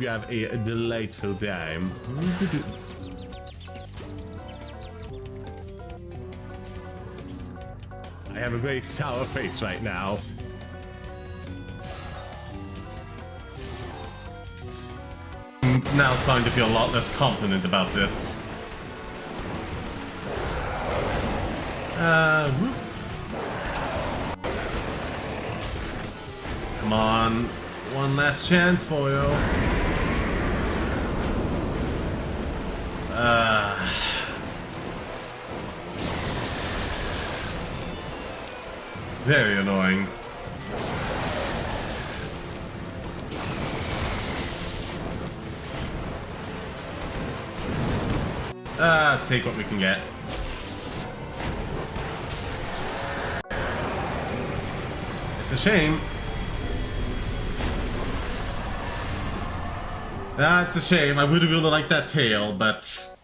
you have a delightful time. I have a very sour face right now. I'm now starting to feel a lot less confident about this. Whoop. Come on, one last chance for you. Very annoying. Take what we can get. It's a shame. It's a shame. I would have really liked that tail, but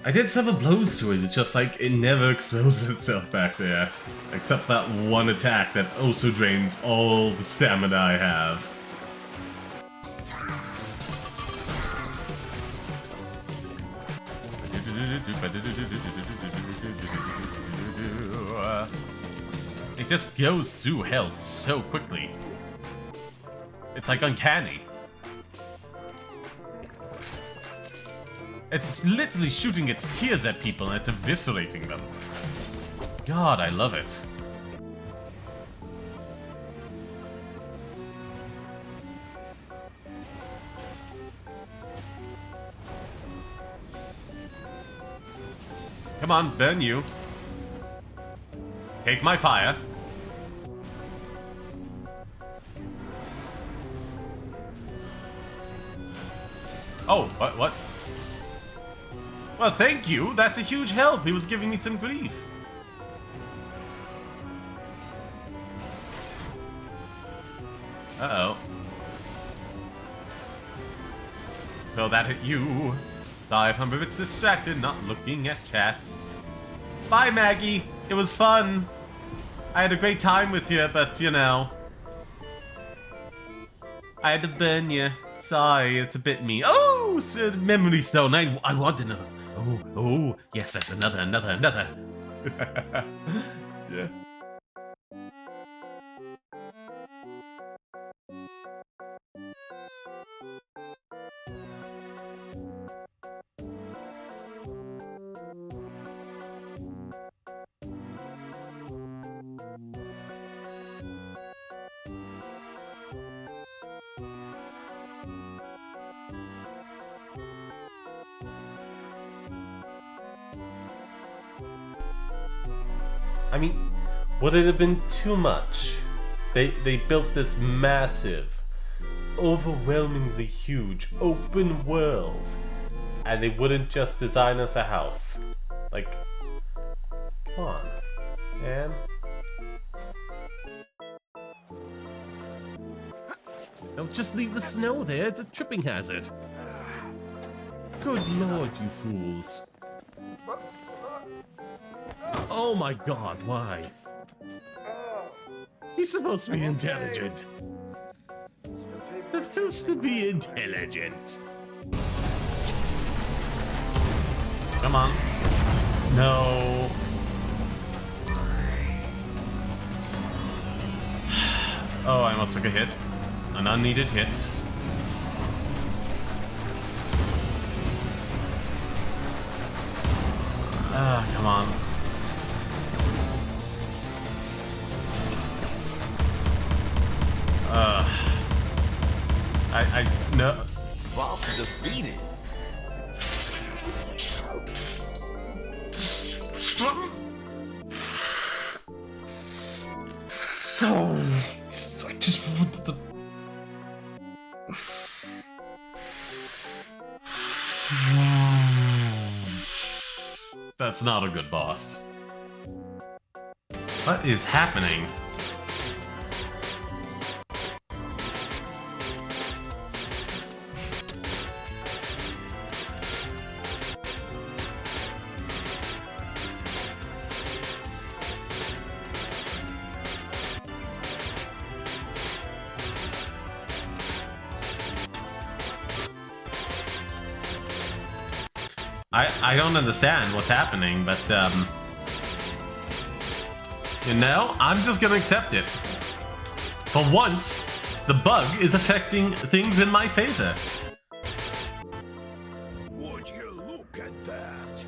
I did several blows to it. It's just like it never exposes itself back there, except for that one attack that also drains all the stamina I have. It just goes through health so quickly. It's like uncanny. It's literally shooting its tears at people and it's eviscerating them. God, I love it. Come on, burn you. Take my fire. Oh, what? Well, thank you. That's a huge help. He was giving me some grief. Uh-oh. So that hit you. Sorry if I'm a bit distracted, not looking at chat. Bye, Maggie. It was fun. I had a great time with you, but, you know, I had to burn you. Sorry, it's a bit mean. Oh, it's a memory stone. I want another. Oh, yes, that's another. Yeah. I mean, would it have been too much? They built this massive, overwhelmingly huge, open world, and they wouldn't just design us a house. Like, come on, man. Don't just leave the snow there, it's a tripping hazard. Good lord, you fools. Oh my god, why? He's supposed to be intelligent. They're supposed to be intelligent. Come on. Just, no. Oh, I almost took a hit. An unneeded hit. Come on. No. Boss defeated. So, I just wanted the. That's not a good boss. What is happening? I don't understand what's happening, but, you know, I'm just gonna accept it. For once, the bug is affecting things in my favor. Would you look at that?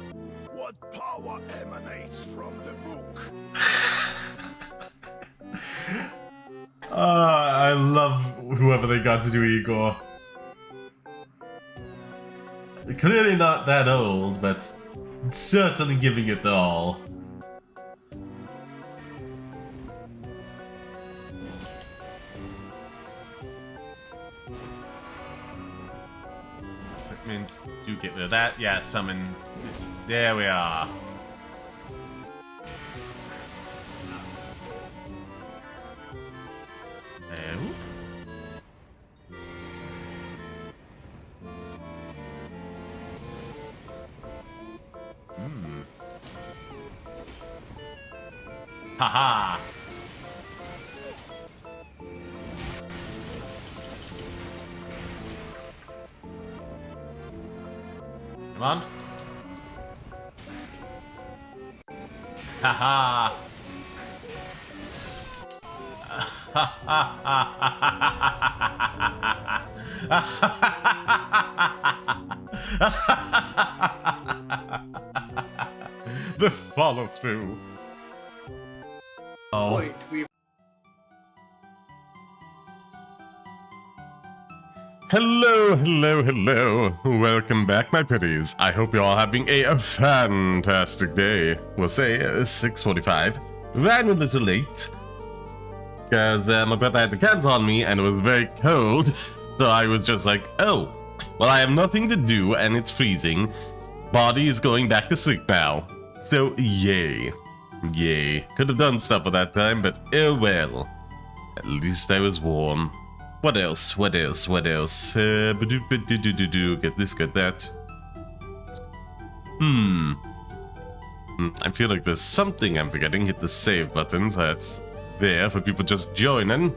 What power emanates from the book? I love whoever they got to do Igor. Clearly not that old, but certainly giving it the all. Do get rid of that. Yeah, summon. There we are. Haha. Come on. Haha. The follow through. Oh. Wait, we Hello, hello, hello. Welcome back, my pretties. I hope you're all having a fantastic day. We'll say 6:45. Ran a little late, because my brother had the cans on me and it was very cold. So I was just like, oh, well, I have nothing to do and it's freezing. Body is going back to sleep now. So, yay. Yay. Could have done stuff at that time, but oh well. At least I was warm. What else? What else? What else? Get this, get that. I feel like there's something I'm forgetting. Hit the save button, so that's there for people just joining.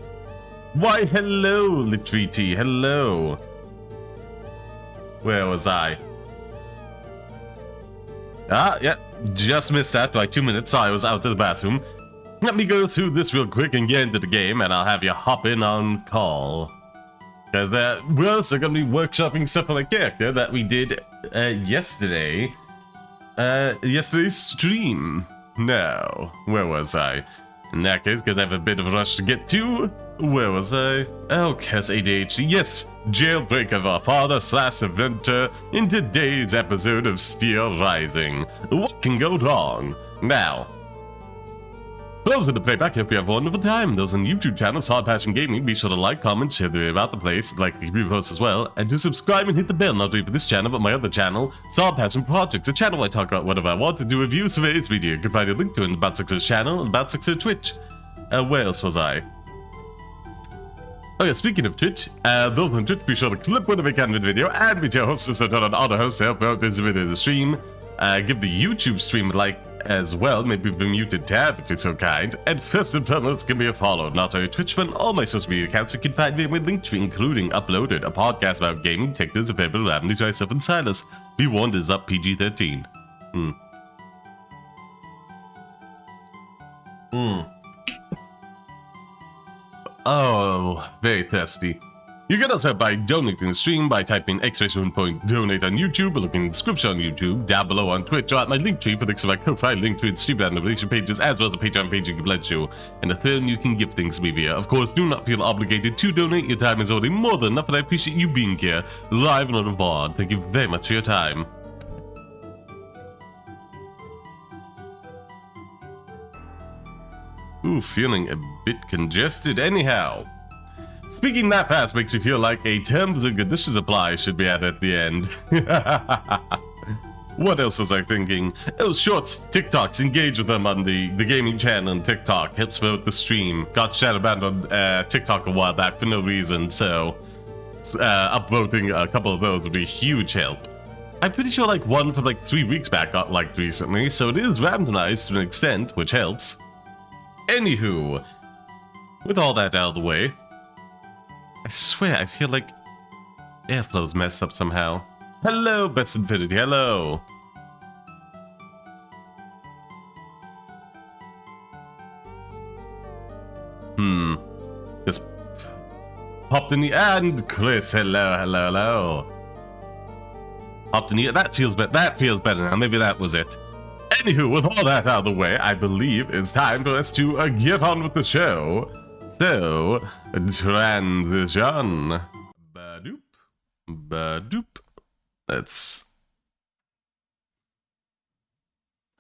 Why, hello, Litreaty, hello. Where was I? Ah, yeah, just missed that by 2 minutes, so I was out of the bathroom. Let me go through this real quick and get into the game, and I'll have you hop in on call. Because we're also going to be workshopping stuff on a character that we did yesterday. Yesterday's stream. No, where was I? In that case, because I have a bit of a rush to get to. Where was I? Oh, cause ADHD. Yes, jailbreak of our father/inventor in today's episode of Steelrising. What can go wrong? Now, those in the playback, hope you have a wonderful time. Those on the YouTube channel, Solid Passion Gaming, be sure to like, comment, share the video about the place, like the community posts as well, and to subscribe and hit the bell, not only for this channel, but my other channel, Solid Passion Projects, a channel where I talk about whatever I want to do reviews for its media. You can find a link to it in the About Sixers channel and About Sixers Twitch. Where else was I? Oh yeah, speaking of Twitch, those on Twitch, be sure to clip whenever you can with the video, and be your host, so on auto host to help out this video the stream. Give the YouTube stream a like as well, maybe the muted tab if you're so kind. And first and foremost, give me a follow, not only Twitch, but on all my social media accounts. You can find me with Linktree, including uploaded a podcast about gaming, tech news, available randomly to myself and Silas. Be warned, is up PG-13. Oh, very thirsty. You can also help by donating the stream by typing !donate on YouTube or look in the description on YouTube, down below on Twitch, or at my link tree for links to my Ko-Fi, link to and stream and donation pages, as well as a Patreon page you can pledge to, and a third you can give things to me via. Of course, do not feel obligated to donate. Your time is already more than enough, and I appreciate you being here, live and on board. Thank you very much for your time. Ooh, feeling a bit congested anyhow. Speaking that fast makes me feel like a terms and conditions apply should be added at the end. What else was I thinking? Oh, shorts, TikToks, engage with them on the gaming channel on TikTok. Helps promote the stream. Got shouted about on TikTok a while back for no reason, so upvoting a couple of those would be a huge help. I'm pretty sure like one from like 3 weeks back got liked recently, so it is randomized to an extent, which helps. Anywho, with all that out of the way, I swear I feel like airflow's messed up somehow. Hello, Best Infinity, hello. Popped in the and Chris, hello. Popped in the that feels better. That feels better now. Maybe that was it. Anywho, with all that out of the way, I believe it's time for us to get on with the show. So, transition. Badoop. Let's.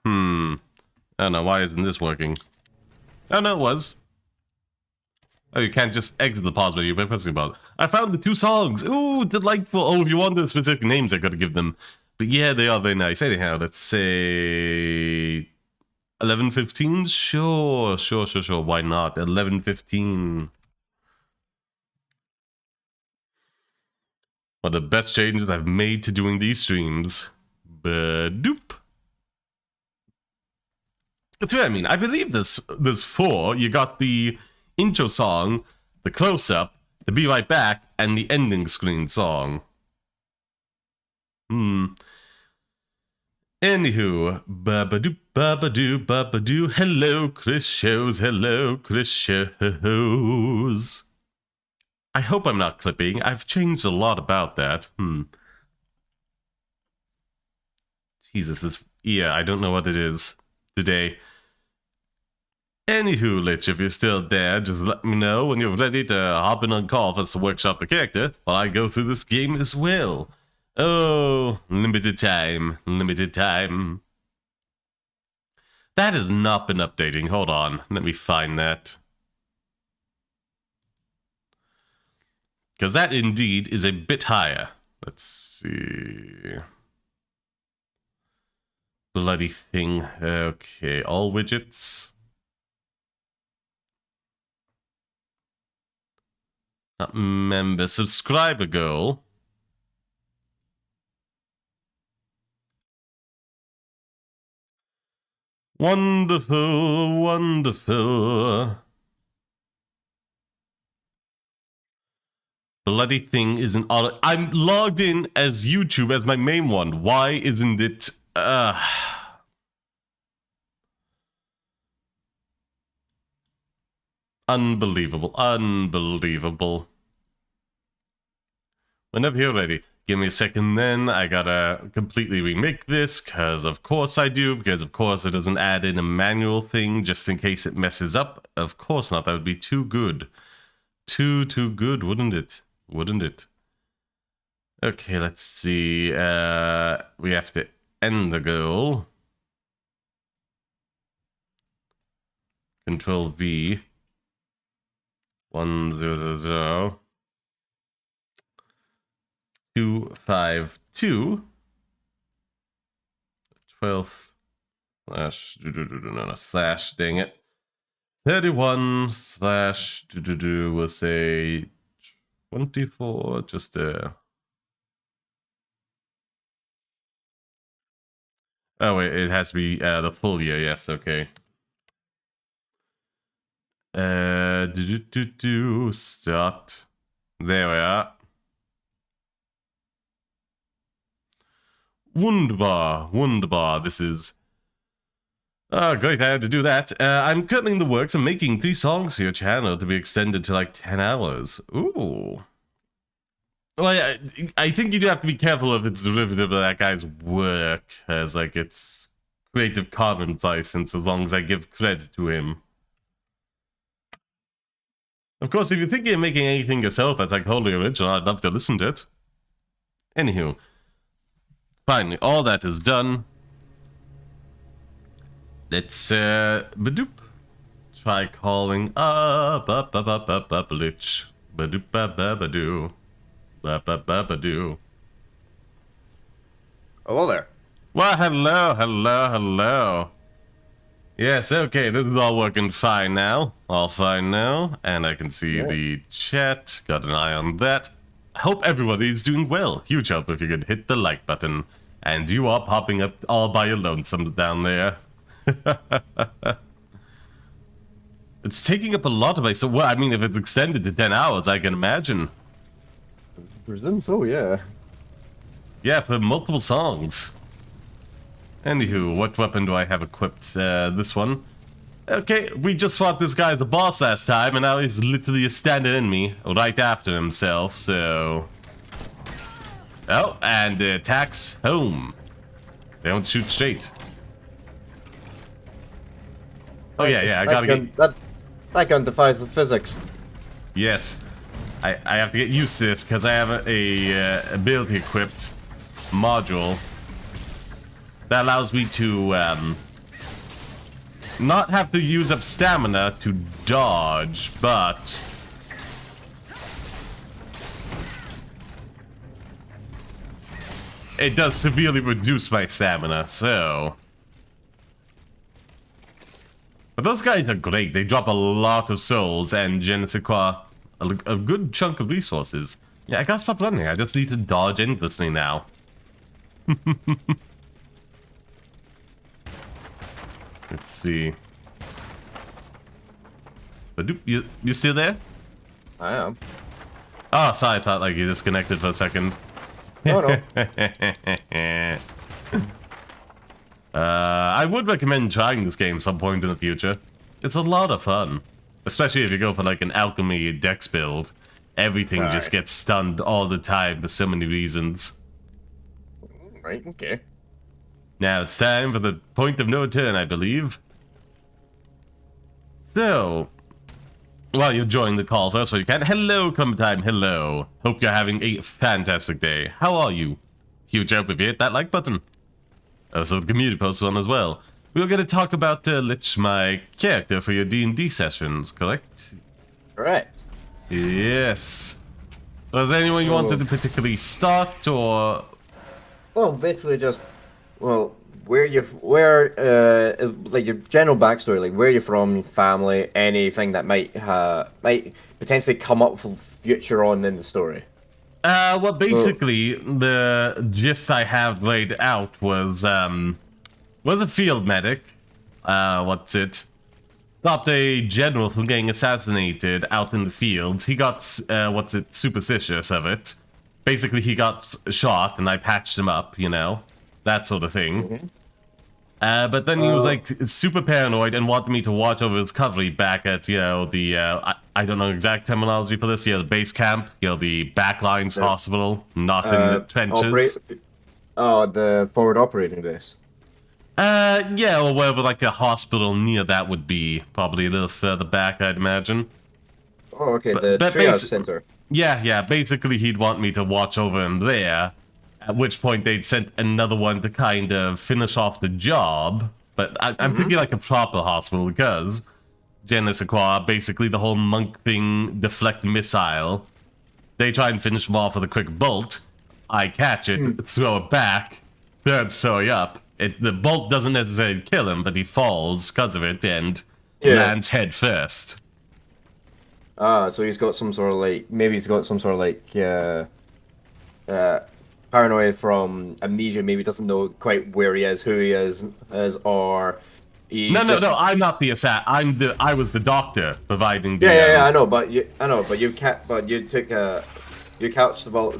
I don't know, why isn't this working? Oh no, it was. Oh, you can't just exit the pause menu by pressing about. I found the 2 songs. Ooh, delightful. Oh, if you want the specific names, I gotta give them. But yeah, they are very nice. Anyhow, let's say 11:15. Sure. Why not? 11:15. One of the best changes I've made to doing these streams. Badoop. That's what I mean. I believe there's 4. You got the intro song, the close-up, the be right back, and the ending screen song. Anywho, babadoo. Hello, Chris shows. I hope I'm not clipping. I've changed a lot about that. Jesus, I don't know what it is today. Anywho, Lich, if you're still there, just let me know when you're ready to hop in on call for us to workshop the character while I go through this game as well. Oh, limited time. That has not been updating. Hold on, let me find that. Because that indeed is a bit higher. Let's see. Bloody thing. Okay, all widgets. Not member, subscriber goal. Wonderful. Bloody thing isn't auto. I'm logged in as YouTube as my main one. Why isn't it? Unbelievable. Whenever you're ready, give me a second then. I gotta completely remake this, because of course I do, because of course it doesn't add in a manual thing just in case it messes up. Of course not, that would be too good. Too good, wouldn't it? Okay, let's see. We have to end the goal. Control V. 100 252 12 slash dang it 31 slash we'll say 24 just oh wait, it has to be the full year. Yes, okay. Start. There we are. Wunderbar. This is great. I had to do that. I'm currently in the works of making 3 songs for your channel to be extended to like 10 hours. Ooh. Well, I think you do have to be careful if it's derivative of that guy's work, as like it's Creative Commons license, as long as I give credit to him. Of course, if you're thinking of making anything yourself that's like wholly original, I'd love to listen to it. Anywho, finally, all that is done. Let's badoop. Try calling up Lich. Badoop babadoo. Babadoo. Hello there. Well, hello. Yes, okay, this is all working fine now. All fine now. And I can see the chat. Got an eye on that. I hope everybody's doing well. Huge help if you could hit the like button. And you are popping up all by your lonesome down there. It's taking up a lot of my... So, well, I mean, if it's extended to 10 hours, I can imagine. Presume so, yeah. Yeah, for multiple songs. Anywho, what weapon do I have equipped? This one. Okay, we just fought this guy as a boss last time, and now he's literally standing in me right after himself, so... Oh, and the attacks home. They don't shoot straight. Oh yeah, I gotta get... That gun defies the physics. Yes. I have to get used to this, because I have a ability equipped module that allows me to, not have to use up stamina to dodge, but... it does severely reduce my stamina, so... But those guys are great. They drop a lot of souls and je ne sais quoi, a good chunk of resources. Yeah, I gotta stop running. I just need to dodge endlessly now. Let's see. But you still there? I am. Oh, sorry, I thought like you disconnected for a second. No, no. I would recommend trying this game some point in the future. It's a lot of fun. Especially if you go for like an alchemy dex build. Everything just gets stunned all the time for so many reasons. Right, okay. Now it's time for the point of no return, I believe. So, while you're joining the call first, while you can. Hello, Clementine. Hello. Hope you're having a fantastic day. How are you? Huge help if you hit that like button. Also, the community post one as well. We're going to talk about Lich, my character for your D&D sessions, correct? Right. Yes. So, is there anyone you wanted to particularly start, or... Well, basically just, well, like your general backstory, like where you're from, family, anything that might potentially come up for future on in the story. Well, basically, the gist I have laid out was a field medic. Stopped a general from getting assassinated out in the fields. He got, superstitious of it. Basically, he got shot, and I patched him up, you know? That sort of thing. Mm-hmm. But then he was, like, super paranoid and wanted me to watch over his recovery back at, you know, the, I don't know exact terminology for this, you know, the base camp, you know, the backlines hospital, not in the trenches. The forward operating base. Yeah, or wherever, like, a hospital near that would be. Probably a little further back, I'd imagine. Oh, okay, the triage center. Yeah, basically he'd want me to watch over him there, at which point they'd sent another one to kind of finish off the job, but I'm thinking like a proper hospital, because je ne sais quoi, basically the whole monk thing, deflect missile, they try and finish him off with a quick bolt, I catch it, throw it back, third story up, the bolt doesn't necessarily kill him, but he falls because of it, and lands head first. So he's got some sort of like, maybe he's got some sort of like, paranoid from amnesia, maybe doesn't know quite where he is, who he is, or he's No, I'm not the assassin. I was the doctor providing the... Yeah, I know, but you took you couched the vault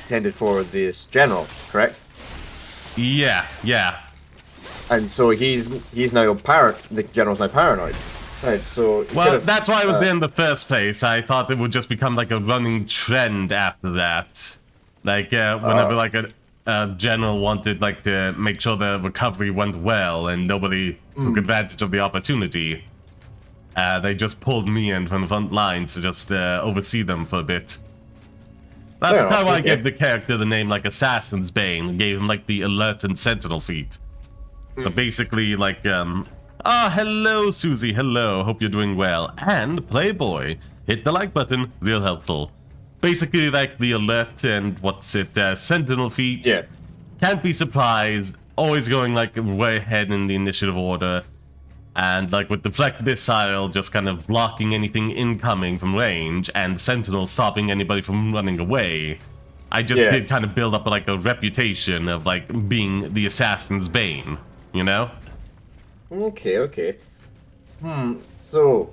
intended for this general, correct? Yeah. And so he's now the general's now paranoid. Right, so... Well, that's why I was there in the first place. I thought it would just become like a running trend after that. Like, whenever like a general wanted like to make sure the recovery went well and nobody took advantage of the opportunity, they just pulled me in from the front lines to just oversee them for a bit. That's kind of why I gave the character the name like Assassin's Bane, gave him like the alert and sentinel feat. But basically like, hello Susie, hello, hope you're doing well. And Playboy, hit the like button, real helpful. Basically like the alert and sentinel feat. Yeah. Can't be surprised, always going like way ahead in the initiative order. And like with deflect missile just kind of blocking anything incoming from range, and sentinel stopping anybody from running away. I just did kind of build up like a reputation of like being the assassin's bane, you know? Okay. So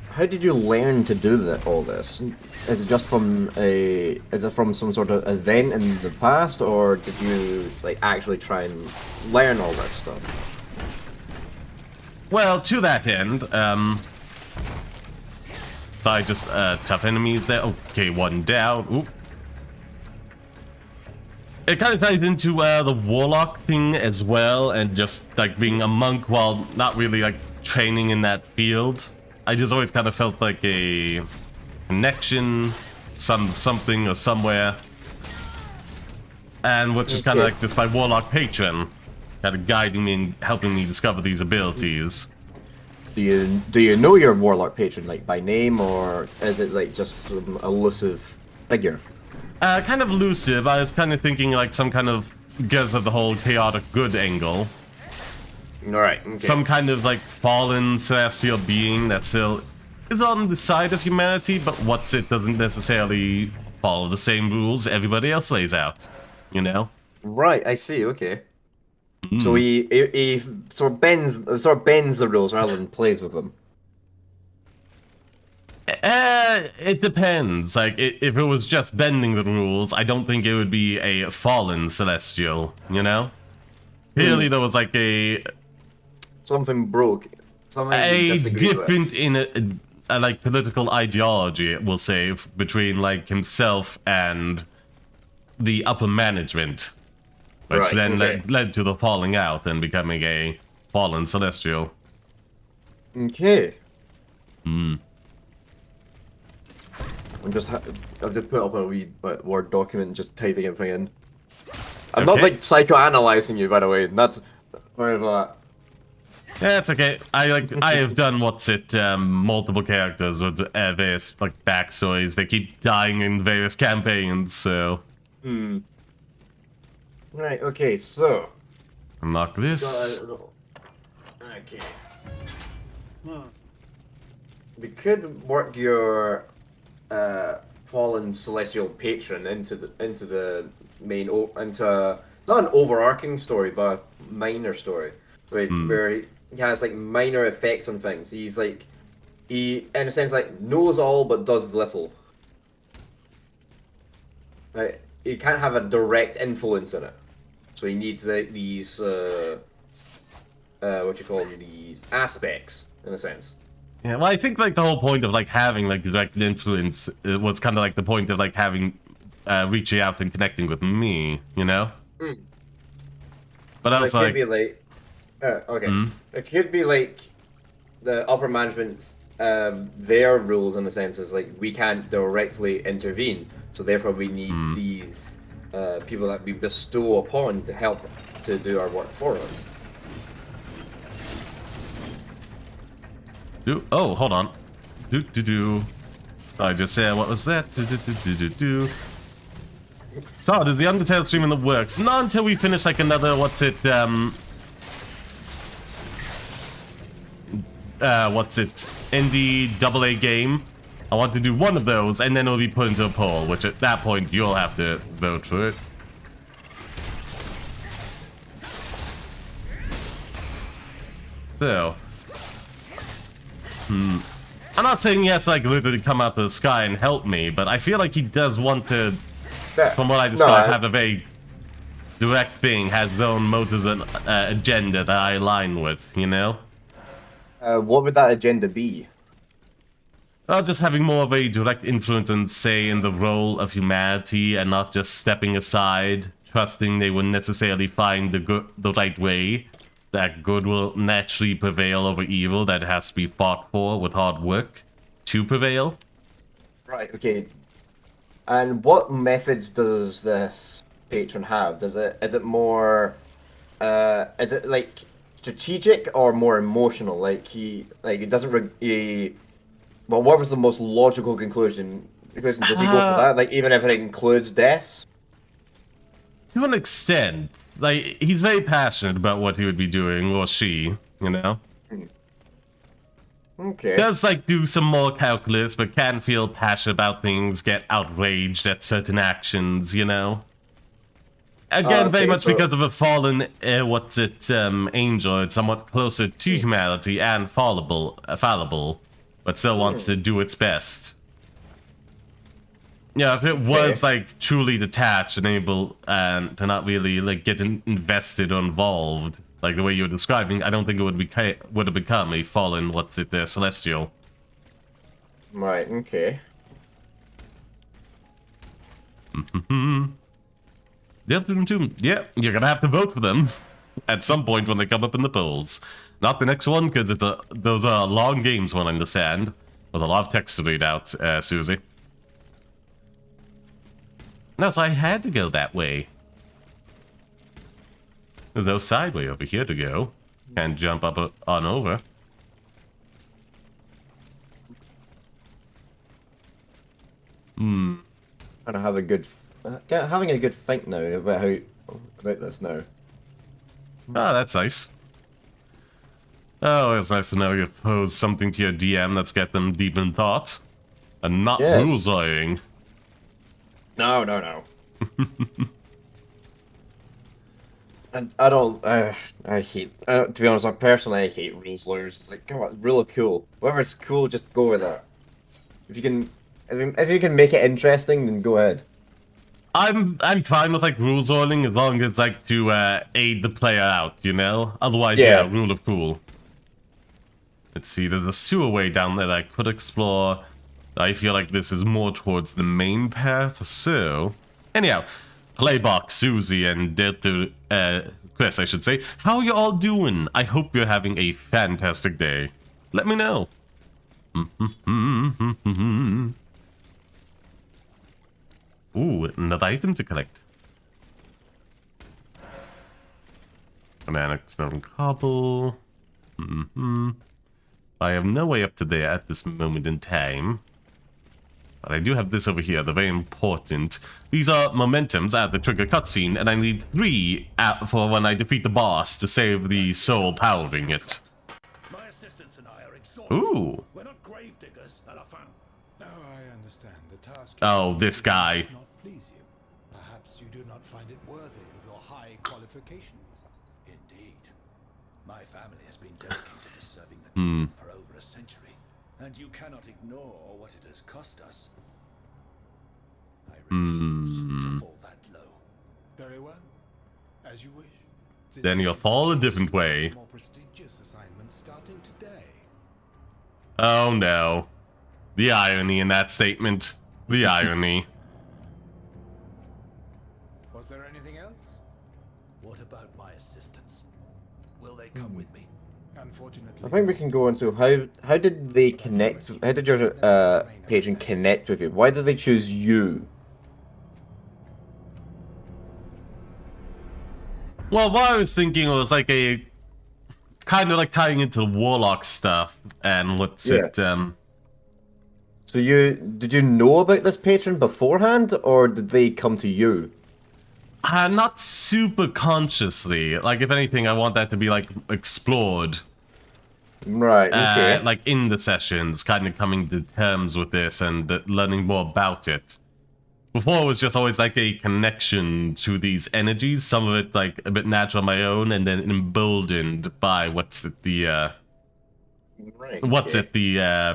how did you learn to do all this? Is it just from some sort of event in the past, or did you like actually try and learn all this stuff? well, to that end, sorry, just tough enemies there. Okay, one down. Oop. It kind of ties into the warlock thing as well, and just like being a monk while not really like training in that field. I just always kind of felt like a connection, something or somewhere, and which is kind of like just my warlock patron, kind of guiding me and helping me discover these abilities. Do you know your warlock patron like by name, or is it like just some elusive figure? Kind of elusive. I was kind of thinking like some kind of, because of the whole chaotic good angle. Alright, okay. Some kind of like fallen celestial being that still is on the side of humanity, but doesn't necessarily follow the same rules everybody else lays out, you know? Right, I see, okay. So he sort of bends the rules rather than plays with them. It depends. Like, if it was just bending the rules, I don't think it would be a fallen celestial, you know? Clearly there was like Something broke. Something a different in a like political ideology, we'll say, between like himself and the upper management, which then led to the falling out and becoming a fallen celestial. Okay. I've just put up a wee Word document and just typing everything in. I'm not like psychoanalyzing you, by the way. That's where that. Yeah, it's okay. I have done multiple characters with various like backstories. They keep dying in various campaigns, so. Right. Okay. So. Unlock this. Okay. We could work your fallen celestial patron into the main into not an overarching story, but a minor story where he has like minor effects on things. He's like in a sense like knows all but does little. Like he can't have a direct influence in it, so he needs like these these aspects in a sense. Yeah, well, I think like the whole point of like having like direct influence was kind of like the point of like having reaching out and connecting with me, you know. But I was it could be like, it could be like the upper management's their rules in the sense is like we can't directly intervene, so therefore we need these people that we bestow upon to help to do our work for us. Oh, hold on. I just said, what was that? So, there's the Undertale stream in the works. Not until we finish like another, indie AA game. I want to do one of those, and then it'll be put into a poll, which at that point, you'll have to vote for it. So... I'm not saying he has to like literally come out of the sky and help me, but I feel like he does want to, from what I described, have a very direct thing, has his own motives and agenda that I align with, you know? What would that agenda be? Well, just having more of a direct influence and say in the role of humanity and not just stepping aside, trusting they wouldn't necessarily find the right way. That good will naturally prevail over evil, that it has to be fought for with hard work to prevail. Right, okay. And what methods does this patron have? Is it more is it like strategic or more emotional? Like he doesn't well, what was the most logical conclusion? Because does he go for that? Like even if it includes deaths? To an extent, like, he's very passionate about what he would be doing, or she, you know? Okay. Does, like, do some more calculus, but can feel passionate about things, get outraged at certain actions, you know? Again, very much because of a fallen, angel, it's somewhat closer to humanity and fallible, but still wants to do its best. Yeah, if it was like truly detached and able to not really like get invested or involved, like the way you were describing, I don't think it would have become a fallen, celestial. Right, okay. Yeah, you're gonna have to vote for them at some point when they come up in the polls. Not the next one, because those are long games, one understand, with a lot of text to read out, Susie. No, so I had to go that way. There's no side way over here to go. Can't jump up on over. Kind of have a good, having a good think now about this now. Ah, that's nice. Oh, it's nice to know you pose something to your DM that's get them deep in thought. And not rules-lying. No. And I don't, I hate, to be honest, I hate rules lawyers. It's like, come on, really cool. Whatever's cool, just go with that. If you can make it interesting, then go ahead. I'm fine with like rules oiling as long as it's like to aid the player out, you know? Otherwise, yeah, rule of cool. Let's see, there's a sewer way down there that I could explore. I feel like this is more towards the main path, so... Anyhow, Playbox, Susie, and Chris, I should say. How you all doing? I hope you're having a fantastic day. Let me know. Ooh, another item to collect. Banana stone cobble. I have no way up to there at this moment in time. But I do have this over here, the very important. These are momentums at the trigger cutscene, and I need 3 for when I defeat the boss to save the soul powering it. My assistants and I are exhausted. Ooh. We're not grave diggers, Elephant. No, I understand. The task Oh, this guy. does not please you. Perhaps you do not find it worthy of your high qualifications. Indeed. My family has been dedicated to serving the kingdom for over a century, and you cannot ignore what it has cost us. I refuse to fall that low. Very well. As you wish. Then you'll fall a different way. More prestigious assignment starting today. Oh no. The irony in that statement. The irony. Was there anything else? What about my assistants? Will they come with me? Unfortunately. I think we can go into how did they connect? How did your patron connect with you? Why did they choose you? Well, what I was thinking was like a kind of like tying into the warlock stuff and what's it So did you know about this patron beforehand, or did they come to you? not super consciously. Like if anything, I want that to be like explored. Right. Okay. Like in the sessions, kind of coming to terms with this and learning more about it. Before it was just always like a connection to these energies, some of it like a bit natural on my own, and then emboldened by the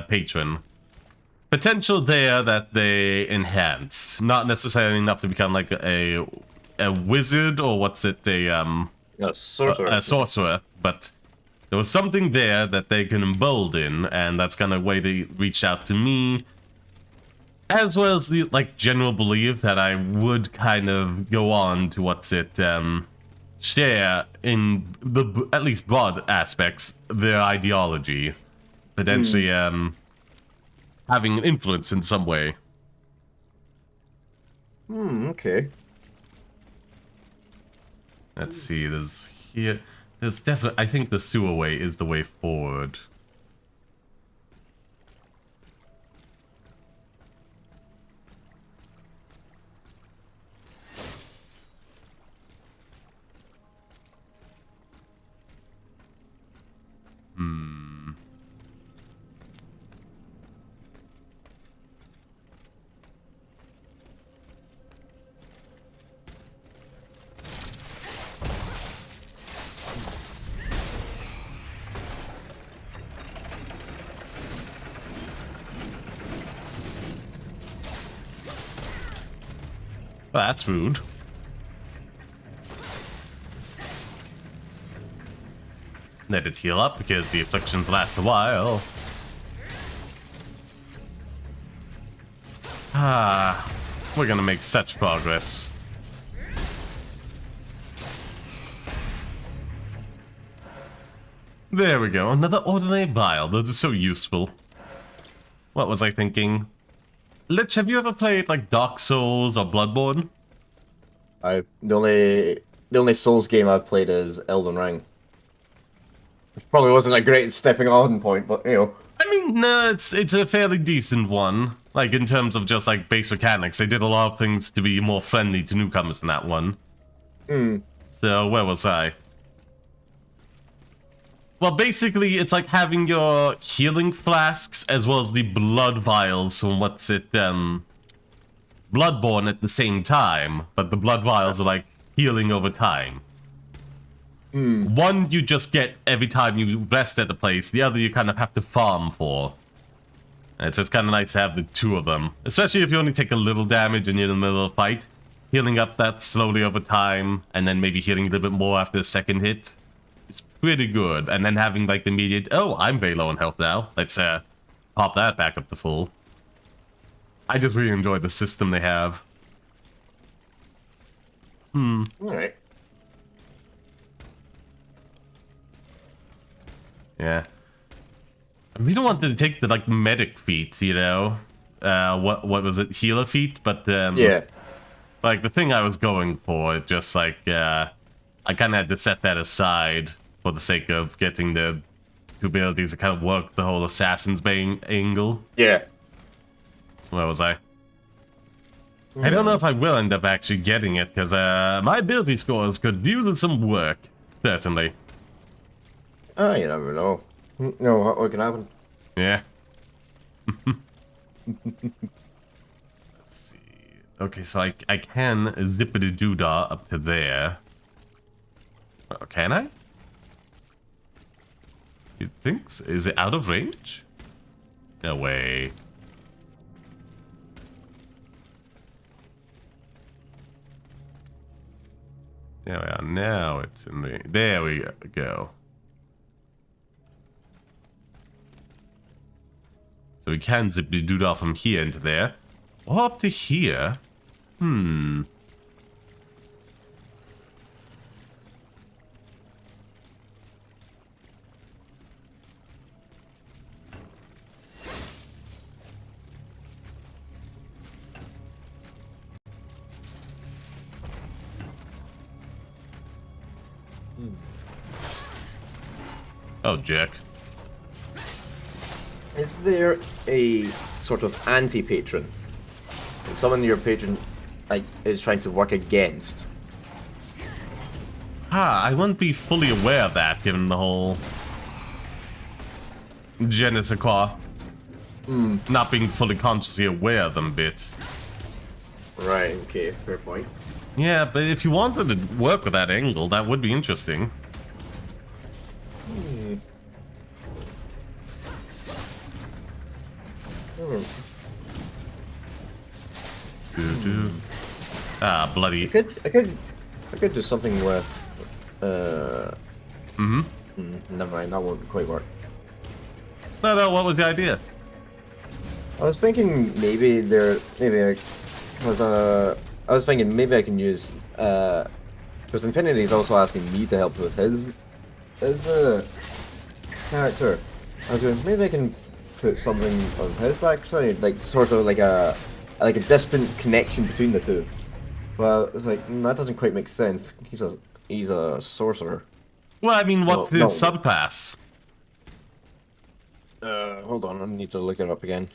patron. Potential there that they enhance, not necessarily enough to become like a wizard or a sorcerer. A sorcerer, but there was something there that they can embolden, and that's kind of why they reached out to me. As well as the like general belief that I would kind of go on to share in the at least broad aspects their ideology, potentially having an influence in some way. Okay. Let's see. There's definitely. I think the sewer way is the way forward. Well, that's rude. Let it heal up because the afflictions last a while. Ah, we're gonna make such progress. There we go, another ordinary vial. Those are so useful. What was I thinking? Lich, have you ever played like Dark Souls or Bloodborne? The only Souls game I've played is Elden Ring. Which probably wasn't a great stepping on point, but you know. I mean, no, it's a fairly decent one. Like in terms of just like base mechanics, they did a lot of things to be more friendly to newcomers in that one. So where was I? Well, basically, it's like having your healing flasks as well as the blood vials from Bloodborne at the same time, but the blood vials are like healing over time. One you just get every time you rest at a place, the other you kind of have to farm for. And so it's kind of nice to have the two of them, especially if you only take a little damage and you're in the middle of a fight. Healing up that slowly over time, and then maybe healing a little bit more after the second hit. It's pretty good, and then having like the immediate, oh, I'm very low on health now. Let's pop that back up to full. I just really enjoy the system they have. Alright. Yeah. We don't want to take the like medic feat, you know. What was it, healer feat? But Yeah. like the thing I was going for, just like I kind of had to set that aside for the sake of getting the two abilities to kind of work the whole assassin's bane angle. Yeah. Where was I? I don't know if I will end up actually getting it, because my ability scores could use some work, certainly. Oh, you never know. No, what can happen? Yeah. Let's see. Okay, so I can zippity-doo-dah up to there. Oh, can I? You think? Is it out of range? No way. There we are. Now it's in the... There we go. So we can zippity-doo-dah from here into there. Or up to here. Oh, Jack. Is there a sort of anti-patron? Someone your patron like is trying to work against? I wouldn't be fully aware of that, given the whole... je ne sais quoi. Not being fully consciously aware of them bit. Right, okay, fair point. Yeah, but if you wanted to work with that angle, that would be interesting. Ah, bloody. I could do something with never mind, that won't quite work. No, what was the idea? I was thinking maybe I was thinking maybe I can use because Infinity's also asking me to help with his character. I was going, maybe I can put something on his backside, like sort of like a distant connection between the two. But it's like that doesn't quite make sense. He's a sorcerer. Well, I mean, what's his no. subclass? Hold on, I need to look it up again.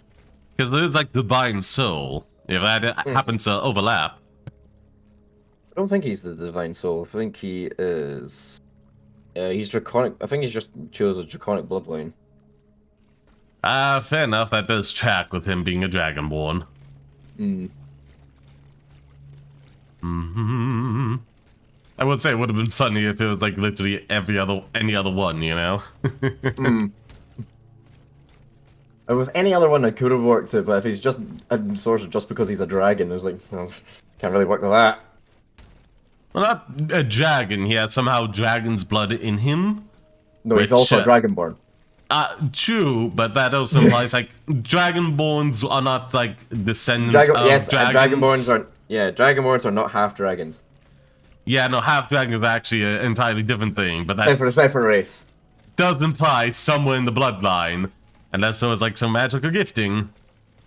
Because there's like Divine Soul. If that happens to overlap. I don't think he's the Divine Soul. I think he is. He's Draconic. I think he's just chose a Draconic bloodline. Fair enough. That does track with him being a Dragonborn. I would say it would have been funny if it was like literally any other one, you know? If it was any other one that could have worked it, but if he's just a sorcerer just because he's a dragon, it's like, well, can't really work with that. Well, not a dragon. He has somehow dragon's blood in him. No, he's also a Dragonborn. True, but that also implies like Dragonborns are not like descendants of dragons. Dragonborns are not half dragons. Yeah, no, half dragons are actually an entirely different thing, but that Different race. does imply somewhere in the bloodline, unless there was like some magical gifting.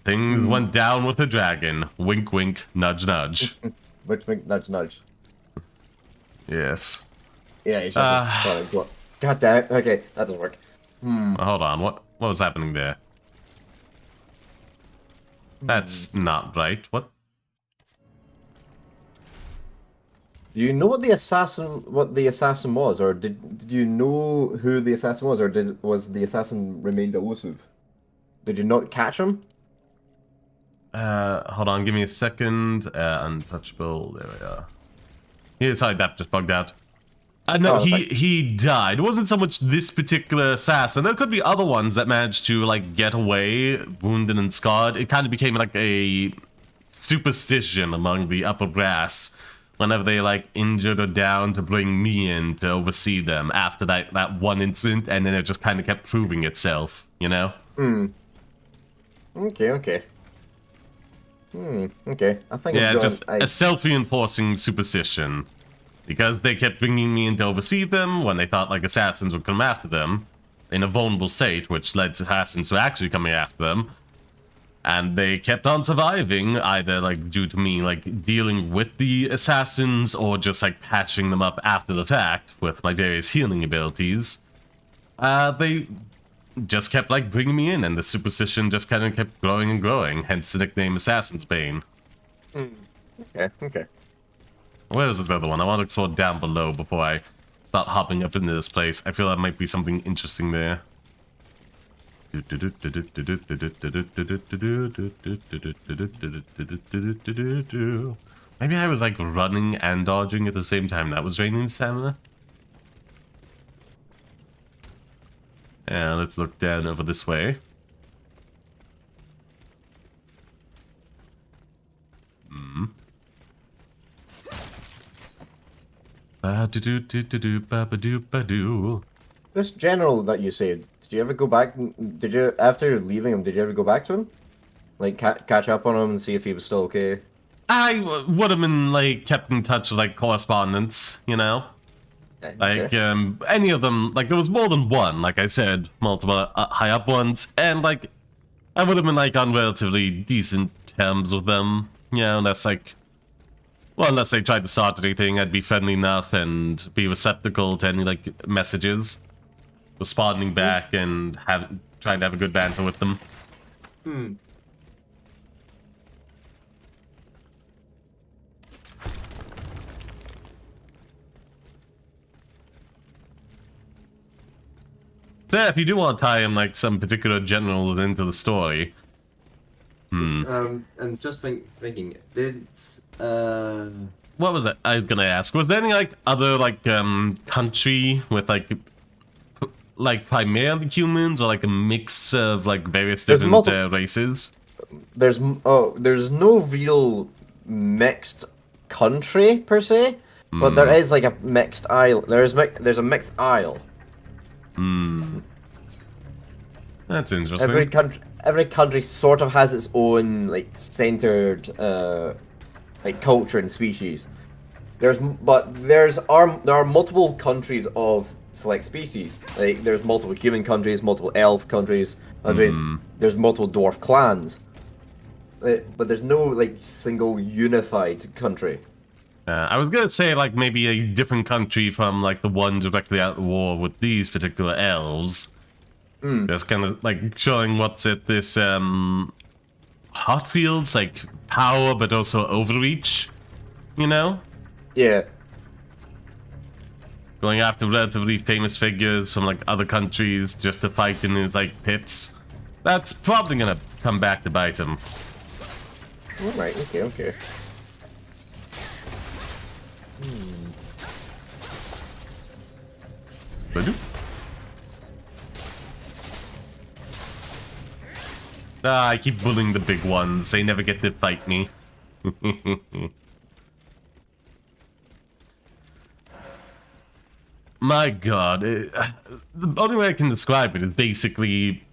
Things went down with a dragon. Wink, wink, nudge, nudge. Wink, wink, nudge, nudge. Yes. Yeah, he's just God damn it. Okay, that doesn't work. Hold on, what was happening there? That's not right. What? Do you know what the assassin was, or did you know who the assassin was, or was the assassin remained elusive? Did you not catch him? Hold on, give me a second. Untouchable, there we are. Yeah, sorry, that just bugged out. No, he died. It wasn't so much this particular assassin. There could be other ones that managed to, like, get away, wounded and scarred. It kind of became, like, a superstition among the upper brass whenever they, like, injured or down to bring me in to oversee them after that one incident, and then it just kind of kept proving itself, you know? Okay. Okay. I think just a self-reinforcing superstition. Because they kept bringing me in to oversee them when they thought, like, assassins would come after them in a vulnerable state, which led to assassins to actually coming after them. And they kept on surviving, either, like, due to me, like, dealing with the assassins or just, like, patching them up after the fact with my various healing abilities. They just kept, like, bringing me in, and the superstition just kind of kept growing and growing, hence the nickname Assassin's Bane. Okay. Where is this other one? I want to explore down below before I start hopping up into this place. I feel there might be something interesting there. Maybe I was like running and dodging at the same time. That was draining the stamina. Yeah, let's look down over this way. This general that you saved, did you ever go back? After leaving him, did you ever go back to him? Like, catch up on him and see if he was still okay? I would have been, like, kept in touch with, like, correspondence, you know? Like, any of them, like, there was more than one, like I said, multiple high up ones, and, like, I would have been, like, on relatively decent terms with them, you know, unless, like, well, unless they tried to start anything, I'd be friendly enough and be receptacle to any, like, messages. Responding back and trying to have a good banter with them. Yeah, if you do want to tie in, like, some particular generals into the story. I'm just thinking, What was it I was gonna ask? Was there any, like, other, like, country with, like primarily humans, or, like, a mix of, like, various different races? There's no real mixed country, per se, but there is, like, a mixed isle. There's a mixed isle. That's interesting. Every country sort of has its own, like, centered, like, culture and species. There are multiple countries of select species. Like, there's multiple human countries, multiple elf countries. There's multiple dwarf clans. But there's no, like, single unified country. I was gonna say, like, maybe a different country from, like, the one directly at war with these particular elves. Just kind of, like, showing what's at this, Hotfields, like, power, but also overreach, you know? Yeah. Going after relatively famous figures from, like, other countries just to fight in his, like, pits. That's probably gonna come back to bite him. Alright, okay. Badoop. I keep bullying the big ones. They never get to fight me. My god. The only way I can describe it is basically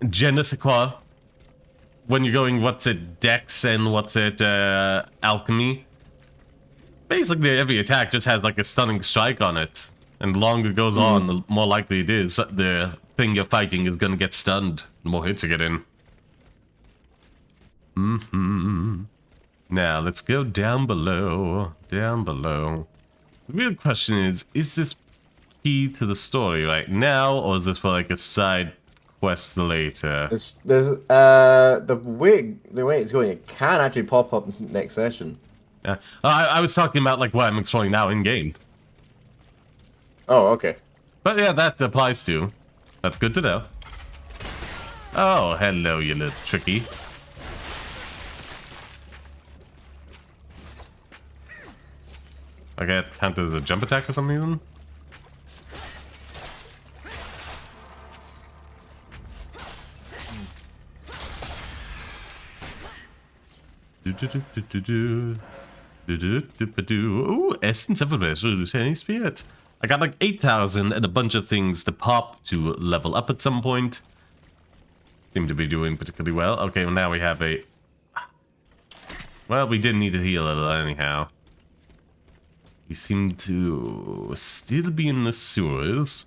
je ne sais quoi. When you're going, what's it, Dex and what's it, Alchemy. Basically, every attack just has like a stunning strike on it. And the longer it goes on, the more likely it is the thing you're fighting is gonna get stunned. The more hits you get in. Now, let's go down below. Down below. The real question is this key to the story right now, or is this for like a side quest later? The way it's going, it can actually pop up next session. Yeah, I was talking about like what I'm exploring now in game. Oh, okay. But yeah, that applies too. That's good to know. Oh, hello, you little tricky. I get counted as a jump attack for some reason. Ooh, essence of a resolute spirit. I got like 8,000 and a bunch of things to pop to level up at some point. Seem to be doing particularly well. Okay, well now we have a... Well, we didn't need to heal it anyhow. We seem to still be in the sewers.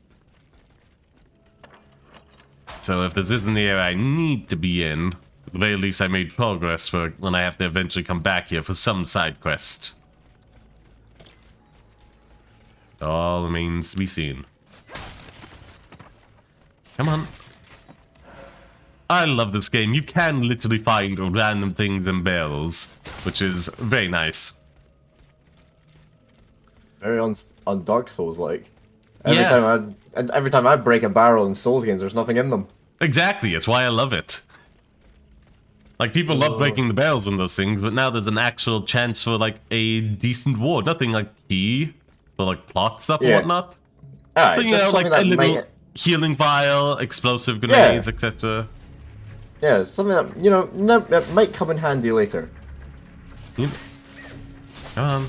So if this isn't the area I need to be in, at the very least I made progress for when I have to eventually come back here for some side quest. All remains to be seen. Come on. I love this game. You can literally find random things in barrels, which is very nice. Very on Dark Souls like. Every time I break a barrel in Souls games, there's nothing in them. Exactly, it's why I love it. Like, people love breaking the barrels in those things, but now there's an actual chance for, like, a decent war. Nothing like key, for, like, plot stuff and whatnot. But, you know, like a little healing vial, explosive grenades, etc. Yeah, something that, you know, that might come in handy later. Come on.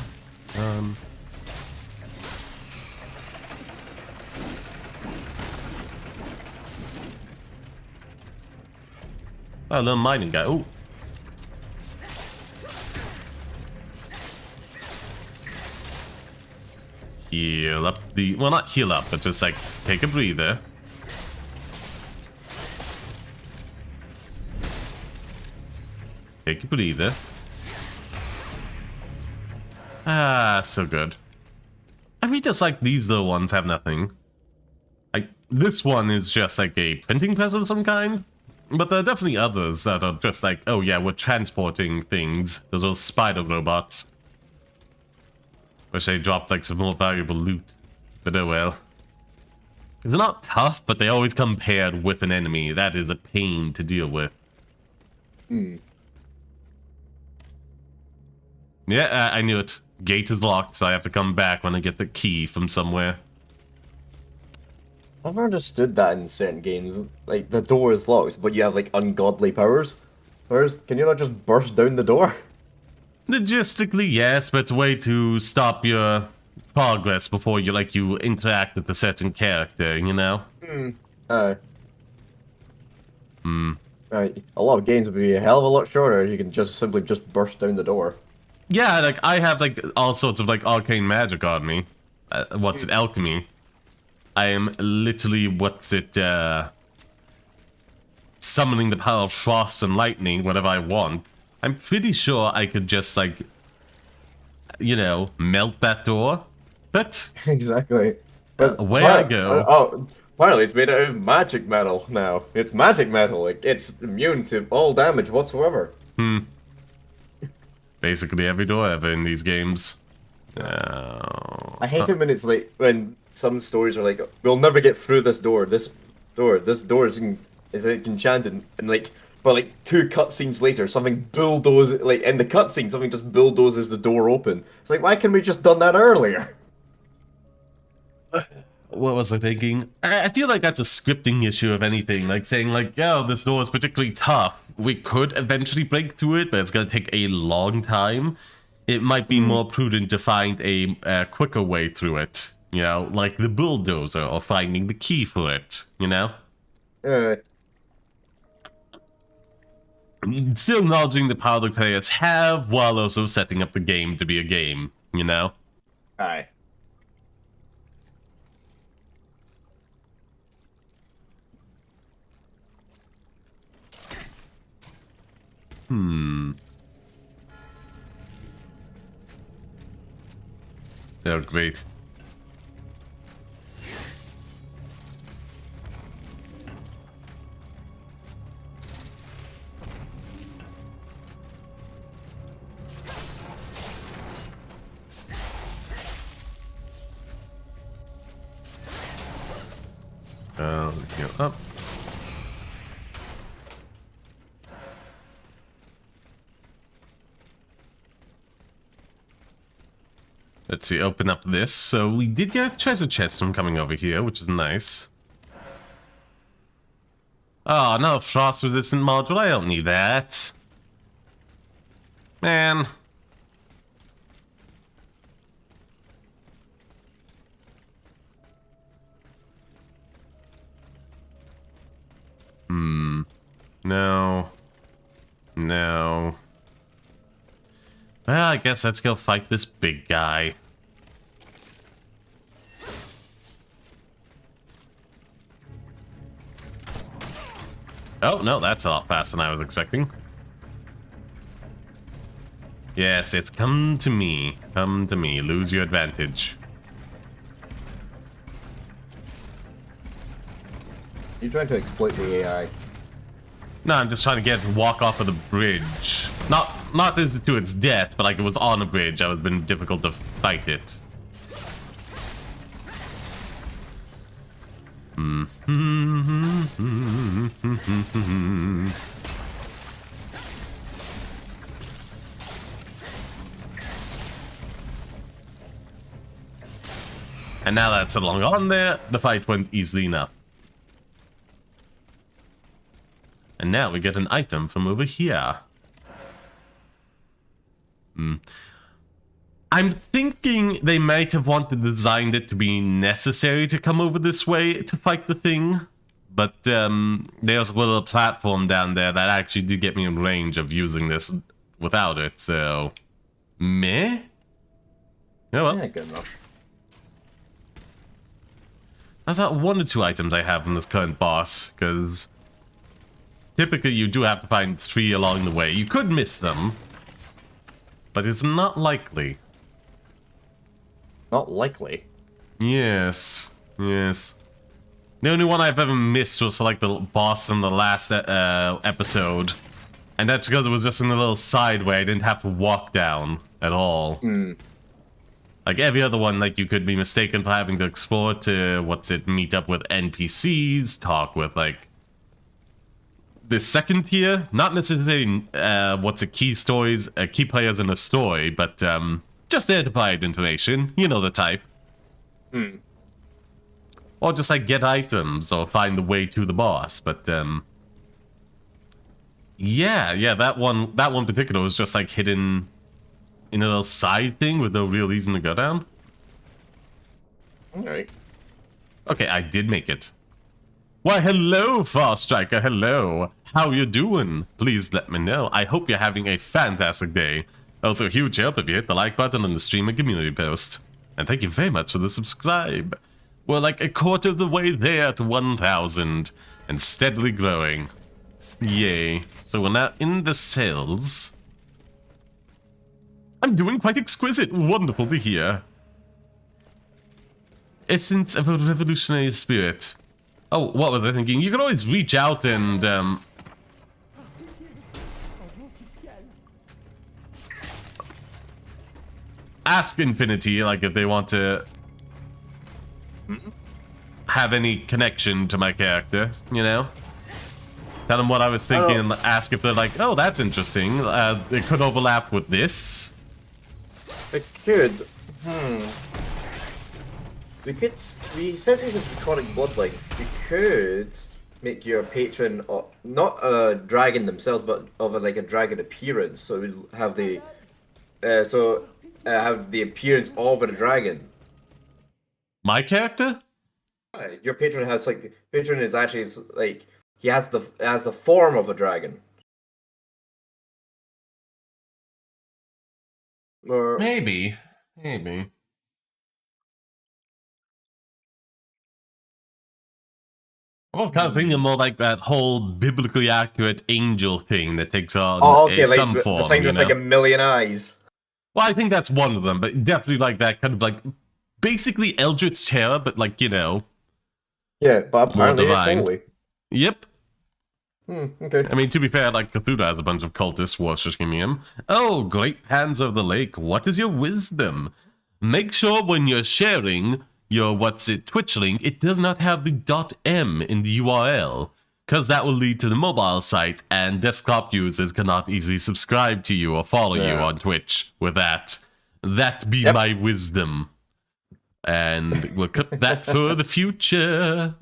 Oh, a little mining guy. Ooh. Heal up the... Well, not heal up, but just, like, take a breather. Take a breather. Ah, so good. I mean, just like these little ones have nothing. Like, this one is just like a printing press of some kind. But there are definitely others that are just like, oh yeah, we're transporting things. Those little spider robots. Wish they dropped like some more valuable loot. But oh well. They're not tough, but they always come paired with an enemy. That is a pain to deal with. Yeah, I knew it. Gate is locked, so I have to come back when I get the key from somewhere. I've never understood that in certain games. Like, the door is locked, but you have, like, ungodly powers. Can you not just burst down the door? Logistically, yes, but it's a way to stop your progress before you, like, you interact with a certain character, you know? Right. A lot of games would be a hell of a lot shorter if you can just simply just burst down the door. Yeah, like, I have, like, all sorts of, like, arcane magic on me. What's it, alchemy? I am literally, summoning the power of frost and lightning whenever I want. I'm pretty sure I could just, like, you know, melt that door. But... Exactly. But away I go. Finally, it's made out of magic metal now. It's magic metal. Like, it's immune to all damage whatsoever. Basically every door ever in these games. I hate it when it's like, when some stories are like, we'll never get through this door. This door is like enchanted, and like, but like 2 cutscenes later, something bulldozes, like in the cutscene, something just bulldozes the door open. It's like, why can't we just done that earlier? What was I thinking? I feel like that's a scripting issue of anything. Like saying like, oh, this door is particularly tough. We could eventually break through it, but it's gonna take a long time. it might be more prudent to find a quicker way through it. You know, like the bulldozer or finding the key for it, you know? Still acknowledging the power the players have while also setting up the game to be a game, you know? Aye. They're great. Go up. Let's see, open up this. So we did get a treasure chest from coming over here, which is nice. Oh, no, frost-resistant module. I don't need that. Man. No. No. Well, I guess let's go fight this big guy. Oh, no, that's a lot faster than I was expecting. Yes, it's come to me. Come to me. Lose your advantage. You're trying to exploit the AI. No, I'm just trying to get it to walk off of the bridge. Not as to its death, but like it was on a bridge. It would have been difficult to fight it. And now that's no longer on there, the fight went easily enough. And now we get an item from over here. I'm thinking they might have wanted designed it to be necessary to come over this way to fight the thing. But there's a little platform down there that actually did get me in range of using this without it, so... Meh? Oh well. Yeah, good enough. That's not one or two items I have from this current boss, because... Typically, you do have to find 3 along the way. You could miss them, but it's not likely. Not likely. Yes, yes. The only one I've ever missed was like the boss in the last episode, and that's because it was just in a little side way. I didn't have to walk down at all. Like every other one, like you could be mistaken for having to explore to meet up with NPCs, talk with like the second tier, not necessarily key players in a story, but just there to provide information. You know the type. Or just like get items or find the way to the boss. But yeah, that one in particular was just like hidden in a little side thing with no real reason to go down. Alright. Okay, I did make it. Why, hello, Fast Striker, hello. How you doing? Please let me know. I hope you're having a fantastic day. Also, huge help if you hit the like button on the stream and community post. And thank you very much for the subscribe. We're like a quarter of the way there to 1,000 and steadily growing. Yay. So we're now in the cells. I'm doing quite exquisite. Wonderful to hear. Essence of a revolutionary spirit. Oh, what was I thinking? You can always reach out and, ask Infinity, like, if they want to have any connection to my character, you know? Tell them what I was thinking and ask if they're like, oh, that's interesting. It could overlap with this. It could. Since he's a chronic bloodline, we could make your patron not a dragon themselves, but of like a dragon appearance. So we'd have the have the appearance of a dragon. My character? Your patron has patron is actually like he has the form of a dragon. Or Maybe. I was kind of thinking more like that whole biblically accurate angel thing that takes on some form. The thing with like a million eyes. Well, I think that's one of them, but definitely like that kind of like basically Eldritch Terror, but like, you know. Yeah, but apparently it's totally. Yep. Okay. I mean, to be fair, like Cthulhu has a bunch of cultists worshipping him. Oh, great pans of the lake, what is your wisdom? Make sure when you're sharing your Twitch link, it does not have the .m in the URL, because that will lead to the mobile site, and desktop users cannot easily subscribe to you or follow you on Twitch with that. That be my wisdom. And we'll clip that for the future.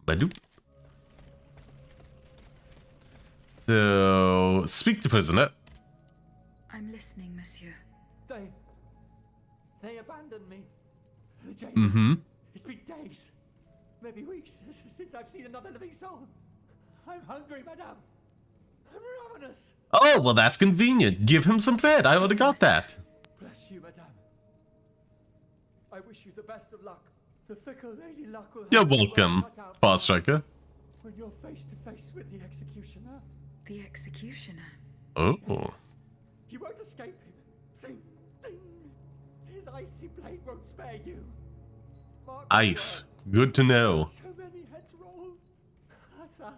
Badoop. So, speak to prisoner. I'm listening, monsieur. They abandoned me. The jailers. It's been days, maybe weeks, since I've seen another living soul. I'm hungry, madame. I'm ravenous. Oh, well, that's convenient. Give him some bread. I already got that. Bless you, madame. I wish you the best of luck. The fickle lady luck will have You're your work welcome, cut out Fast Striker. when you're face to face with the executioner. The executioner. Oh. You won't escape him. Ding, ding. His icy blade won't spare you. Mark my Ice. words. Good to know. So many heads roll. Asa.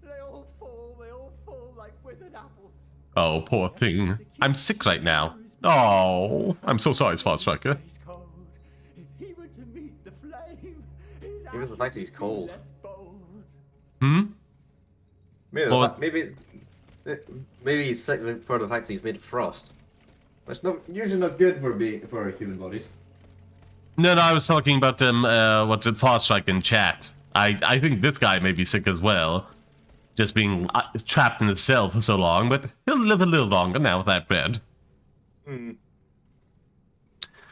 They all fall like withered apples. Oh, poor thing. I'm sick right now. Oh, I'm so sorry, Fast Striker. He's cold. If he were to meet the flame, his Maybe it's the fact that he's ashes would be cold. less bold. Maybe he's sick for the fact that he's made of frost. That's usually not good for human bodies. No, I was talking about Fast Strike in chat. I think this guy may be sick as well. Just being trapped in his cell for so long, but he'll live a little longer now with that bread.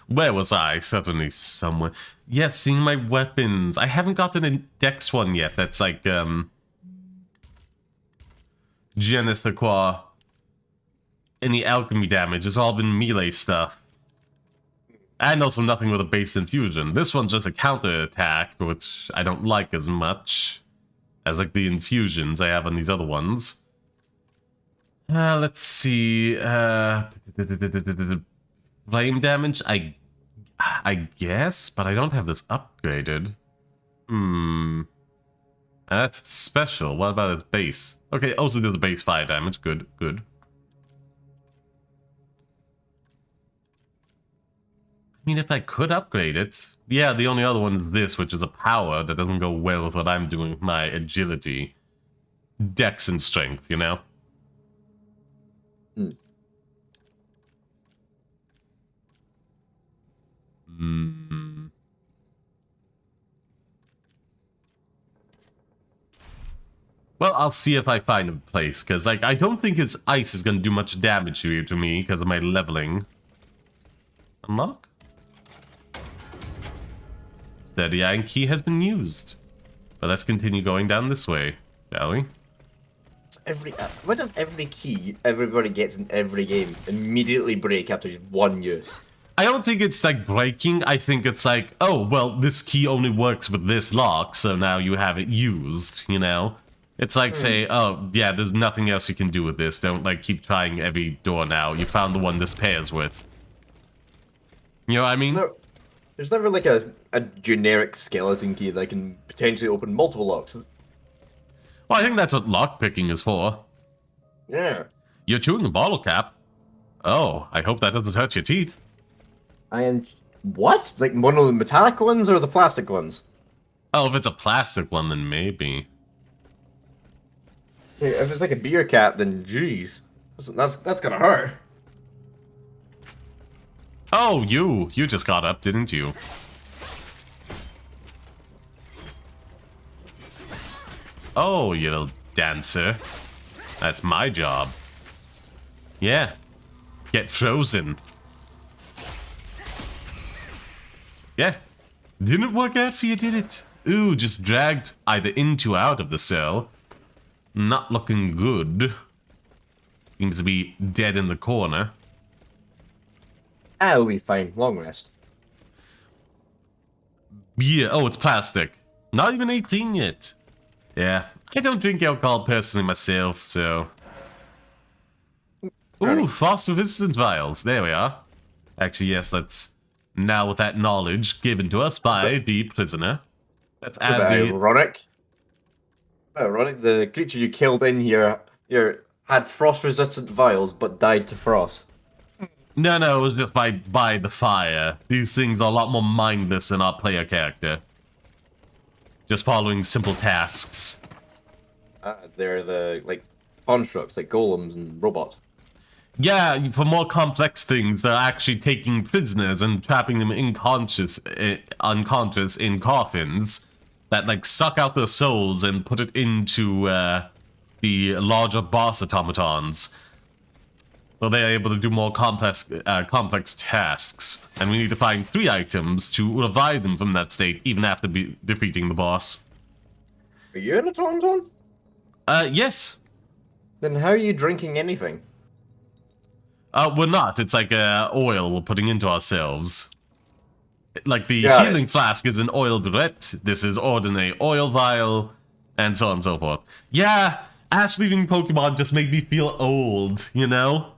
Where was I? Certainly somewhere. Yes, seeing my weapons. I haven't gotten a dex one yet. That's like, je ne sais quoi. Any alchemy damage. It's all been melee stuff. And also nothing with a base infusion. This one's just a counter attack, which I don't like as much as like the infusions I have on these other ones. Let's see. Flame damage, I guess, but I don't have this upgraded. That's special. What about its base? Okay, also do the base fire damage. Good. I mean, if I could upgrade it... Yeah, the only other one is this, which is a power that doesn't go well with what I'm doing with my agility. Dex and strength, you know? Well, I'll see if I find a place, because like, I don't think his ice is going to do much damage to me because of my leveling. Unlock? Steady iron key has been used. But let's continue going down this way, shall we? What does every key everybody gets in every game immediately break after just one use? I don't think it's like breaking. I think it's like, oh, well, this key only works with this lock, so now you have it used, you know? It's like say, oh, yeah, there's nothing else you can do with this. Don't like keep trying every door now. You found the one this pairs with. You know what I mean? No, there's never like a generic skeleton key that can potentially open multiple locks. Well, I think that's what lockpicking is for. Yeah. You're chewing a bottle cap. Oh, I hope that doesn't hurt your teeth. I am... What? Like one of the metallic ones or the plastic ones? Oh, if it's a plastic one, then maybe. Yeah, if it's like a beer cap, then jeez. That's gonna hurt. Oh, you just got up, didn't you? Oh, you little dancer. That's my job. Yeah. Get frozen. Yeah. Didn't work out for you, did it? Ooh, just dragged either into or out of the cell. Not looking good. Seems to be dead in the corner. I'll be fine. Long rest. Yeah, oh, it's plastic. Not even 18 yet. Yeah, I don't drink alcohol personally myself, so... Ooh, phosphorescent vials. There we are. Actually, yes, let's... Now with that knowledge given to us by the prisoner, let's add the... Ironic. Ironic, the creature you killed in here had frost-resistant vials, but died to frost. No, it was just by the fire. These things are a lot more mindless than our player character. Just following simple tasks. They're the, like, constructs, like golems and robots. Yeah, for more complex things, they're actually taking prisoners and trapping them unconscious in coffins that, like, suck out their souls and put it into the larger boss automatons. So they are able to do more complex tasks, and we need to find 3 items to revive them from that state, even after defeating the boss. Are you an automaton? Yes. Then how are you drinking anything? We're not. It's like oil we're putting into ourselves. Like the Yeah. healing flask is an oil burette. This is ordinary oil vial, and so on and so forth. Yeah, Ash leaving Pokemon just made me feel old, you know?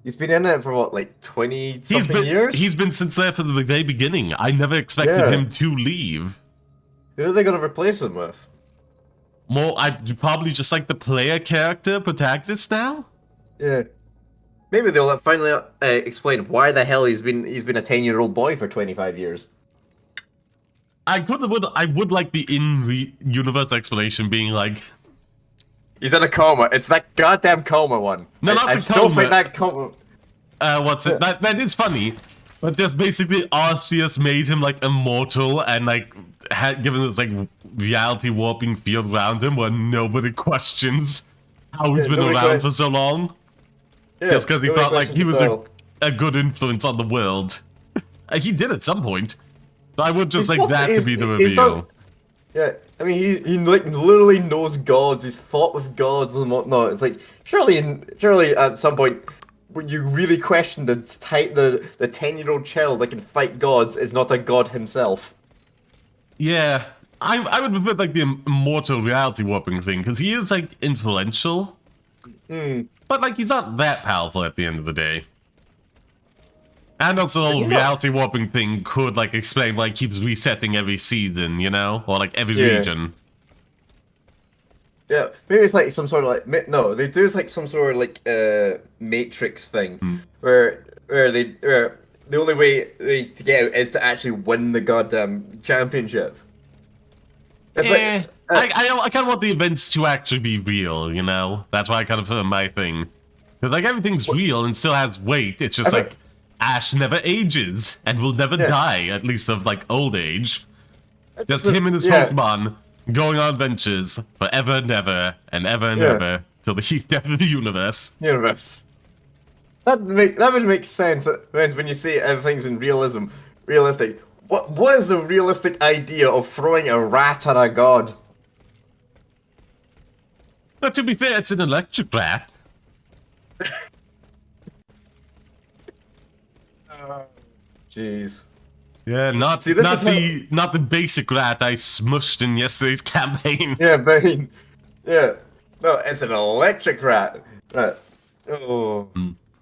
He's been in it for what, like 20-something years? He's been since there from the very beginning. I never expected Yeah. him to leave. Who are they going to replace him with? More, probably just like the player character protagonist now? Yeah. Maybe they'll finally explain why the hell he's been a 10-year-old boy for 25 years. I would like the in-universe explanation being like... He's in a coma. It's that goddamn coma one. No, not I the still coma. think that coma... What's it? That is funny. But just basically Arceus made him like immortal and like had given this like reality warping field around him where nobody questions how he's been nobody around for so long. Yeah, Just because he nobody felt like he was questions a good influence on the world. He did at some point. But I would just He's like that to be the reveal. Yeah, I mean, he like literally knows gods. He's fought with gods and whatnot. It's like surely at some point, when you really question the 10-year-old child that can fight gods is not a god himself. Yeah, I would prefer like the immortal reality warping thing because he is like influential. But like he's not that powerful at the end of the day. And also the whole reality warping thing could like explain why he keeps resetting every season, you know? Or like every region. Yeah, maybe it's like some sort of like no, they do like some sort of like Matrix thing where the only way to get out is to actually win the goddamn championship. It's I kind of want the events to actually be real, you know? That's why I kind of put in my thing. Because like everything's real and still has weight. It's just like Ash never ages and will never die, at least of like old age. Just him and his Pokemon going on adventures forever and ever and ever and ever till the death of the universe. That would make sense when you say everything's in realistic. What is the realistic idea of throwing a rat at a god? But to be fair, it's an electric rat. Jeez. Yeah, not the basic rat I smushed in yesterday's campaign. Yeah, Bane. Yeah. No, it's an electric rat. Right. Oh.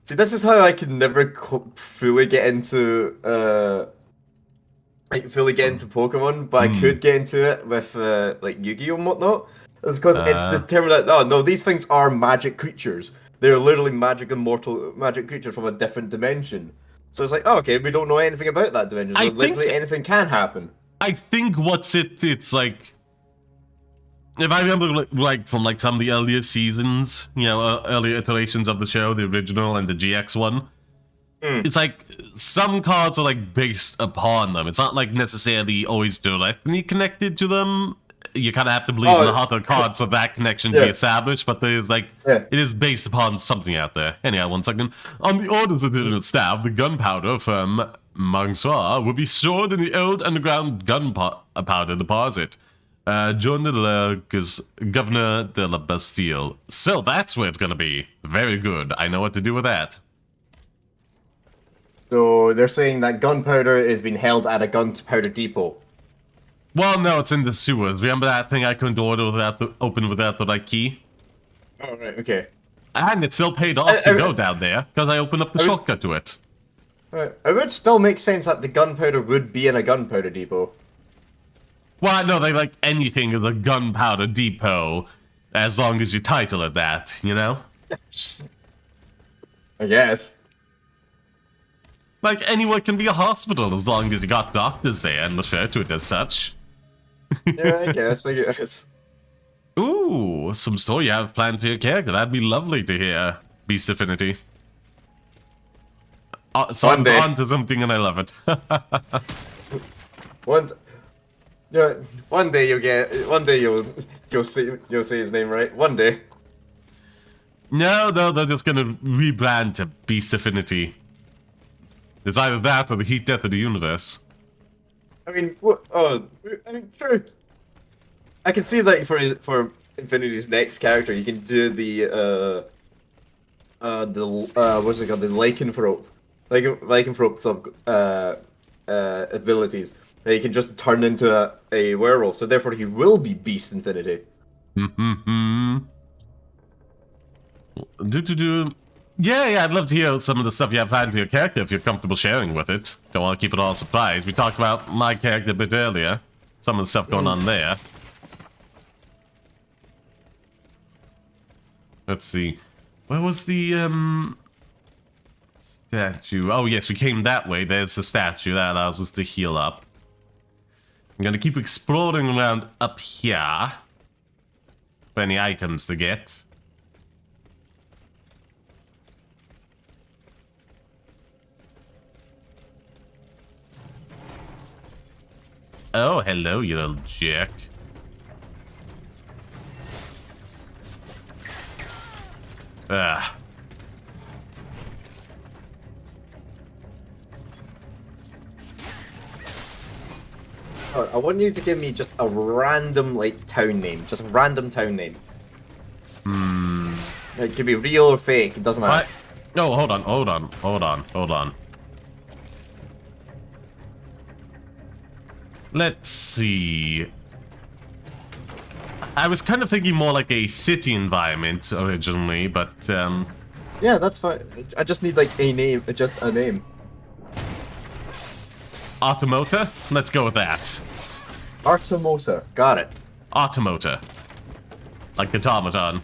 See, this is how I could never fully get into Pokemon, but I could get into it with like Yu-Gi-Oh and whatnot. It's because it's determined that no, these things are magic creatures. They're literally magic creatures from a different dimension. So it's like, oh, okay, we don't know anything about that dimension. So literally anything can happen. I think it's like, if I remember like from like some of the earlier seasons, you know, earlier iterations of the show, the original and the GX one, it's like some cards are like based upon them. It's not like necessarily always directly connected to them you kind of have to believe in the heart of the cards so that connection to be established, but there's like, it is based upon something out there. Anyhow, 1 second. On the orders of the staff, the gunpowder from Mansoir will be stored in the old underground gunpowder deposit. Join the lurk is Governor de la Bastille. So that's where it's gonna be. Very good. I know what to do with that. So they're saying that gunpowder is being held at a gunpowder depot. Well, no, it's in the sewers. Remember that thing I couldn't order open without the right key? Oh, right, okay. And it still paid off to go down there, because I opened up the shortcut to it. Right. It would still make sense that the gunpowder would be in a gunpowder depot. Well, no, they like anything is a gunpowder depot, as long as you title it that, you know? I guess. Like, anyone can be a hospital as long as you got doctors there and refer to it as such. Yeah, I guess. Ooh, some story you have planned for your character. That'd be lovely to hear, Beast Affinity. So I'm on to something and I love it. One day you'll say his name right. One day. No, they're just gonna rebrand to Beast Affinity. It's either that or the heat death of the universe. I mean, true. I can see that for Infinity's next character, you can do the what's it called, the lycanthrope sub abilities. That he can just turn into a werewolf, so therefore he will be Beast Infinity. Yeah, I'd love to hear some of the stuff you have planned for your character if you're comfortable sharing with it. Don't want to keep it all a surprise. We talked about my character a bit earlier. Some of the stuff going on there. Let's see. Where was the statue? Oh yes, we came that way. There's the statue that allows us to heal up. I'm gonna keep exploring around up here for any items to get. Oh, hello, you little jerk. Ah. I want you to give me just a random, like, town name. Just a random town name. It could be real or fake, it doesn't matter. No, hold on. Let's see. I was kind of thinking more like a city environment originally, but yeah, that's fine. I just need, like, a name, just a name. Automata? Let's go with that. Artemota, got it. Automata. Like automaton.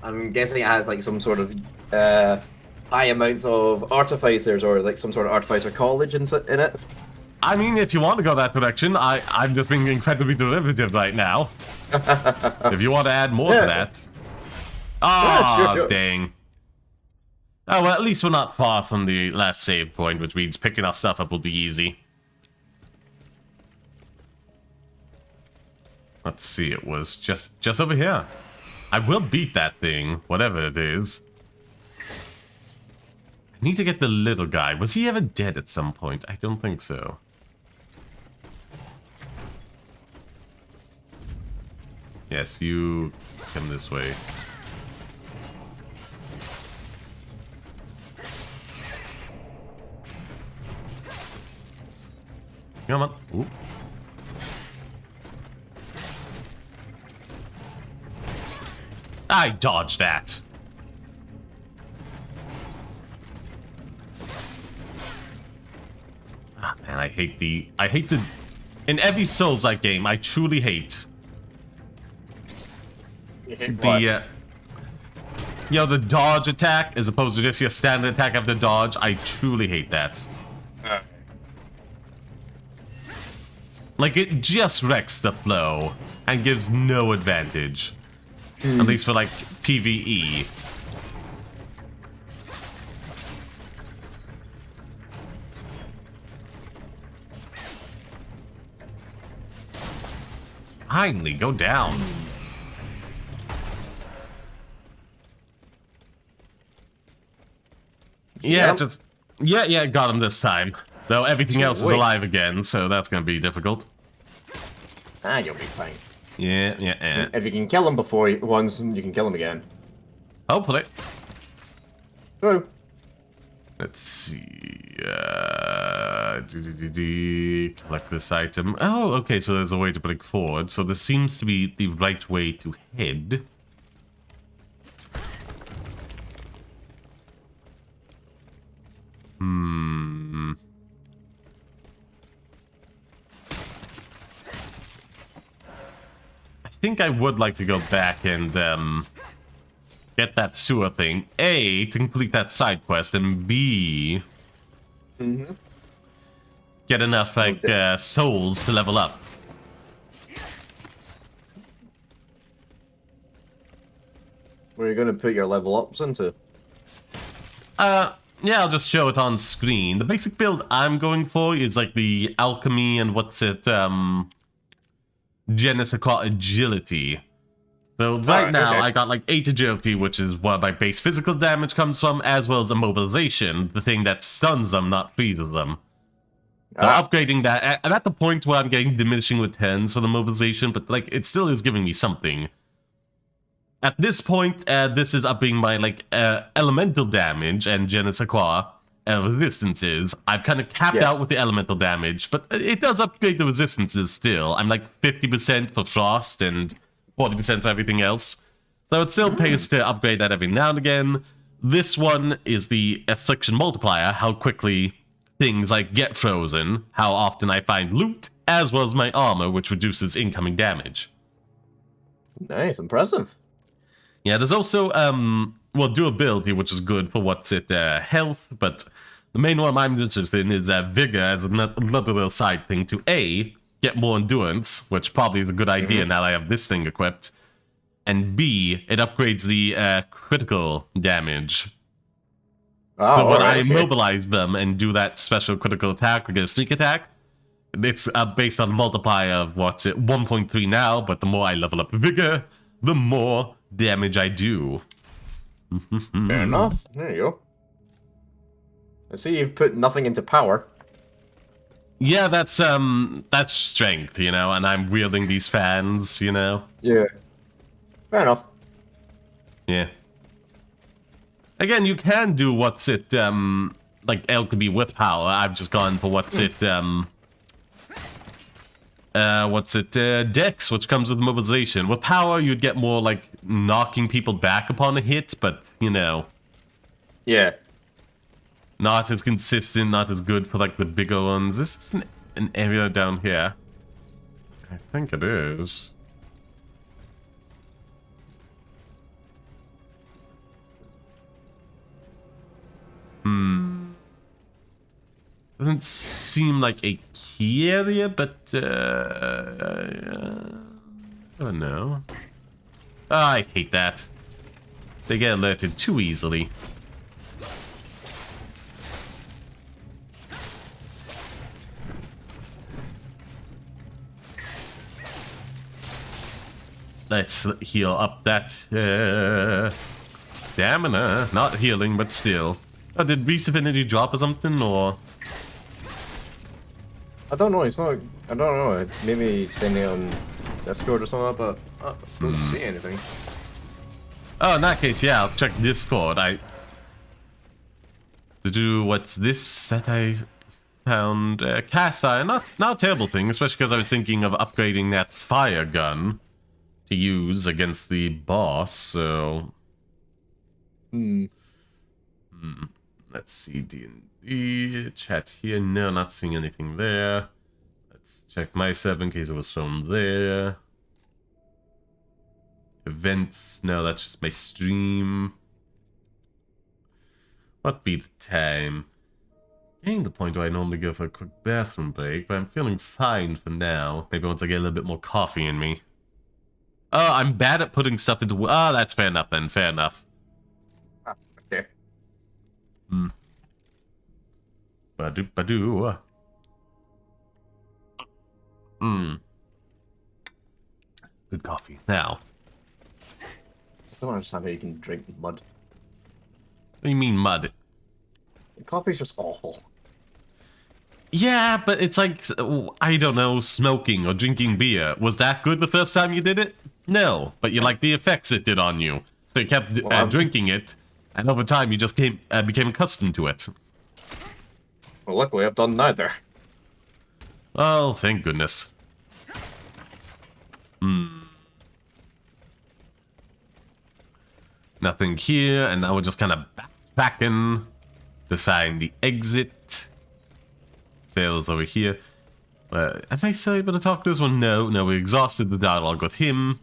I'm guessing it has, like, some sort of high amounts of artificers or, like, some sort of artificer college in it. I mean, if you want to go that direction, I'm just being incredibly derivative right now. If you want to add more to that. Ah, sure. dang. Oh, well, at least we're not far from the last save point, which means picking our stuff up will be easy. Let's see, it was just over here. I will beat that thing, whatever it is. I need to get the little guy. Was he ever dead at some point? I don't think so. Yes, you come this way. Come on. Ooh. I dodged that. Ah, man, I hate the in every Souls-like game, I truly hate the you know, the dodge attack as opposed to just your standard attack after dodge. I truly hate that. Like, it just wrecks the flow and gives no advantage. At least for, like, PvE. Finally, go down. Yeah, Yep. just... Yeah, got him this time. Though everything else is Sweet. alive again, so that's gonna be difficult. Ah, you'll be fine. Yeah. If you can kill him once, you can kill him again. Hopefully. True. Let's see. Collect this item. Oh, okay, so there's a way to break forward. So this seems to be the right way to head. I think I would like to go back and get that sewer thing. A, to complete that side quest, and B, get enough like souls to level up. Where are you gonna put your level ups into? Yeah, I'll just show it on screen. The basic build I'm going for is like the alchemy and what's it, Genesis agility. So right now, okay. I got like 8 agility, which is where my base physical damage comes from, as well as immobilization, the thing that stuns them, not freezes them. So upgrading that, I'm at the point where I'm getting diminishing returns for the mobilization, but like it still is giving me something. At this point, this is upping my like elemental damage and Genesis resistances. I've kind of capped out with the elemental damage, but it does upgrade the resistances still. I'm like 50% for frost and 40% for everything else. So it still pays to upgrade that every now and again. This one is the affliction multiplier, how quickly things like get frozen, how often I find loot, as well as my armor, which reduces incoming damage. Nice, impressive. Yeah, there's also, well, durability, which is good for what's it, health, but the main one I'm interested in is vigor as another little side thing to A, get more endurance, which probably is a good idea now that I have this thing equipped, and B, it upgrades the critical damage. Oh, So when alright, I okay. mobilize them and do that special critical attack or get a sneak attack, it's based on a multiplier of what's it, 1.3 now, but the more I level up vigor, the more damage I do. Fair enough. There you go. I see you've put nothing into power. Yeah, that's strength, you know, and I'm wielding these fans, you know. Yeah. Fair enough. Yeah. Again, you can do what's it, like alchemy with power. I've just gone for what's it, Dex, which comes with mobilization. With power, you'd get more, like, knocking people back upon a hit, but, you know, Yeah. not as consistent, not as good for, like, the bigger ones. This is an area down here. I think it is. Doesn't seem like a key area, but, I don't know. Oh, I hate that. They get alerted too easily. Let's heal up that, stamina. Not healing, but still. Oh, did Beast Affinity drop or something, or...? I don't know, it's not... I don't know, maybe sending it on Discord or something, but I don't see anything. Oh, in that case, yeah, I'll check Discord. To do what's this that I found? Cast iron, not a terrible thing, especially because I was thinking of upgrading that fire gun to use against the boss, so... Let's see, D&D, chat here, no, not seeing anything there. Let's check my server in case it was from there. Events, no, that's just my stream. What be the time? Getting the point where I normally go for a quick bathroom break, but I'm feeling fine for now. Maybe once I get a little bit more coffee in me. Oh, I'm bad at putting stuff into... Oh, that's fair enough then, fair enough. Okay. Ba-do. Good coffee. Now, I don't understand how you can drink mud. what do you mean mud? Coffee's just awful. Yeah, but it's like, I don't know, smoking or drinking beer. Was that good the first time you did it? No, but you like the effects it did on you. So you kept drinking it, and over time you just became accustomed to it. Well, luckily I've done neither. Oh, thank goodness. Nothing here, and now we're just kind of backtracking to find the exit. Sales over here. Am I still able to talk to this one? No, we exhausted the dialogue with him.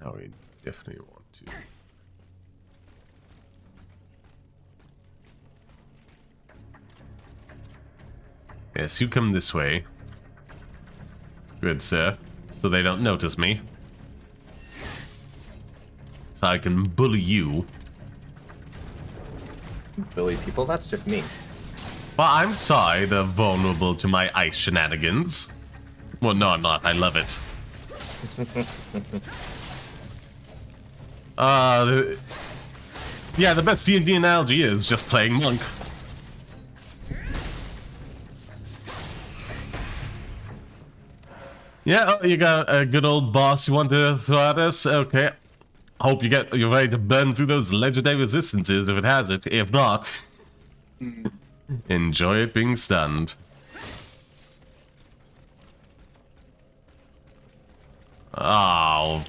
Now we definitely want to. Yes, you come this way. Good, sir. So they don't notice me. So I can bully you. Bully people, that's just me. Well, I'm sorry they're vulnerable to my ice shenanigans. Well, no, I'm not. I love it. Yeah, the best D&D analogy is just playing monk. Yeah, oh, you got a good old boss you want to throw at us? Okay. Hope you're ready to burn through those legendary resistances if it has it. If not, enjoy it being stunned. Oh,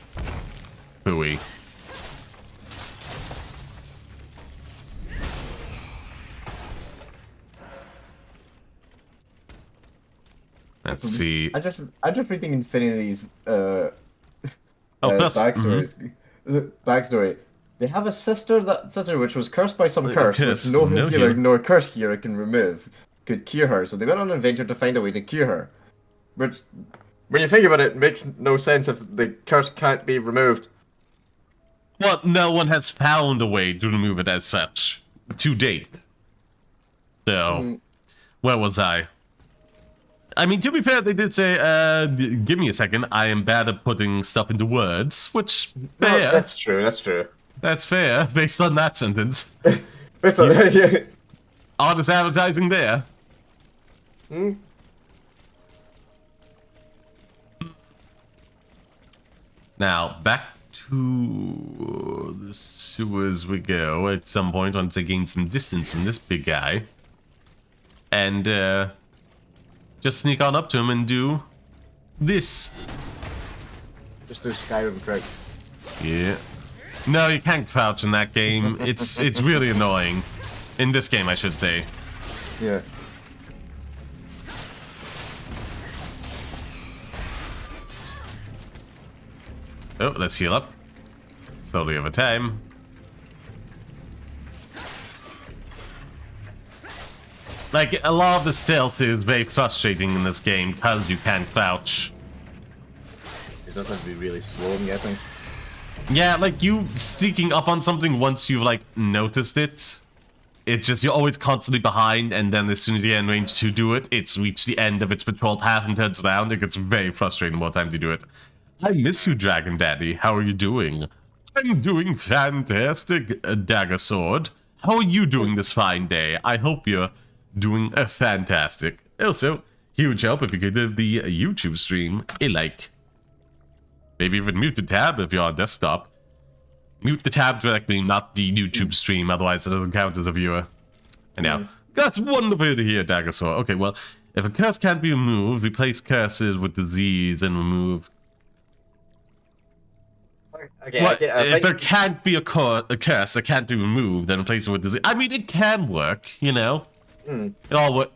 hooey. Let's see. I just rethink Infinity's plus, backstory. They have a sister which was cursed by some curse, curse, which no no healer, healer. no curse healer can remove, could cure her. So they went on an adventure to find a way to cure her. Which, when you think about it, makes no sense if the curse can't be removed. Well, no one has found a way to remove it as such to date. So, where was I? I mean, to be fair, they did say, give me a second, I am bad at putting stuff into words, which, fair. No, that's true, that's true. That's fair, based on that sentence. Yeah. Honest advertising there. Now, back to the sewers we go at some point once I gain some distance from this big guy. And, just sneak on up to him and do this. Just do Skyrim crouch. Yeah. No, you can't crouch in that game. It's really annoying. In this game, I should say. Yeah. Oh, let's heal up. Slowly over time. Like, a lot of the stealth is very frustrating in this game because you can't crouch. It does have to be really slow, I'm guessing. Yeah, like, you sneaking up on something once you've, like, noticed it, it's just you're always constantly behind, and then as soon as you get in range to do it, it's reached the end of its patrol path and turns around. It gets very frustrating more times you do it. I miss you, Dragon Daddy. How are you doing? I'm doing fantastic, Dagger Sword. How are you doing this fine day? I hope you're doing fantastic. Also, huge help if you could give the YouTube stream a like. Maybe even mute the tab if you're on desktop. Mute the tab directly, not the YouTube stream, otherwise it doesn't count as a viewer. And now, that's wonderful to hear, Daggersaur. Okay, well, if a curse can't be removed, replace curses with disease and remove... Okay, Well, if there can't be a curse that can't be removed, then replace it with disease. I mean, it can work, you know? It all work.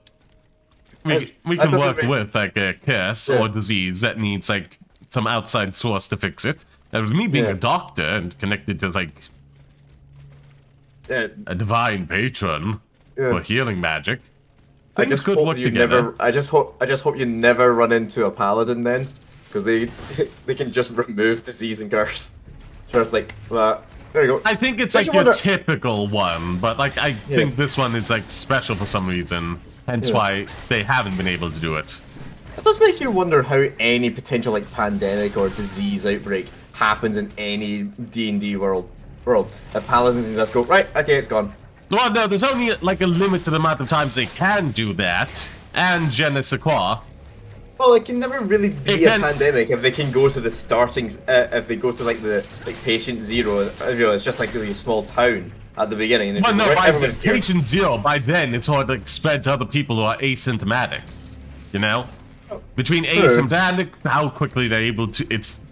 We can work with, like, a curse or disease that needs, like, some outside source to fix it. That was me being a doctor and connected to, like, a divine patron for healing magic. I Things just could hope work you together. never. I just hope you never run into a paladin then, because they can just remove disease and curse. Just like that. There you go. I think it's Makes like you your wonder- typical one, but like I think this one is like special for some reason. Hence why they haven't been able to do it. It does make you wonder how any potential like pandemic or disease outbreak happens in any D&D world. A paladin can just go, right, okay, it's gone. Well, no, there's only like a limited amount of times they can do that, and je ne sais quoi. Well, it can never really be It a can- pandemic if they can go to the starting, if they go to like the patient zero. You know, it's just like really a small town at the beginning. And then Well, people, no, right, by everyone's cured. patient zero, by then it's all like spread to other people who are asymptomatic. You know, between asymptomatic, how quickly they're able to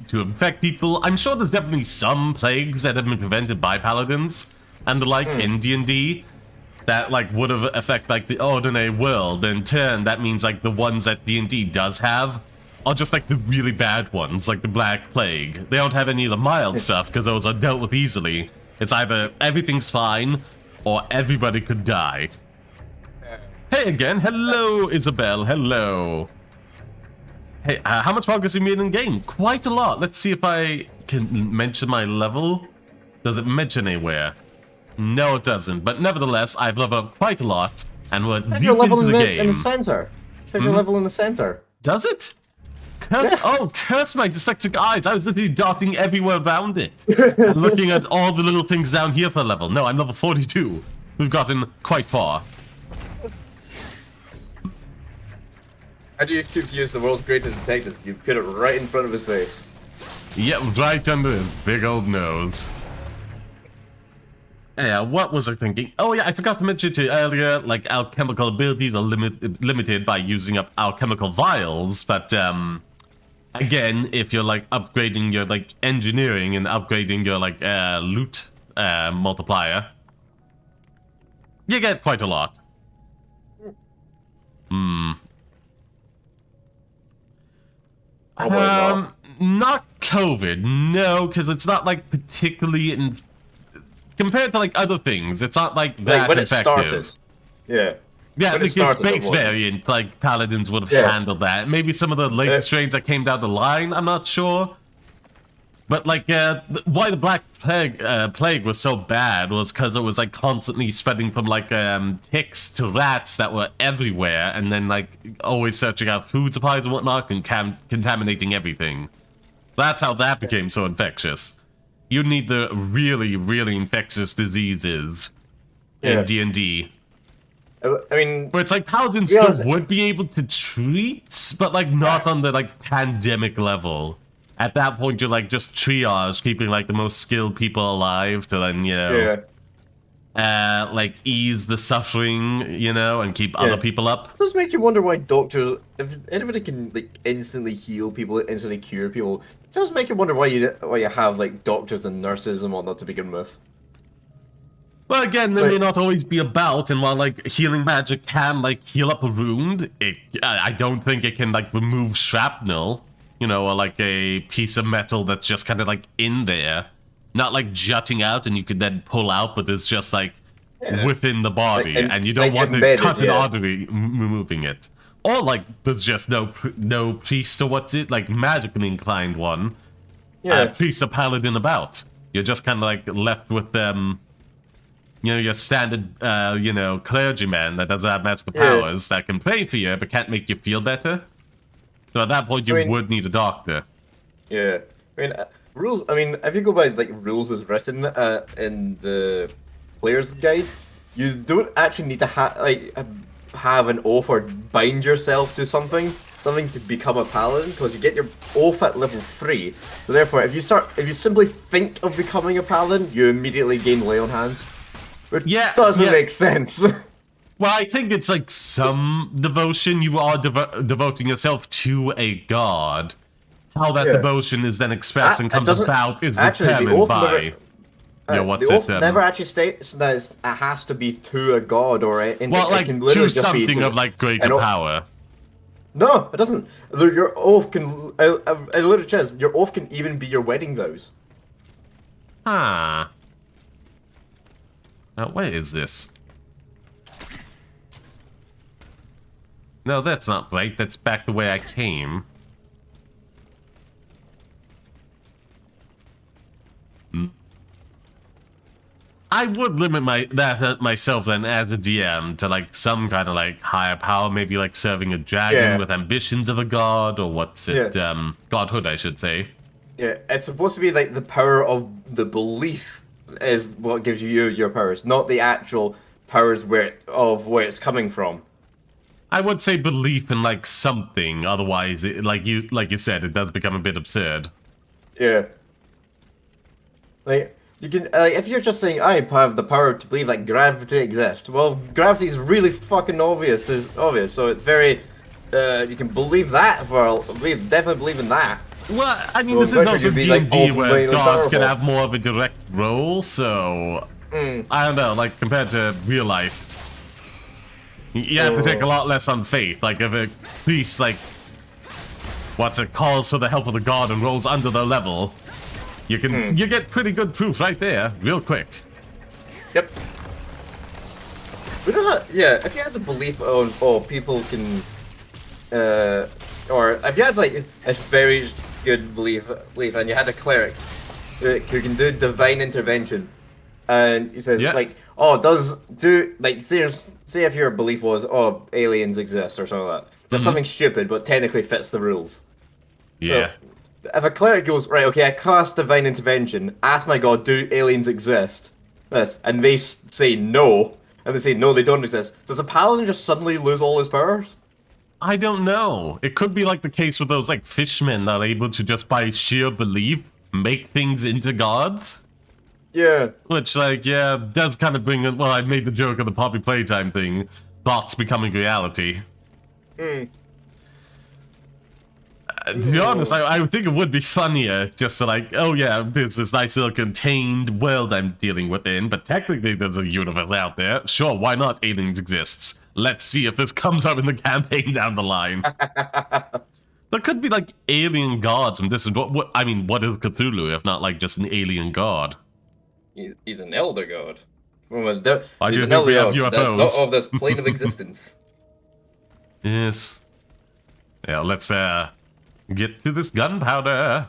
to infect people. I'm sure there's definitely some plagues that have been prevented by paladins and the like in D&D that like would have affected like the ordinary world. In turn, that means like the ones that D&D does have are just like the really bad ones, like the Black Plague. They don't have any of the mild stuff because those are dealt with easily. It's either everything's fine or everybody could die. Hey again, hello Isabel, hello. Hey, how much progress have you made in game? Quite a lot. Let's see if I can mention my level. Does it mention anywhere? No, it doesn't. But nevertheless, I've leveled up quite a lot, and we're deep Your level into in the the game. center. It says your level in the center. Does it? Curse! Oh, curse my dyslexic eyes! I was literally darting everywhere around it, and looking at all the little things down here for level. No, I'm level 42. We've gotten quite far. How do you confuse the world's greatest detective? You put it right in front of his face. Yep, right under his big old nose. Yeah, what was I thinking? Oh yeah, I forgot to mention to you earlier, like alchemical abilities are limited by using up alchemical vials, but again, if you're like upgrading your like engineering and upgrading your like loot multiplier, you get quite a lot. Not COVID, no, because it's not like particularly compared to like other things. It's not like that Like when it effective. started. Yeah. Yeah, When it like started, its it base wasn't. variant, like Paladins would have Yeah. handled that. Maybe some of the later strains that came down the line, I'm not sure. But like, why the Black Plague was so bad was because it was like constantly spreading from like ticks to rats that were everywhere, and then like always searching out food supplies and whatnot and contaminating everything. That's how that became so infectious. You need the really, really infectious diseases in D&D. I mean, Where it's like Paladins Yeah, still would be able to treat, but like not on the like pandemic level. At that point, you're like just triage, keeping like the most skilled people alive to then, you know, like ease the suffering, you know, and keep other people up. It does make you wonder why doctors, if anybody can like instantly heal people, instantly cure people, it does make you wonder why you have like doctors and nurses and whatnot to begin with. Well, again, they Like- may not always be about, and while like healing magic can like heal up a wound, I don't think it can like remove shrapnel, you know, or like a piece of metal that's just kind of like in there, not like jutting out and you could then pull out, but it's just like within the body, Like, and you don't like want to embedded, cut an yeah. artery removing it. Or like there's just no priest or what's it, like magically inclined one, priest or paladin about. You're just kind of like left with you know, your standard, you know, clergyman that doesn't have magical powers that can pray for you but can't make you feel better. So at that point, you would need a doctor. Yeah, I mean, rules. I mean, if you go by like rules as written in the player's guide, you don't actually need to have an oath or bind yourself to something to become a paladin, because you get your oath at level 3. So therefore, if you simply think of becoming a paladin, you immediately gain lay on hands. Which doesn't make sense. Well, I think it's like some devotion. You are devoting yourself to a god. How that devotion is then expressed and comes about is determined by... the oath never actually states that it has to be to a god or anything. Well, like, it can literally to just be something of, like, greater power. No, it doesn't. Your oath can... It literally says, your oath can even be your wedding vows. Huh. Now, where is this? No, that's not right. That's back the way I came. I would limit myself then as a DM to like some kind of like higher power, maybe like serving a dragon with ambitions of a god, or what's it, godhood, I should say. Yeah, it's supposed to be like the power of the belief is what gives you your powers, not the actual powers where it's coming from. I would say belief in like something, otherwise, like you said, it does become a bit absurd. Yeah. Like you can if you're just saying I have the power to believe that gravity exists. Well, gravity is really fucking obvious. It's obvious, so it's very you can believe that definitely believe in that. Well, I mean, this is also D&D like, where gods can powerful. have more of a direct role, so I don't know. Like compared to real life, you have to take a lot less on faith. Like if a priest like calls for the help of the god and rolls under the level, you get pretty good proof right there, real quick. Yep. We don't have, yeah, if you had the belief of people can or if you had like a very good belief and you had a cleric who can do divine intervention, and he says like, say if your belief was aliens exist or something like that. There's something stupid but technically fits the rules. Yeah. So, if a cleric goes, right, okay, I cast divine intervention, ask my god, do aliens exist? Yes, and they say no, and they say no, they don't exist. Does a paladin just suddenly lose all his powers? I don't know. It could be like the case with those like fishmen that are able to just by sheer belief make things into gods. Yeah. Which like does kind of bring. Well, I made the joke of the Poppy Playtime thing, thoughts becoming reality. To be honest, I think it would be funnier just to like, oh yeah, there's this nice little contained world I'm dealing within, but technically there's a universe out there. Sure, why not? Aliens exists. Let's see if this comes up in the campaign down the line. There could be like alien gods, and this is what I mean. What is Cthulhu if not like just an alien god? He's an elder god. I do think we have UFOs. That's not of this plane of existence. Yes. Yeah, let's get to this gunpowder.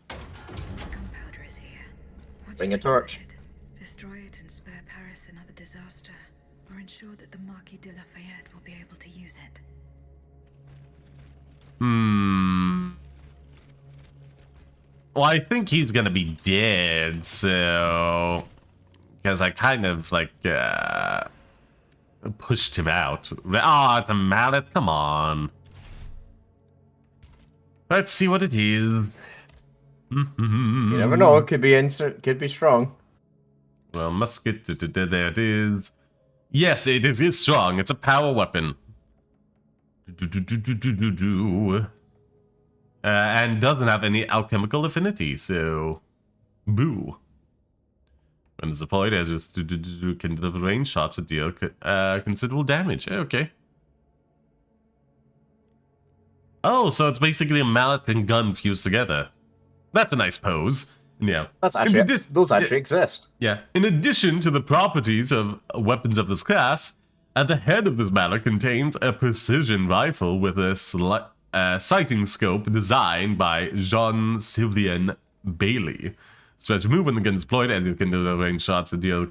Gunpowder is here. Once Bring you a torch. get it, destroy it and spare Paris another disaster, or ensure that the Marquis de Lafayette will be able to use it. Well, I think he's gonna be dead, so because I kind of like pushed him out. Ah, it's a mallet. Come on. Let's see what it is. You never know. It could be could be strong. Well, musket. There it is. Yes, it is strong. It's a power weapon. And doesn't have any alchemical affinity, so boo. When it's deployed, it just can deliver range shots that deal considerable damage. Okay. Oh, so it's basically a mallet and gun fused together. That's a nice pose. Yeah. That's actually those actually exist. Yeah. In addition to the properties of weapons of this class, at the head of this mallet contains a precision rifle with a sighting scope designed by Jean-Sylvain Bailey. Stretch move when the gun is deployed, as you can do range shots to deal.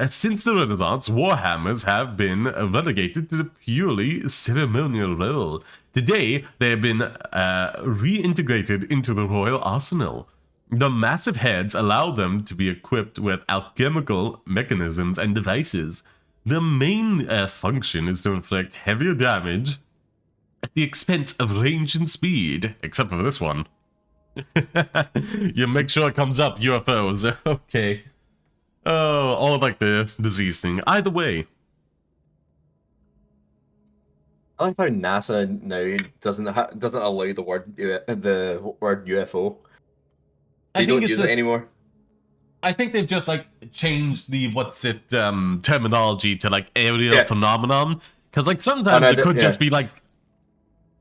Since the Renaissance, warhammers have been relegated to the purely ceremonial role. Today, they have been reintegrated into the royal arsenal. The massive heads allow them to be equipped with alchemical mechanisms and devices. The main function is to inflict heavier damage at the expense of range and speed, except for this one. You make sure it comes up, UFOs. Okay. Oh, all like the disease thing. Either way. I like how NASA now doesn't allow the word UFO. They don't use it anymore. I think they've just like changed the terminology to like aerial phenomenon, because like sometimes it could just be like,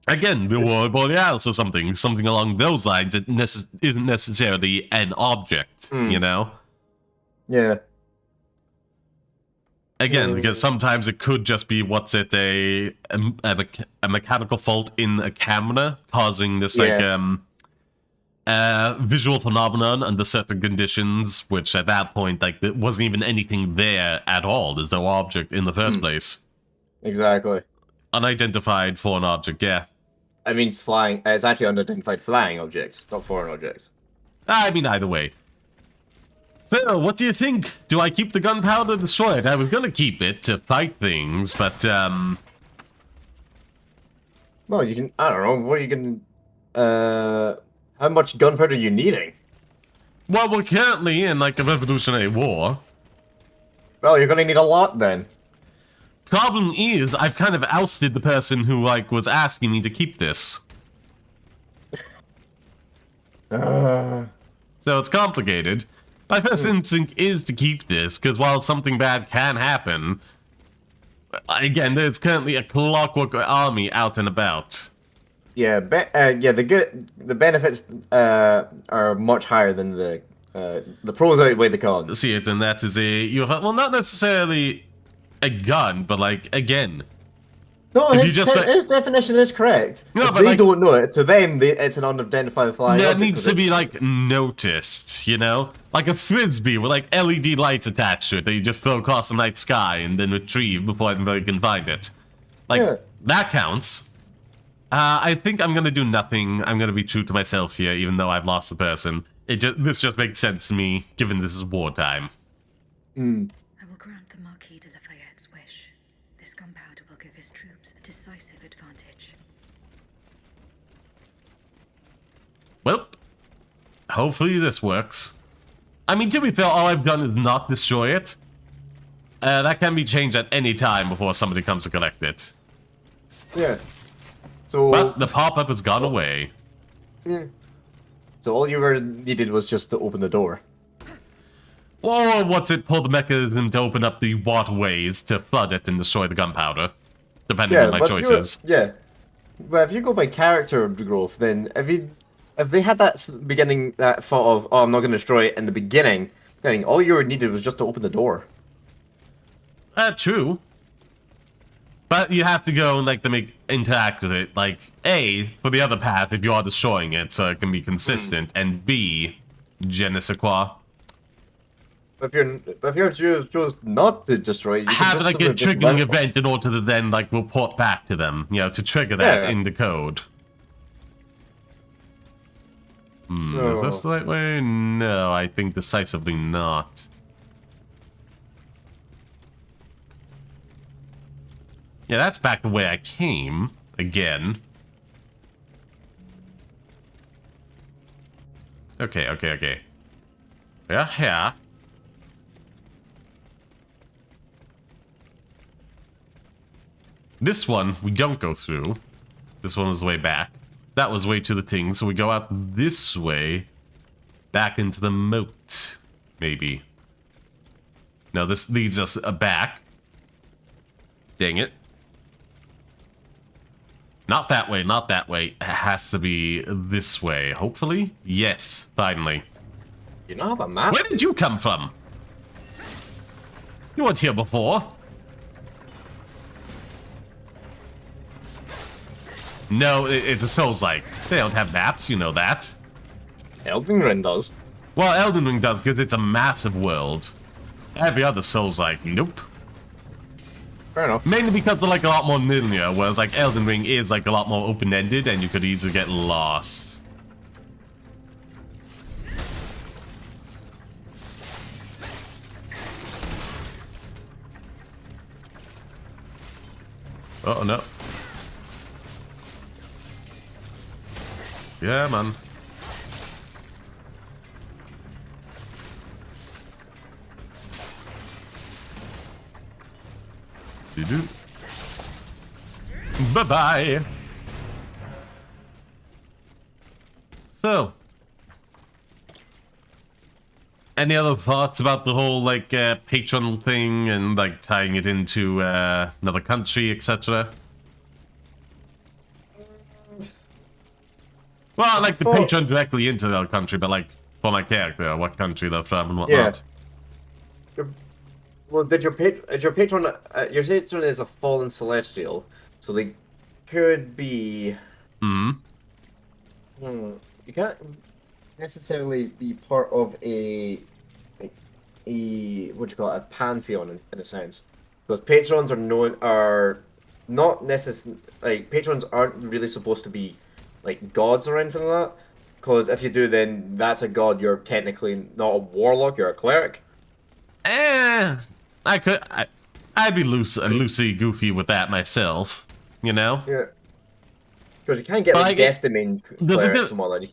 again, the aurora borealis or something along those lines. It isn't necessarily an object, you know. Yeah. Again, because sometimes it could just be, what's it, a mechanical fault in a camera causing this, like, visual phenomenon under certain conditions, which at that point, like, there wasn't even anything there at all. There's no object in the first place. Exactly. Unidentified foreign object, yeah. I mean, it's flying. It's actually unidentified flying objects, not foreign objects. I mean, either way. So, what do you think? Do I keep the gunpowder or destroy it? I was gonna keep it to fight things, but, Well, you can. I don't know. What you can. How much gunpowder are you needing? well, we're currently in, like, a Revolutionary War. Well, you're gonna need a lot then. Problem is, I've kind of ousted the person who, like, was asking me to keep this. So it's complicated. My first instinct is to keep this, because while something bad can happen, again, there's currently a clockwork army out and about. Yeah, the benefits are much higher than the pros outweigh the cons. See it, and that is well, not necessarily a gun, but, like, again. No, If his, you just, like- his definition is correct. No, if but, they like- don't know it, to them, it's an unidentified flying That object. needs to be, like, noticed, you know? Like a frisbee with, like, LED lights attached to it that you just throw across the night sky and then retrieve before anybody can find it. Like, Yeah. that counts. I think I'm gonna do nothing. I'm gonna be true to myself here, even though I've lost the person. This just makes sense to me, given this is wartime. I will grant the Marquis de Lafayette's wish. This gunpowder will give his troops a decisive advantage. Well, hopefully this works. I mean, to be fair, all I've done is not destroy it. That can be changed at any time before somebody comes to collect it. Yeah. So. But the pop-up has gone away. Yeah. So all you were needed was just to open the door. Or what's it, pull the mechanism to open up the waterways to flood it and destroy the gunpowder. Depending on my but choices. But if you go by character growth, then if they had that beginning, that thought of, oh, I'm not going to destroy it in the beginning, then all you needed was just to open the door. True. But you have to go and, like, to interact with it. Like, A, for the other path, if you are destroying it, so it can be consistent, and B, je ne sais quoi. If you're chose not to destroy it, you can Have, just like, a sort of triggering dismantle. event in order to then, like, report back to them, you know, to trigger that Yeah. in the code. Is this the right way? No, I think decisively not. Yeah, that's back the way I came, again. Okay. Yeah. This one, we don't go through. This one was the way back. That was way to the thing, so we go out this way. Back into the moat, maybe. No, this leads us back. Dang it. Not that way, not that way. It has to be this way, hopefully. Yes, finally. You don't have a map? Where did you come from? You weren't here before. No, it's a Souls-like. They don't have maps, you know that. Elden Ring does. Well, Elden Ring does, because it's a massive world. Every other Souls-like, nope. Fair enough. Mainly because they're, like, a lot more linear, whereas, like, Elden Ring is, like, a lot more open-ended, and you could easily get lost. Oh no. Yeah, man. Do. Bye-bye. So, any other thoughts about the whole, like, patron thing and, like, tying it into another country, etc.? Well, like, the patron directly into the other country, but, like, for my character, what country they're from and whatnot. Well, did your patron? Your patron is a fallen celestial, so they could be. Hmm. You can't necessarily be part of a what do you call it, a pantheon in a sense, because patrons are not necessarily like patrons aren't really supposed to be like gods or anything like that. Because if you do, then that's a god. You're technically not a warlock. You're a cleric. I'd be loosey goofy with that myself, you know. Yeah. Because you can't get But like death domain clerics and whatnot.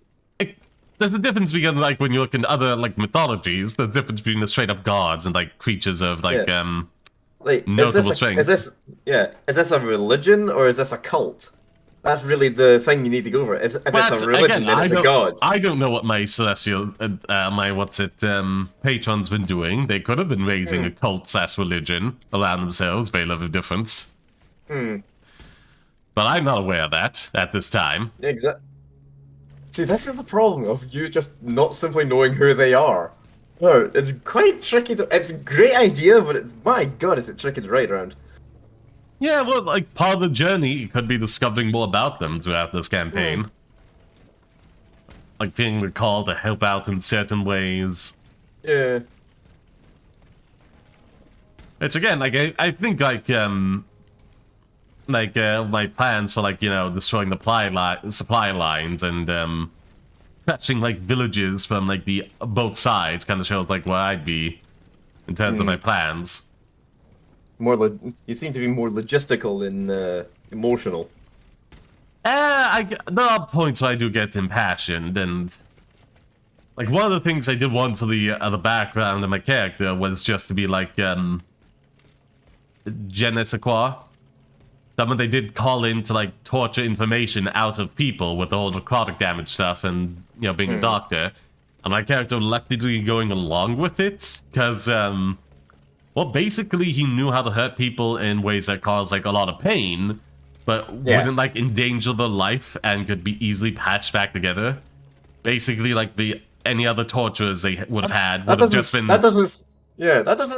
There's a difference between like when you look into other like mythologies. There's a difference between the straight up gods and like creatures of like Like, notable strength. Is this a religion or is this a cult? That's really the thing you need to go for. If it's a religion, then it's a god. I don't know what my celestial, patrons been doing. They could have been raising a cult / religion around themselves. Very little difference. But I'm not aware of that at this time. Exactly. See, this is the problem of you just not simply knowing who they are. No, it's quite tricky. It's a great idea, but it's my god, is it tricky to write around. Yeah, well, like, part of the journey could be discovering more about them throughout this campaign. Like, feeling the call to help out in certain ways. Yeah. Which, again, like, I think, like, my plans for, like, you know, destroying the supply lines and, fetching, like, villages from, like, both sides kind of shows, like, where I'd be in terms of my plans. You seem to be more logistical than emotional. There are points where I do get impassioned, and like one of the things I did want for the background of my character was just to be like je ne sais quoi. Someone they did call in to like torture information out of people with the whole necrotic damage stuff, and you know being a doctor, and my character reluctantly going along with it because well, basically, he knew how to hurt people in ways that caused, like, a lot of pain, but wouldn't, like, endanger their life and could be easily patched back together. Basically, like, any other torturers they would have had would have just been... That doesn't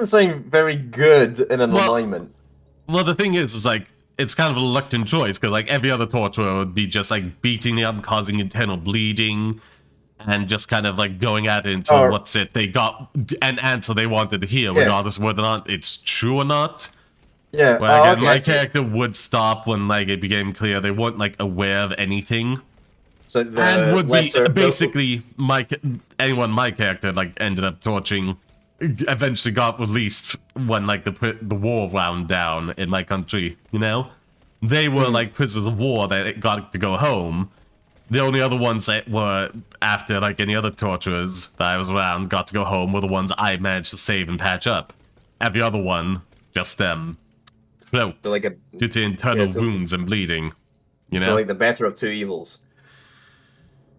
sound very good in an alignment. Well, the thing is, like, it's kind of a reluctant choice, because, like, every other torturer would be just, like, beating them, causing internal bleeding, and just kind of like going at it until they got an answer they wanted to hear, regardless of whether or not it's true or not. Yeah. Well, again, my character would stop when like it became clear they weren't like aware of anything. So and would be basically anyone my character like ended up torching eventually got released when like the war wound down in my country, you know? They were like prisoners of war that got to go home. The only other ones that were after, like, any other torturers that I was around got to go home were the ones I managed to save and patch up. Every other one just, float due to internal wounds and bleeding, you know? So, like, the better of two evils.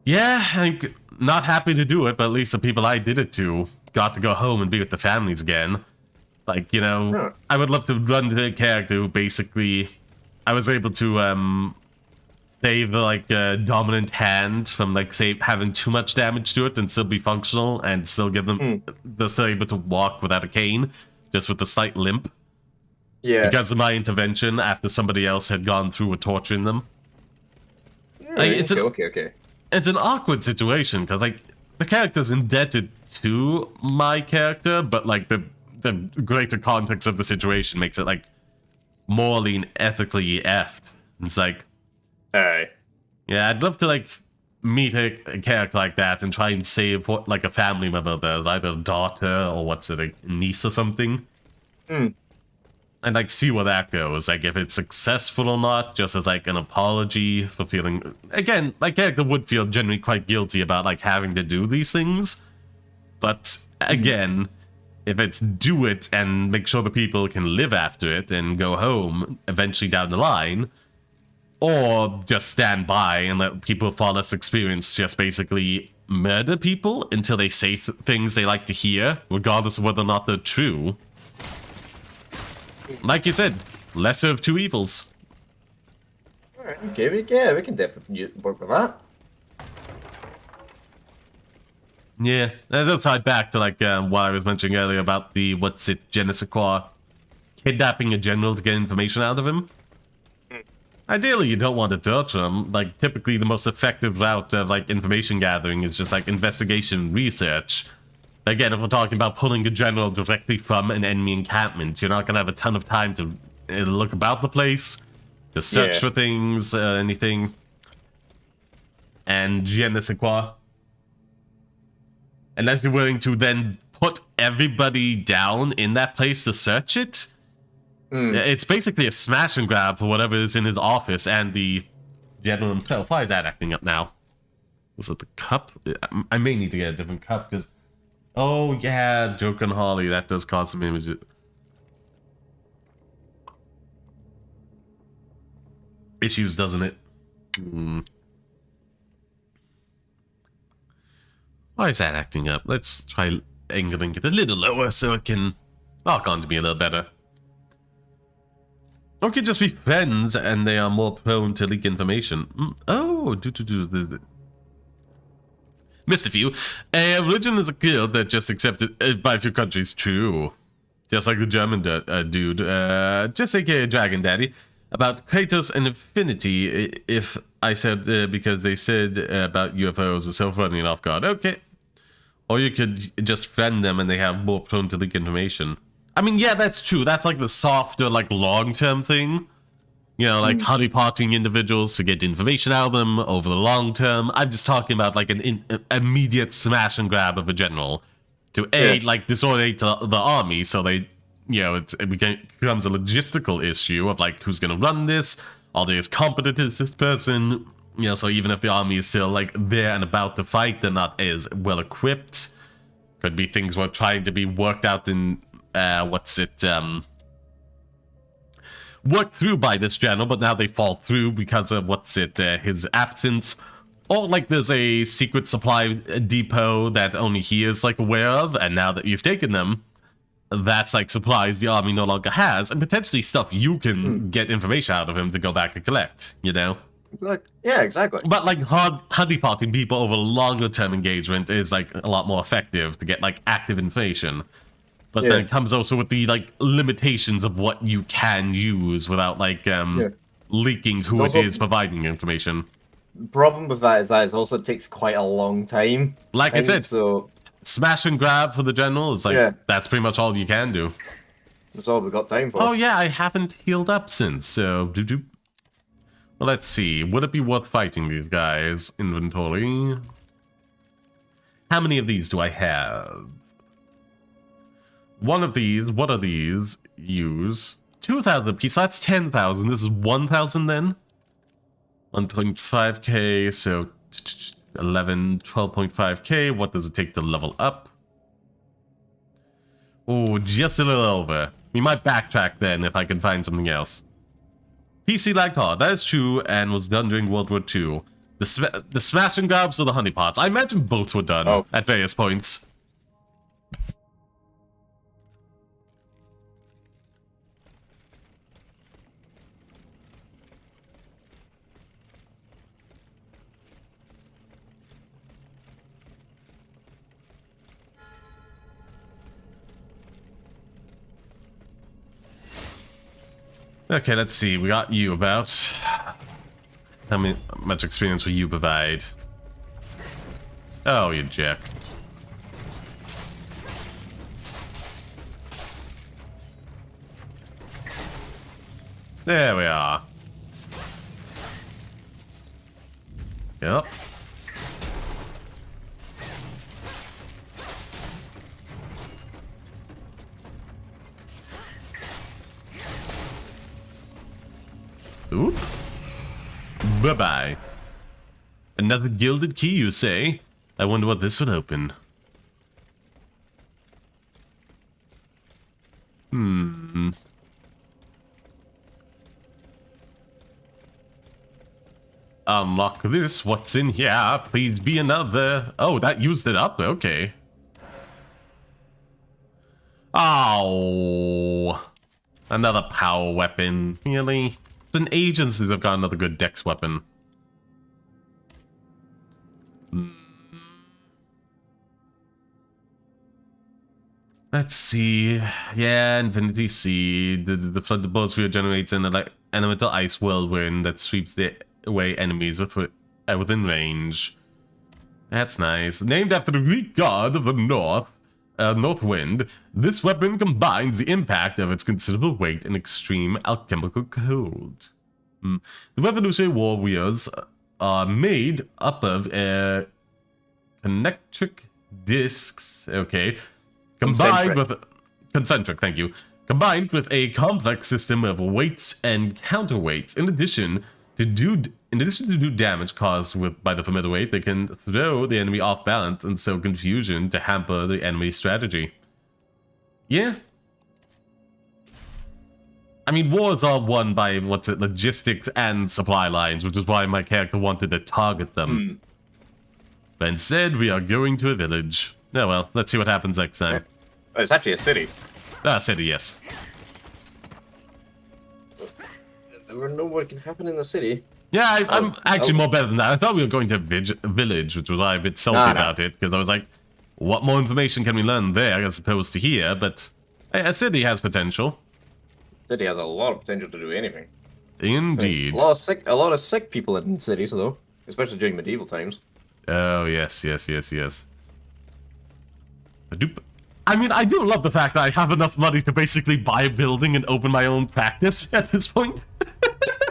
Yeah, I'm not happy to do it, but at least the people I did it to got to go home and be with the families again. Like, you know, I would love to run to a character who basically... I was able to, save the like dominant hand from like having too much damage to it and still be functional and still give them they're still able to walk without a cane, just with a slight limp. Yeah. Because of my intervention after somebody else had gone through with torturing them. Like, it's It's an awkward situation because like the character's indebted to my character, but like the greater context of the situation makes it like morally and ethically effed. It's like yeah, I'd love to like meet a character like that and try and save like a family member there's either a daughter or a niece or something. And like see where that goes. Like if it's successful or not, just as like an apology for feeling again, my character would feel genuinely quite guilty about like having to do these things. But again, if it's do it and make sure the people can live after it and go home eventually down the line. Or just stand by and let people with far less experience just basically murder people until they say things they like to hear, regardless of whether or not they're true. Like you said, lesser of two evils. Alright, okay, we can definitely work with that. Yeah, that does tie back to like what I was mentioning earlier about the Genesequar kidnapping a general to get information out of him. Ideally, you don't want to torture him. Like, typically the most effective route of like information gathering is just like investigation and research. Again, if we're talking about pulling a general directly from an enemy encampment, you're not gonna have a ton of time to look about the place, to search for things, anything. And Genesequar, unless you're willing to then put everybody down in that place to search it, it's basically a smash and grab for whatever is in his office and the general himself. Why is that acting up now? Was it the cup? I may need to get a different cup because... Oh yeah, Joke and Holly, that does cause some images. Issues, doesn't it? Why is that acting up? Let's try angling it a little lower so it can lock onto me a little better. Or it could just be friends and they are more prone to leak information. Oh, missed a few. A religion is a guild that just accepted by a few countries. True. Just like the German dude. Just aka Dragon Daddy. About Kratos and Infinity, if I said because they said about UFOs are self-running off guard. Okay. Or you could just friend them and they have more prone to leak information. I mean, yeah, that's true. That's like the softer, like long-term thing. You know, like honeypotting individuals to get information out of them over the long term. I'm just talking about like an immediate smash and grab of a general to like disorient the army, so they, you know, it becomes a logistical issue of like who's gonna run this. Are they as competent as this person? You know, so even if the army is still like there and about to fight, they're not as well equipped. Could be things were trying to be worked out in worked through by this general, but now they fall through because of his absence. Or like there's a secret supply depot that only he is like aware of, and now that you've taken them, that's like supplies the army no longer has, and potentially stuff you can get information out of him to go back and collect, you know? Like, yeah, exactly. But like honeypotting people over longer term engagement is like a lot more effective to get like active information. But then it comes also with the like limitations of what you can use without like leaking who it is providing information. The problem with that is that it also takes quite a long time. Like I said, so smash and grab for the general is like that's pretty much all you can do. That's all we got time for. Oh yeah, I haven't healed up since, so well, let's see. Would it be worth fighting these guys? Inventory. How many of these do I have? One of these, what are these? Use 2,000 apiece, so that's 10,000. This is 1,000 then? 1.5k, so 12.5k. What does it take to level up? Oh, just a little over. We might backtrack then if I can find something else. PC lagged hard, that is true, and was done during World War II. The smash and grabs or the honeypots? I imagine both were done at various points. Okay, let's see. We got you about. How much experience will you provide? Oh, you jack. There we are. Yep. Oop. Bye-bye. Another gilded key, you say? I wonder what this would open. Unlock this. What's in here? Please be another. Oh, that used it up. Okay. Oh. Another power weapon. Really? It's been ages since I've got another good dex weapon. Let's see. Yeah, Infinity Sea. The flood the biosphere generates an elemental ice whirlwind that sweeps away enemies within range. That's nice. Named after the Greek god of the north wind, this weapon combines the impact of its considerable weight and extreme alchemical cold. The Revolutionary warriors are made up of connectric discs. Okay. Concentric, thank you. Combined with a complex system of weights and counterweights. In addition to do damage caused by the familiar weight, they can throw the enemy off balance and sow confusion to hamper the enemy's strategy. Yeah. I mean, wars are won by, logistics and supply lines, which is why my character wanted to target them. But instead, we are going to a village. Oh well, let's see what happens next time. Oh, it's actually a city. Ah, city, yes. Never know what can happen in the city. Yeah, I'm actually more better than that. I thought we were going to a village, which was why I'm a bit salty about it, because I was like, what more information can we learn there as opposed to here? But a city has potential. City has a lot of potential to do anything. Indeed. A lot of sick people in cities, though, especially during medieval times. Oh, yes. I mean, I do love the fact that I have enough money to basically buy a building and open my own practice at this point.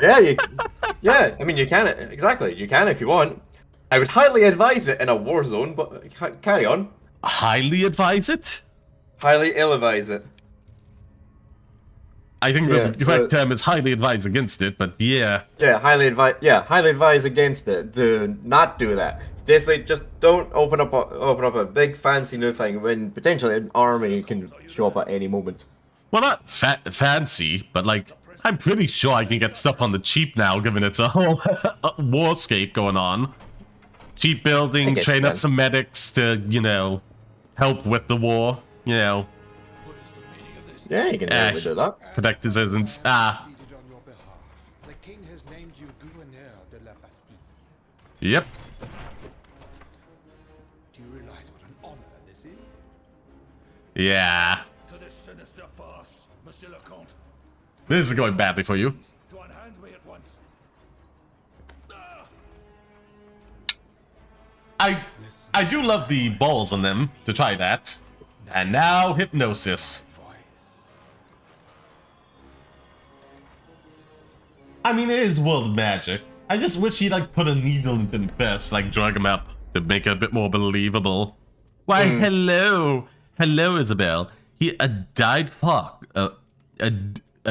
Yeah, I mean, you can, exactly, you can if you want. I would highly advise it in a war zone, but carry on. Highly advise it? Highly ill-advise it. I think the correct term is highly advise against it, but yeah. Yeah, highly advise against it. Do not do that. Basically, just don't open up a big fancy new thing when potentially an army can show up at any moment. Well, not fancy, but like, I'm pretty sure I can get stuff on the cheap now, given it's a whole warscape going on. Cheap building, train up some medics to, help with the war, Yeah, you can definitely do that. Protect the citizens. Seated on your behalf. The king has named you gouverneur de la Bastille. Yep. Do you realize what an honor this is? Yeah. To this sinister farce, Monsieur le Comte. This is going badly for you. To unhand me at once. I do love the balls on them to try that. And now hypnosis. I mean, it is world magic. I just wish he'd put a needle into the first, drug him up to make it a bit more believable. Why, hello, Isabel. A died folk, a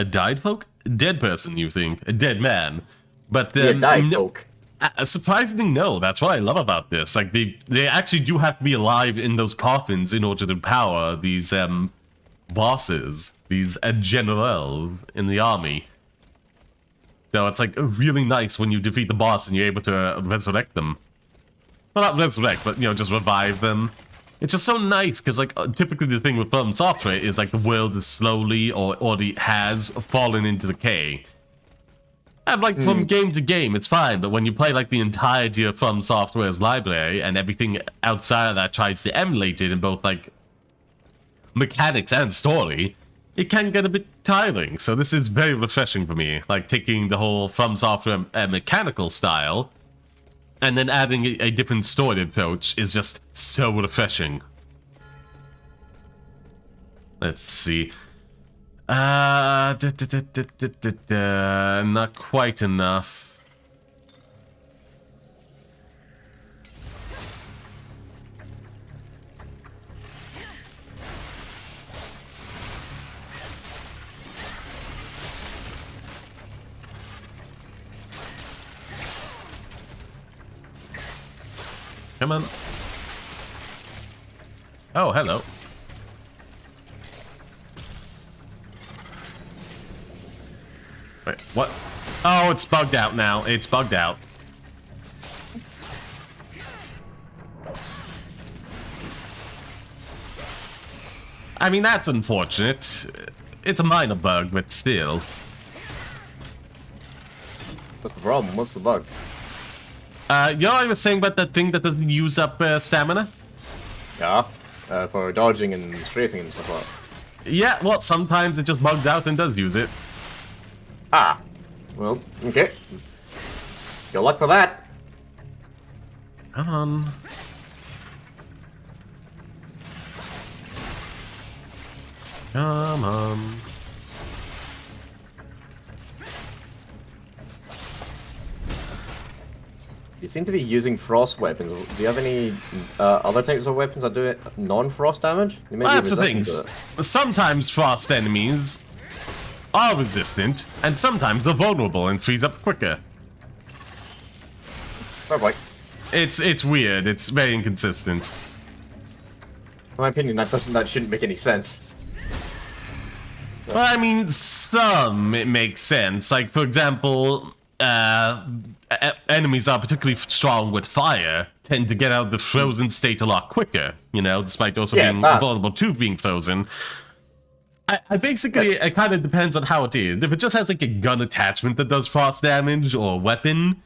died folk, dead person. You think a dead man, but died folk. Surprisingly, no. That's what I love about this. They actually do have to be alive in those coffins in order to empower these bosses, these generals in the army. So it's really nice when you defeat the boss and you're able to resurrect them. Well, not resurrect, but just revive them. It's just so nice because typically the thing with From Software is the world is slowly or already has fallen into decay. And from game to game, it's fine, but when you play the entirety of From Software's library and everything outside of that tries to emulate it in both mechanics and story, it can get a bit tiring. So this is very refreshing for me, taking the whole From Software mechanical style and then adding a different story approach is just so refreshing. Let's see. Not quite enough. Come on. Oh, hello. Wait, what? Oh, it's bugged out now. It's bugged out. I mean, that's unfortunate. It's a minor bug, but still. What's the problem? What's the bug? I was saying about that thing that doesn't use up stamina? Yeah. for dodging and strafing and stuff like that. Yeah, well, sometimes it just bugs out and does use it. Ah, well, okay. Good luck for that. Come on. Come on. You seem to be using frost weapons. Do you have any other types of weapons that do it non-frost damage? You may be That's the thing. resistant to it. Sometimes frost enemies are resistant, and sometimes they're vulnerable and freeze up quicker. Fair point. It's weird. It's very inconsistent. In my opinion, that shouldn't make any sense. Well, I mean, some it makes sense. Like, for example, enemies that are particularly strong with fire tend to get out of the frozen state a lot quicker, you know, despite also being vulnerable to being frozen. I basically, it kind of depends on how it is. If it just has, like, a gun attachment that does frost damage or a weapon,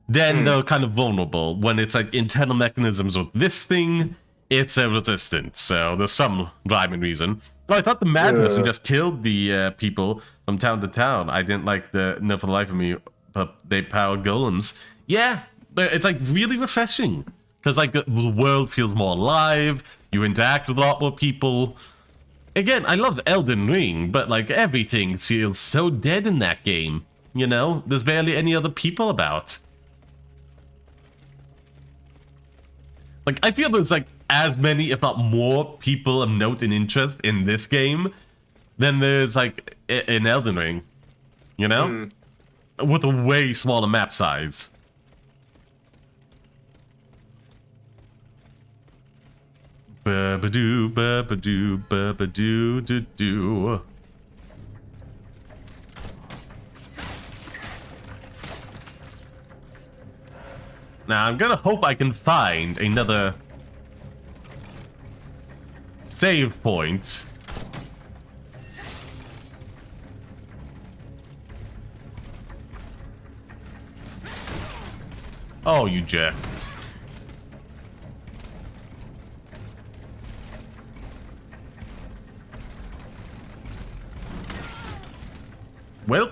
then they're kind of vulnerable. When it's, like, internal mechanisms with this thing, it's resistant. So there's some rhyme and reason. But I thought the mad person just killed the people from town to town. I didn't like the no for the life of me, but they power golems. Yeah, it's like really refreshing because like the world feels more alive. You interact with a lot more people. Again, I love Elden Ring, but like everything feels so dead in that game. You know, there's barely any other people about. Like I feel there's like as many, if not more, people of note and interest in this game than there's like in Elden Ring, you know, with a way smaller map size. Ba-ba-doo, ba-ba-doo, ba-ba-doo, doo-doo. Now I'm gonna hope I can find another save point. Oh, you jerk. Well.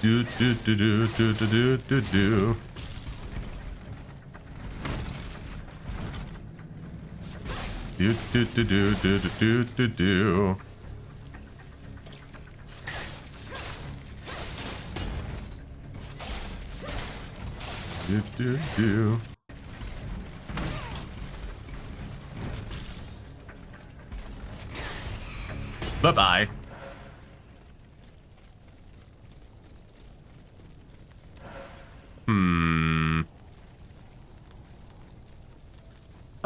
Do do do do do do do do. Do do do do do do do do. Do do do. Bye bye.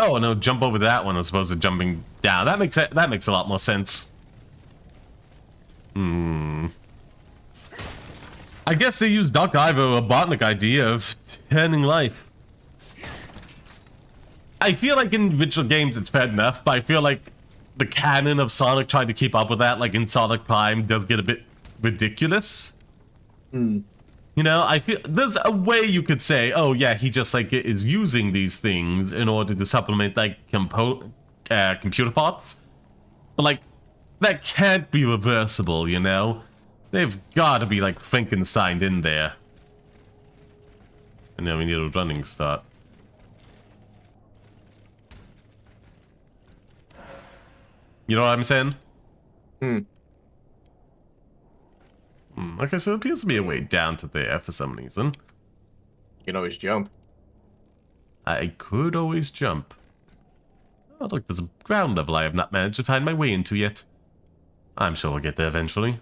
Oh no! Jump over that one as opposed to jumping down. That makes a lot more sense. I guess they used Dr. Ivo Robotnik idea of turning life. I feel like in individual games it's fair enough, but I feel like the canon of Sonic trying to keep up with that, like in Sonic Prime, does get a bit ridiculous. You know, I feel there's a way you could say, oh yeah, he just like is using these things in order to supplement like computer parts, but like that can't be reversible, you know? They've got to be like Frankensteined in there. And now we need a running start. You know what I'm saying? Okay, so it appears to be a way down to there for some reason. You can always jump. I could always jump. Oh, look, there's a ground level I have not managed to find my way into yet. I'm sure I'll get there eventually.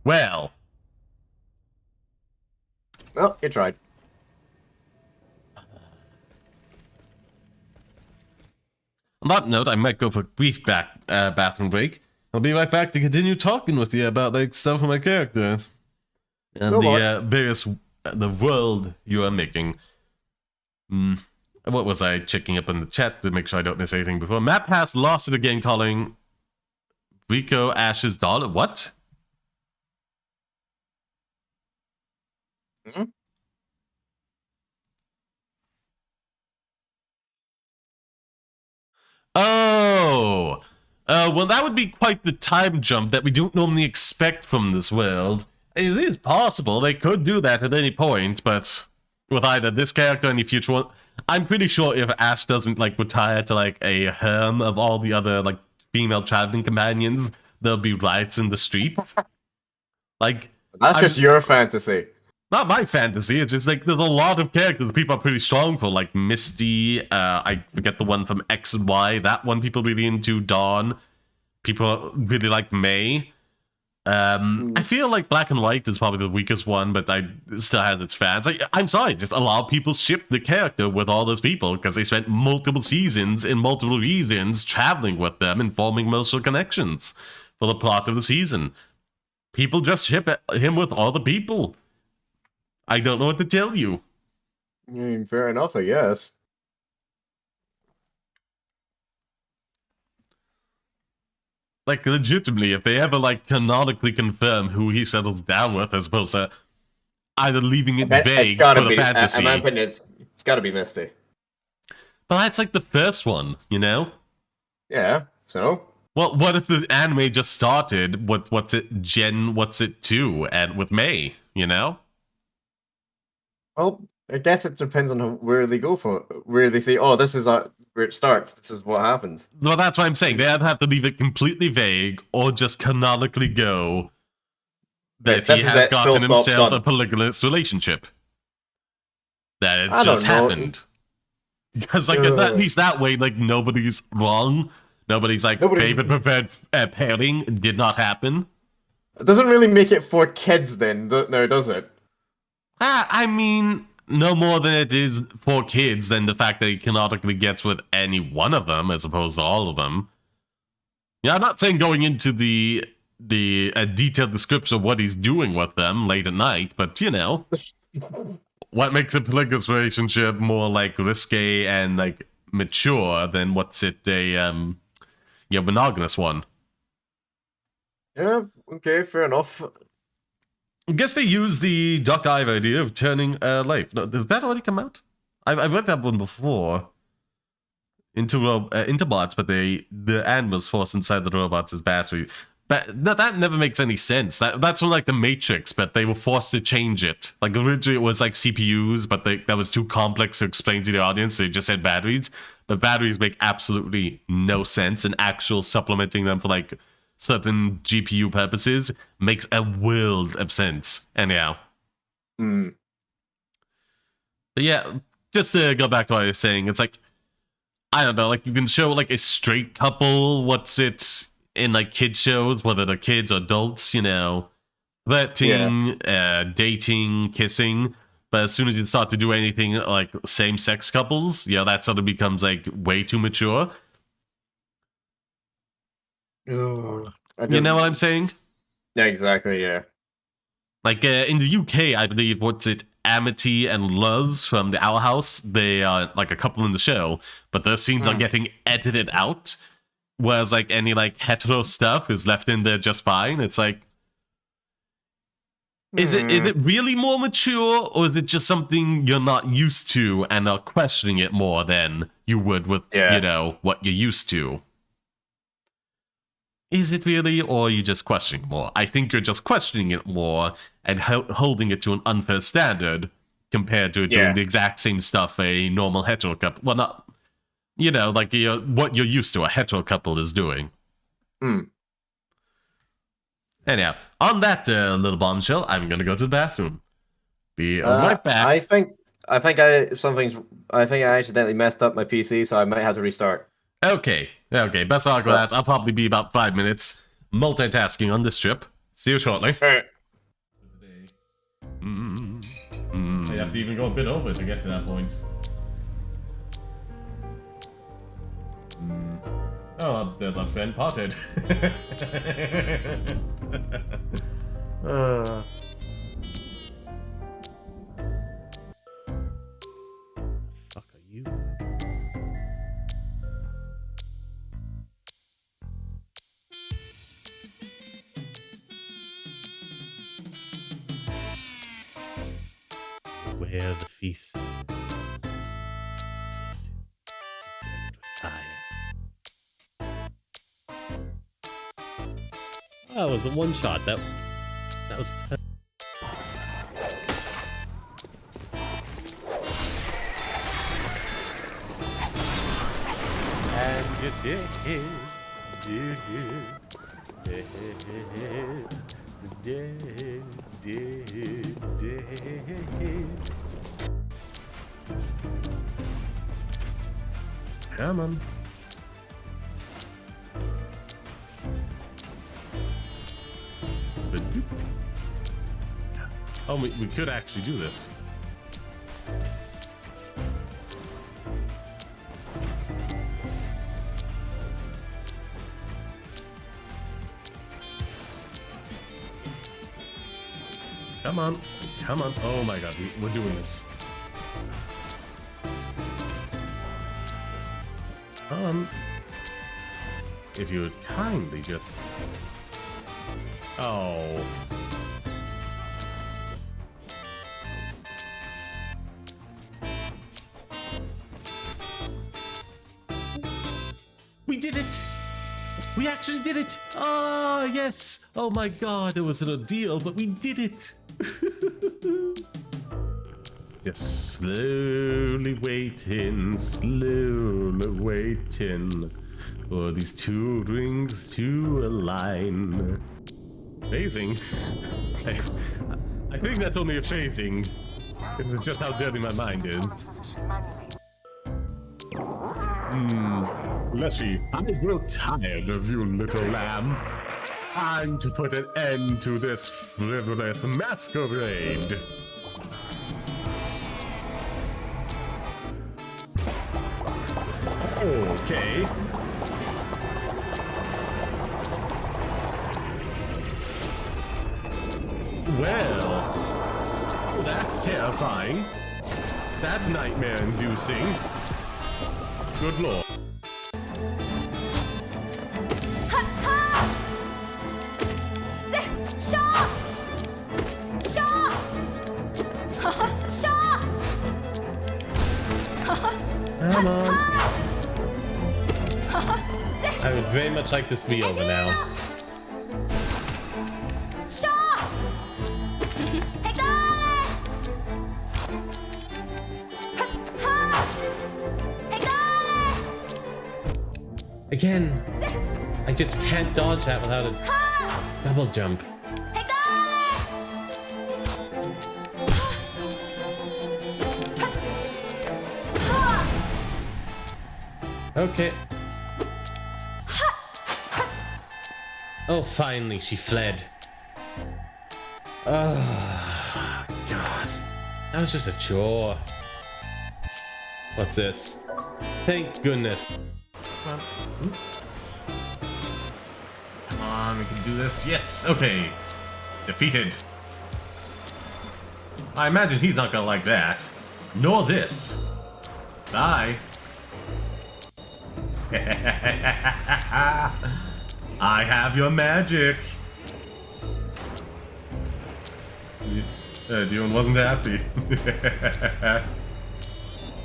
Well. Well, you tried. On that note, I might go for a brief bathroom break. I'll be right back to continue talking with you about like stuff of my character and the world you are making. What was I checking up in the chat to make sure I don't miss anything before? Map has lost it again, calling Rico Ash's dollar. What? Hmm? Oh! Well, that would be quite the time jump that we don't normally expect from this world. It is possible they could do that at any point, but with either this character or any future one, I'm pretty sure if Ash doesn't like retire to like a harem of all the other like female traveling companions, there'll be riots in the streets. Like That's just your fantasy. not my fantasy. It's just like there's a lot of characters people are pretty strong for, like Misty. I forget the one from X and Y. That one people really into. Dawn. People really like May. I feel like Black and White is probably the weakest one, but it still has its fans. I'm sorry, just a lot of people ship the character with all those people because they spent multiple seasons in multiple regions traveling with them and forming emotional connections for the plot of the season. People just ship him with all the people. I don't know what to tell you. Fair enough, I guess. Like, legitimately, if they ever, like, canonically confirm who he settles down with, as opposed to either leaving it vague for the fantasy. In my opinion, it's gotta be Misty. But that's, like, the first one, you know? Yeah, so? Well, what if the anime just started with, what's it 2, and with May, you know? Well, I guess it depends on where they go from, where they say, oh, this is where it starts, this is what happens. Well, that's what I'm saying. They either have to leave it completely vague, or just canonically go that he has gotten himself a polygamous relationship. That it's just happened. Because, like, at least that way, like, nobody's wrong. Nobody's like, favorite preferred pairing did not happen. It doesn't really make it for kids then, no, does it? I mean, no more than it is for kids than the fact that he canonically gets with any one of them as opposed to all of them. Yeah, I'm not saying going into the detailed description of what he's doing with them late at night, but, you know, what makes a polygamous relationship more, like, risque and, like, mature than a monogamous one? Yeah, okay, fair enough. I guess they use the Duck Eye idea of turning life. No, does that already come out? I've read that one before. Into bots, but the animals forced inside the robots as battery. But that never makes any sense. That's from like the Matrix, but they were forced to change it. Like originally it was like CPUs, but that was too complex to explain to the audience, so they just said batteries. But batteries make absolutely no sense, and actual supplementing them for like certain GPU purposes makes a world of sense. Anyhow. But yeah, just to go back to what I was saying, it's like, I don't know, like you can show like a straight couple, in like kid shows, whether they're kids or adults, you know, flirting, dating, kissing. But as soon as you start to do anything like same-sex couples, you know, that sort of becomes like way too mature. You know what I'm saying? Yeah, exactly, yeah. Like in the UK, I believe, Amity and Luz from the Owl House, they are like a couple in the show, but their scenes are getting edited out, whereas like any like hetero stuff is left in there just fine. It's like, is it really more mature, or is it just something you're not used to and are questioning it more than you would with you know what you're used to? Is it really, or are you just questioning more? I think you're just questioning it more and holding it to an unfair standard compared to doing the exact same stuff a normal hetero couple. Well, not, you know, like what you're used to a hetero couple is doing. Anyhow, on that little bombshell, I'm gonna go to the bathroom. Be right back. I think I accidentally messed up my PC, so I might have to restart. Okay, best of luck with that. I'll probably be about 5 minutes multitasking on this trip. See you shortly. Alright. You have to even go a bit over to get to that point. Oh, there's our friend Potted. Fuck are you. Where the feast. Oh, it was a one shot. That was perfect. And you did. Come on. Oh, we could actually do this. Come on. Come on. Oh my god, we're doing this. If you would kindly just... Oh. We did it! We actually did it! Oh, yes! Oh my god, it was an ordeal, but we did it! Just slowly waiting for these two rings to align. Phasing? I think that's only a phasing. It's just how dirty my mind is. Leshy, I grow tired of you, little lamb. Time to put an end to this frivolous masquerade. Okay. Well, that's terrifying. That's nightmare-inducing. Good lord. Come on. I would very much like this to be over now. Again, I just can't dodge that without a double jump. Okay. Oh, finally, she fled. Oh, God. That was just a chore. What's this? Thank goodness. Come on. Come on, we can do this. Yes, okay. Defeated. I imagine he's not gonna like that. Nor this. Bye. I have your magic. Dion wasn't happy.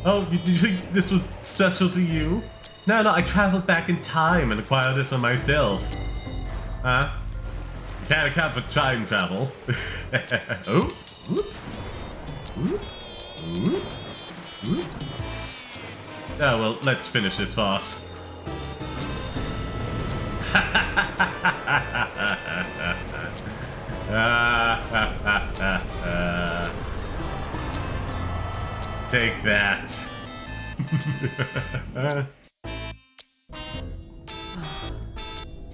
Oh, did you think this was special to you? No, I traveled back in time and acquired it for myself. Huh? You can't account for time travel. Oh. Whoop. Whoop. Whoop. Whoop. Oh, well, let's finish this farce. Take that.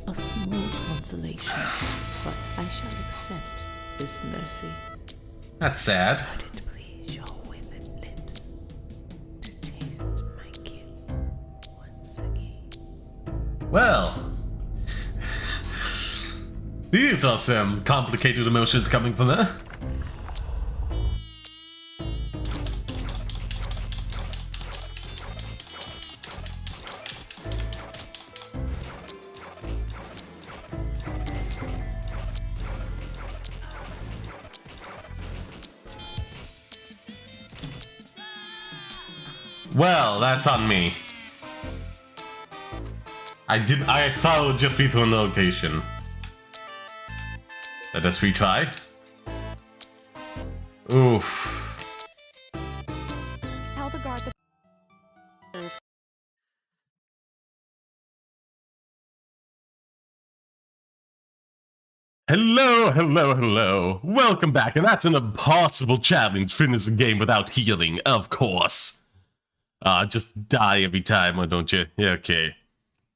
A small consolation, but I shall accept this mercy. That's sad. Would it please your withered lips to taste my gifts once again? Well, these are some complicated emotions coming from her. Well, that's on me. I thought it would just be to an location. Let us retry. Oof. Tell the guard the Hello, hello, hello. Welcome back, and that's an impossible challenge, finish the game without healing, of course. Just die every time, why don't you? Yeah, okay.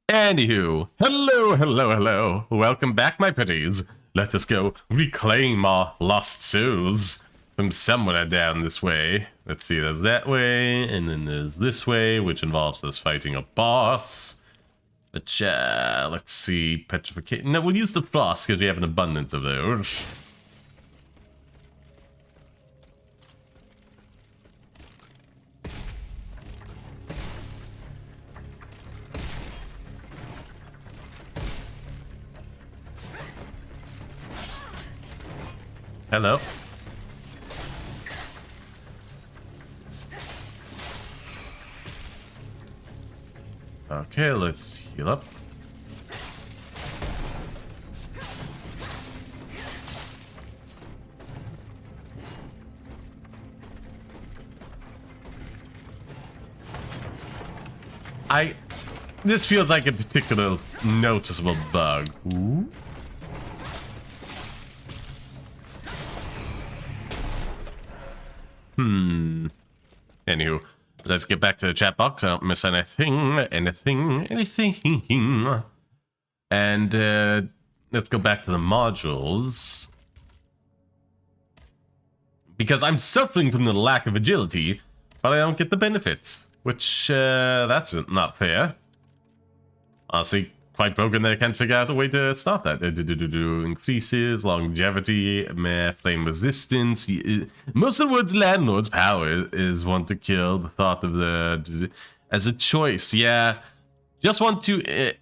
Anywho, hello, hello, hello. Welcome back, my pretties. Let us go reclaim our lost souls from somewhere down this way. Let's see, there's that way, and then there's this way, which involves us fighting a boss. Which, let's see, petrification. No, we'll use the frost because we have an abundance of those. Hello. Okay, let's heal up. This feels like a particular noticeable bug. Ooh. Anywho, let's get back to the chat box. I don't miss anything. And let's go back to the modules. Because I'm suffering from the lack of agility, but I don't get the benefits. Which, that's not fair. Honestly, quite broken that I can't figure out a way to stop that. Increases longevity, flame resistance. Most of the words landlord's power is want to kill. The thought of the as a choice. Yeah, just want to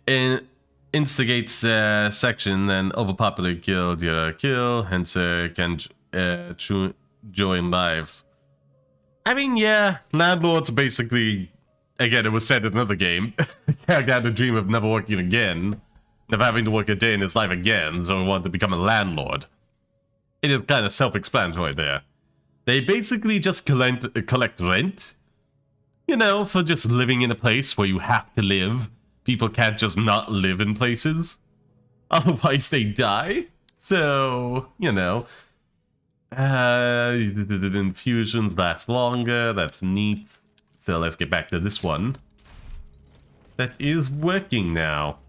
instigate section, then overpopulate kill. Hence can join lives. I mean, yeah, landlords basically. Again, it was said in another game. Character had a dream of never working again, never having to work a day in his life again, so he wanted to become a landlord. It is kind of self-explanatory there. They basically just collect rent, you know, for just living in a place where you have to live. People can't just not live in places, otherwise they die. So, you know, the infusions last longer. That's neat. So let's get back to this one. That is working now.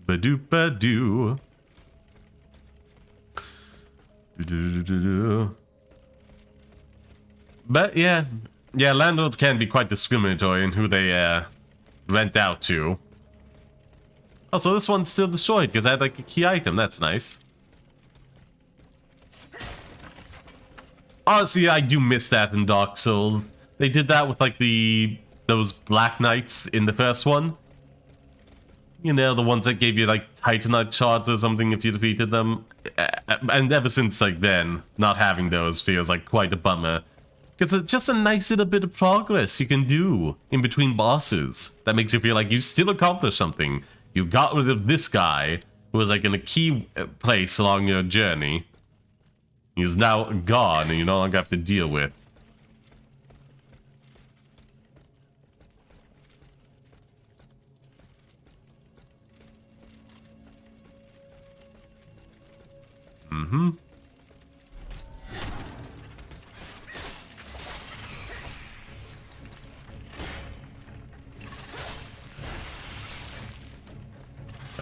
Ba-doop-ba-doo. But yeah, landlords can be quite discriminatory in who they rent out to. Also, this one's still destroyed because I had like a key item. That's nice. Honestly, I do miss that in Dark Souls. They did that with like those Black Knights in the first one. You know, the ones that gave you like Titanite shards or something if you defeated them. And ever since like then, not having those feels like quite a bummer. Because it's just a nice little bit of progress you can do in between bosses. That makes you feel like you still accomplished something. You got rid of this guy who was like in a key place along your journey. He's now gone, and you no longer have to deal with.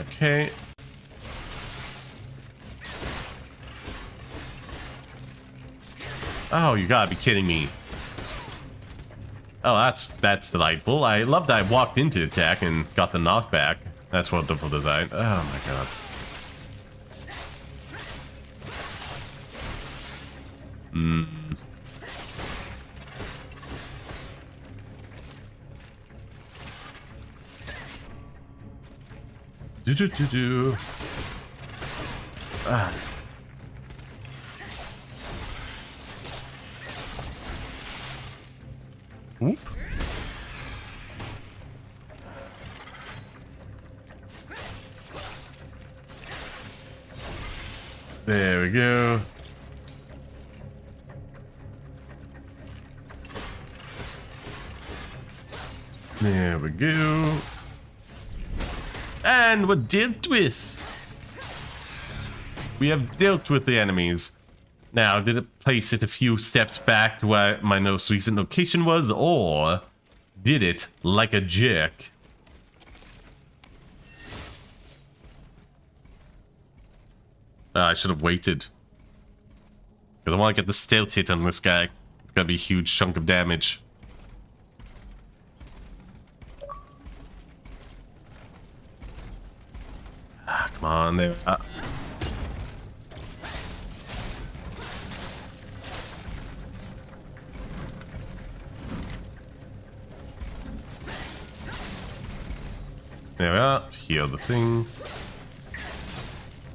Okay. Oh, you gotta be kidding me. Oh, that's delightful. I love that I walked into the attack and got the knockback. That's wonderful design. Oh my god. Do. Whoop. There we go. There we go. And we're dealt with. We have dealt with the enemies. Now, did it place it a few steps back to where my most recent location was, or did it like a jerk? I should have waited. Because I want to get the stealth hit on this guy. It's going to be a huge chunk of damage. Ah, come on, there. There we are. Heal the thing.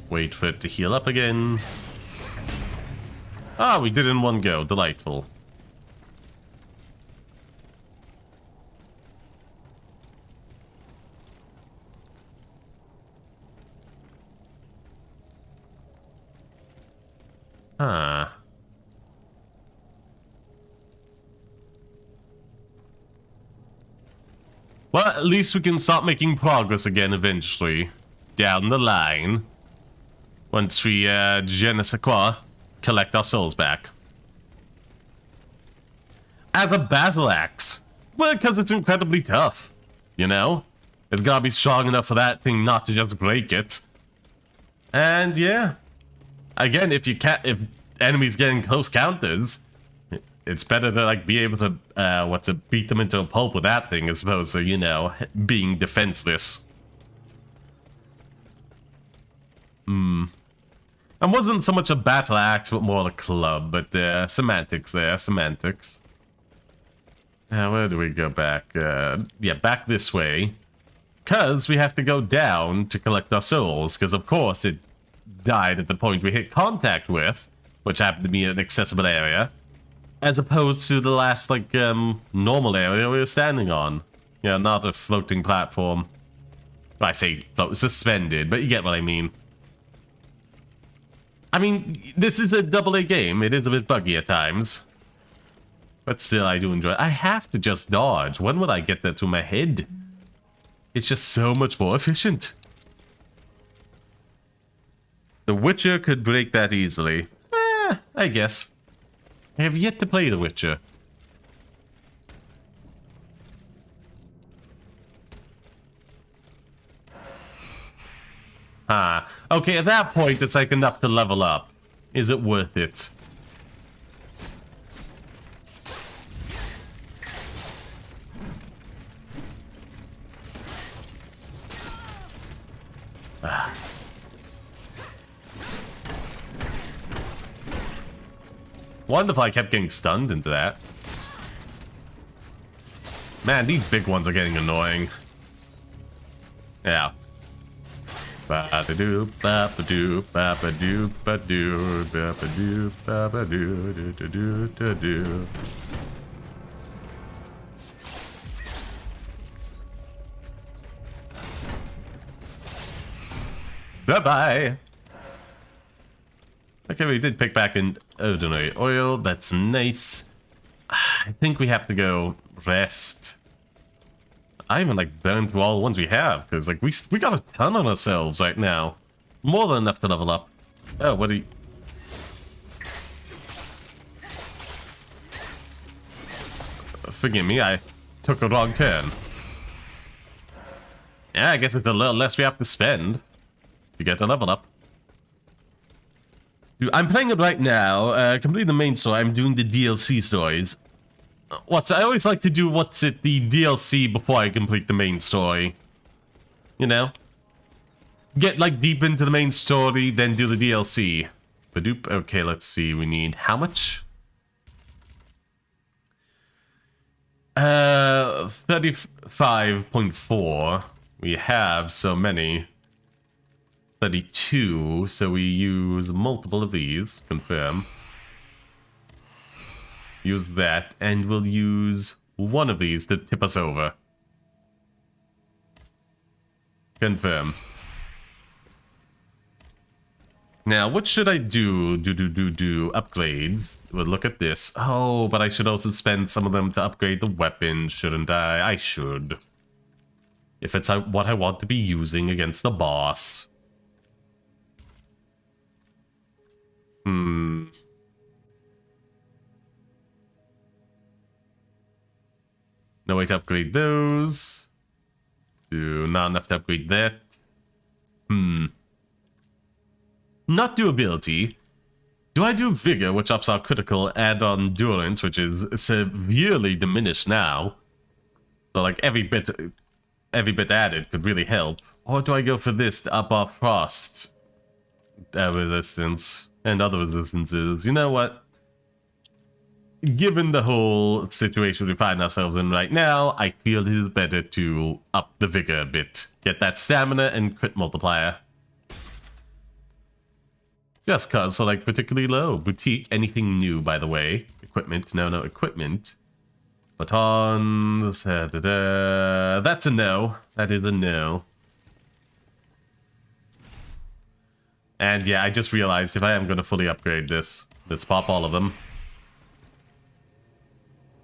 Wait for it to heal up again. Ah, we did it in one go. Delightful. Ah. Well, at least we can start making progress again eventually. Down the line. Once we, je ne sais quoi, collect our souls back. As a battle axe. Well, because it's incredibly tough. You know? It's gotta be strong enough for that thing not to just break it. And yeah. Again, if enemies getting close counters, it's better to like be able to beat them into a pulp with that thing as opposed to, you know, being defenseless. And wasn't so much a battle axe, but more a club. But semantics there, semantics. Where do we go back? Yeah, back this way. Because we have to go down to collect our souls. Because, of course, it died at the point we hit contact with, which happened to be an accessible area. As opposed to the last, like, normal area we were standing on. Yeah, not a floating platform. I say float, suspended, but you get what I mean. I mean, this is a AA game. It is a bit buggy at times. But still, I do enjoy it. I have to just dodge. When would I get that through my head? It's just so much more efficient. The Witcher could break that easily. I guess. I have yet to play The Witcher. Ah, okay, at that point, it's like enough to level up. Is it worth it? Ah. Wonder if I kept getting stunned into that. Man, these big ones are getting annoying. Yeah. Ba-ba-doo, ba-ba-doo, ba-ba-doo, ba-doo, ba-ba-doo, ba-ba-doo, do-do-do-do-do. Bye-bye! Okay, we did pick back an ordinary oil. That's nice. I think we have to go rest. I even like burned through all the ones we have because like we got a ton on ourselves right now, more than enough to level up. Oh, what are you? Forgive me, I took a wrong turn. Yeah, I guess it's a little less we have to spend to get a level up. Dude, I'm playing it right now. Completing the main story. I'm doing the DLC stories. I always like to do the DLC before I complete the main story. You know? Get, like, deep into the main story, then do the DLC. Badoop. Okay, let's see. We need how much? 35.4. We have so many. 32, so we use multiple of these. Confirm. Use that, and we'll use one of these to tip us over. Confirm. Now, what should I do? Upgrades. Well, look at this. Oh, but I should also spend some of them to upgrade the weapon, shouldn't I? I should. If it's what I want to be using against the boss. No way to upgrade those. Not enough to upgrade that. Not durability. Do I do vigor, which ups our critical, and endurance, which is severely diminished now? So like every bit added could really help. Or do I go for this to up our frost resistance and other resistances? You know what? Given the whole situation we find ourselves in right now, I feel it is better to up the vigor a bit. Get that stamina and crit multiplier. Just cause, so like particularly low. Boutique, anything new, by the way. Equipment, no equipment. Batons, that's a no. That is a no. And yeah, I just realized if I am going to fully upgrade this, let's pop all of them.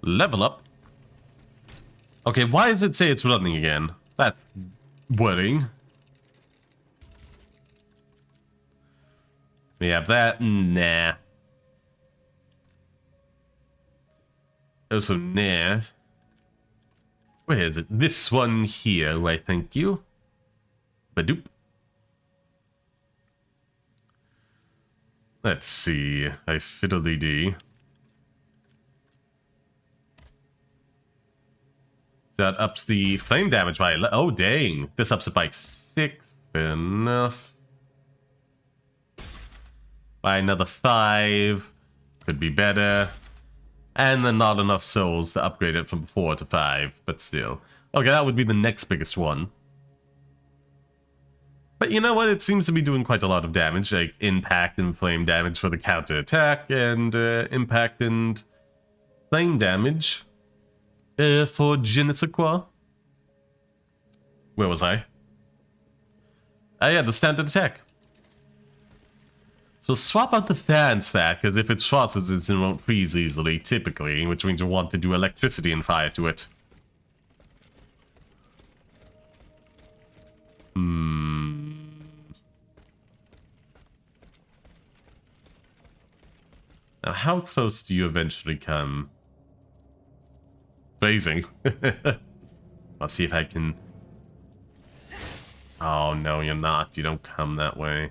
Level up. Okay, why does it say it's running again? That's worrying. We have that. Nah. Also, nah. Where is it? This one here, why thank you. Badoop. Let's see. I fiddly-dee. That ups the flame damage by... Oh, dang. This ups it by 6. Fair enough. By another 5. Could be better. And then not enough souls to upgrade it from 4 to 5. But still. Okay, that would be the next biggest one. But you know what? It seems to be doing quite a lot of damage. Like impact and flame damage for the counter attack. And impact and flame damage. For je ne sais quoi. Where was I? Yeah, the standard attack. So swap out the fan stack, because if it's frost resistant, it won't freeze easily, typically, which means you want to do electricity and fire to it. Now, how close do you eventually come? Phasing. I'll see if I can... Oh, no, you're not. You don't come that way.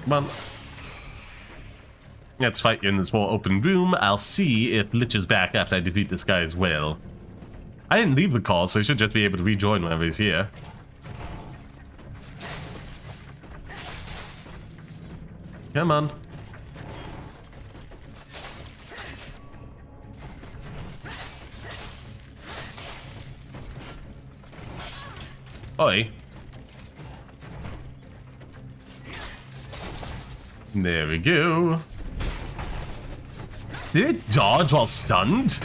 Well... Let's fight in this more open room. I'll see if Lich is back after I defeat this guy as well. I didn't leave the call, so he should just be able to rejoin whenever he's here. Come on. Oi. There we go. Did it dodge while stunned?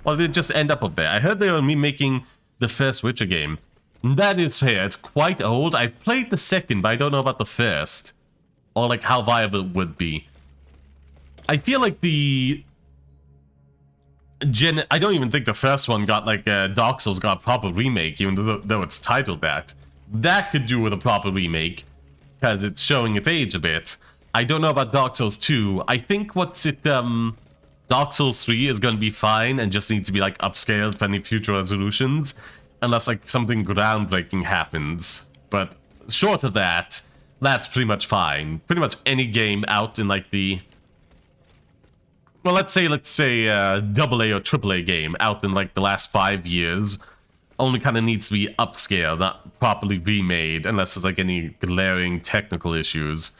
Or did it just end up there? I heard they were making the first Witcher game. That is fair. It's quite old. I've played the second, but I don't know about the first. Or like how viable it would be. I feel like the... I don't even think the first one got like Dark Souls got a proper remake, even though it's titled that. That could do with a proper remake. Because it's showing its age a bit. I don't know about Dark Souls 2. I think Dark Souls 3 is going to be fine and just needs to be like upscaled for any future resolutions. Unless like something groundbreaking happens. But short of that, that's pretty much fine. Pretty much any game out in like the... Well, let's say AA or AAA game out in like the last 5 years only kind of needs to be upscaled, not properly remade, unless there's like any glaring technical issues.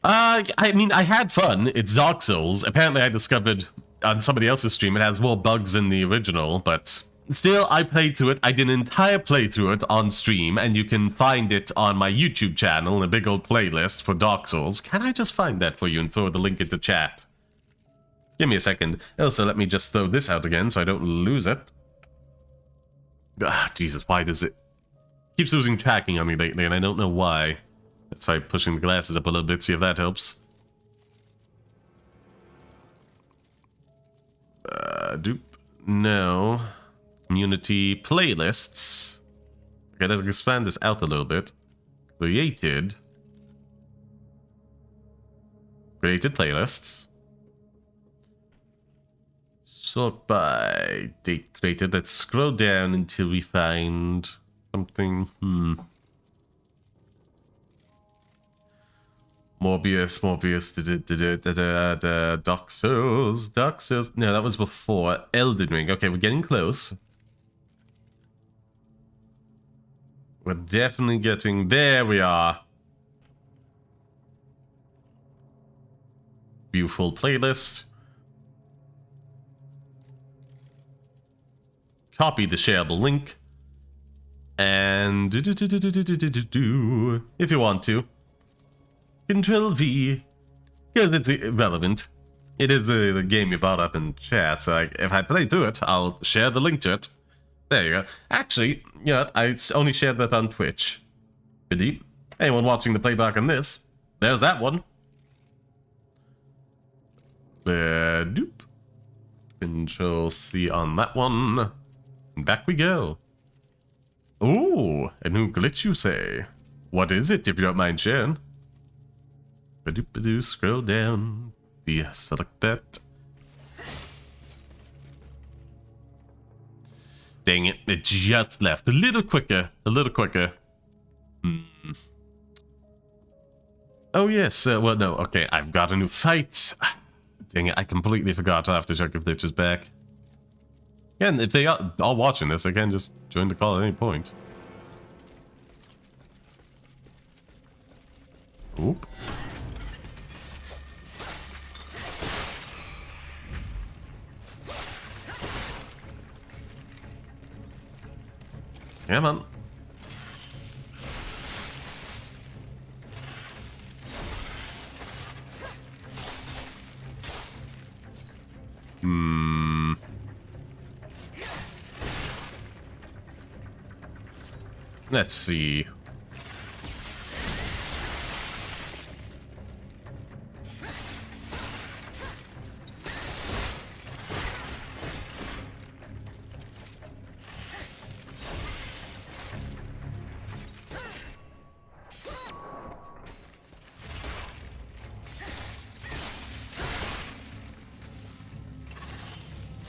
I mean, I had fun. It's Dark Souls. Apparently, I discovered on somebody else's stream it has more bugs than the original, but still, I played through it. I did an entire playthrough it on stream, and you can find it on my YouTube channel in a big old playlist for Dark Souls. Can I just find that for you and throw the link into chat? Give me a second. Also, let me just throw this out again so I don't lose it. Ah, Jesus, why does it... keeps losing tracking on me lately, and I don't know why. Let's try pushing the glasses up a little bit, see if that helps. Dupe. No. Community playlists. Okay, let's expand this out a little bit. Created playlists. Sort by date created. Let's scroll down until we find something. Morbius, Dark Souls. No, that was before. Elden Ring. Okay, we're getting close. We're definitely getting... there we are. Beautiful playlist. Copy the shareable link. And... if you want to. Control V, because it's irrelevant. It is the game you brought up in chat, so if I play through it, I'll share the link to it. There you go. Actually, you know what, I only shared that on Twitch. Pretty. Anyone watching the playback on this, there's that one. Doop. Control C on that one. And back we go. Ooh, a new glitch you say. What is it, if you don't mind sharing? Ba-doop-ba-doo, scroll down. Yeah, select that. Dang it, it just left. A little quicker. Oh, yes. Well, no. Okay, I've got a new fight. Dang it, I completely forgot. I'll have to check if Glitch is back. Yeah, and if they are all watching this, they can just join the call at any point. Oop. Come on. Let's see.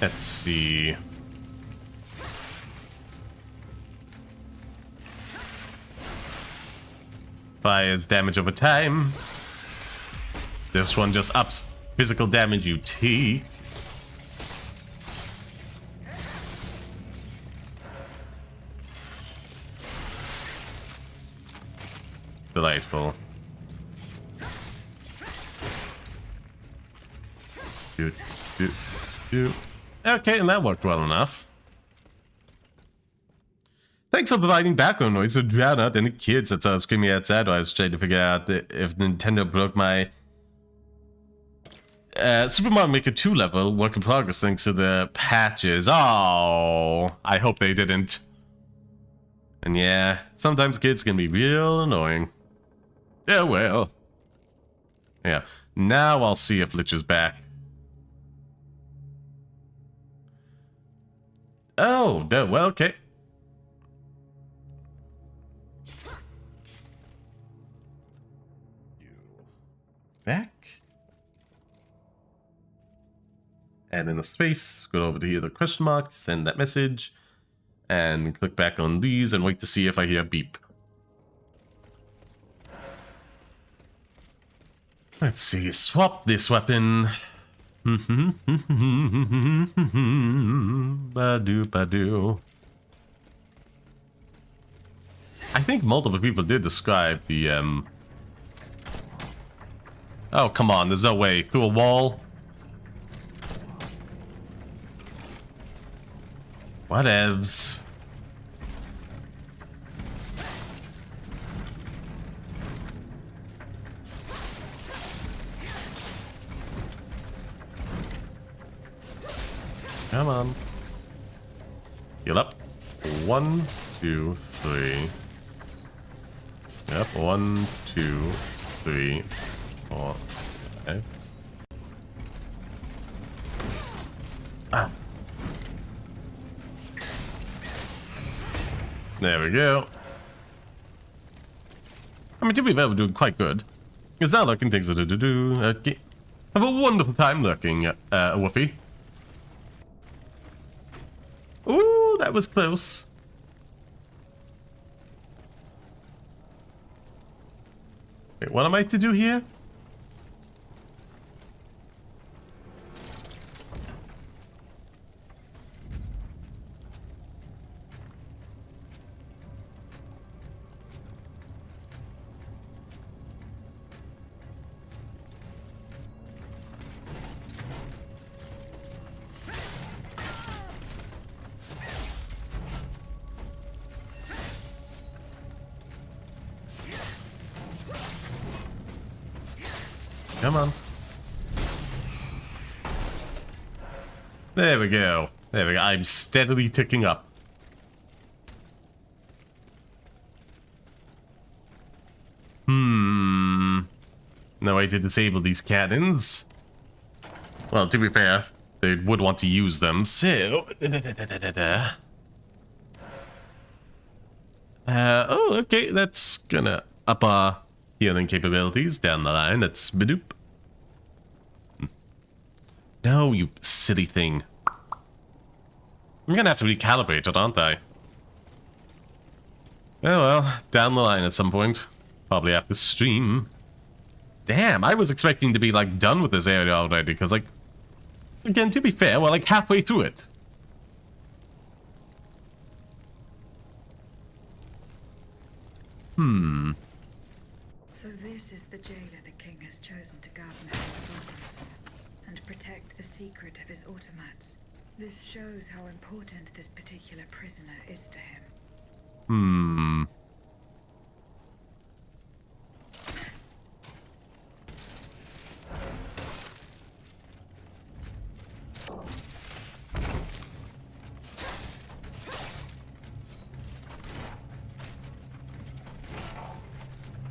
Let's see. Fires damage over time. This one just ups physical damage you take. Delightful. Okay, and that worked well enough. Thanks for providing background noise to drown out any kids that started screaming outside while I was trying to figure out if Nintendo broke my Super Mario Maker 2 level work in progress thanks to the patches. Oh, I hope they didn't. And yeah, sometimes kids can be real annoying. Yeah, well. Yeah, now I'll see if Lich is back. Oh, no, well, okay. Back. Add in a space, go over to here, the question mark, send that message, and click back on these and wait to see if I hear a beep. Let's see, swap this weapon. Ba-doo. I think multiple people did describe the Oh, come on. There's no way. Through a wall? Whatevs. Come on. Heal up. 1, 2, 3. Yep, 1, 2, 3, 4, 5. Ah. There we go. I mean, to be fair, we're doing quite good. It's now looking things to do. Okay. Have a wonderful time lurking, Woofy. Ooh, that was close. Wait, what am I to do here? Come on. There we go. There we go. I'm steadily ticking up. No way to disable these cannons. Well, to be fair, they would want to use them, so... oh, okay, that's gonna up our healing capabilities down the line. That's bidoop. No, you silly thing. I'm gonna have to recalibrate it, aren't I? Oh well, down the line at some point. Probably after stream. Damn, I was expecting to be, like, done with this area already, because, like... Again, to be fair, we're, like, halfway through it. So this is the jailer the king has chosen to guard the walls and protect the secret of his automats. This shows how important this particular prisoner is to him.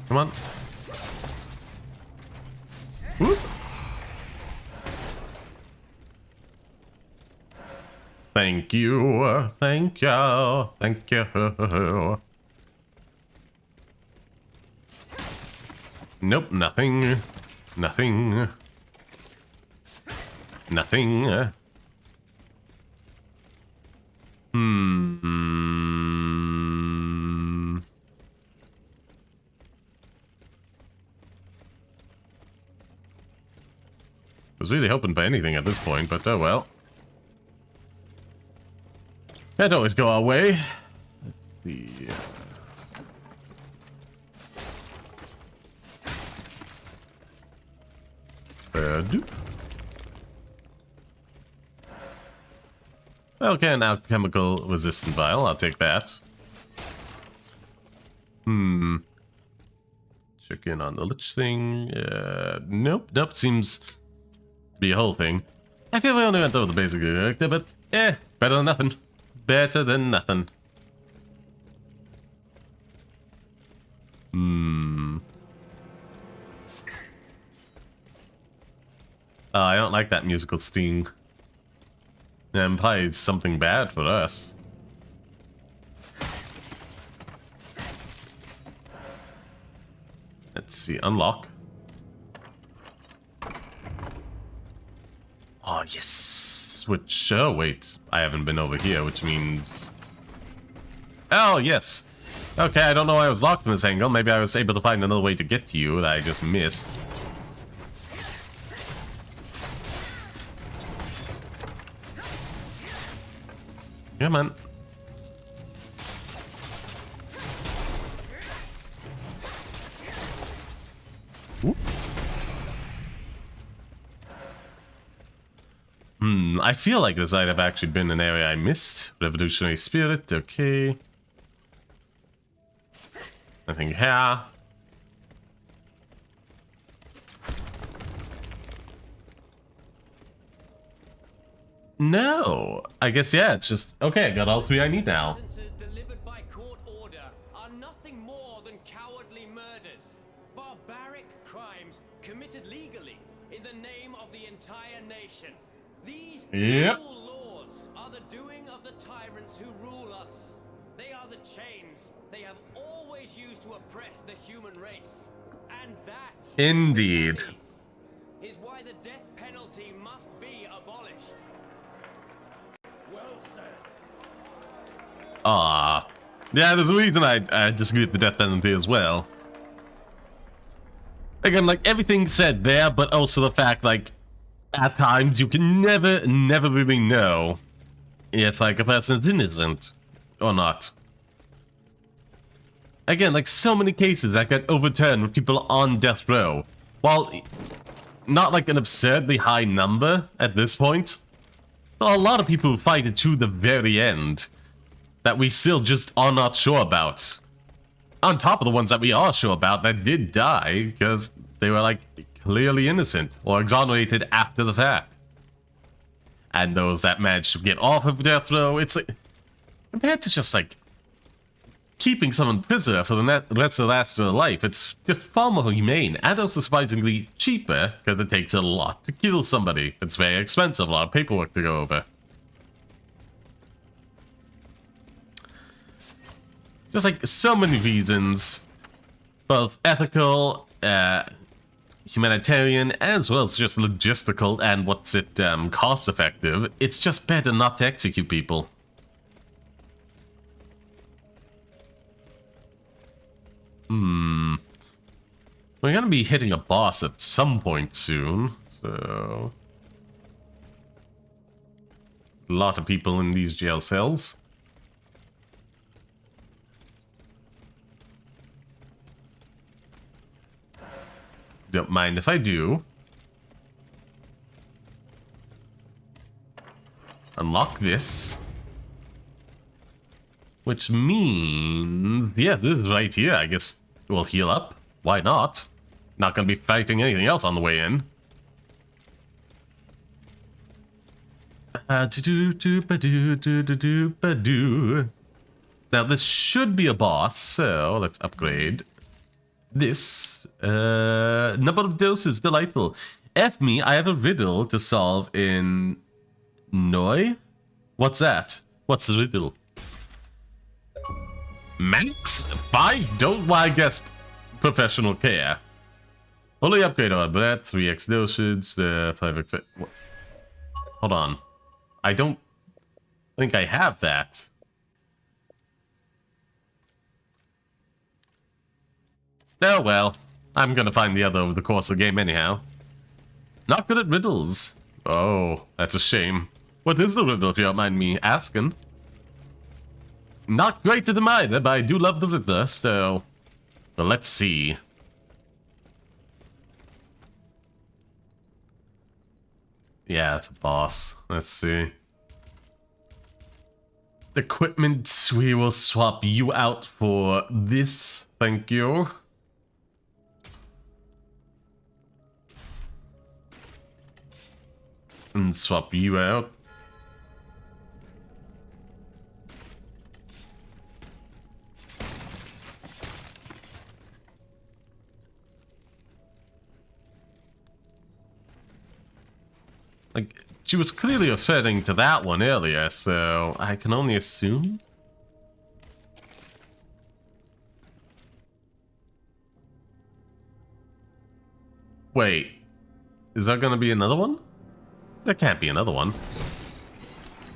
Come on. Whoop. Thank you. Thank you. Thank you. Nope, nothing. Nothing. Nothing. I was really hoping for anything at this point, but oh well. Can't always go our way. Let's see. Doop. Okay, now chemical resistant vial. I'll take that. Check in on the lich thing. Nope. Seems to be a whole thing. I feel we only went over the basic character, but better than nothing. Better than nothing. I don't like that musical sting. It implies something bad for us. Let's see, unlock. Oh, yes! Which, oh wait, I haven't been over here, which means... Oh, yes! Okay, I don't know why I was locked in this angle. Maybe I was able to find another way to get to you that I just missed. Come on. Ooh. I feel like this might have actually been an area I missed. Revolutionary spirit, okay. Nothing here. No, I guess, yeah, it's just, okay, I got all 3 I need now. Sentences delivered by court order are nothing more than cowardly murders, barbaric crimes committed legally in the name of the entire nation. These cruel laws are the doing of the tyrants who rule us. They are the chains they have always used to oppress the human race. And that, Indeed, is why the death penalty must be abolished. Well said. yeah, there's a reason I disagree with the death penalty as well. Again, like, everything said there, but also the fact, like, at times you can never really know if, like, a person is innocent or not. Again, like, so many cases that got overturned with people on death row. While not, like, an absurdly high number at this point, a lot of people fight it to the very end that we still just are not sure about. On top of the ones that we are sure about that did die because they were, like, clearly innocent or exonerated after the fact. And those that managed to get off of death row, it's like, compared to just, like, keeping someone prisoner for the rest of their life, it's just far more humane and also surprisingly cheaper because it takes a lot to kill somebody. It's very expensive, a lot of paperwork to go over. Just like so many reasons, both ethical, humanitarian, as well as just logistical and cost effective. It's just better not to execute people. We're gonna be hitting a boss at some point soon, so a lot of people in these jail cells. Don't mind if I do. Unlock this. Which means, yeah, this is right here. I guess we'll heal up. Why not? Not gonna be fighting anything else on the way in. Now this should be a boss, so let's upgrade this. Number of doses, delightful. F me, I have a riddle to solve in Noi? What's that? What's the riddle? Max? I don't, well, I guess professional care. Only upgrade our breath, 3x dosage, 5x... Hold on. I don't think I have that. Oh well. I'm gonna find the other over the course of the game anyhow. Not good at riddles. Oh, that's a shame. What is the riddle, if you don't mind me asking? Not great at them either, but I do love the riddler, so... Well, let's see. Yeah, it's a boss. Let's see. Equipment, we will swap you out for this. Thank you. And swap you out. Like, she was clearly referring to that one earlier, so I can only assume. Wait, is there gonna be another one? There can't be another one.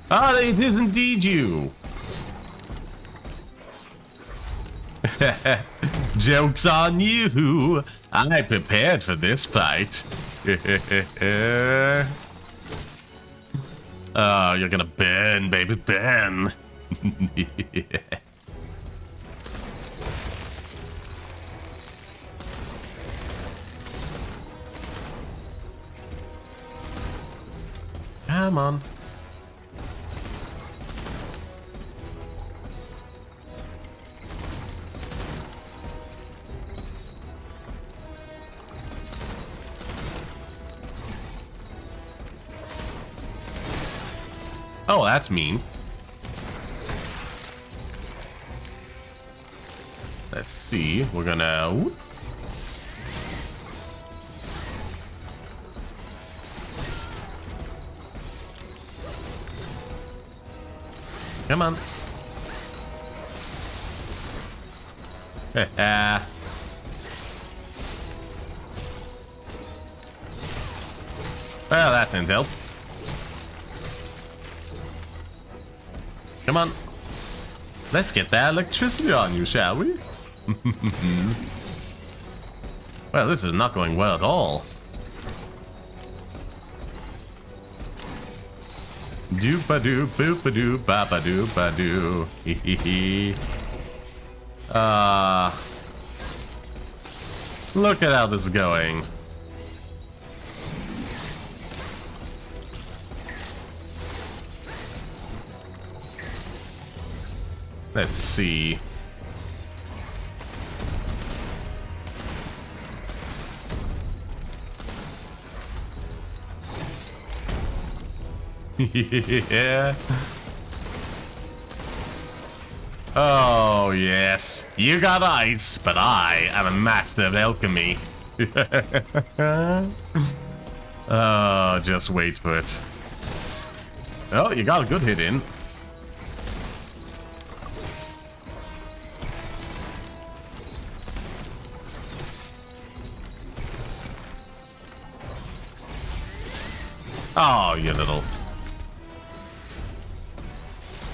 Ah, it is indeed you! Joke's on you! I prepared for this fight. Oh, you're gonna burn, baby, burn. Come on. Oh, that's mean. Let's see. We're gonna... Whoop. Come on. Well, that didn't help. Come on. Let's get that electricity on you, shall we? Well, this is not going well at all. Doop-a-doo, boop-a-doo, bop-a-doo, ba-doo. Hee-hee-hee. Look at how this is going. Let's see. Yeah. Oh, yes. You got ice, but I am a master of alchemy. Oh, just wait for it. Oh, you got a good hit in. Oh, you little...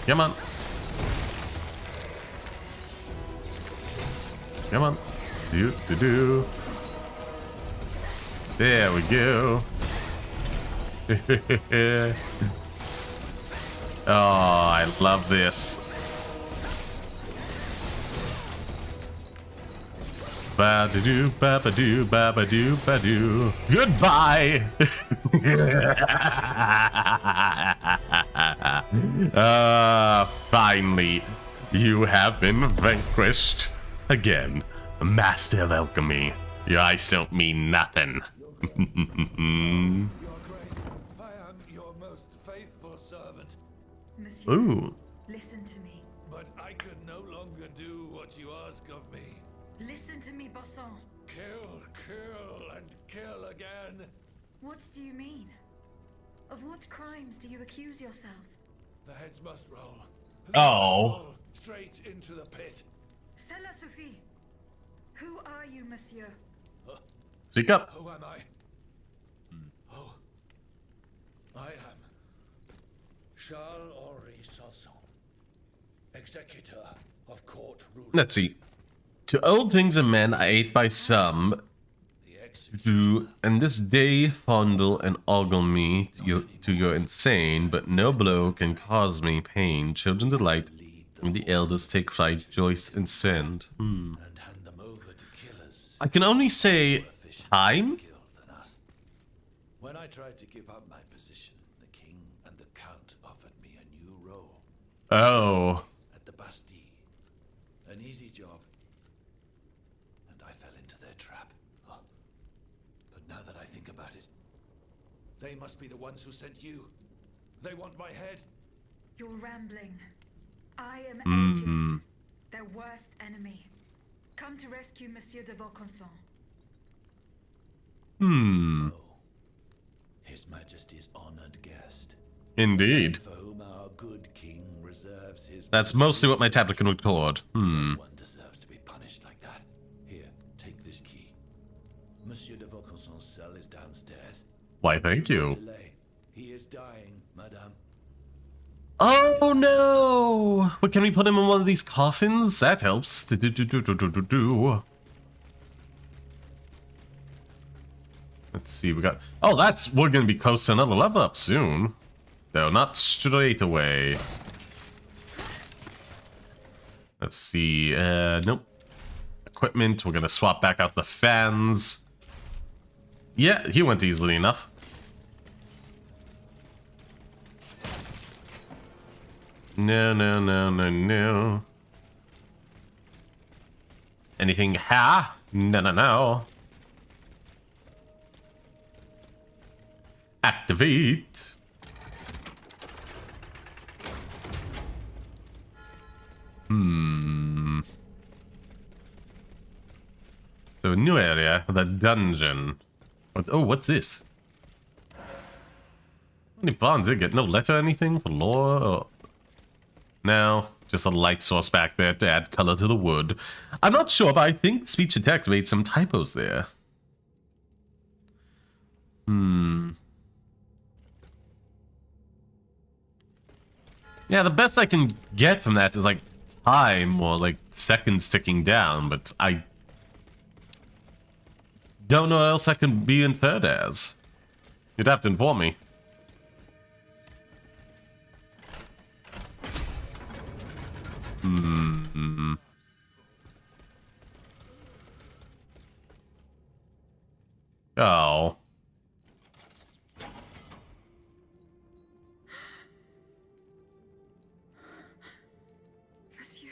Come on. Come on. Do. There we go. Oh, I love this. Ba-da-doo, ba-ba-doo, ba-ba-doo, ba-doo. Goodbye! Finally, you have been vanquished. Again, master of alchemy. Your eyes don't mean nothing. Your Grace, I am your most faithful servant. Monsieur, Ooh. listen to me. But I can no longer do what you ask of me. Listen to me, Bossan. Kill, and kill again. What do you mean? Of what crimes do you accuse yourself? The heads must roll. Oh. Roll straight into the pit. Cela Sophie. Who are you, monsieur? Speak up. Who am I? Oh, I am Charles-Henri Sanson, executor of court rule. Let's see. To old things and men are ate by some, do and this day fondle and ogle me to your insane, but no blow can cause me pain. Children delight, and the elders take fright, joyce and send. And hand them over to killers. I can only say time. When I tried to give up my position, the king and the count offered me a new role Oh. at the Bastille. An easy job. And I fell into their trap. Oh. But now that I think about it, they must be the ones who sent you. They want my head. You're rambling. I am Aegis, their worst enemy. Come to rescue Monsieur de Vaucanson. Oh. His Majesty's honored guest. Indeed. For whom our good king reserves his... That's mostly what my tablet can record. No one deserves to be punished like that. Here, take this key. Monsieur de Vaucanson's cell is downstairs. Why, thank Do not you. delay. He is dying, madame. Oh no! But can we put him in one of these coffins? That helps. Do. Let's see, we got... Oh, we're gonna be close to another level up soon. Though, not straight away. Let's see, nope. Equipment, we're gonna swap back out the fans. Yeah, he went easily enough. No, no, no, no, no. Anything here? No, no, no. Activate. So, new area, the dungeon. Oh, what's this? Any bonds? Did get no letter or anything for lore? Or... No, just a light source back there to add color to the wood. I'm not sure, but I think speech to text made some typos there. Yeah, the best I can get from that is like time or like seconds ticking down, but I don't know what else I can be inferred as. You'd have to inform me. Oh. Monsieur.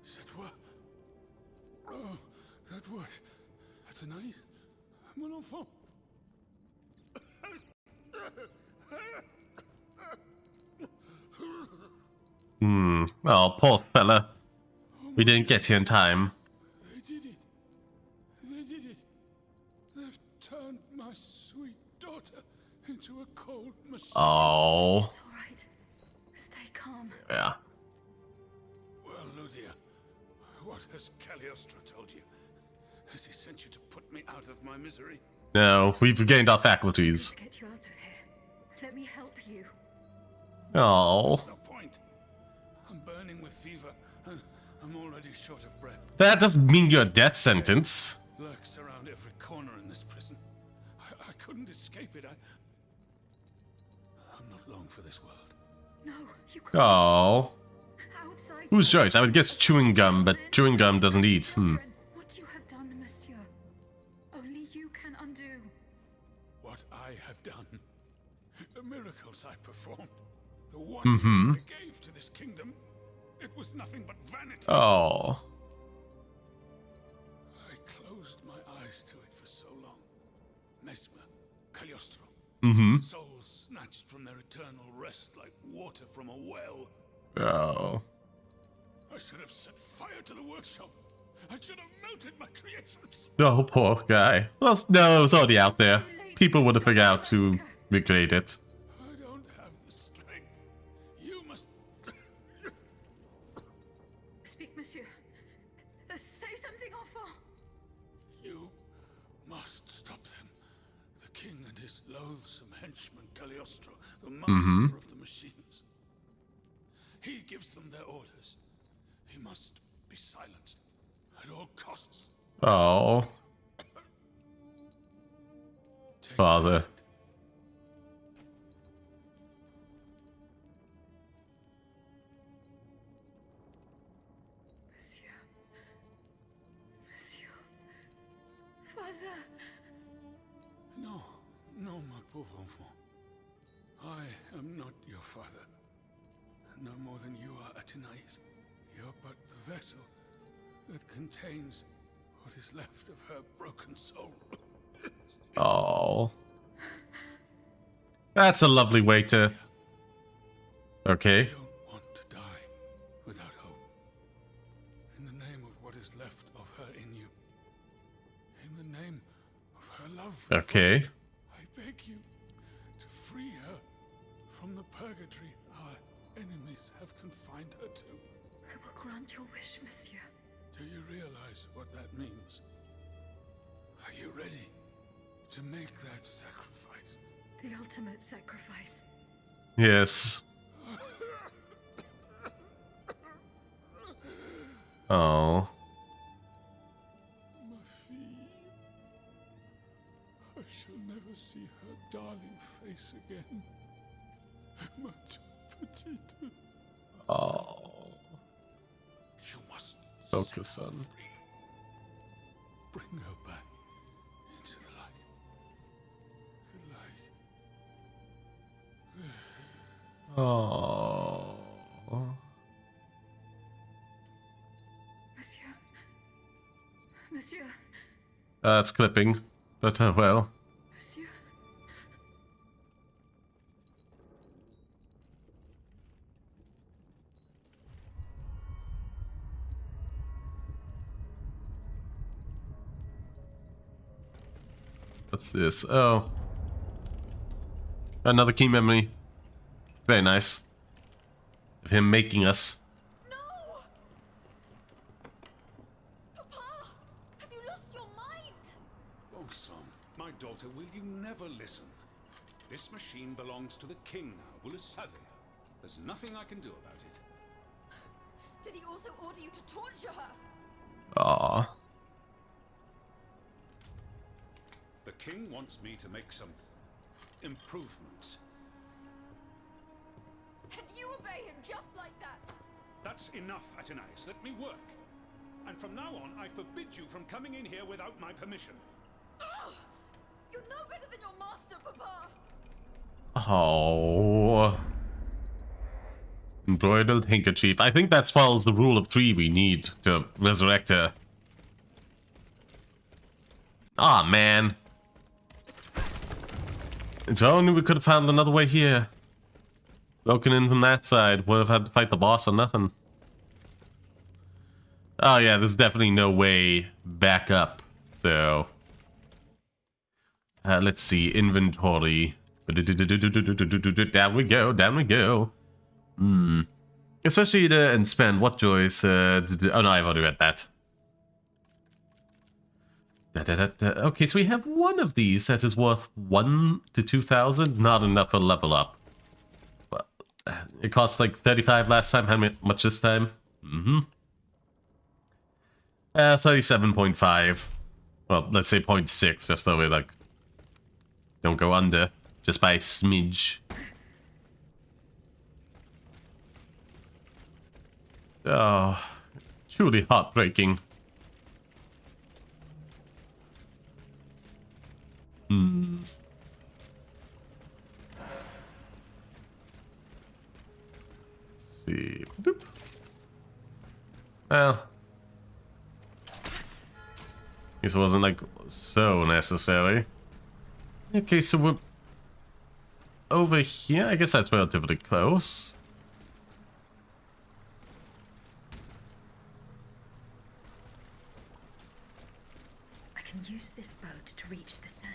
Cette voix. Oh, that voice. Tonight, mon enfant. Oh, poor fella. We didn't get you in time. They did it. They did it. They've turned my sweet daughter into a cold machine. Oh. It's all right. Stay calm. Yeah. Well, Ludia, what has Cagliostro told you? Has he sent you to put me out of my misery? No, we've regained our faculties. To get you out of here. Let me help you. Oh. No point. I'm burning with fever, and I'm already short of breath. That doesn't mean you're a death sentence. Lurks around every corner in this prison. I couldn't escape it. I'm not long for this world. No, you can't. Oh. Outside. Whose choice? I would guess chewing gum, but chewing gum doesn't eat. Children, what you have done, monsieur. Only you can undo. What I have done, the miracles I performed, the wonders I gave to this kingdom, it was nothing but vanity. Oh. I closed my eyes to it for so long. Mesmer, Cagliostro, souls snatched from their eternal rest like water from a well. Oh. I should have set fire to the workshop. I should have melted my creations. Oh, poor guy. Well, no, it was already out there. People would have figured out to recreate it. I don't have the strength. You must... Speak, monsieur. Say something, enfant. You must stop them. The king and his loathsome henchman Cagliostro, the master of the machines. He gives them their orders. He must be silenced at all costs. Oh. Take Father. my hand. Monsieur. Monsieur. Father. No, no, my pauvre enfant. I am not your father. No more than you are Athenais. You're but the vessel that contains what is left of her broken soul. Oh. That's a lovely way to... Okay. I don't want to die without hope. In the name of what is left of her in you. In the name of her love for Okay. you, I beg you to free her from the purgatory our enemies have confined her to. I will grant your wish, monsieur. Do you realize what that means? Are you ready to make that sacrifice? The ultimate sacrifice. Yes. Oh. Ma fille. I shall never see her darling face again. Ma petite. Oh. You must Focus set her on... free. Bring her back into the light. The light. Oh. Monsieur. Monsieur. That's clipping, but well. Monsieur. What's this? Oh. Another key memory. Very nice. Of him making us. No! Papa! Have you lost your mind? Bon sang, my daughter, will you never listen? This machine belongs to the king now, vous le savez. There's nothing I can do about it. Did he also order you to torture her? Aww. The king wants me to make some improvements. And you obey him just like that? That's enough, Athenais. Let me work. And from now on, I forbid you from coming in here without my permission. Ugh! You're no better than your master, Papa! Oh. Embroidered handkerchief. I think that follows the rule of 3 we need to resurrect her. Ah, man. If only we could have found another way here. Broken in from that side. Would have had to fight the boss or nothing. Oh yeah, there's definitely no way back up. So... let's see. Inventory. Down we go, down we go. Especially to and spend what joys. Oh no, I've already read that. Okay, so we have one of these that is worth 1 to 2,000. Not enough for level up. Well, it cost like 35 last time. How much this time? 37.5. Well, let's say 0.6, just so we like don't go under just by a smidge. Oh, truly heartbreaking. Let's see. Boop. Well, guess it wasn't like so necessary. Okay, so we're over here. I guess that's relatively close. I can use this boat to reach the Seine.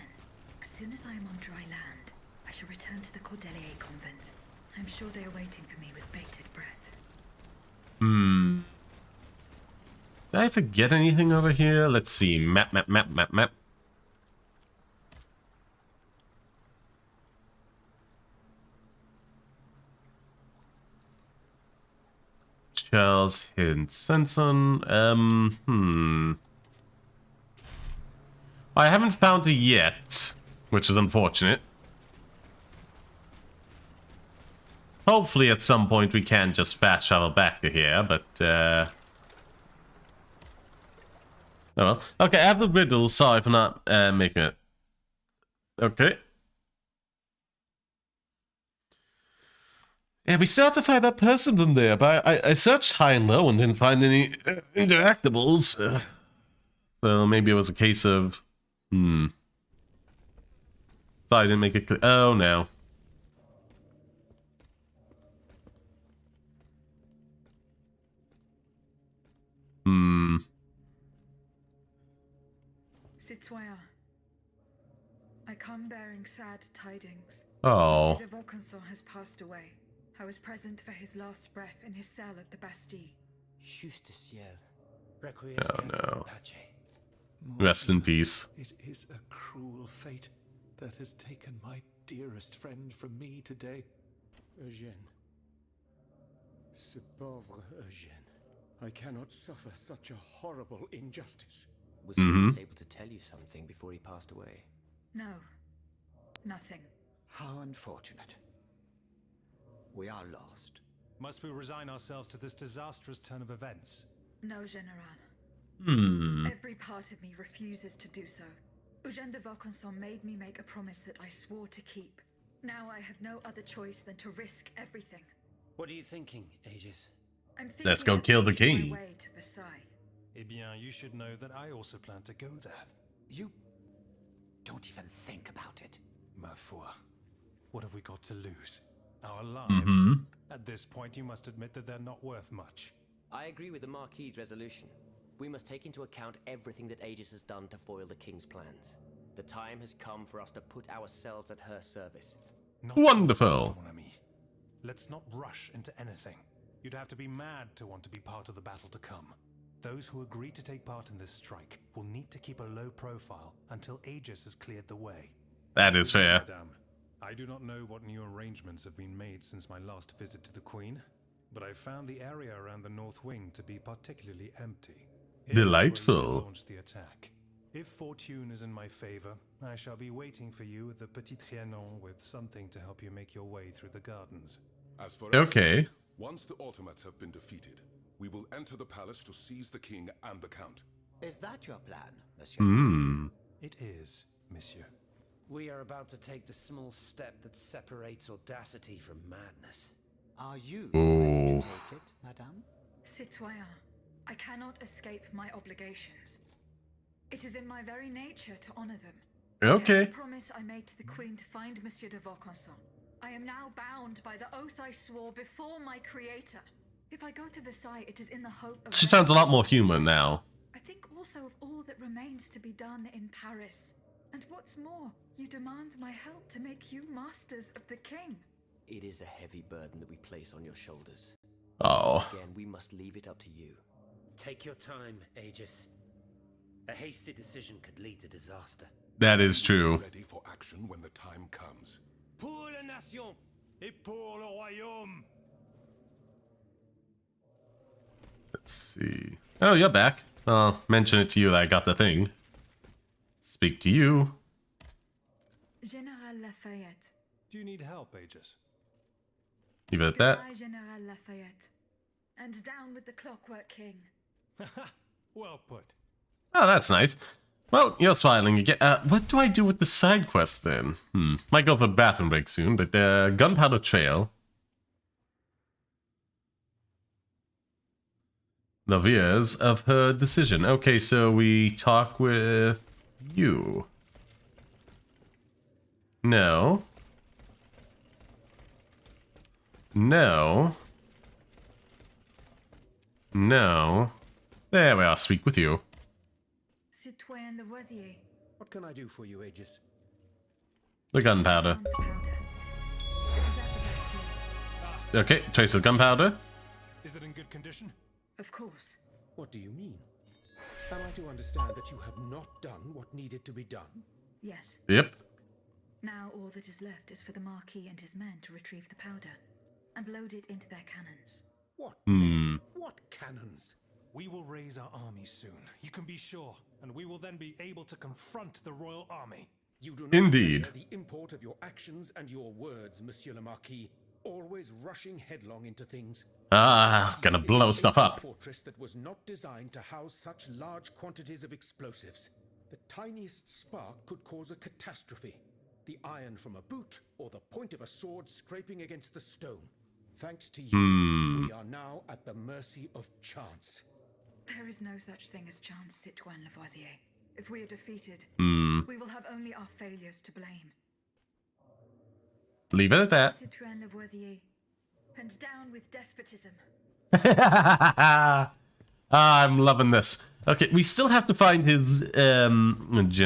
As soon as I am on dry land, I shall return to the Cordelier convent. I'm sure they are waiting for me with bated breath. Did I forget anything over here? Let's see. Map. Charles Hidden Senson. I haven't found it yet, which is unfortunate. Hopefully at some point we can just fast travel back to here, but oh well. Okay, I have the riddle, sorry for not making it. Okay. Yeah, we still have to find that person from there, but I searched high and low and didn't find any interactables. So maybe it was a case of... Sorry, I didn't make it clear. Oh, no. Citoyen, I come bearing sad tidings. Oh. Monsieur de Vaucanson has passed away. I was present for his last breath in his cell at the Bastille. Juste ciel. Oh, no. Rest in peace. It is a cruel fate that has taken my dearest friend from me today. Eugène. Ce pauvre Eugène. I cannot suffer such a horrible injustice. Was he always able to tell you something before he passed away? No, nothing. How unfortunate. We are lost. Must we resign ourselves to this disastrous turn of events? No, General. Every part of me refuses to do so. Eugène de Vaucanson made me make a promise that I swore to keep. Now I have no other choice than to risk everything. What are you thinking, Aegis? I'm thinking Let's go of kill the making king. my way to Versailles. Eh bien, you should know that I also plan to go there. You don't even think about it. Ma foi. What have we got to lose? Our lives? At this point, you must admit that they're not worth much. I agree with the Marquis's resolution. We must take into account everything that Aegis has done to foil the King's plans. The time has come for us to put ourselves at her service. Not so Wonderful. fast, mon ami. Let's not rush into anything. You'd have to be mad to want to be part of the battle to come. Those who agree to take part in this strike will need to keep a low profile until Aegis has cleared the way. That is fair. Madame, I do not know what new arrangements have been made since my last visit to the Queen, but I found the area around the North Wing to be particularly empty. Here is where you Delightful. shall launch the attack. If fortune is in my favor, I shall be waiting for you at the Petit Trianon with something to help you make your way through the gardens. As for Okay. us, once the automats have been defeated, we will enter the palace to seize the king and the count. Is that your plan, Monsieur? It is, monsieur. We are about to take the small step that separates audacity from madness. Are you Ooh. ready to take it, Madame? Citoyen, I cannot escape my obligations. It is in my very nature to honor them. Okay. The promise I made to the Queen to find Monsieur de Vaucanson. I am now bound by the oath I swore before my creator. If I go to Versailles, it is in the hope of... She sounds a lot more human now. I think also of all that remains to be done in Paris. And what's more, you demand my help to make you masters of the king. It is a heavy burden that we place on your shoulders. Oh. Once again, we must leave it up to you. Take your time, Aegis. A hasty decision could lead to disaster. That is true. Ready for action when the time comes. Pour la nation! Et pour le royaume! Let's see. Oh, you're back. I'll mention it to you that I got the thing. Speak to you. General Lafayette. Do you need help, Aegis? Leave it at that. Goodbye, General Lafayette. And down with the Clockwork King. Well put. Oh, that's nice. Well, you're smiling again. What do I do with the side quest then? Might go for a bathroom break soon, but Gunpowder Trail. The years of her decision. Okay, so we talk with you. No. No. No. There we are, speak with you. Citoyen Lavoisier. What can I do for you, Aegis? The gunpowder. Found the powder. It is at the Bastille. Okay, trace of gunpowder. Is it in good condition? Of course. What do you mean? Am I to understand that you have not done what needed to be done? Yes. Yep. Now all that is left is for the Marquis and his men to retrieve the powder and load it into their cannons. What? What cannons? We will raise our army soon, you can be sure, and we will then be able to confront the royal army. You do not Indeed. measure the import of your actions and your words, Monsieur le Marquis, always rushing headlong into things. Gonna blow stuff Ancient up. fortress that was not designed to house such large quantities of explosives. The tiniest spark could cause a catastrophe. The iron from a boot or the point of a sword scraping against the stone. Thanks to you, we are now at the mercy of chance. There is no such thing as chance, Citoyen Lavoisier. If we are defeated, we will have only our failures to blame. Leave it at that. Citoyen Lavoisier, and down with despotism. I'm loving this. Okay, we still have to find his je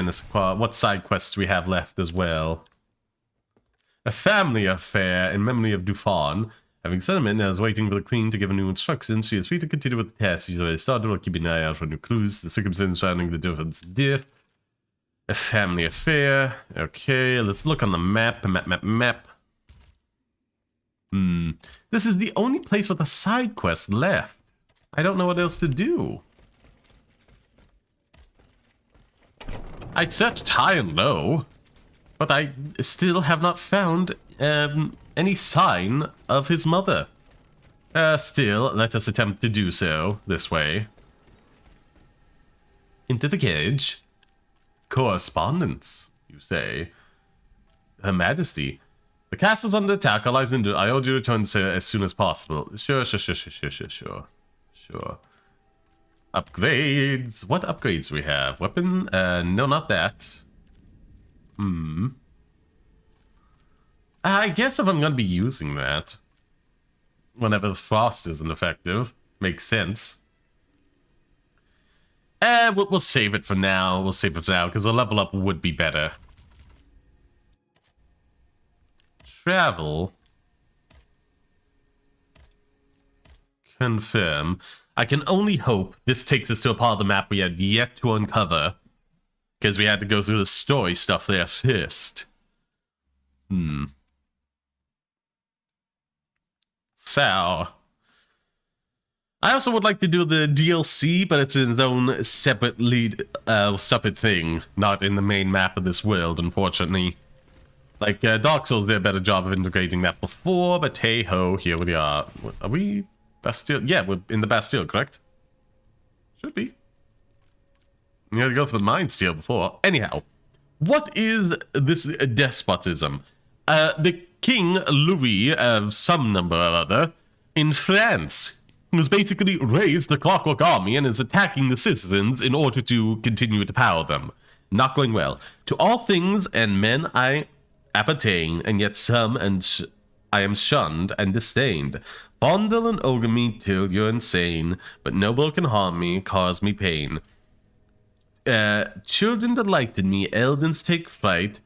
ne sais quoi, what side quests we have left as well. A family affair in memory of Dufan. Having settlement and is waiting for the Queen to give a new instructions, she is free to continue with the task she's already started while keeping an eye out for new clues. The circumstances surrounding the difference death. A family affair. Okay, let's look on the map. Map. This is the only place with a side quest left. I don't know what else to do. I'd searched high and low, but I still have not found any sign of his mother. Still, let us attempt to do so this way. Into the cage. Correspondence, you say. Her Majesty. The castle's under attack. Our lives into. I order you to return as soon as possible. Sure. Upgrades. What upgrades do we have? Weapon? No, not that. I guess if I'm gonna be using that, whenever the frost isn't effective, makes sense. We'll save it for now. We'll save it for now because a level up would be better. Travel. Confirm. I can only hope this takes us to a part of the map we had yet to uncover, because we had to go through the story stuff there first. So, I also would like to do the DLC, but it's in its own separate thing, not in the main map of this world, unfortunately. Like, Dark Souls did a better job of integrating that before, but hey-ho, here we are. Are we Bastille? Yeah, we're in the Bastille, correct? Should be. You had to go for the Mind Steal before. Anyhow, what is this despotism? The King Louis of some number or other in France has basically raised the Clockwork Army and is attacking the citizens in order to continue to power them. Not going well. To all things and men I appertain, and yet some I am shunned and disdained. Fondle and ogre me till you're insane, but noble can harm me, cause me pain. Children delight in me, elders take fright,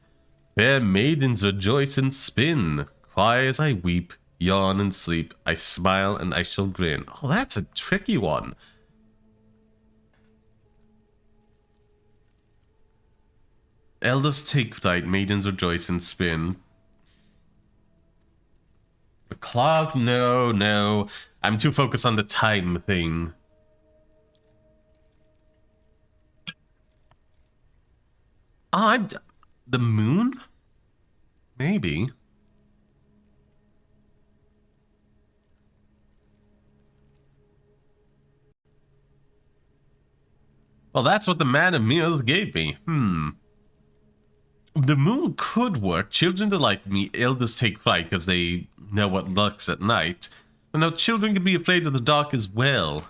fair maidens rejoice and spin, cry as I weep, yawn and sleep, I smile and I shall grin. Oh, that's a tricky one. Elders take flight, maidens rejoice and spin. The clock? No. I'm too focused on the time thing. The moon? Maybe. Well, that's what the Man of Mirrors gave me. The moon could work. Children delight me. Elders take fright because they know what lurks at night. But now children can be afraid of the dark as well.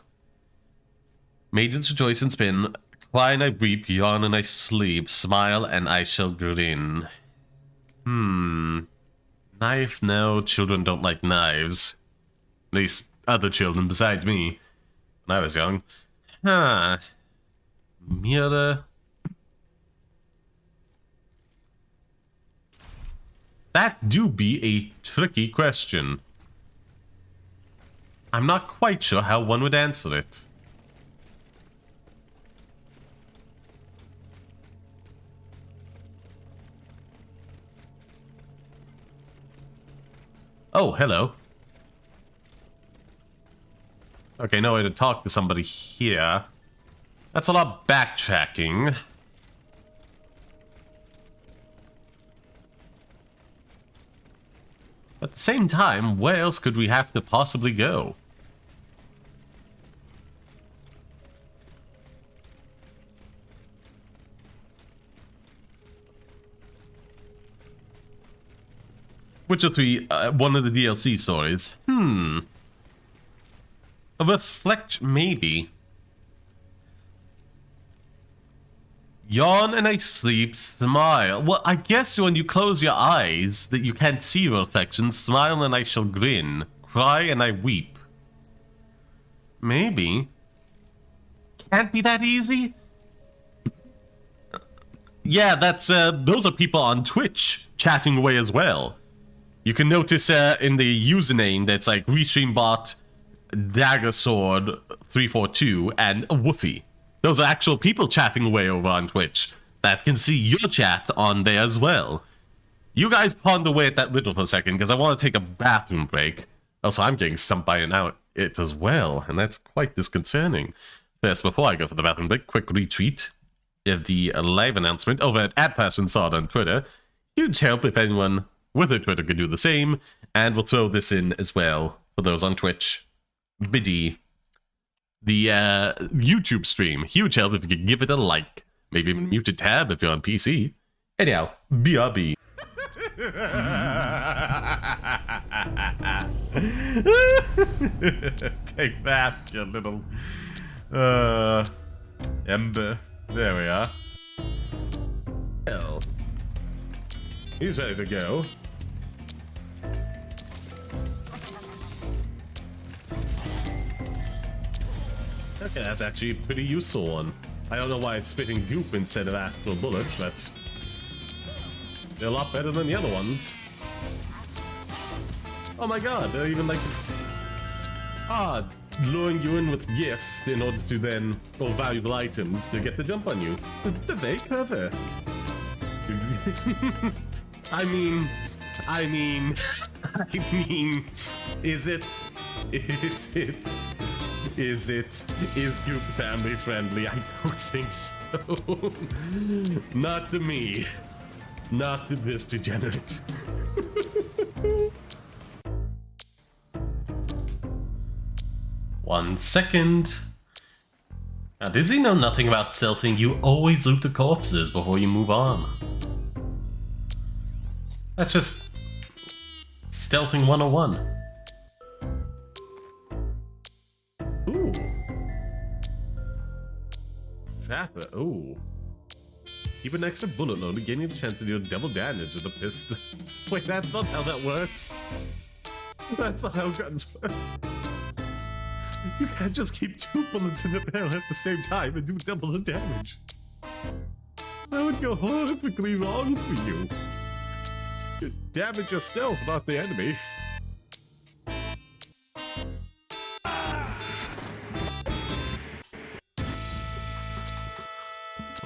Maidens rejoice and spin. Cry and I weep. Yawn and I sleep. Smile and I shall grin. Knife? No, children don't like knives. At least other children besides me. When I was young. Mirror. That do be a tricky question. I'm not quite sure how one would answer it. Oh, hello. Okay, no way to talk to somebody here. That's a lot of backtracking. At the same time, where else could we have to possibly go? Witcher 3, one of the DLC stories. A reflection, maybe. Yawn and I sleep, smile. Well, I guess when you close your eyes, that you can't see your reflection. Smile and I shall grin. Cry and I weep. Maybe. Can't be that easy? Yeah, that's, those are people on Twitch chatting away as well. You can notice, in the username that's like RestreamBot, DaggerSword342, and Woofy. Those are actual people chatting away over on Twitch that can see your chat on there as well. You guys ponder away at that riddle for a second, because I want to take a bathroom break. Also, I'm getting stumped by it as well, and that's quite disconcerting. First, before I go for the bathroom break, quick retweet of the live announcement over at @PassionSword on Twitter. Huge help if anyone with a Twitter could do the same, and we'll throw this in as well for those on Twitch. Biddy. The YouTube stream. Huge help if you could give it a like. Maybe even muted tab if you're on PC. Anyhow, BRB. Take that, you little ember. There we are. Well, he's ready to go. Okay, that's actually a pretty useful one. I don't know why it's spitting goop instead of actual bullets, but they're a lot better than the other ones. Oh my god, they're even like luring you in with gifts in order to then, or valuable items to get the jump on you. They're very clever. I mean, is Goop family friendly? I don't think so. Not to me. Not to this degenerate. One second. Now, does he know nothing about stealthing? You always loot the corpses before you move on. That's just stealthing 101. Ooh. Trapper. Ooh. Keep an extra bullet load, gaining the chance to deal double damage with a pistol. Wait, that's not how that works. That's not how guns work. You can't just keep 2 bullets in the barrel at the same time and do double the damage. That would go horrifically wrong for you. You damage yourself, not the enemy.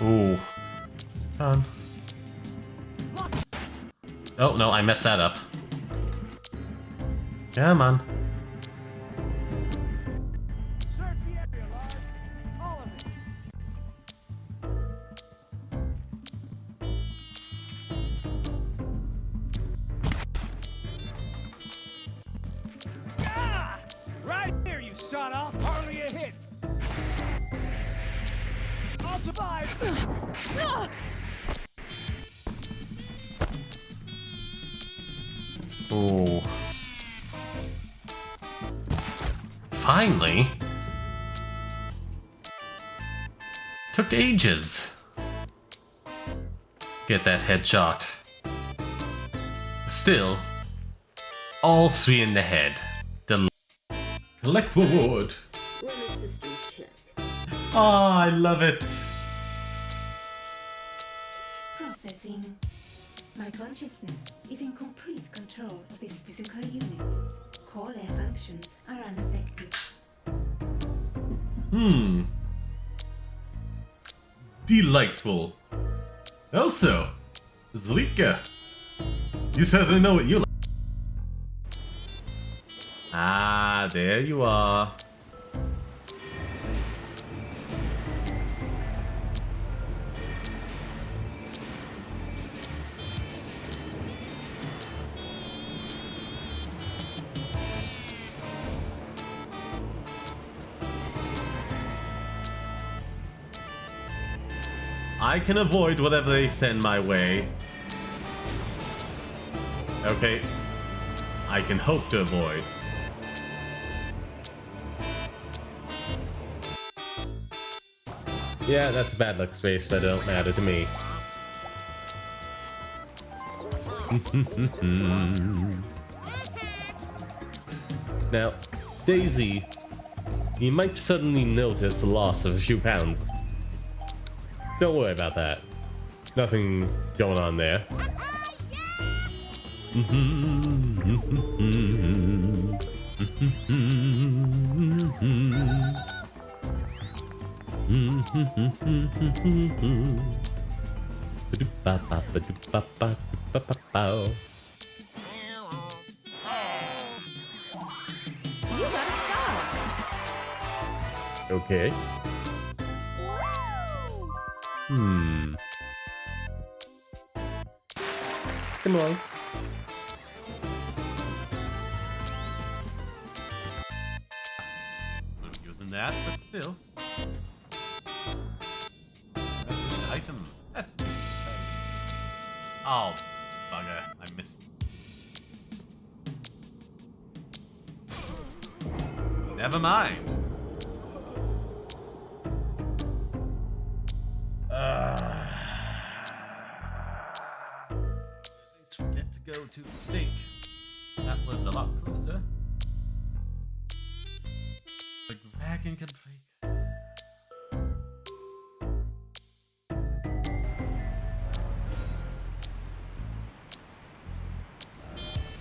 Ooh. Oh no, I messed that up. Come on. Right here, you shot off. Hardly a hit. I'll survive. Oh. Finally. Took ages. Get that headshot. Still, all 3 in the head. Collect reward. Systems check. Ah, I love it. Processing. My consciousness is in complete control of this physical unit. Core air functions are unaffected. Delightful. Also, Zlika. You certainly know what you like. Ah, there you are. I can avoid whatever they send my way. Okay. I can hope to avoid. Yeah, that's bad luck space, but it don't matter to me. Now, Daisy, you might suddenly notice a loss of a few pounds. Don't worry about that. Nothing going on there. You got a star. Okay. Come along. Not using that, but still. That's an item. That's oh, bugger. I missed. Never mind. At least we get to go to the stake. That was a lot closer. The dragon can break.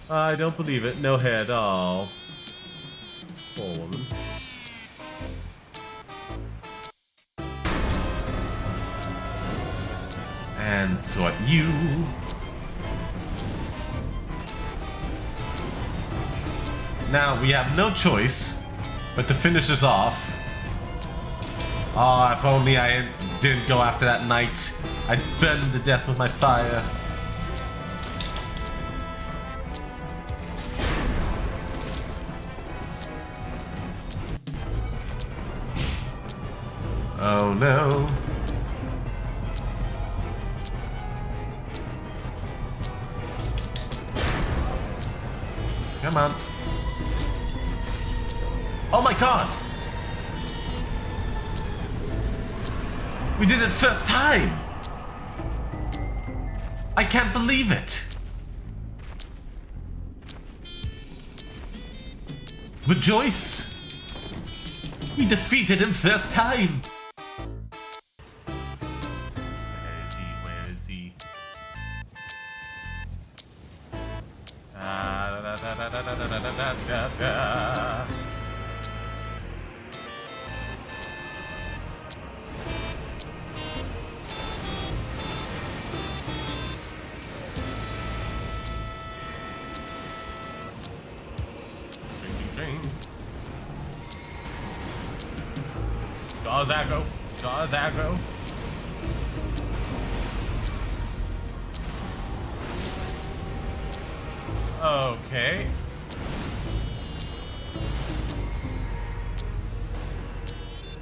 I don't believe it. No hair at all. Poor woman. And so at you. Now we have no choice but to finish this off. Oh, if only I didn't go after that knight. I'd burn him to death with my fire. Oh no. Come on. Oh my god! We did it first time! I can't believe it! Rejoice! We defeated him first time! Where is he? Where is he? Jaws aggro. Jaws aggro. Okay.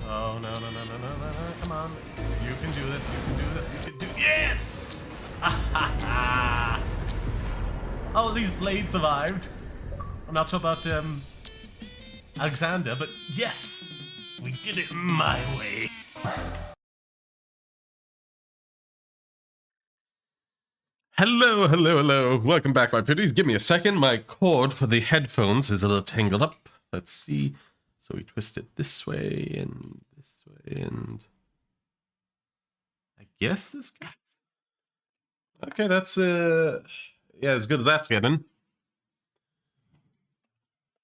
Oh no no no no no no no! Come on! You can do this! You can do this! You can do yes! Oh, these blades survived. I'm not sure about Alexander, but yes, we did it my way. Hello, hello, hello. Welcome back, my pretties. Give me a second. My cord for the headphones is a little tangled up. Let's see. So we twist it this way and this way and... I guess this gets... Okay, that's, yeah, as good as that's getting.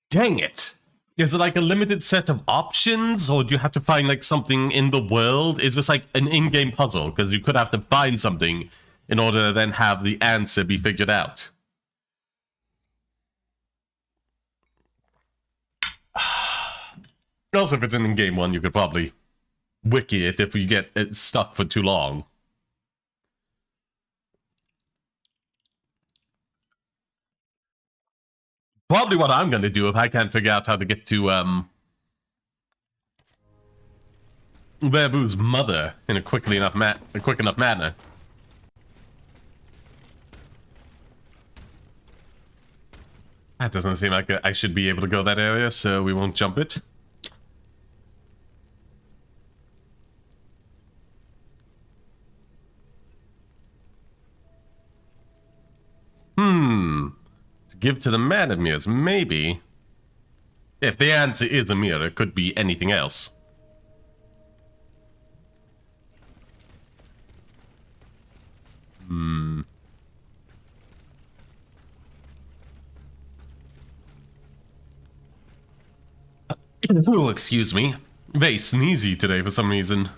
Dang it! Is it like a limited set of options, or do you have to find like something in the world? Is this like an in-game puzzle? Because you could have to find something in order to then have the answer be figured out. Also, if it's an in-game one, you could probably wiki it if you get it stuck for too long. Probably what I'm going to do if I can't figure out how to get to, Babu's mother in a quick enough manner. That doesn't seem like I should be able to go that area, so we won't jump it. To give to the man of mirrors, maybe. If the answer is a mirror, it could be anything else. Oh, excuse me. Very sneezy today for some reason.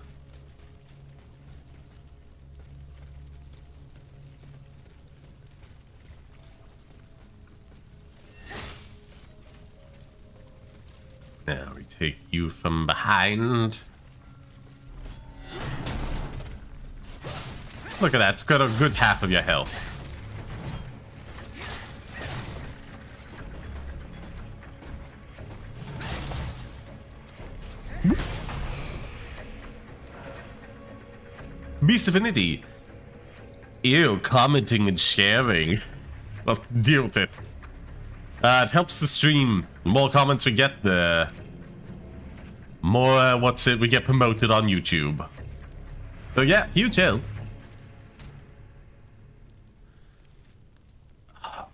Now we take you from behind. Look at that, it's got a good half of your health. Beast Affinity. Ew, commenting and sharing. Well, deal with it. It helps the stream. The more comments we get, the more, we get promoted on YouTube. So yeah, huge help.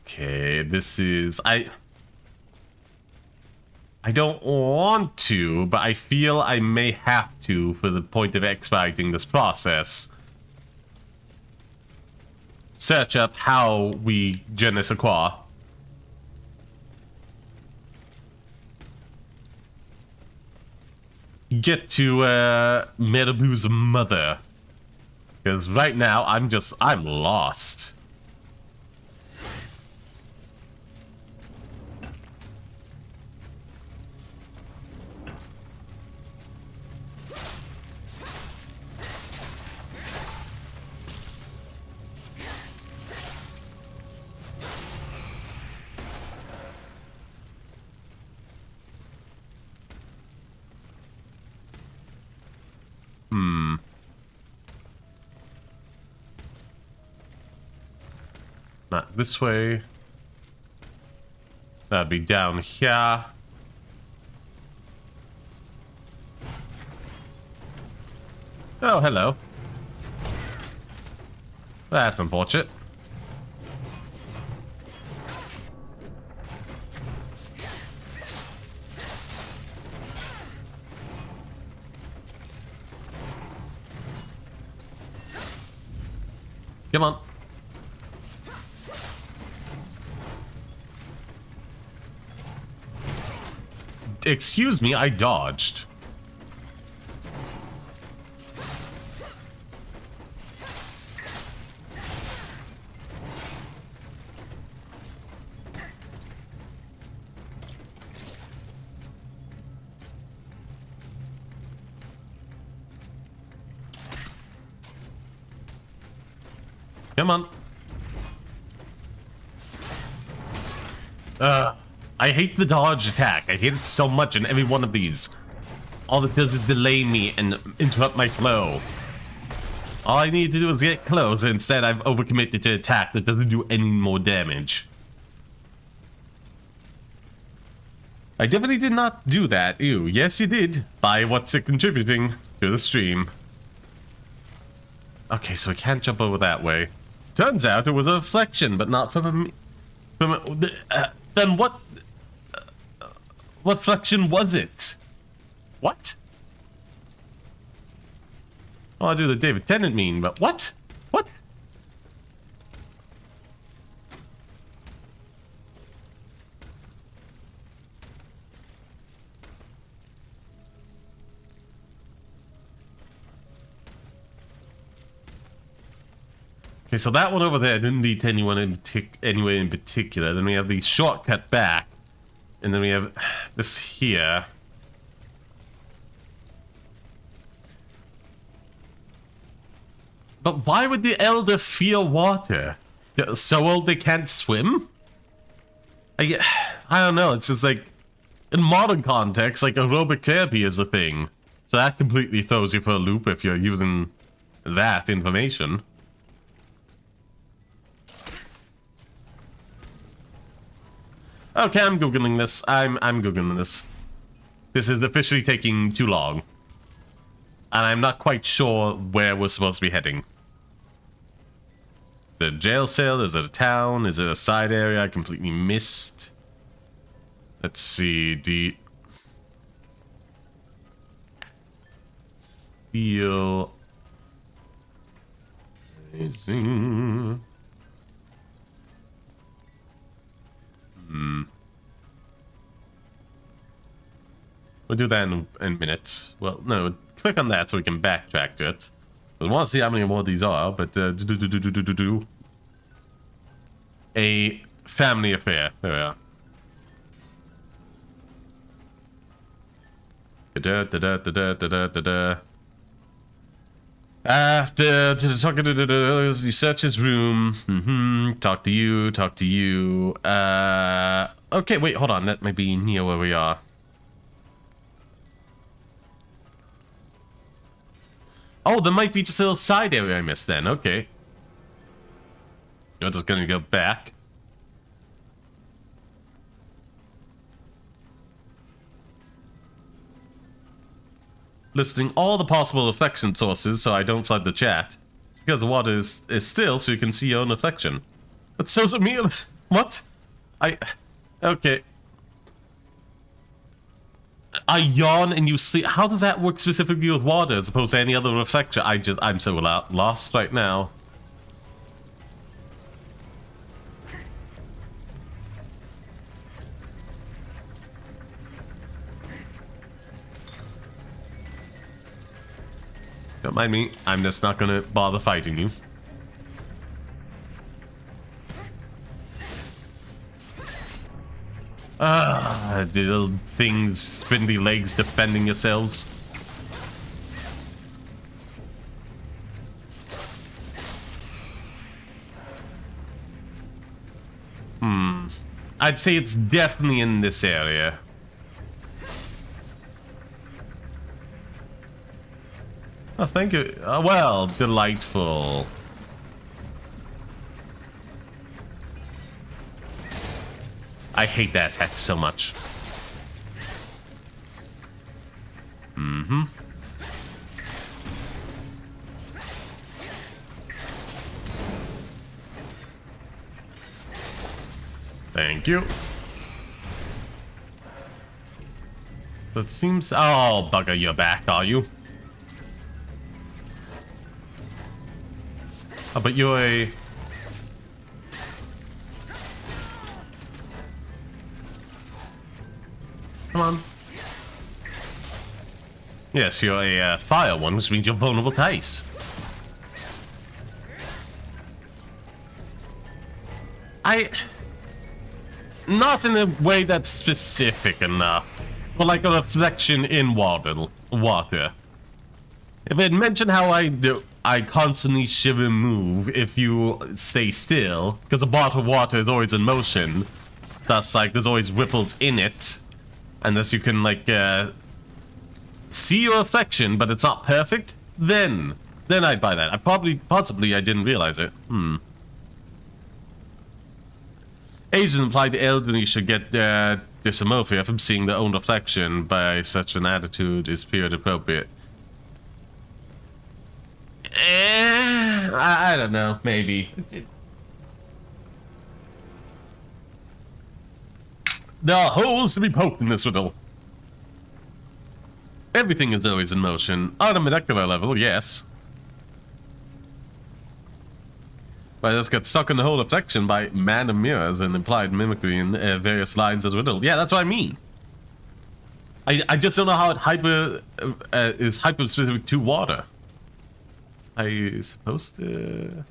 Okay, this is... I don't want to, but I feel I may have to for the point of expediting this process. Search up how we je ne sais quoi. Get to Meribu's mother. Because right now I'm lost. Not this way. That'd be down here. Oh, hello. That's unfortunate. Come on. Excuse me, I dodged. Come on. I hate the dodge attack. I hate it so much in every one of these. All it does is delay me and interrupt my flow. All I need to do is get close. Instead, I've overcommitted to attack that doesn't do any more damage. I definitely did not do that. Ew, yes you did. By what's it contributing to the stream. Okay, so I can't jump over that way. Turns out it was a reflection, but not from a... then what... what reflection was it? What? Well, I do the David Tennant meme, but what? What? Okay, so that one over there didn't lead to anyone anywhere in particular. Then we have the shortcut back. And then we have this here. But why would the elder feel water? They're so old they can't swim? I don't know, it's just like... in modern context, like aerobic therapy is a thing. So that completely throws you for a loop if you're using that information. Okay, I'm googling this. I'm googling this. This is officially taking too long. And I'm not quite sure where we're supposed to be heading. Is it a jail cell? Is it a town? Is it a side area I completely missed? Let's see, the... Steelrising. We'll do that in minutes. Well, no, click on that so we can backtrack to it. I want to see how many more these are, but a family affair. There we are. After talking to you search his room. Talk to you. Okay, wait, hold on. That might be near where we are. Oh, there might be just a little side area I missed then. Okay. You're just gonna go back. Listing all the possible reflection sources so I don't flood the chat. Because the water is still, so you can see your own reflection. But so's Emil. What? Okay. I yawn and you sleep. How does that work specifically with water as opposed to any other reflection? I'm so lost right now. Don't mind me. I'm just not gonna bother fighting you. Little things, spindly legs defending yourselves. I'd say it's definitely in this area. Oh, thank you. Oh, well, delightful. I hate that attack so much. Thank you. So it seems... Oh, bugger, you're back, are you? Oh, but you're a... Come on. Yes, you're a fire one, which means you're vulnerable to ice. Not in a way that's specific enough. But like a reflection in water. If it mentioned how I constantly shiver and move if you stay still, because a bottle of water is always in motion. Thus, like, there's always ripples in it. Unless you can, like, see your reflection, but it's not perfect, then I'd buy that. Possibly I didn't realize it. Asians imply the elderly should get dysmorphia from seeing their own reflection by such an attitude is period appropriate. I don't know, maybe. There are holes to be poked in this riddle. Everything is always in motion. On a molecular level, yes. But I just got stuck in the whole reflection by man of mirrors and implied mimicry in various lines of the riddle. Yeah, that's what I mean. I just don't know how it is hyper specific to water. I supposed to...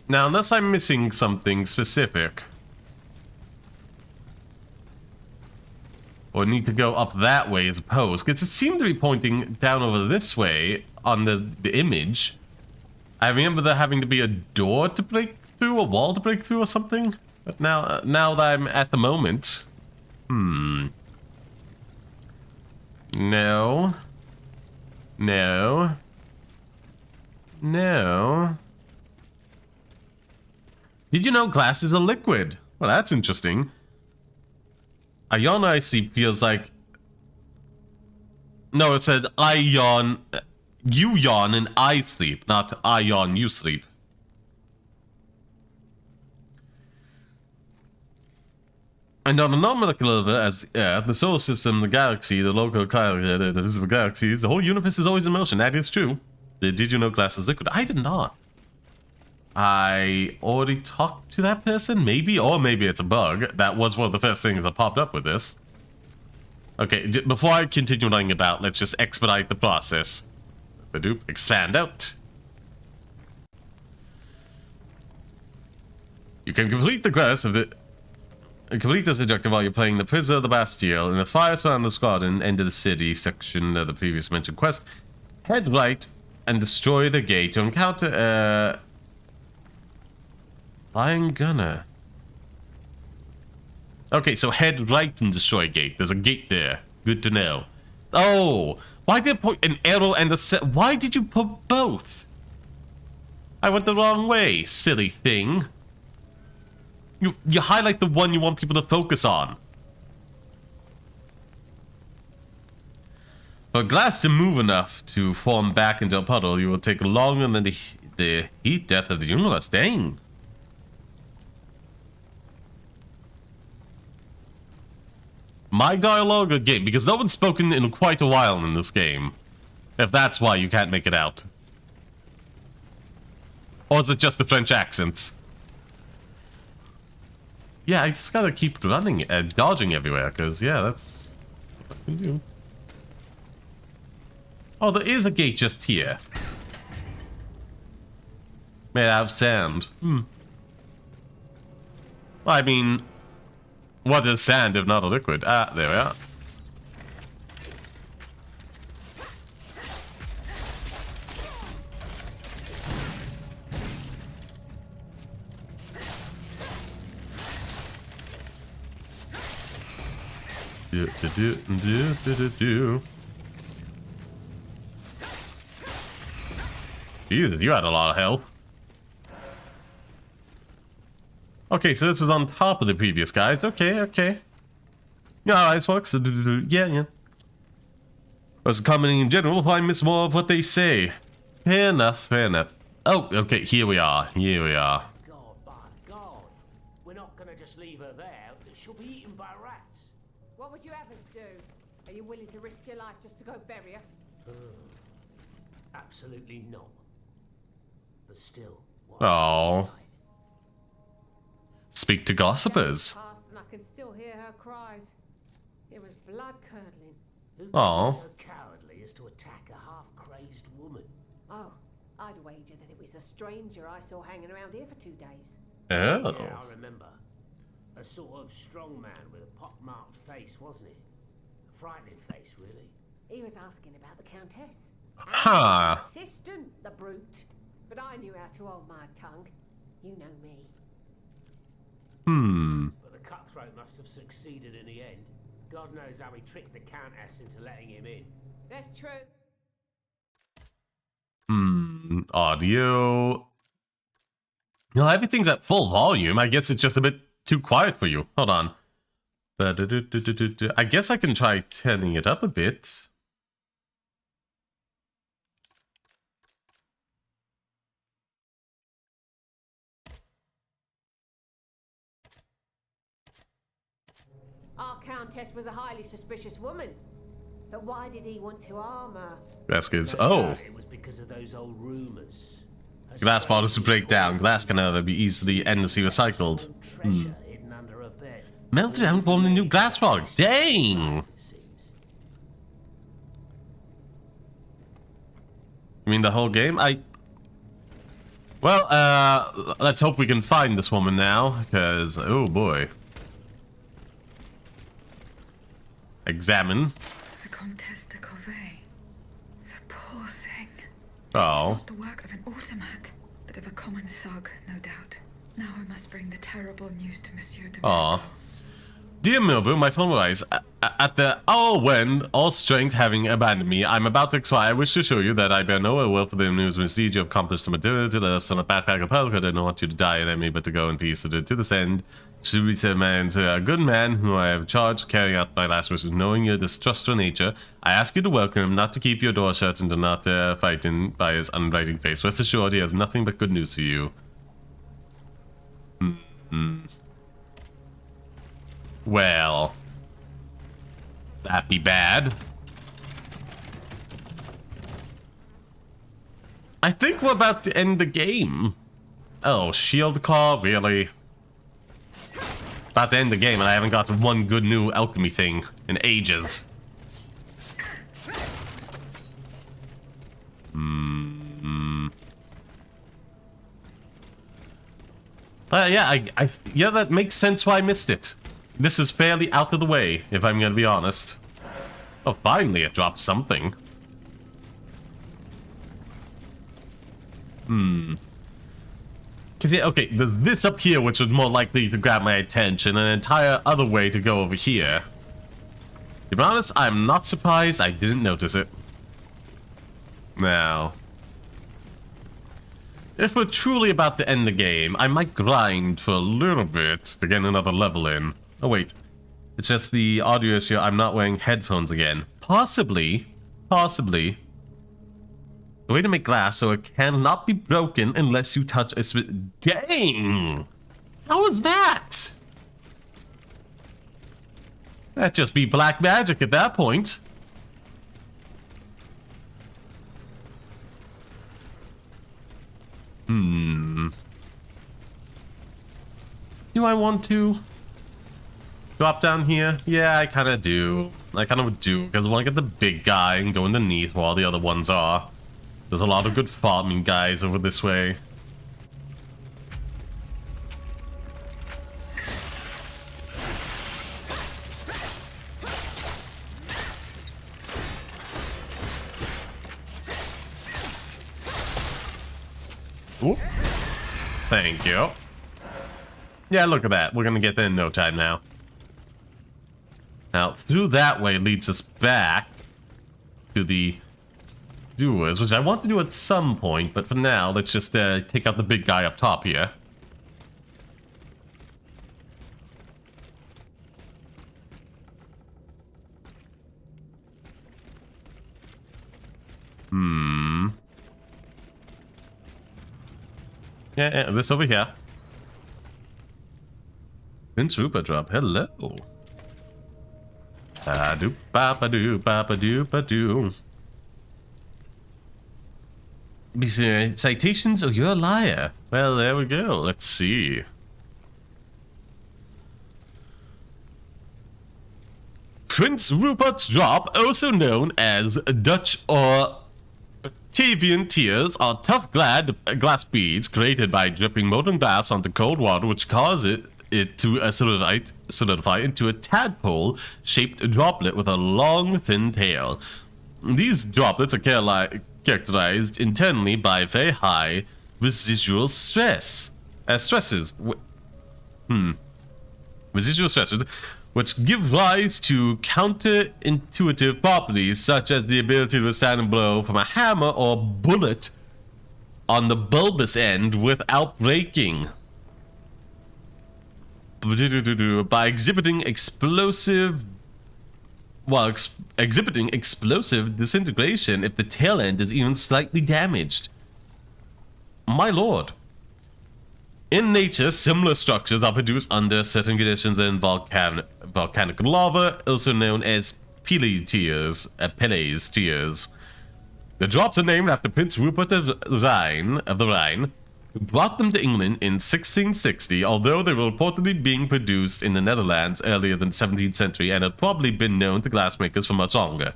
Now, unless I'm missing something specific, or need to go up that way as opposed, because it seemed to be pointing down over this way on the image. I remember there having to be a door to break through, a wall to break through or something. But now that I'm at the moment, no. Did you know glass is a liquid? Well, that's interesting. A yawn I see feels like... No, it said I yawn... You yawn and I sleep, not I yawn, you sleep. And on a non-molecular level, as the solar system, the galaxy, the local the visible galaxies, the whole universe is always in motion. That is true. Did you know glass is liquid? I did not. I already talked to that person, maybe? Or maybe it's a bug. That was one of the first things that popped up with this. Okay, before I continue lying about, let's just expedite the process. Expand out. You can complete the quest of the... Complete this objective while you're playing the Prisoner of the Bastille in the fire surrounding the squad and end of the city section of the previous mentioned quest. Head right and destroy the gate to encounter a... Flying gunner. Okay, so head right and destroy gate. There's a gate there. Good to know. Oh, why did I put an arrow and a set? Why did you put both? I went the wrong way, silly thing. You highlight the one you want people to focus on. For glass to move enough to form back into a puddle, you will take longer than the heat death of the universe. Dang. My dialogue or game? Because no one's spoken in quite a while in this game. If that's why you can't make it out. Or is it just the French accents? Yeah, I just gotta keep running and dodging everywhere, because, yeah, that's what I can do. Oh, there is a gate just here. Made out of sand. Well, I mean, what is sand if not a liquid? Ah, there we are. Jesus, you had a lot of health. Okay, so this was on top of the previous guys. Okay, okay. Yeah, alright, folks. Yeah. As commenting in general, I miss more of what they say. Fair enough, fair enough. Oh, okay, here we are. Here we are. God, by God. We're not gonna just leave her there. She'll be eaten by rats. What would you have us do? Are you willing to risk your life just to go bury her? Absolutely not. But still, Oh. Speak to gossipers. And I can still hear her cries. It was blood curdling. Who Oh. so cowardly as to attack a half-crazed woman? Oh, I'd wager that it was a stranger I saw hanging around here for 2 days. Oh. Yeah, I remember. A sort of strong man with a pock-marked face, wasn't he? A frightening face, really. He was asking about the Countess. Huh. And his assistant, the brute. But I knew how to hold my tongue. You know me. But the cutthroat must have succeeded in the end. God knows how he tricked the Countess into letting him in. That's true. Audio. No, everything's at full volume. I guess it's just a bit too quiet for you. Hold on. I guess I can try turning it up a bit. Our Countess was a highly suspicious woman. But why did he want to harm her? Baskets. Oh. It was because of those old rumors. Glass bottles to break down. Glass can never be easily endlessly recycled. Treasure hidden under a bed. Melted down, formed a new glass product. Dang! You mean the whole game? Well, let's hope we can find this woman now, because, oh boy. Examine. The Comtesse de Corvée. The poor thing. Oh. Not the work of an automat, but of a common thug, no doubt. Now I must bring the terrible news to Monsieur de Aw. Dear Milbu, my phone rise. At the hour when, all strength having abandoned me, I'm about to expire. I wish to show you that I bear no ill will for the news misdeed you have accomplished to material to us on a backpack of pearl. I don't want you to die in enemy, but to go in peace to this end. To be a man, to a good man who I have charged carrying out my last wishes, knowing your distrustful nature, I ask you to welcome him, not to keep your door shut and to not frightened by his uninviting face. Rest assured he has nothing but good news for you. Well, that'd be bad. I think we're about to end the game. Oh, shield claw, really? About to end the game and I haven't got one good new alchemy thing in ages. Yeah, yeah, that makes sense why I missed it. This is fairly out of the way, if I'm gonna be honest. Oh, finally it dropped something. Because, yeah, okay, there's this up here, which was more likely to grab my attention, and an entire other way to go over here. To be honest, I'm not surprised I didn't notice it. Now, if we're truly about to end the game, I might grind for a little bit to get another level in. Oh, wait. It's just the audio issue. I'm not wearing headphones again. Possibly. The way to make glass so it cannot be broken unless you touch a Dang! How is that? That'd just be black magic at that point. Do I want to drop down here? Yeah, I kind of do. I kind of do, because I want to get the big guy and go underneath while the other ones are. There's a lot of good farming guys over this way. Ooh. Thank you. Yeah, look at that. We're gonna get there in no time now. Now, through that way leads us back to the sewers, which I want to do at some point, but for now, let's just take out the big guy up top here. Yeah, this over here. Prince Rupert drop. Hello. Ba-doo, ba-ba-doo, ba-ba-doo, ba-doo. Citations? Oh, you're a liar. Well, there we go. Let's see. Prince Rupert's drop, also known as Dutch or Batavian tears, are tough glass beads created by dripping molten glass onto cold water, which cause it to solidify into a tadpole-shaped droplet with a long, thin tail. These droplets are characterized internally by very high residual stresses. Residual stresses, which give rise to counterintuitive properties, such as the ability to withstand a blow from a hammer or bullet on the bulbous end without breaking. By exhibiting explosive disintegration if the tail end is even slightly damaged. My lord. In nature, similar structures are produced under certain conditions in volcanic lava, also known as Pellé's tears. The drops are named after Prince Rupert of the Rhine, who brought them to England in 1660, although they were reportedly being produced in the Netherlands earlier than the 17th century and had probably been known to glassmakers for much longer.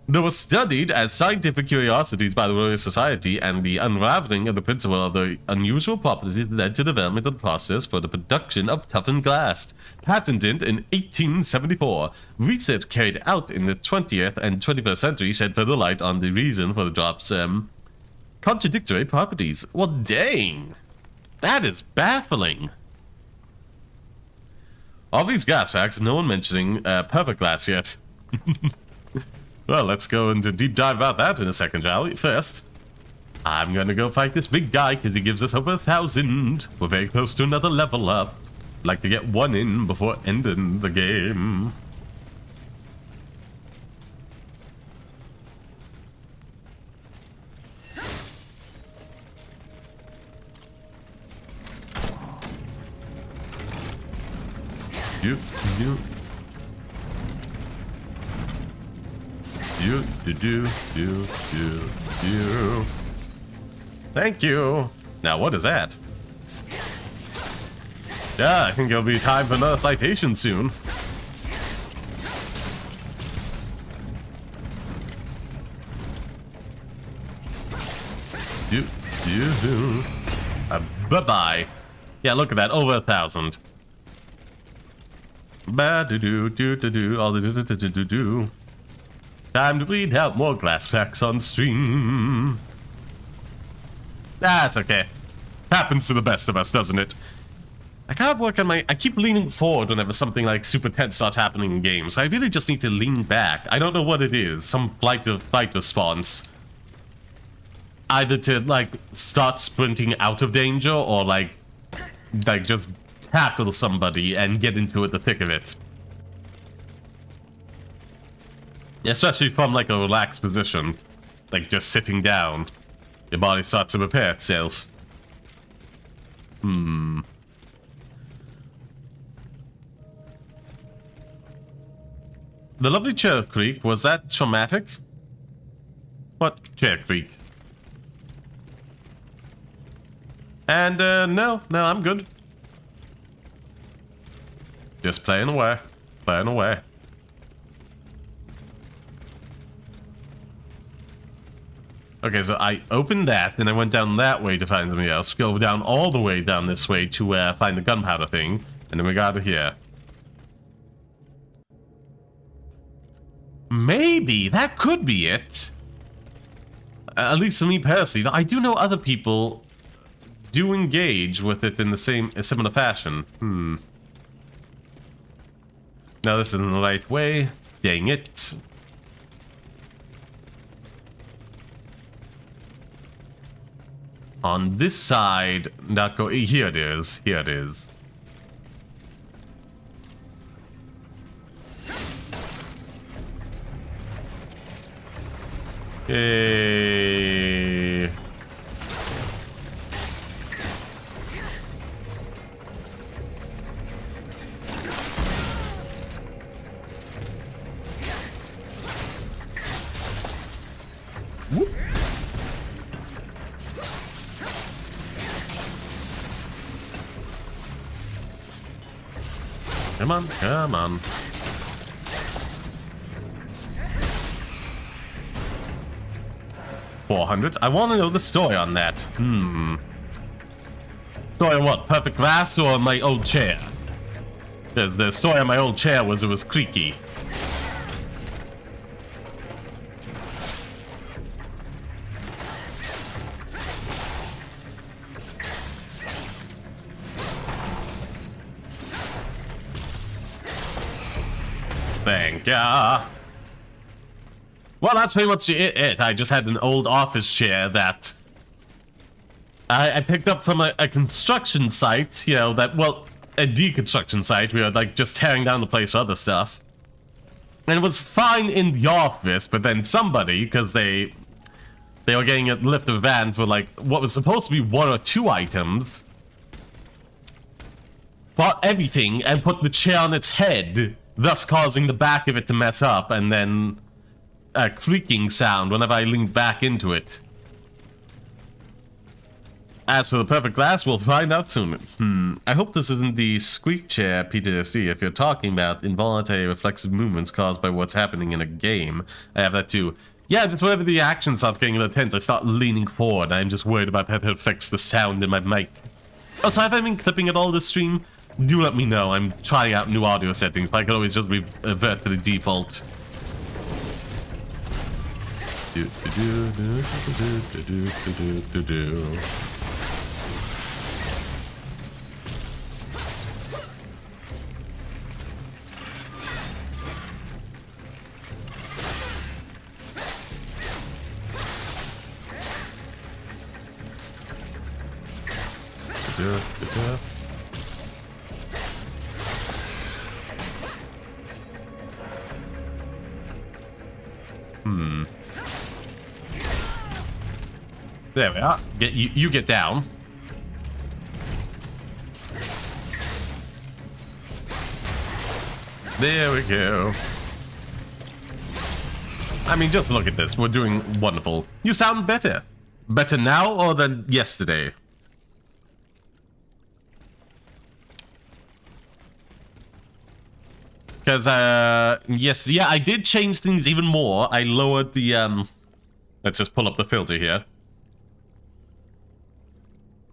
They were studied as scientific curiosities by the Royal Society, and the unraveling of the principle of the unusual properties led to the development of the process for the production of toughened glass. Patented in 1874, research carried out in the 20th and 21st century shed further light on the reason for the drop's contradictory properties. Well, dang. That is baffling. All these gas facts, no one mentioning perfect glass yet. Well, let's go into deep dive about that in a second, shall we? First, I'm gonna go fight this big guy because he gives us over 1,000. We're very close to another level up. I'd like to get one in before ending the game. You. Thank you. Now, what is that? Yeah, I think it'll be time for another citation soon. Bye-bye. Yeah, look at that. Over 1,000. Ba-do-do-do-do-do. All the do-do-do-do-do-do. Time to read out more glass facts on stream. That's okay. Happens to the best of us, doesn't it? I can't work on my... I keep leaning forward whenever something like super tense starts happening in games. So I really just need to lean back. I don't know what it is. Some fight response. Either to, like, start sprinting out of danger or, like just tackle somebody and get into it, the thick of it. Especially from, like, a relaxed position. Like, just sitting down. Your body starts to repair itself. The lovely chair creak, was that traumatic? What chair creak? And, no, I'm good. Just playing away. Playing away. Okay, so I opened that, then I went down that way to find something else. Go down all the way down this way to find the gunpowder thing. And then we got it here. Maybe that could be it. At least for me personally. I do know other people do engage with it in the similar fashion. Now this isn't the right way. Dang it. On this side, not go. Here it is. Here it is. Yay. Whoop. Come on, come on. $400. I want to know the story on that. Story on what? Perfect glass or my old chair? Because the story on my old chair was it was creaky. Thank ya. Well, that's pretty much it. I just had an old office chair that I picked up from a construction site, you know, a deconstruction site. We were, like, just tearing down the place for other stuff. And it was fine in the office, but then somebody, because they were getting a lift of a van for, like, what was supposed to be 1 or 2 items, bought everything and put the chair on its head, thus causing the back of it to mess up, and then a creaking sound whenever I leaned back into it. As for the perfect glass, we'll find out soon. I hope this isn't the squeak chair PTSD. If you're talking about involuntary reflexive movements caused by what's happening in a game, I have that too. Yeah, just whenever the action starts getting a little tense, I start leaning forward. I'm just worried about how it affects the sound in my mic. Also, have I been clipping at all this stream? Do let me know. I'm trying out new audio settings, but I can always just revert to the default. There we are. You get down. There we go. I mean, just look at this. We're doing wonderful. You sound better. Better now or than yesterday? Because, yes, yeah, I did change things even more. I lowered the, let's just pull up the filter here.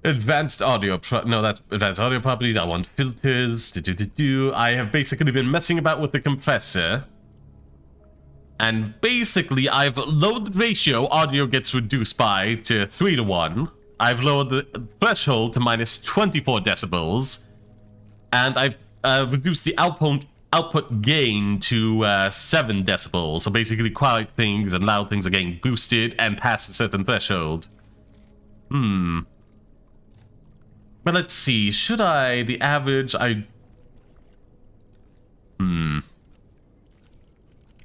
Advanced audio, no, that's advanced audio properties. I want filters. I have basically been messing about with the compressor. And basically, I've lowered the ratio audio gets reduced by to 3 to 1. I've lowered the threshold to minus 24 decibels, and I've reduced the output gain to 7 decibels. So basically, quiet things and loud things are getting boosted and past a certain threshold. But let's see, should I, the average,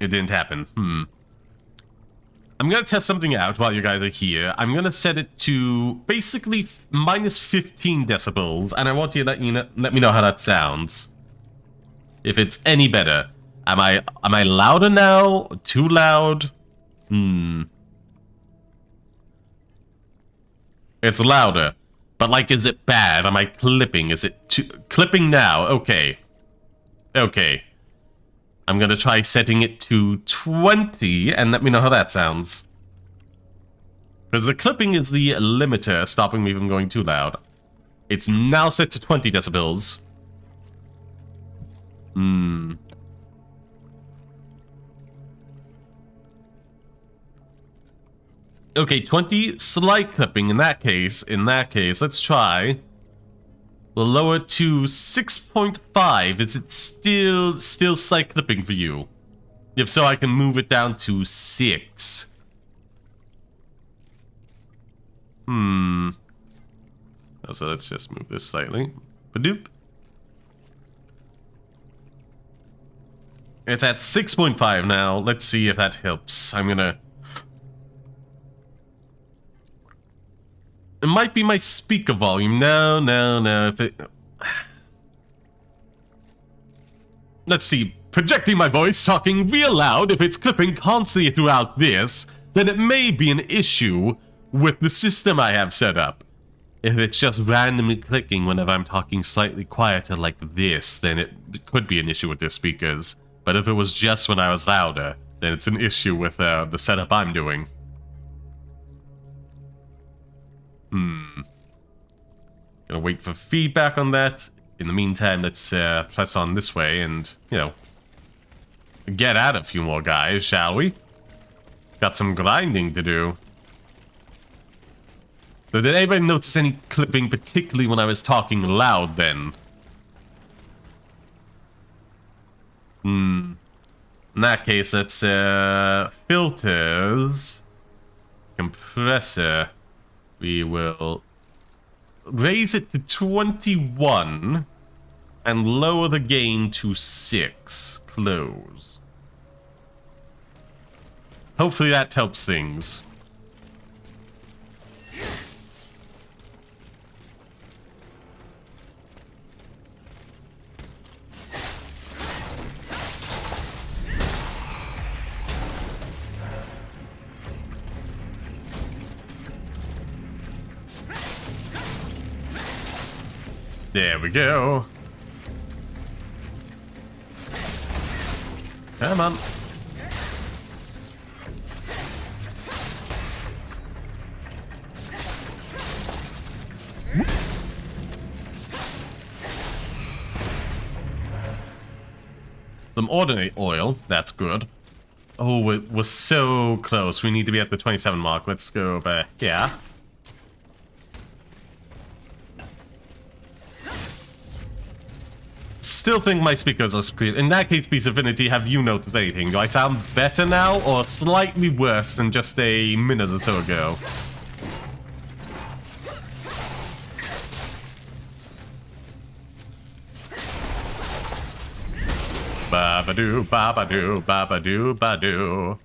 It didn't happen. I'm gonna test something out while you guys are here. I'm gonna set it to basically minus 15 decibels, and I want you to let me know how that sounds. If it's any better. Am I louder now? Too loud? It's louder. But, like, is it bad? Am I clipping? Is it clipping now? Okay. Okay. I'm gonna try setting it to 20, and let me know how that sounds. Because the clipping is the limiter, stopping me from going too loud. It's now set to 20 decibels. Okay, 20, slight clipping in that case. Let's try. We'll lower to 6.5. Is it still slight clipping for you? If so, I can move it down to 6. So let's just move this slightly. Badoop. It's at 6.5 now. Let's see if that helps. It might be my speaker volume. No. Let's see. Projecting my voice, talking real loud. If it's clipping constantly throughout this, then it may be an issue with the system I have set up. If it's just randomly clicking whenever I'm talking slightly quieter like this, then it could be an issue with the speakers. But if it was just when I was louder, then it's an issue with the setup I'm doing. Gonna wait for feedback on that. In the meantime, let's press on this way and, get at a few more guys, shall we? Got some grinding to do. So did anybody notice any clipping, particularly when I was talking loud then? In that case, let's filters, compressor. We will raise it to 21 and lower the gain to 6. Close. Hopefully that helps things. There we go. Come on. Some ordinary oil. That's good. Oh, we're so close. We need to be at the 27 mark. Let's go over here. Still think my speakers are superior. In that case, Piece of Affinity, have you noticed anything? Do I sound better now, or slightly worse than just a minute or so ago? Ba-ba-doo, ba-ba-doo, ba-ba-doo, ba-doo.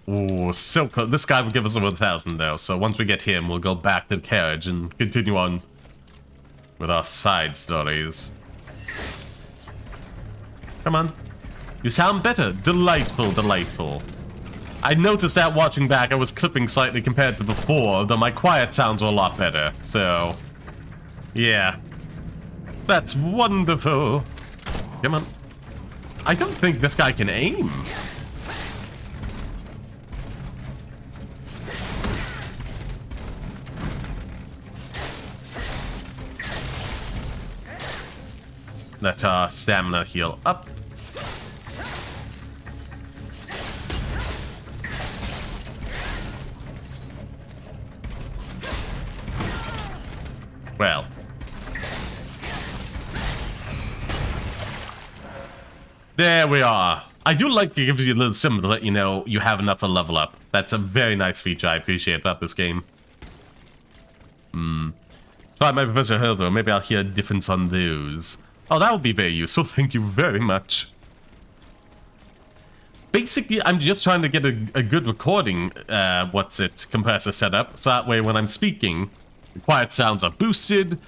Ooh, so close. This guy will give us over 1,000, though, so once we get him, we'll go back to the carriage and continue on with our side stories. Come on. You sound better. Delightful, delightful. I noticed that watching back I was clipping slightly compared to before, though my quiet sounds were a lot better, so... yeah. That's wonderful. Come on. I don't think this guy can aim. Let our stamina heal up. Well. There we are. I do like to give you a little symbol to let you know you have enough to level up. That's a very nice feature I appreciate about this game. Sorry, my Professor Helver. Maybe I'll hear a difference on those. Oh, that would be very useful. Thank you very much. Basically, I'm just trying to get a good recording, compressor setup. So that way when I'm speaking, the quiet sounds are boosted,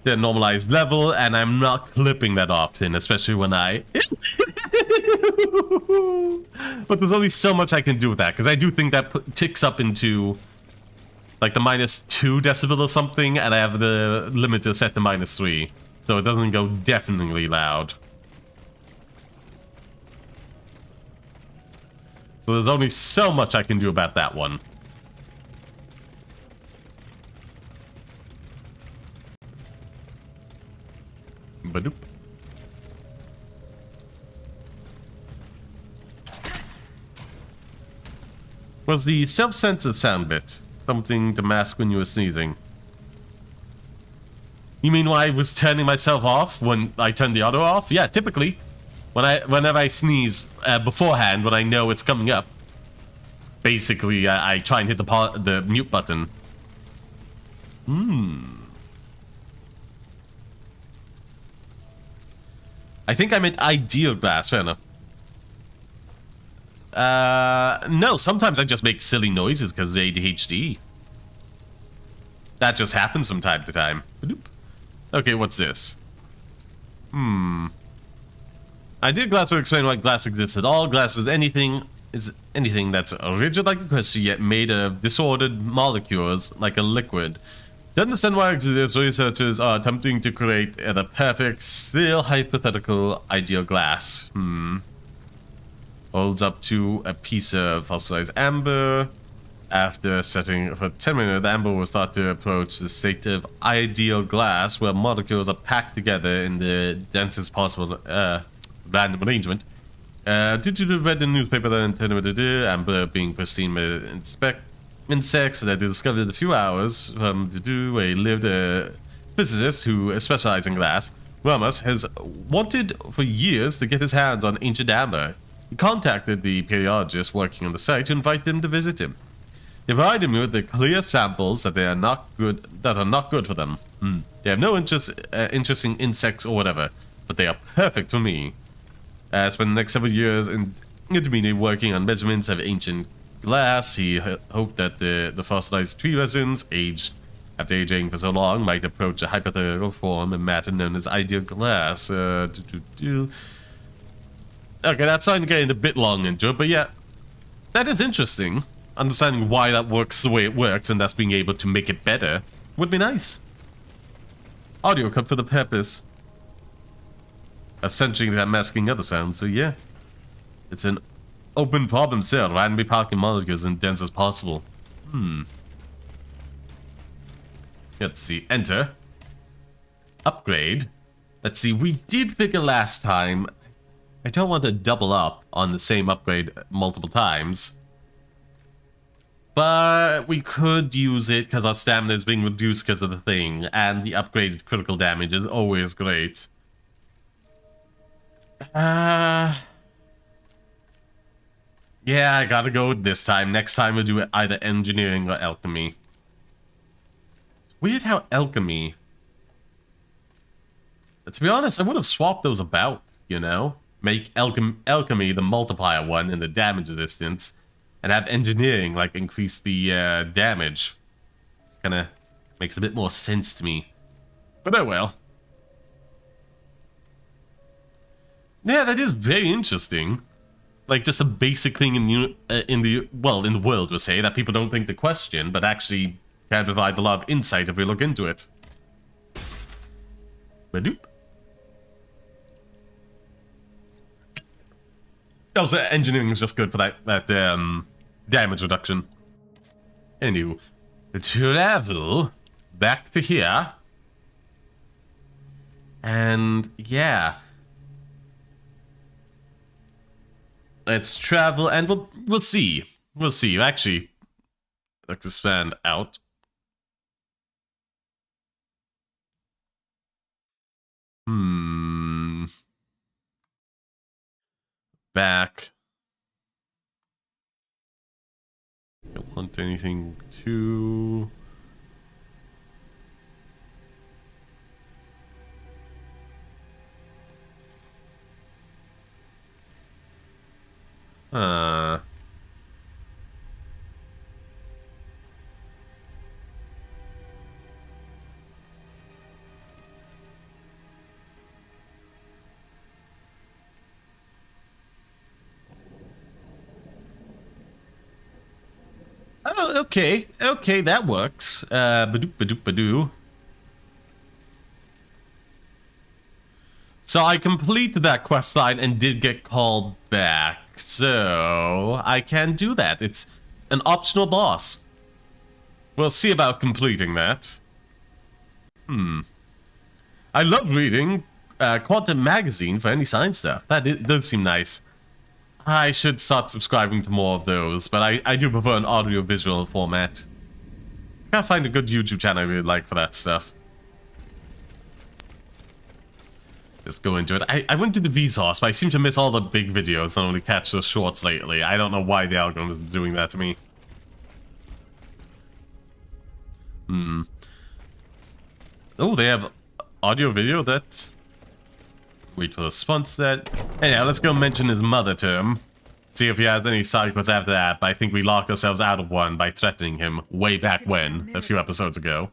they're normalized level, and I'm not clipping that often, especially when I... But there's only so much I can do with that, because I do think that ticks up into, like, the -2 decibel or something, and I have the limiter set to -3, so it doesn't go deafeningly loud. So there's only so much I can do about that one. Badoop. Was the self-censor sound bit something to mask when you were sneezing? You mean when I was turning myself off when I turned the auto off? Yeah, typically. Whenever I sneeze beforehand, when I know it's coming up, basically I try and hit the mute button. I think I meant ideal glass, fair enough. No, sometimes I just make silly noises because of ADHD. That just happens from time to time. Okay, what's this? Ideal glass will explain why glass exists at all. Glass is anything that's rigid like a crystal, yet made of disordered molecules like a liquid. To understand why it exists, researchers are attempting to create the perfect, still hypothetical ideal glass. Holds up to a piece of fossilized amber. After setting for 10 minutes, the amber was thought to approach the state of ideal glass, where molecules are packed together in the densest possible random arrangement. Due to the read in the newspaper that intended amber being pristine by insects that they discovered in a few hours from a lived physicist who specializes in glass. Ramos has wanted for years to get his hands on ancient amber. He contacted the paleologist working on the site to invite them to visit him. They provided him with the clear samples that are not good for them. They have no interesting insects or whatever, but they are perfect for me. Spent the next several years in intermediate working on measurements of ancient glass. He hoped that the fossilized tree resins, aged after aging for so long, might approach a hypothetical form of matter known as ideal glass. Okay, that's starting to get a bit long into it, but yeah, that is interesting. Understanding why that works the way it works and thus being able to make it better would be nice. Audio cut for the purpose. Essentially, they're masking other sounds, so yeah. It's an open problem set, randomly packing molecules as dense as possible. Let's see, enter. Upgrade. Let's see, we did figure last time. I don't want to double up on the same upgrade multiple times. But we could use it because our stamina is being reduced because of the thing. And the upgraded critical damage is always great. Yeah, I gotta go with this time. Next time we'll do either engineering or alchemy. It's weird how alchemy... To be honest, I would have swapped those about, you know? Make alchemy the multiplier one and the damage resistance. And have engineering, like, increase the damage. It kind of makes a bit more sense to me. But oh well. Yeah, that is very interesting. Like, just a basic thing in the world, we'll say, that people don't think to question, but actually can provide a lot of insight if we look into it. Badoop. Also, engineering is just good for that damage reduction. Anywho, travel back to here. And yeah. Let's travel and we'll see. We'll see. Actually, let's expand out. Back. Don't want anything too... Oh, okay. Okay, that works. Badoop, badoop, badoo. So I completed that quest line and did get called back. So I can do that. It's an optional boss. We'll see about completing that. I love reading Quantum Magazine for any science stuff. That does seem nice. I should start subscribing to more of those, but I do prefer an audio-visual format. Gotta find a good YouTube channel I really like for that stuff. Just go into it. I went to the Vsauce, but I seem to miss all the big videos and only catch the shorts lately. I don't know why the algorithm is doing that to me. Oh, they have audio-video? That's... Wait for the response to that. Anyhow, let's go mention his mother to him. See if he has any side quests after that, but I think we locked ourselves out of one by threatening him way back when, a few episodes ago.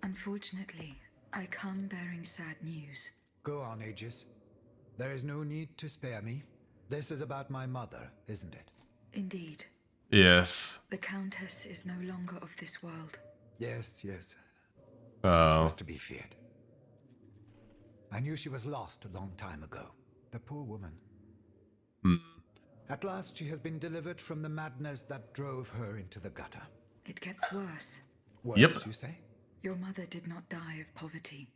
Unfortunately, I come bearing sad news. Go on, Aegis. There is no need to spare me. This is about my mother, isn't it? Indeed. Yes. The Countess is no longer of this world. Yes, yes. Oh. She was to be feared. I knew she was lost a long time ago. The poor woman. At last she has been delivered from the madness that drove her into the gutter. It gets worse. Worse, yep. You say? Your mother did not die of poverty.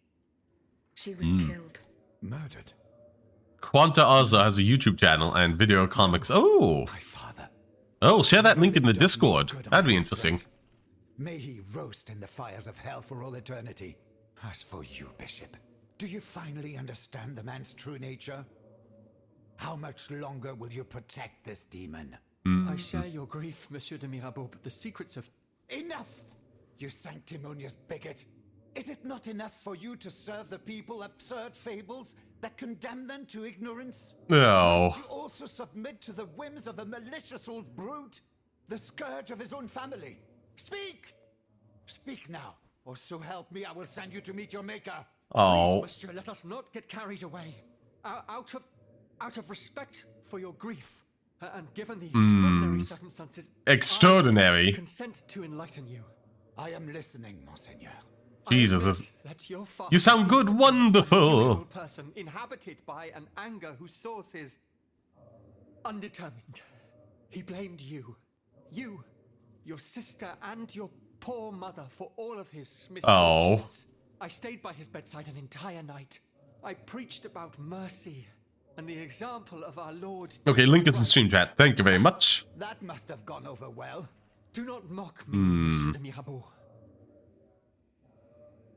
She was killed. Murdered? Quanta Oza has a YouTube channel and video comics. Oh! My father. Oh, share that link in the Discord. That'd be interesting. May he roast in the fires of hell for all eternity. As for you, Bishop, do you finally understand the man's true nature? How much longer will you protect this demon? I share your grief, Monsieur de Mirabeau, but the secrets of... Enough! You sanctimonious bigot! Is it not enough for you to serve the people absurd fables that condemn them to ignorance? No. Must you also submit to the whims of a malicious old brute? The scourge of his own family? Speak! Speak now, or so help me, I will send you to meet your maker. Oh. Please, Monsieur, let us not get carried away. Out of respect for your grief, and given the extraordinary circumstances, Extraordinary? I consent to enlighten you. I am listening, Monseigneur. Jesus. That your father You sound good, is an wonderful. unusual person inhabited by an anger whose source is undetermined. He blamed you, your sister, and your poor mother for all of his misfortunes. I stayed by his bedside an entire night. I preached about mercy and the example of our Lord. Okay, link is in stream chat. Thank you very much. That must have gone over well. Do not mock me, Monsieur de Mirabeau.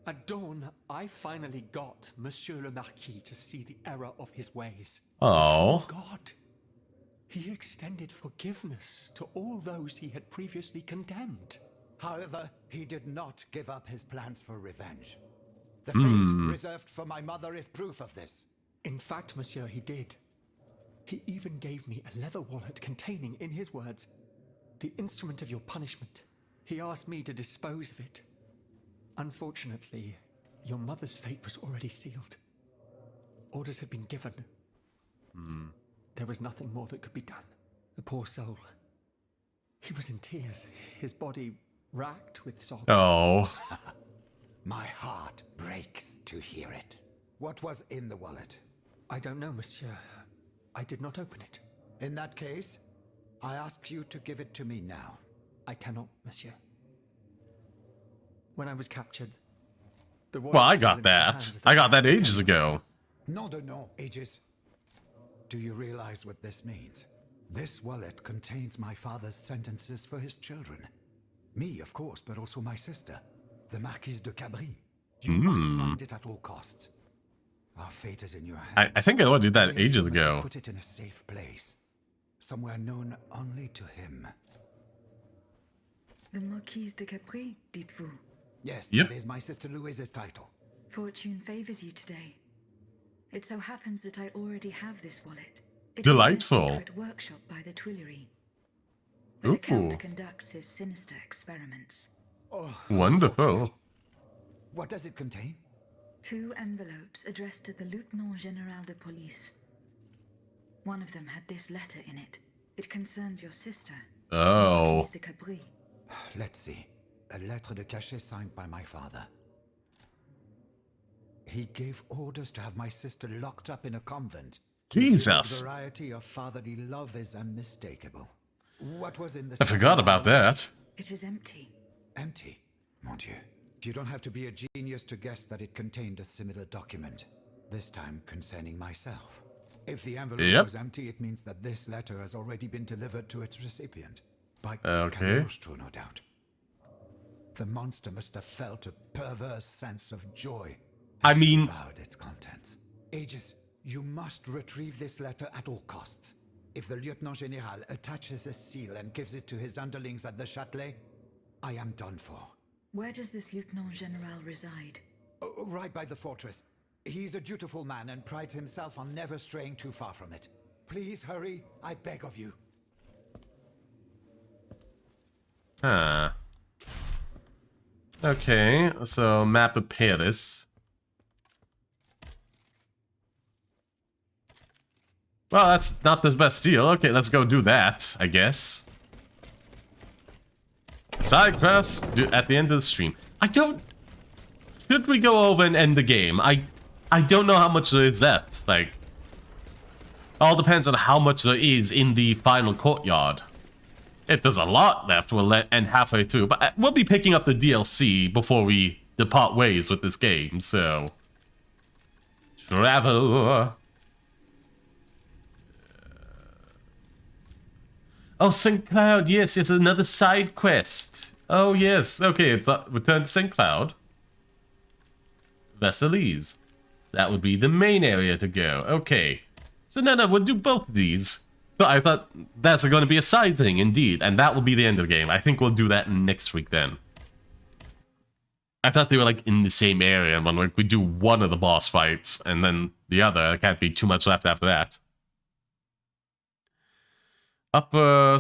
At dawn, I finally got Monsieur le Marquis to see the error of his ways. Oh. Before God, he extended forgiveness to all those he had previously condemned. However, he did not give up his plans for revenge. The fate reserved for my mother is proof of this. In fact, Monsieur, he did. He even gave me a leather wallet containing, in his words, the instrument of your punishment. He asked me to dispose of it. Unfortunately, your mother's fate was already sealed. Orders had been given. There was nothing more that could be done. The poor soul. He was in tears, his body racked with sobs. Oh. My heart breaks to hear it. What was in the wallet? I don't know, Monsieur. I did not open it. In that case, I ask you to give it to me now. I cannot, Monsieur. When I was captured, the Well, I got that. I got that ages ago. Nom de nom, Aegis. Do you realize what this means? This wallet contains my father's sentences for his children. Me, of course, but also my sister, the Marquise de Cabri. You must find it at all costs. Our fate is in your hands. I think I did that Yes, ages you must have ago. Put it in a safe place, somewhere known only to him. The Marquise de Capri, dites-vous? Yes, Yep. that is my sister Louise's title. Fortune favors you today. It so happens that I already have this wallet. It Delightful. is in a secret workshop by the Tuileries, where the Count conducts his sinister experiments. Oh, Wonderful. what does it contain? 2 envelopes addressed to the Lieutenant General de Police. One of them had this letter in it. It concerns your sister, Oh. Marquise de Capri. Let's see. A lettre de cachet signed by my father. He gave orders to have my sister locked up in a convent. Jesus. The variety of fatherly love is unmistakable. What was in the I forgot about that. It is empty. Empty? Mon Dieu. You don't have to be a genius to guess that it contained a similar document. This time concerning myself. If the envelope was empty, it means that this letter has already been delivered to its recipient. By Cagliostro, no doubt. The monster must have felt a perverse sense of joy. I mean, devoured its contents. Aegis, you must retrieve this letter at all costs. If the Lieutenant General attaches a seal and gives it to his underlings at the Châtelet, I am done for. Where does this Lieutenant General reside? Right by the fortress. He's a dutiful man and prides himself on never straying too far from it. Please hurry, I beg of you. Huh. Okay, so map of Paris. Well, that's not the best deal. Okay, let's go do that, I guess. Side quest at the end of the stream. I don't... Should we go over and end the game? I don't know how much there is left. Like, all depends on how much there is in the final courtyard. If there's a lot left, we'll end halfway through. But we'll be picking up the DLC before we depart ways with this game, so... Travel... Oh, St. Cloud, yes, it's another side quest. Oh, yes, okay, it's return to St. Cloud. Vesselise. That would be the main area to go. Okay. So no, we'll do both of these. So I thought that's going to be a side thing, indeed. And that will be the end of the game. I think we'll do that next week then. I thought they were like in the same area. And like we do one of the boss fights and then the other. There can't be too much left after that.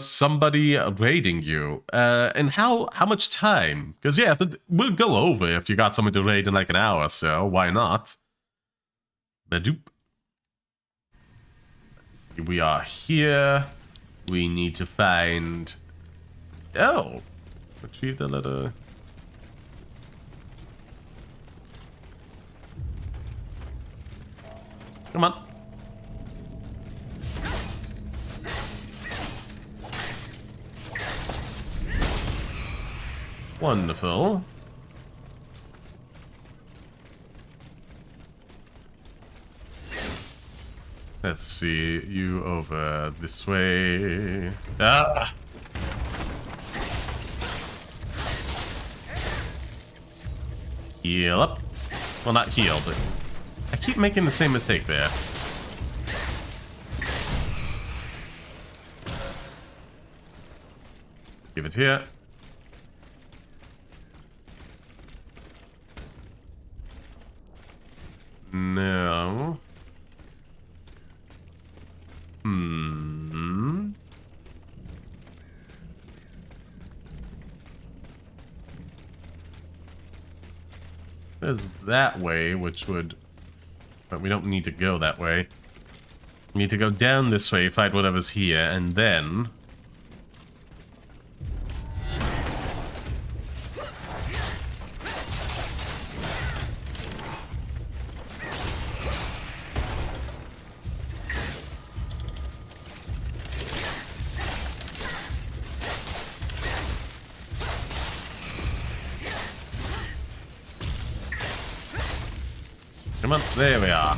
Somebody raiding you. And how much time? Because yeah, we'll go over if you got someone to raid in like an hour or so. Why not? Badoop. Let's see, we are here. We need to find... Oh! Retrieve the letter. Come on. Wonderful. Let's see, you over this way. Ah! Heal up. Well, not heal, but I keep making the same mistake there. Give it here. No. There's that way, which would... But we don't need to go that way. We need to go down this way, fight whatever's here, and then... Come on, there we are.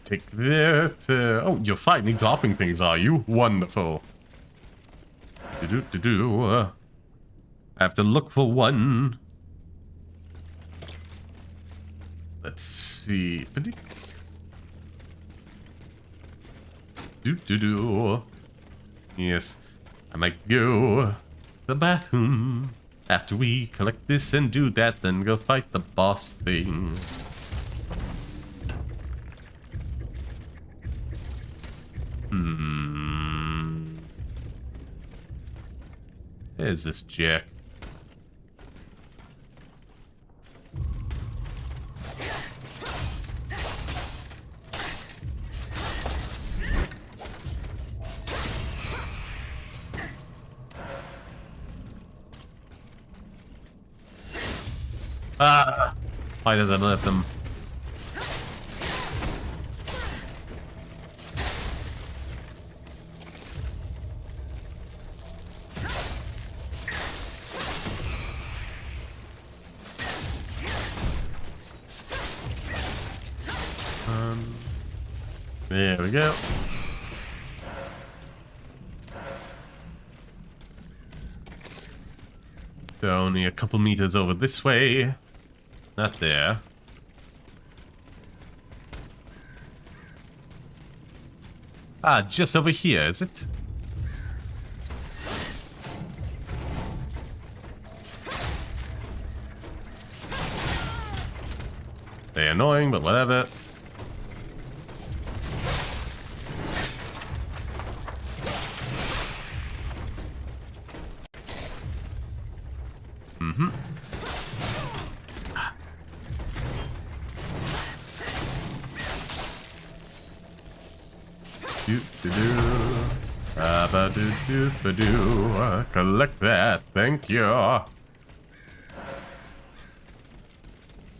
Take that. Oh, you're finally dropping things, are you? Wonderful. I have to look for one. Let's let's see. Yes, I might go to the bathroom after we collect this and do that, then go fight the boss thing. There's this jack. Ah! Why does it let them? There we go. They're only a couple meters over this way. Not there. Ah, just over here, is it? They're annoying, but whatever. Collect that, thank you.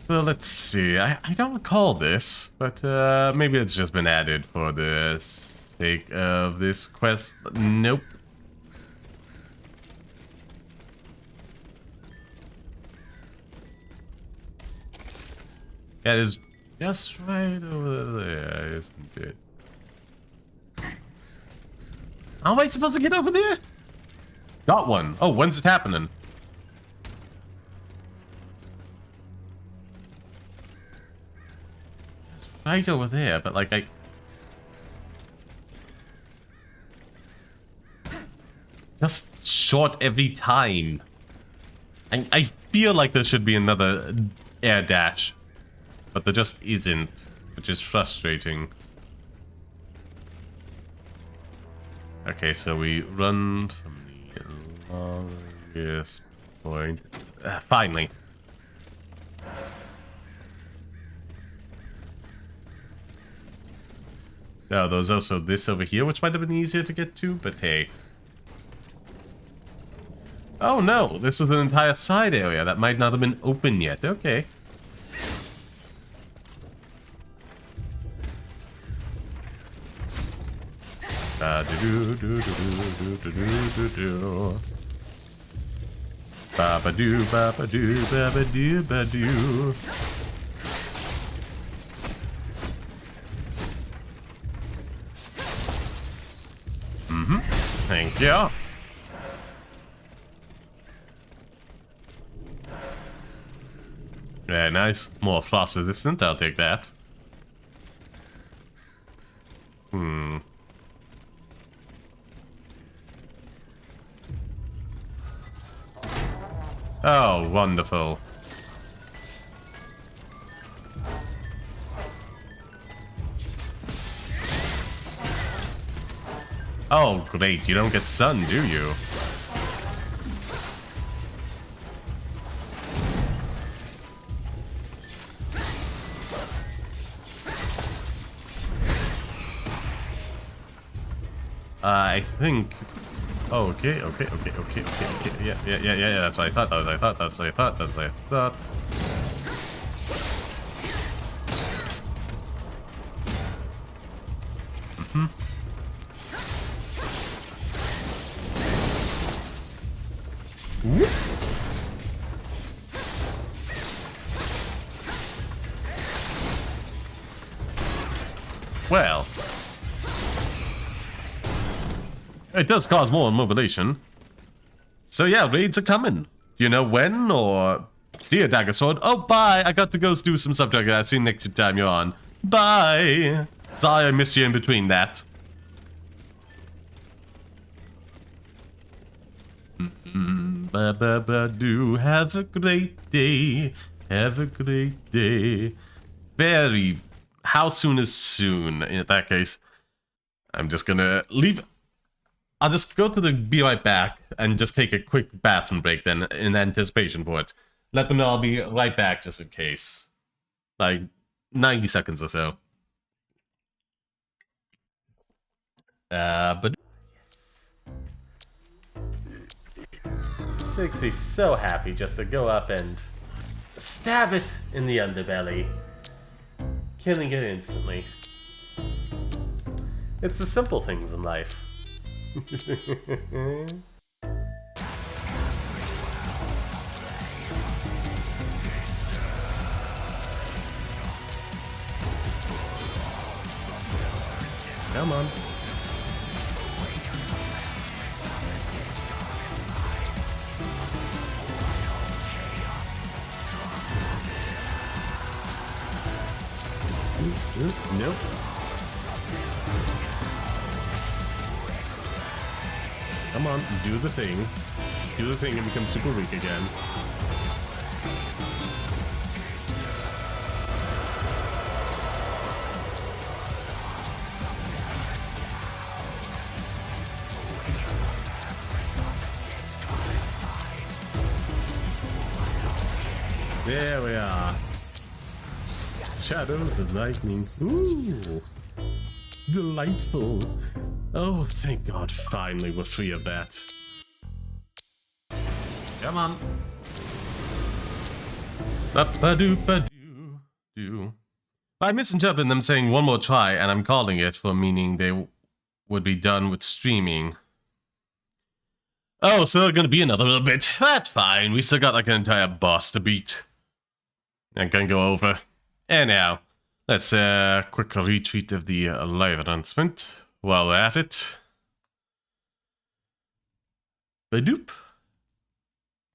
So let's see, I don't recall this, but maybe it's just been added for the sake of this quest. Nope. That is just right over there, isn't it? How am I supposed to get over there? Got one. Oh, when's it happening? It's right over there, but like just short every time. I feel like there should be another air dash, but there just isn't, which is frustrating. Okay, so we run from the longest point. Finally. Oh, there's also this over here, which might have been easier to get to, but hey. Oh no, this was an entire side area that might not have been open yet. Okay. Ba do do do do do do do. Ba ba do ba ba do ba ba do ba do. Thank you. Very nice. More frost resistant. I'll take that. Oh, wonderful. Oh, great. You don't get sun, do you? I think... Oh, okay. Yeah, that's what I thought. That's what I thought. Well, it does cause more immobilization. So yeah, raids are coming. Do you know when, or See you, Dagger Sword. Oh, bye. I got to go do some subject. I'll see you next time you're on. Bye. Sorry I missed you in between that. Do have a great day. Have a great day. Very. How soon is soon? In that case, I'm just gonna leave. I'll just go to the be right back and just take a quick bathroom break then in anticipation for it. Let them know I'll be right back just in case. Like 90 seconds or so. But yes. Makes me so happy just to go up and stab it in the underbelly. Killing it instantly. It's the simple things in life. Come on. Nope. Come on, do the thing. Do the thing and become super weak again. There we are. Shadows of lightning. Ooh. Delightful. Oh, thank God, finally we're free of that. Come on. Ba-ba-doo-ba-doo-doo. I misinterpreted them saying one more try, and I'm calling it for meaning they would be done with streaming. Oh, so they're gonna be another little bit. That's fine. We still got like an entire boss to beat. I'm gonna go over. And now, let's quick retweet of the live announcement while we're at it. Badoop.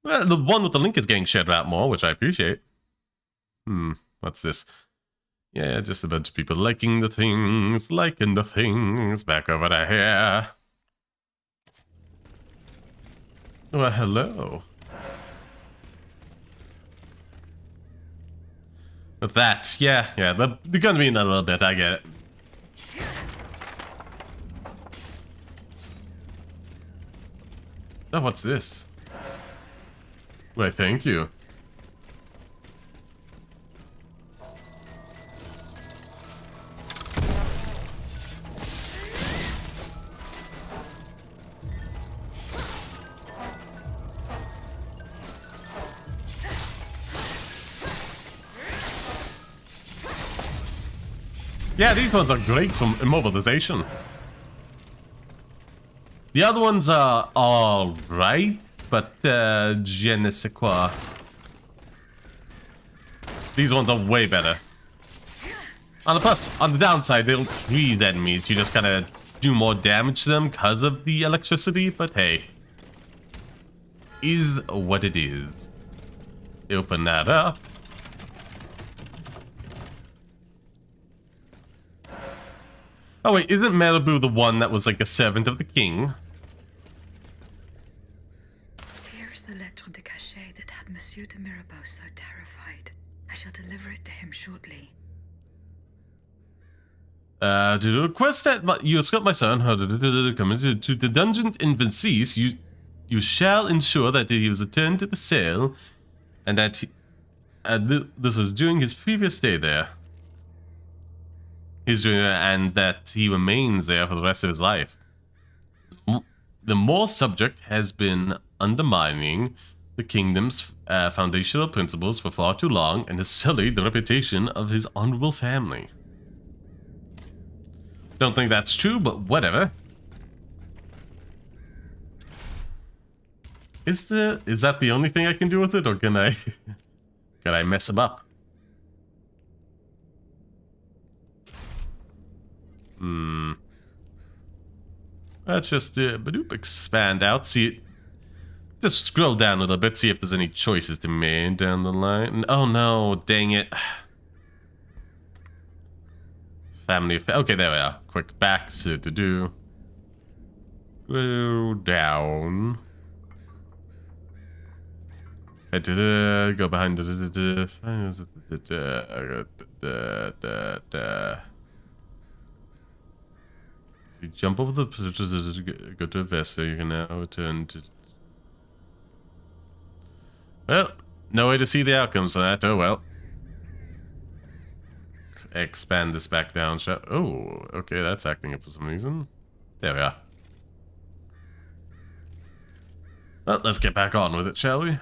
Well, the one with the link is getting shared out more, which I appreciate. What's this? Yeah, just a bunch of people liking the things. Back over to here. Well, hello. With that, yeah, they're gonna be in a little bit, I get it. Oh, what's this? Why, thank you. Yeah, these ones are great from immobilization. The other ones are alright, but je ne sais quoi. These ones are way better. On the plus, on the downside, they don't freeze enemies. You just kind of do more damage to them because of the electricity, but hey. Is what it is. Open that up. Oh wait, isn't Malibu the one that was like a servant of the king? Here is the lettre de cachet that had Monsieur de Mirabeau so terrified. I shall deliver it to him shortly. To request that you escort my son come into the dungeon in Vincis, you shall ensure that he was returned to the cell, and that he, this was during his previous stay there. And that he remains there for the rest of his life. The Moor subject has been undermining the kingdom's foundational principles for far too long and has sullied the reputation of his honorable family. Don't think that's true, but whatever. Is that the only thing I can do with it, or can I mess him up? Let's just expand out. See, Just scroll down a little bit, see if there's any choices to make down the line. Oh no, dang it. Family affair. Okay, there we are. Quick back to do. Go down. Go behind. You jump over the. Go to a vessel. You can now return to. Well, no way to see the outcomes of that. Oh well. Expand this back down. Oh, okay, that's acting up for some reason. There we are. Well, let's get back on with it, shall we?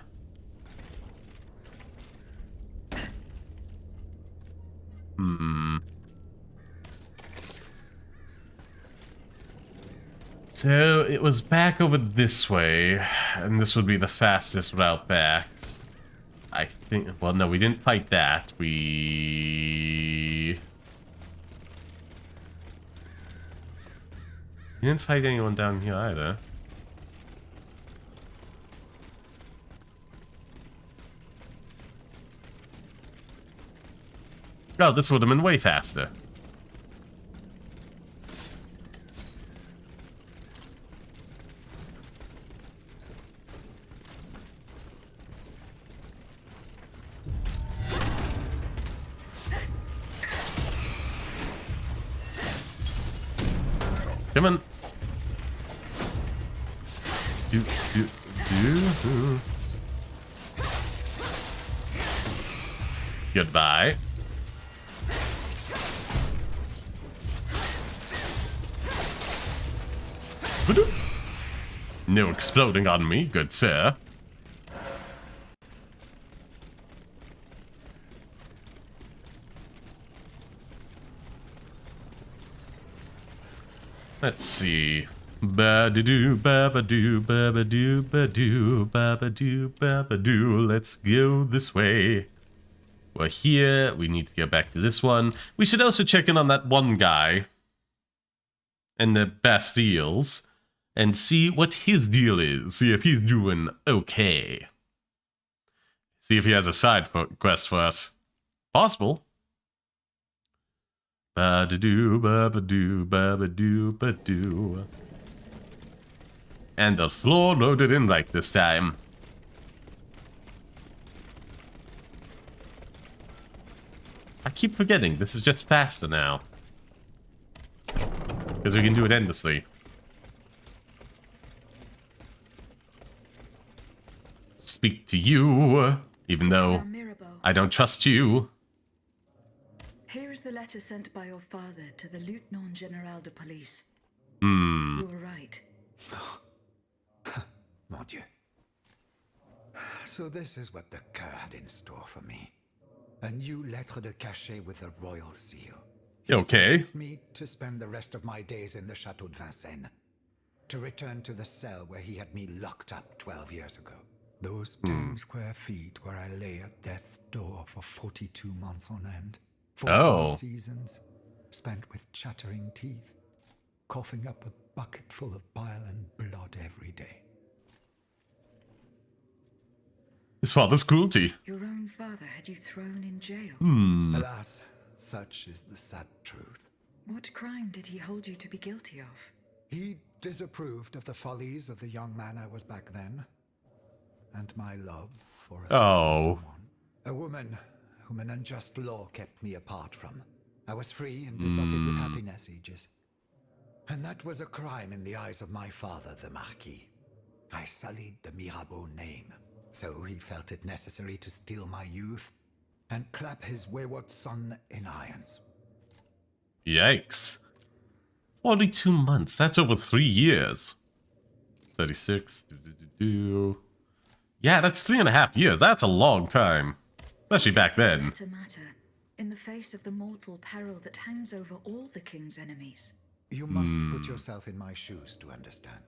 So, it was back over this way, and this would be the fastest route back. I think... Well, no, we didn't fight that. We didn't fight anyone down here either. Oh, this would have been way faster. Come on. Goodbye. No exploding on me, good sir. Let's see. Ba-da-doo, ba-ba-doo, ba-ba-doo, ba-doo, ba-ba-doo, ba-ba-doo. Let's go this way. We're here. We need to go back to this one. We should also check in on that one guy in the Bastilles and see what his deal is. See if he's doing okay. See if he has a side quest for us. Possible. Ba-da-doo, ba-ba-doo, ba-ba-doo, ba-doo. And the floor loaded in right this time. I keep forgetting, this is just faster now. Because we can do it endlessly. Speak to you, even though I don't trust you. Here is the letter sent by your father to the Lieutenant General de Police. Hmm. You were right. Mon Dieu. So this is what the Cur had in store for me. A new lettre de cachet with a royal seal. He sentenced me to spend the rest of my days in the Chateau de Vincennes. To return to the cell where he had me locked up 12 years ago. Those 10 square feet where I lay at death's door for 42 months on end. 14 seasons spent with chattering teeth, coughing up a bucket full of bile and blood every day. His father's cruelty. Your own father had you thrown in jail. Alas, such is the sad truth. What crime did he hold you to be guilty of? He disapproved of the follies of the young man I was back then, and my love for a someone. A woman whom an unjust law kept me apart from. I was free and besotted with happiness, Aegis. And that was a crime in the eyes of my father, the Marquis. I sullied the Mirabeau name, so he felt it necessary to steal my youth and clap his wayward son in irons. Yikes. 42 months, that's over 3 years. 36. Yeah, that's 3.5 years. That's a long time. Especially back then. Matter in the face of the mortal peril that hangs over all the king's enemies. You must put yourself in my shoes to understand.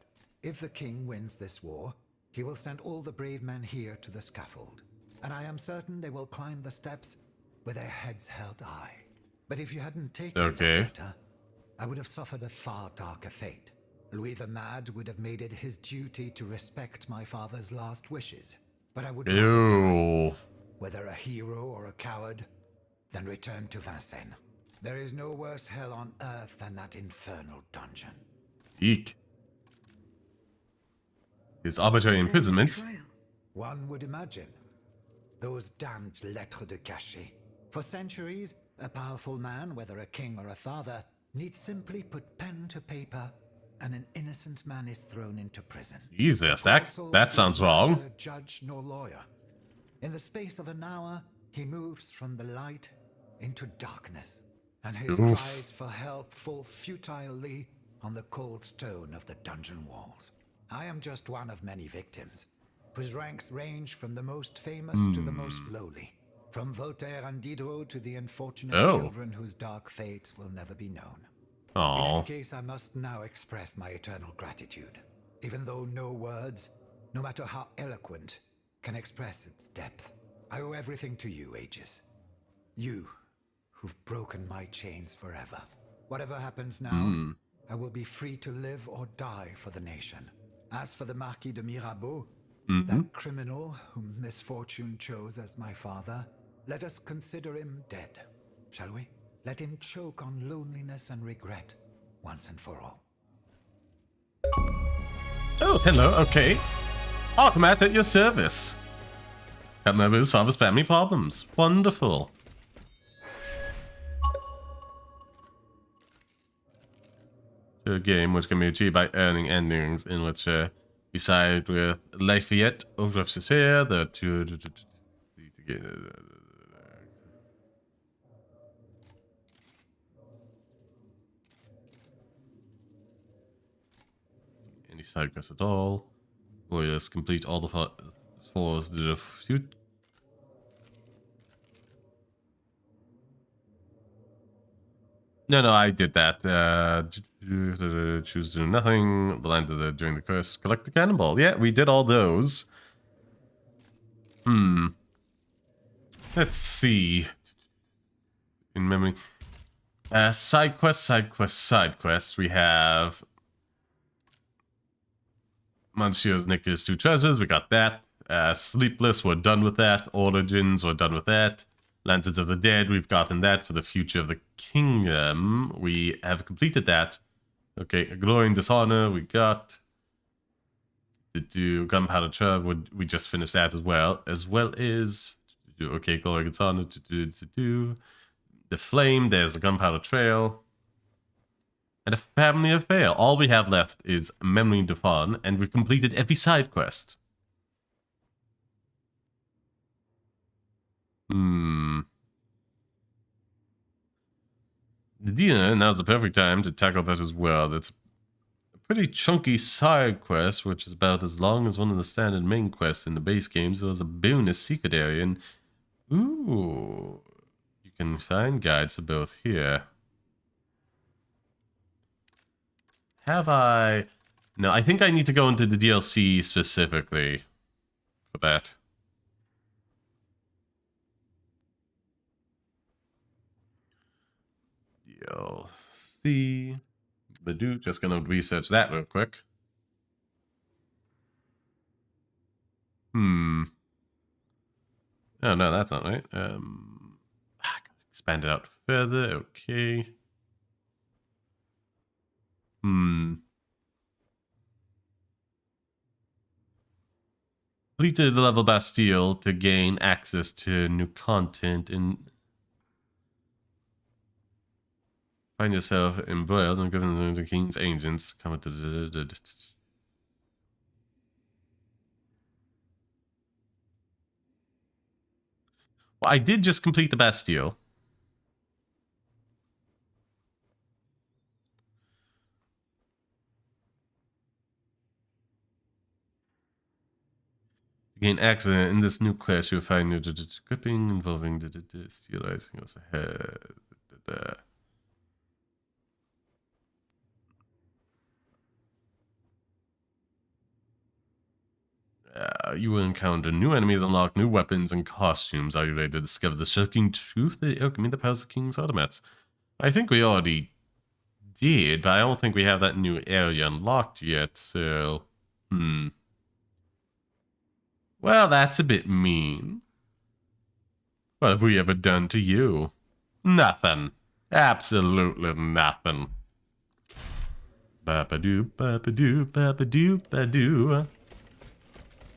If the king wins this war, he will send all the brave men here to the scaffold. And I am certain they will climb the steps with their heads held high. But if you hadn't taken that letter, I would have suffered a far darker fate. Louis the Mad would have made it his duty to respect my father's last wishes. But I would rather die, whether a hero or a coward, than return to Vincennes. There is no worse hell on earth than that infernal dungeon. Eek. His arbitrary imprisonment. One would imagine. Those damned lettres de cachet. For centuries, a powerful man, whether a king or a father, needs simply put pen to paper, and an innocent man is thrown into prison. Jesus, that sounds wrong. Neither judge nor lawyer. In the space of an hour, he moves from the light into darkness, and his cries for help fall futilely on the cold stone of the dungeon walls. I am just one of many victims, whose ranks range from the most famous to the most lowly, from Voltaire and Diderot to the unfortunate children whose dark fates will never be known. In any case, I must now express my eternal gratitude, even though no words, no matter how eloquent, can express its depth. I owe everything to you, Aegis. You, who've broken my chains forever. Whatever happens now, I will be free to live or die for the nation. As for the Marquis de Mirabeau, that criminal whom misfortune chose as my father, let us consider him dead, shall we? Let him choke on loneliness and regret, once and for all. Oh, hello, okay. Automat at your service. Help members solve his family problems. Wonderful. A game which can be achieved by earning endings in which we side with Lafayette, autographs is here, the two... Any side quests at all. Warriors complete all the fours to the suit. No, I did that. Choose to do nothing. The land of the during the curse. Collect the cannonball. Yeah, we did all those. Let's see. In memory. Side quest. We have Monsieur's Nicholas' two treasures. We got that. Sleepless, we're done with that. Origins, we're done with that. Lanterns of the Dead, we've gotten that. For the future of the kingdom, we have completed that. Okay, Glory and Dishonor, we got. To do Gunpowder Trap, we just finished that as well. As okay, Glory and Dishonor, to do. The Flame, there's the Gunpowder Trail. And a Family Affair. All we have left is Memory and Defon, and we've completed every side quest. Yeah, now's the perfect time to tackle that as well. It's a pretty chunky side quest, which is about as long as one of the standard main quests in the base game. So there's a bonus secret area, and ooh, you can find guides for both here. Have I? No, I think I need to go into the DLC specifically for that. DLC. Badoo, just gonna research that real quick. Oh no, that's not right. Expand it out further. Okay. Completed the level Bastille to gain access to new content and find yourself embroiled and given the king's agents. Come to the well, I did just complete the Bastille. Gain access in this new quest. You'll find new equipping involving the Steelrising. Also you will encounter new enemies, unlock new weapons and costumes. Are you ready to discover the shocking truth? The alchemy that powers the king's automats. I think we already did, but I don't think we have that new area unlocked yet, so... Well, that's a bit mean. What have we ever done to you? Nothing. Absolutely nothing. Ba-ba-doo, ba-ba-doo, ba-ba-doo, ba-doo.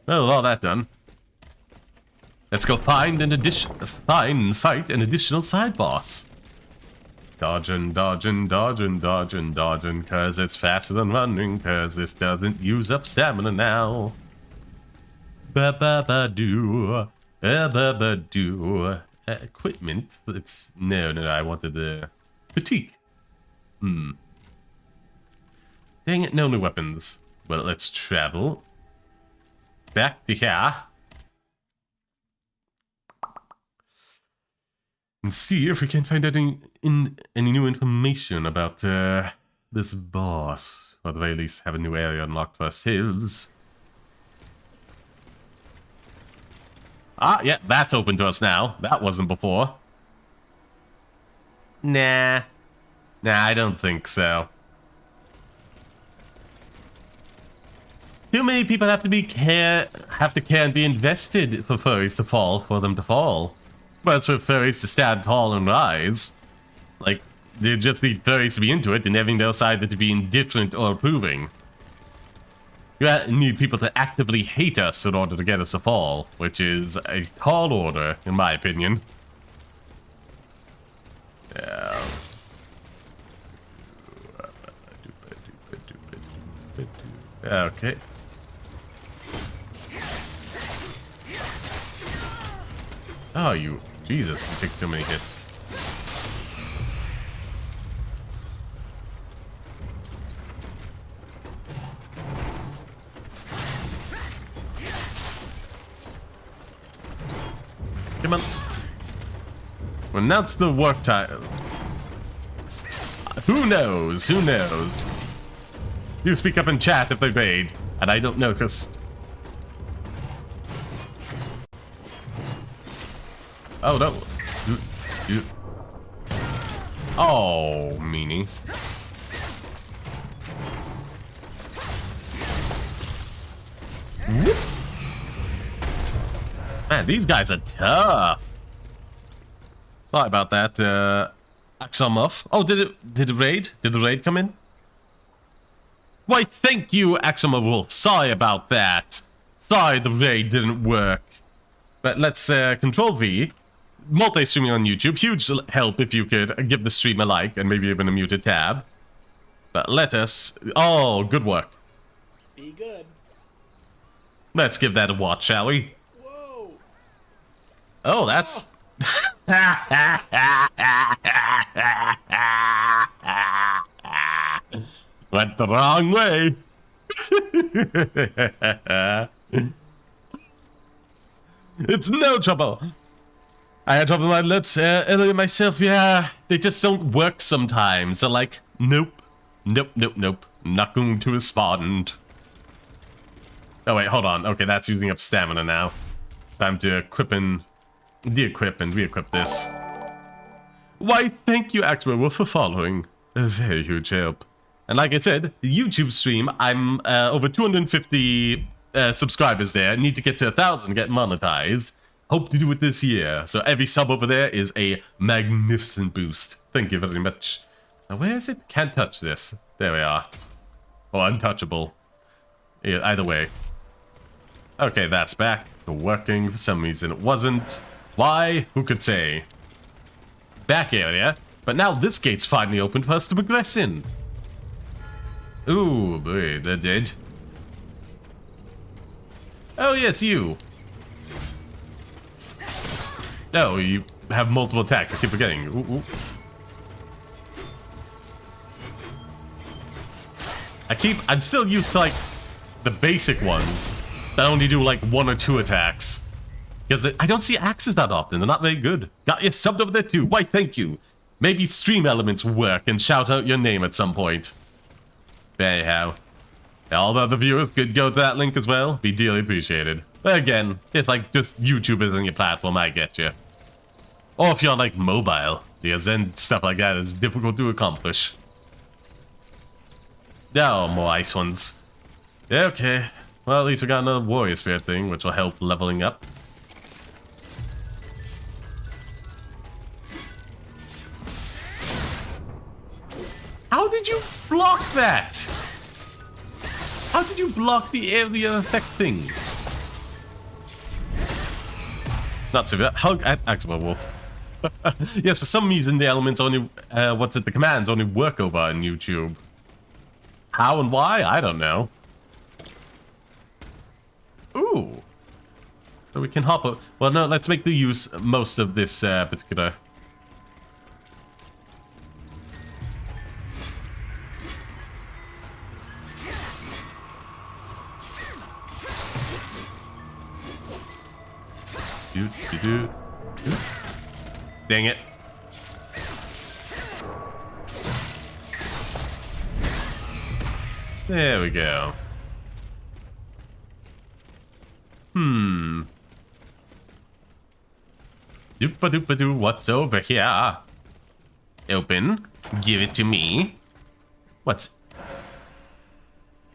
Well, all that done. Let's go find and fight an additional side boss. Dodging, dodging, dodging, dodging, dodging, cause it's faster than running, cause this doesn't use up stamina now. Ba-ba-ba-doo. Ba-ba-ba-doo. Equipment? It's... No, I wanted the... Fatigue. Dang it, no new weapons. Well, let's travel. Back to here. And see if we can find any new information about this boss. Or at the very least have a new area unlocked for ourselves. Ah, yeah, that's open to us now. That wasn't before. Nah, I don't think so. Too many people have to care and be invested for furries to fall, for them to fall. But it's for furries to stand tall and rise. Like, they just need furries to be into it and having their side to be indifferent or approving. You need people to actively hate us in order to get us to fall, which is a tall order, in my opinion. Yeah. Okay. Oh, you... Jesus, you take too many hits. Come on. Well, now it's the work time. Who knows? Who knows? You speak up in chat if they raid, and I don't notice. Oh, no. Oh, meanie. Whoop. Man, these guys are tough. Sorry about that, Axelmuff. Oh, did it raid? Did the raid come in? Why, thank you, Axelmuff Wolf. Sorry about that. Sorry the raid didn't work. But let's, Control V. Multi-streaming on YouTube. Huge help if you could give the stream a like and maybe even a muted tab. But let us... Oh, good work. Be good. Let's give that a watch, shall we? Whoa. Oh, that's... Went the wrong way. It's no trouble. I had trouble with my LUTs earlier myself, yeah. They just don't work sometimes. They're like, nope. Nope, nope, nope. Not going to respond. Oh wait, hold on. Okay, that's using up stamina now. Time to equip and de-equip and re-equip this. Why, thank you, Axelmuff, for following. A very huge help. And like I said, the YouTube stream, I'm over 250 subscribers there. Need to get to 1,000 to get monetized. Hope to do it this year. So every sub over there is a magnificent boost. Thank you very much. Now where is it? Can't touch this. There we are. Or untouchable. Yeah, either way. Okay, that's back to working. For some reason it wasn't. Why? Who could say? Back area. But now this gate's finally open for us to progress in. Ooh, boy, they're dead. Oh, yes, you. No, you have multiple attacks. I keep forgetting. Ooh, ooh. I'm still used to, like, the basic ones that only do, like, 1 or 2 attacks. Because I don't see axes that often. They're not very good. Got you subbed over there, too. Why, thank you. Maybe stream elements work and shout out your name at some point. Anyhow. All the other viewers could go to that link as well. Be dearly appreciated. But again, if, like, just YouTube isn't your platform, I get you. Or if you're, like, mobile. Because then stuff like that is difficult to accomplish. Oh, more ice ones. Yeah, okay. Well, at least we got another warrior spirit thing, which will help leveling up. How did you block that? How did you block the area effect thing? Not so bad. Hug at Active Wolf. Yes, for some reason the elements only, the commands only work over on YouTube. How and why? I don't know. Ooh. So we can hop up. Well, no, let's make the use most of this particular. Dang it. There we go. Doop-a-doop-a-doo, what's over here? Open. Give it to me. What's...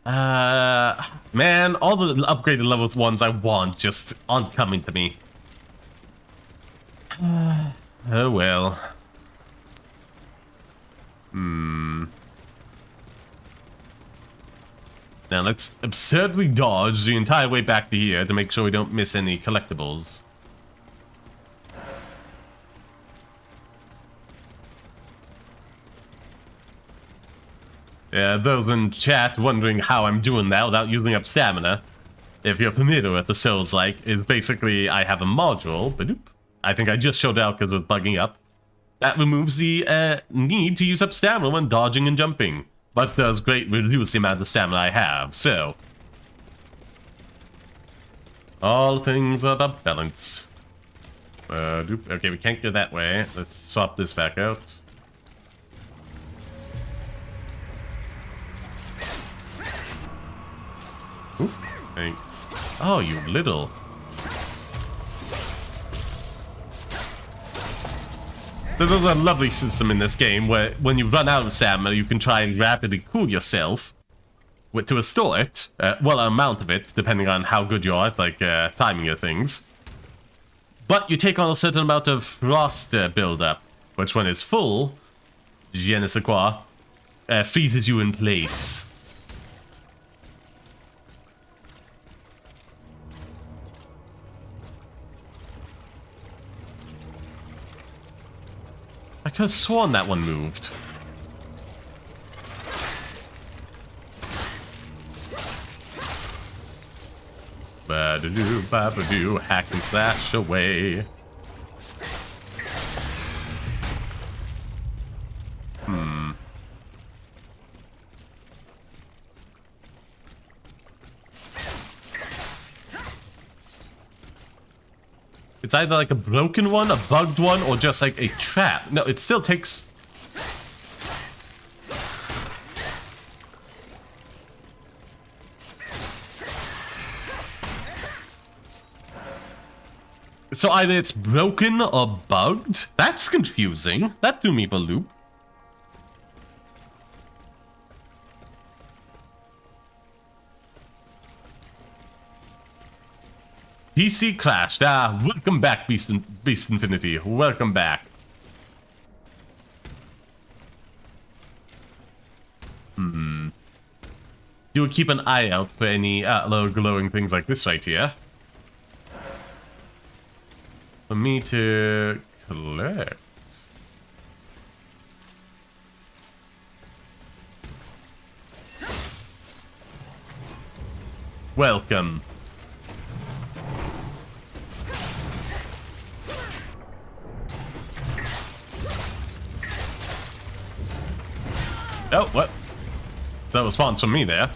man, all the upgraded levels ones I want just aren't coming to me. Oh well. Now let's absurdly dodge the entire way back to here to make sure we don't miss any collectibles. Yeah, those in chat wondering how I'm doing that without using up stamina. If you're familiar with the Souls-like, is basically I have a module, but I think I just showed out because it was bugging up. That removes the need to use up stamina when dodging and jumping, but does greatly reduce the amount of stamina I have, so... all things are about balance. Okay, we can't go that way. Let's swap this back out. Oop, oh, you little... There's also a lovely system in this game where when you run out of stamina, you can try and rapidly cool yourself to restore it. Well, an amount of it, depending on how good you are at like timing your things. But you take on a certain amount of frost buildup, which when it's full, je ne sais quoi, freezes you in place. I could have sworn that one moved. Ba-da-doo, ba-ba-doo, hack and slash away. It's either like a broken one, a bugged one, or just like a trap. No, it still takes... So either it's broken or bugged? That's confusing. That threw me for a loop. PC crashed. Ah, welcome back, Beast Infinity. Welcome back. You would keep an eye out for any low glowing things like this right here. For me to collect. Welcome. Oh, what? No response from me there.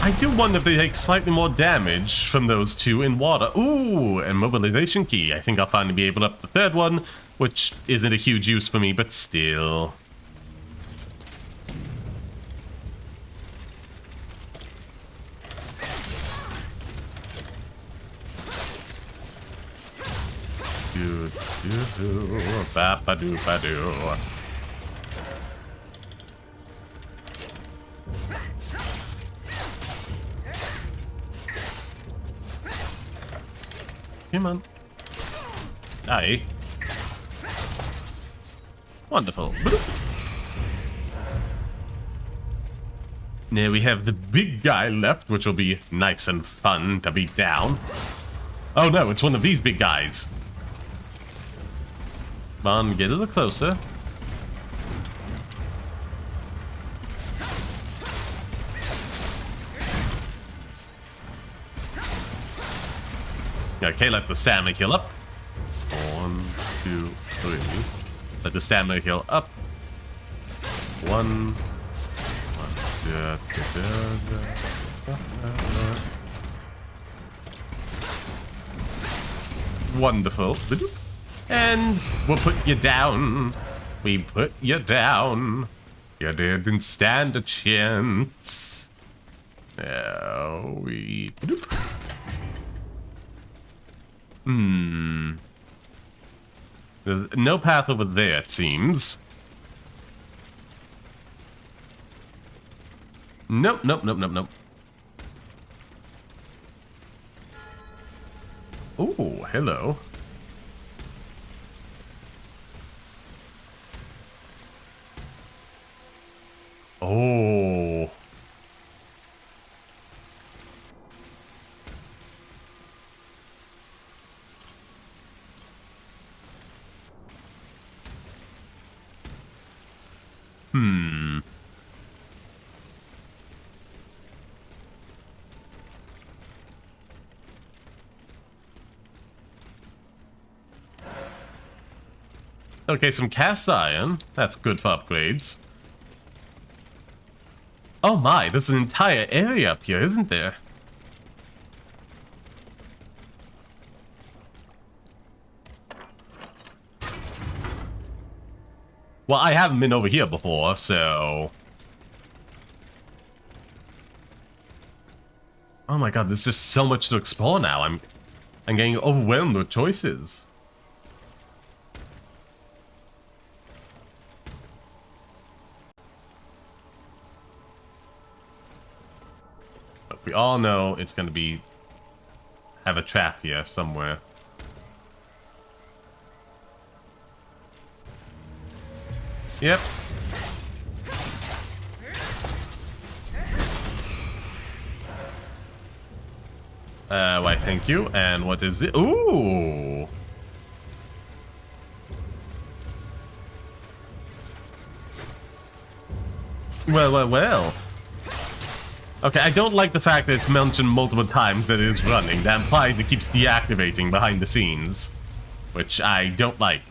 I do wonder if they take slightly more damage from those two in water. Ooh, and mobilization key. I think I'll finally be able to up the third one, which isn't a huge use for me, but still. Ba-ba-doo-ba-doo. Come on. Die. Wonderful. Now we have the big guy left, which will be nice and fun to beat down. Oh no, it's one of these big guys. Come on, get a little closer. Okay, let the stamina heal up. 1, 2, 3. Let the stamina heal up. 1. Wonderful. And we'll put you down. We put you down. You didn't stand a chance. Now we... There's no path over there, it seems. Nope, nope, nope, nope, nope. Oh, hello. Oh. Okay, some cast iron. That's good for upgrades. Oh my, there's an entire area up here, isn't there? Well, I haven't been over here before, so... Oh my god, there's just so much to explore now. I'm getting overwhelmed with choices. But we all know it's gonna be... have a trap here somewhere. Yep. Why, thank you. And what is it? Ooh! Well, well, well. Okay, I don't like the fact that it's mentioned multiple times that it is running. That implies it keeps deactivating behind the scenes. Which I don't like.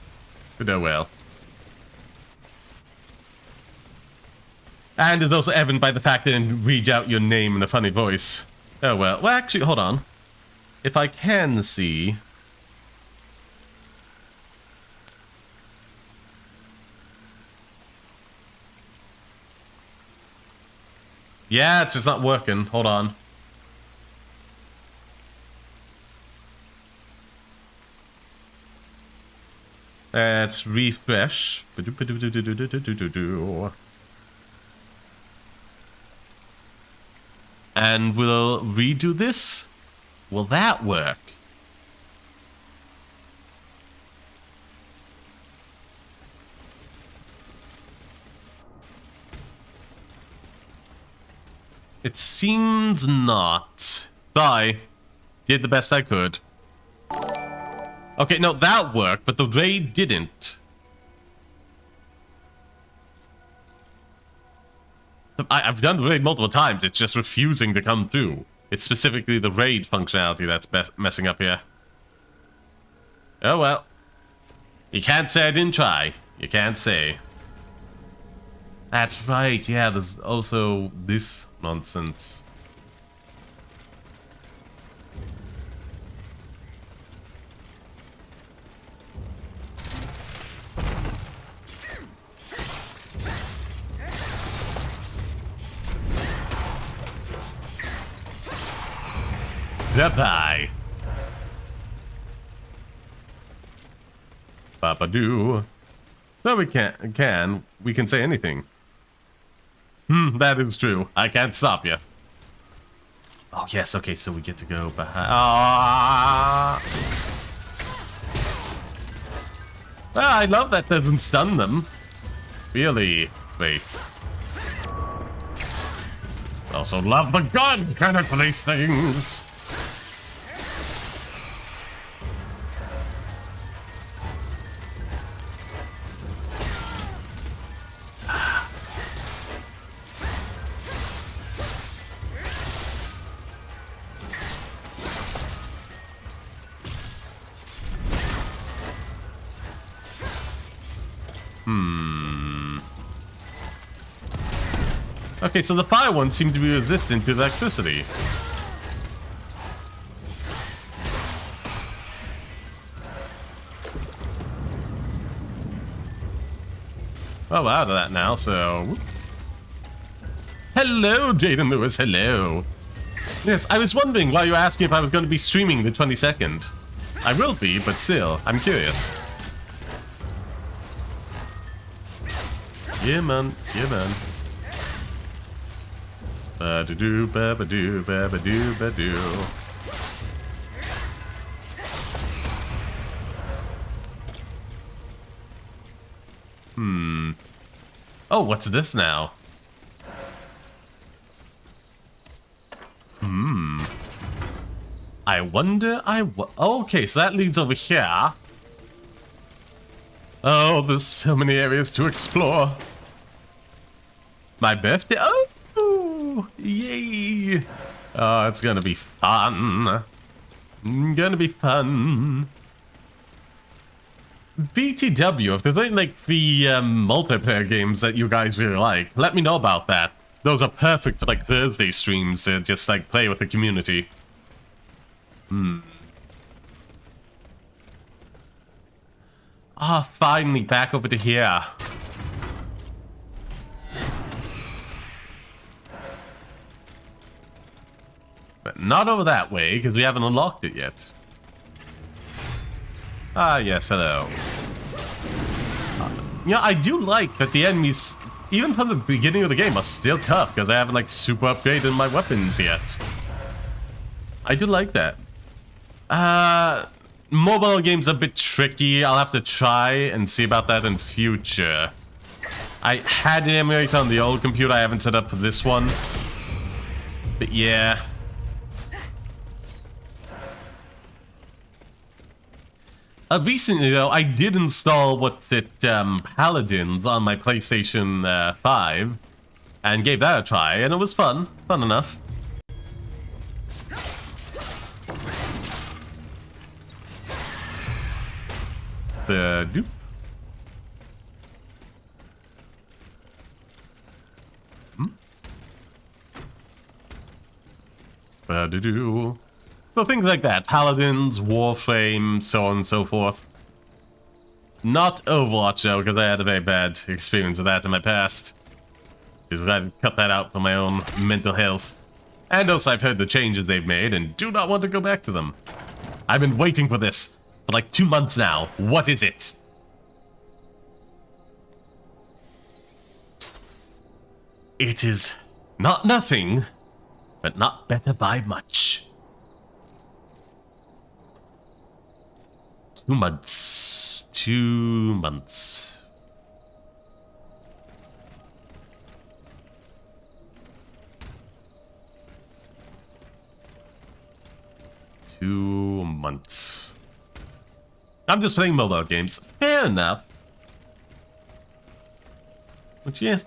But oh well. And is also evident by the fact that it didn't read out your name in a funny voice. Oh well. Well, actually, hold on. If I can see... Yeah, it's just not working. Hold on. Let's refresh. And we'll redo this? Will that work? It seems not. Bye. Did the best I could. Okay, no, that worked, but the raid didn't. I've done the raid multiple times, it's just refusing to come through. It's specifically the raid functionality that's messing up here. Oh well. You can't say I didn't try. You can't say. That's right, yeah, there's also this nonsense. Goodbye. Ba-ba-doo. No, we can't. We can say anything. That is true. I can't stop you. Oh, yes, okay, so we get to go behind... I love that doesn't stun them. Really? Wait. Also love the gun kind of these things. Okay, so the fire ones seem to be resistant to electricity. Oh, we're out of that now, so... Hello, Jaden Lewis, hello. Yes, I was wondering why you were asking if I was going to be streaming the 22nd. I will be, but still, I'm curious. Yeah, man, yeah, man. Ba-da-doo, ba-ba-doo, ba-ba-doo, ba-doo. Oh, what's this now? I wonder, okay, so that leads over here. Oh, there's so many areas to explore. My birthday? Oh, yay. Oh, it's gonna be fun. Gonna be fun. BTW, if there's any, like, the multiplayer games that you guys really like, let me know about that. Those are perfect for, like, Thursday streams to just, like, play with the community. Ah, finally, back over to here. But not over that way, because we haven't unlocked it yet. Ah, yes, hello. Yeah, I do like that the enemies, even from the beginning of the game, are still tough, because I haven't, like, super upgraded my weapons yet. I do like that. Mobile games are a bit tricky. I'll have to try and see about that in future. I had an emulator on the old computer I haven't set up for this one. But yeah. Recently, though, I did install, Paladins on my PlayStation 5. And gave that a try, and it was fun. Fun enough. Doop. Do. So things like that. Paladins, Warframe, so on and so forth. Not Overwatch, though, because I had a very bad experience with that in my past. Because I had to cut that out for my own mental health. And also I've heard the changes they've made and do not want to go back to them. I've been waiting for this for like 2 months now. What is it? It is not nothing, but not better by much. 2 months. 2 months. I'm just playing mobile games. Fair enough. But yeah.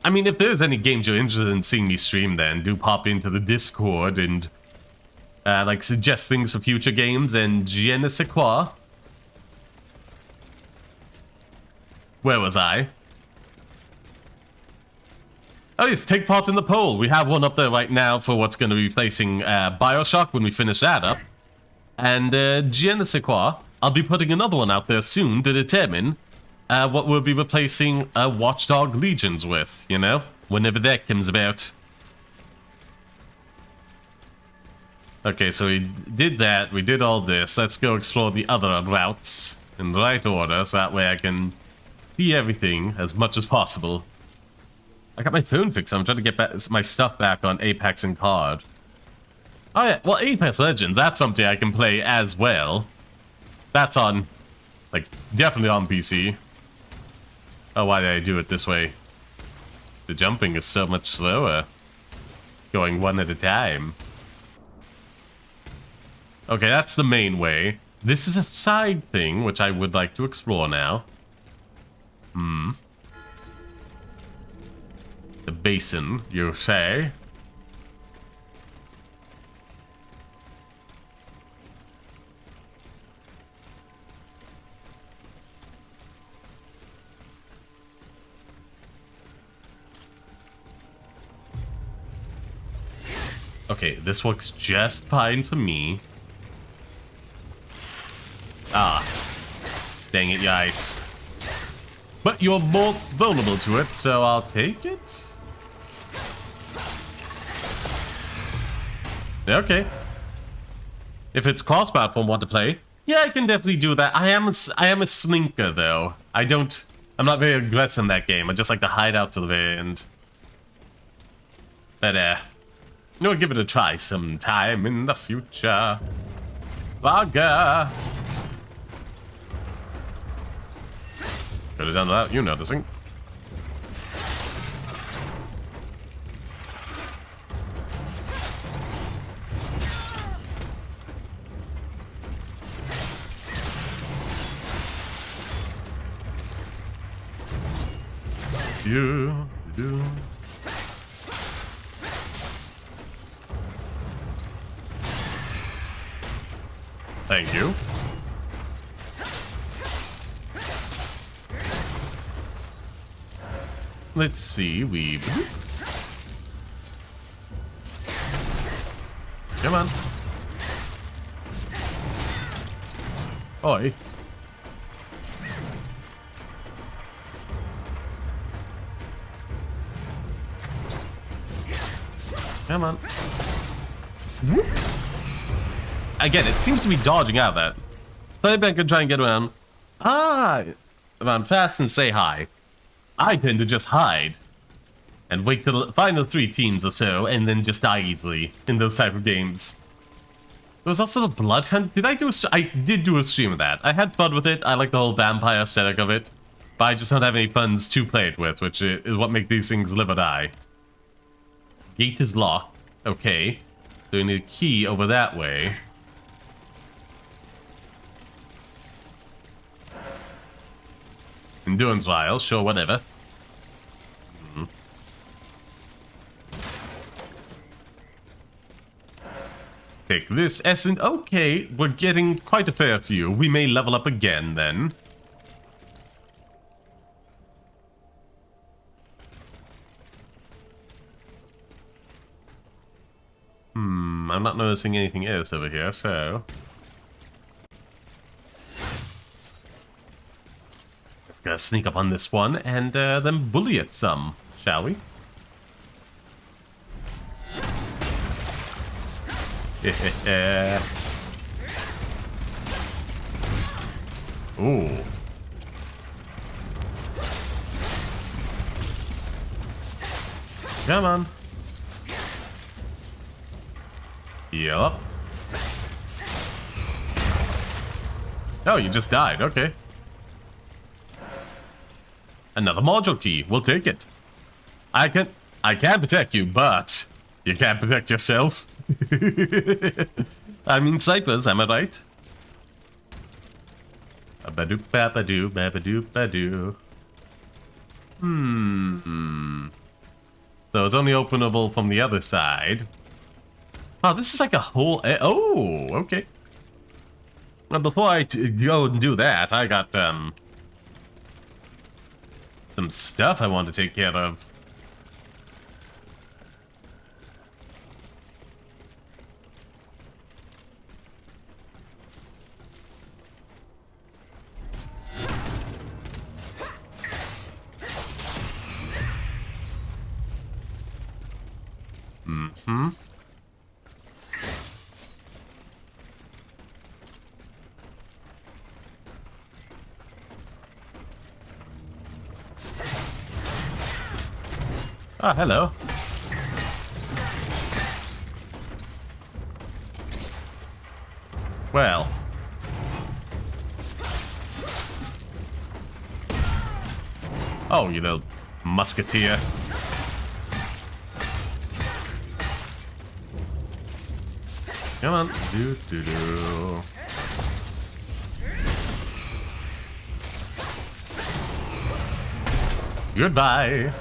I mean, if there's any games you're interested in seeing me stream, then do pop into the Discord and, like, suggest things for future games and je ne sais quoi. Where was I? Oh yes, take part in the poll. We have one up there right now for what's going to be replacing Bioshock when we finish that up. And je ne sais quoi. I'll be putting another one out there soon to determine what we'll be replacing Watchdog Legions with, you know? Whenever that comes about. Okay, so we did that. We did all this. Let's go explore the other routes. in the right order, so that way I can see everything as much as possible. I got my phone fixed, so I'm trying to get back my stuff back on Apex and COD. Oh yeah, well, Apex Legends, that's something I can play as well. That's on, like, definitely on PC. Oh, why did I do it this way? The jumping is so much slower. Going one at a time. Okay, that's the main way. This is a side thing, which I would like to explore now. The basin, you say? Okay, this works just fine for me. Ah. Dang it, guys. But you're more vulnerable to it, so I'll take it. Okay. If it's cross-platform want to play, yeah, I can definitely do that. I am a slinker, though. I'm not very aggressive in that game. I just like to hide out to the very end. But, you know, give it a try sometime in the future. Bugger. Could have done without you noticing. You do. Thank you. Let's see, come on. Oi. Come on. Again, it seems to be dodging out of that. So I can try and get around. Run fast and say hi. I tend to just hide. And wait till the final 3 teams or so, and then just die easily in those type of games. There was also the Blood Hunt. I did do a stream of that. I had fun with it. I like the whole vampire aesthetic of it. But I just don't have any funds to play it with, which is what makes these things live or die. Gate is locked. Okay. So we need a key over that way. Endurance vials, sure, whatever. Take this essence. Okay, we're getting quite a fair few. We may level up again then. I'm not noticing anything else over here, so... Let's go sneak up on this one and then bully it some, shall we? Yeah. Ooh. Come on. Yup. Oh, you just died. Okay. Another module key. We'll take it. I can protect you, but you can't protect yourself. I mean, snipers, am I right? Ba-ba-doop, ba-ba-doo, ba-ba-doo, ba-doo. So it's only openable from the other side. Oh, this is like a whole... Oh, okay. Well, before I go and do that, I got, some stuff I want to take care of. Ah, hello. Well. Oh, you little musketeer. Come on. Do. Goodbye.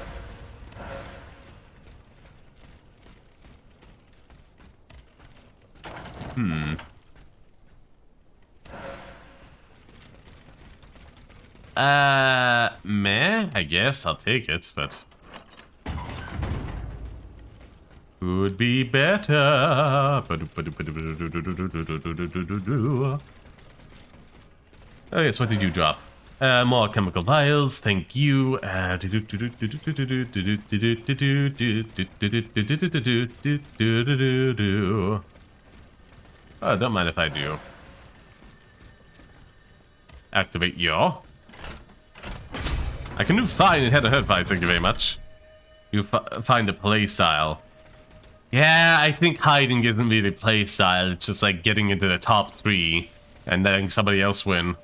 Meh, I guess I'll take it, but could be better. Oh yes, what did you drop? More chemical vials, thank you. Oh, don't mind if I do. Activate your. I can do fine in head-to-head fights, thank you very much. You find a play style. Yeah, I think hiding isn't really play style. It's just like getting into the top 3 and letting somebody else win.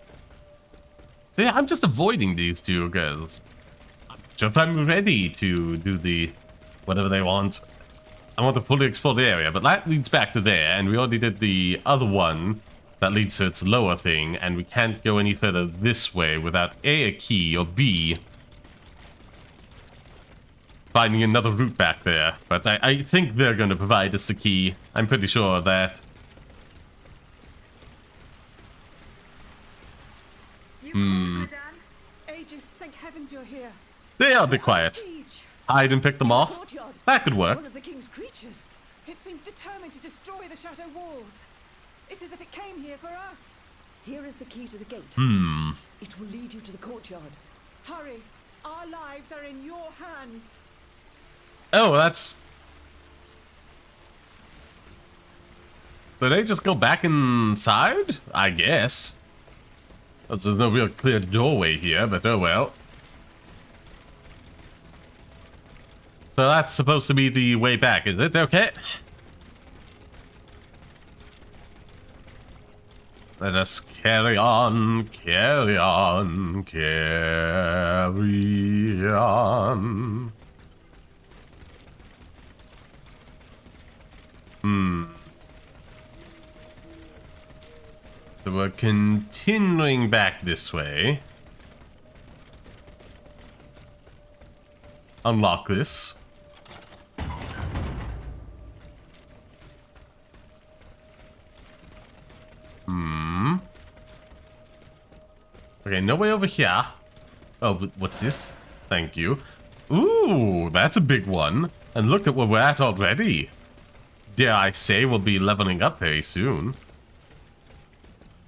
So yeah, I'm just avoiding these two girls. If I'm ready to do the whatever they want, I want to fully explore the area, but that leads back to there, and we already did the other one that leads to its lower thing, and we can't go any further this way without A, a key, or B, finding another route back there. But I think they're going to provide us the key. I'm pretty sure of that. Madame? Aegis, thank heavens you're here. They are, be quiet. Hide and pick them off. That could work. One of the king's creatures. It seems determined to destroy the chateau walls. It's as if it came here for us. Here is the key to the gate. It will lead you to the courtyard. Hurry. Our lives are in your hands. Oh, that's... Did they just go back inside? I guess. There's no real clear doorway here, but oh well. So that's supposed to be the way back, is it? Okay. Let us carry on, carry on, carry on. So we're continuing back this way. Unlock this. Okay, no way over here. Oh, but what's this? Thank you. Ooh, that's a big one. And look at where we're at already. Dare I say we'll be leveling up very soon.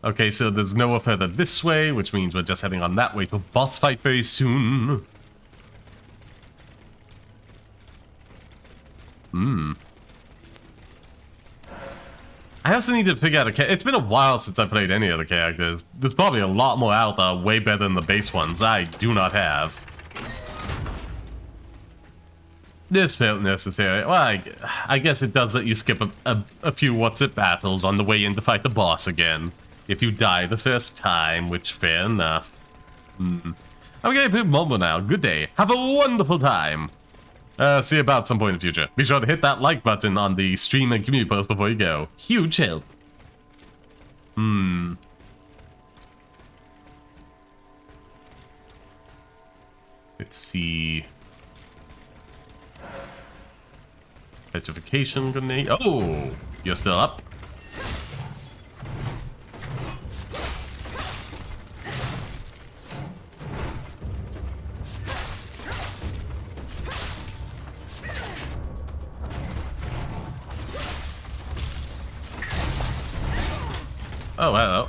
Okay, so there's nowhere further this way, which means we're just heading on that way to a boss fight very soon. I also need to figure out it's been a while since I played any other characters. There's probably a lot more out there, way better than the base ones I do not have. This felt necessary. Well, I guess it does let you skip a few what's-it battles on the way in to fight the boss again. If you die the first time, which fair enough. I'm getting a bit mobile now. Good day. Have a wonderful time. See you about some point in the future. Be sure to hit that like button on the stream and community post before you go. Huge help. Let's see. Petrification grenade. Oh, you're still up. Oh, hello.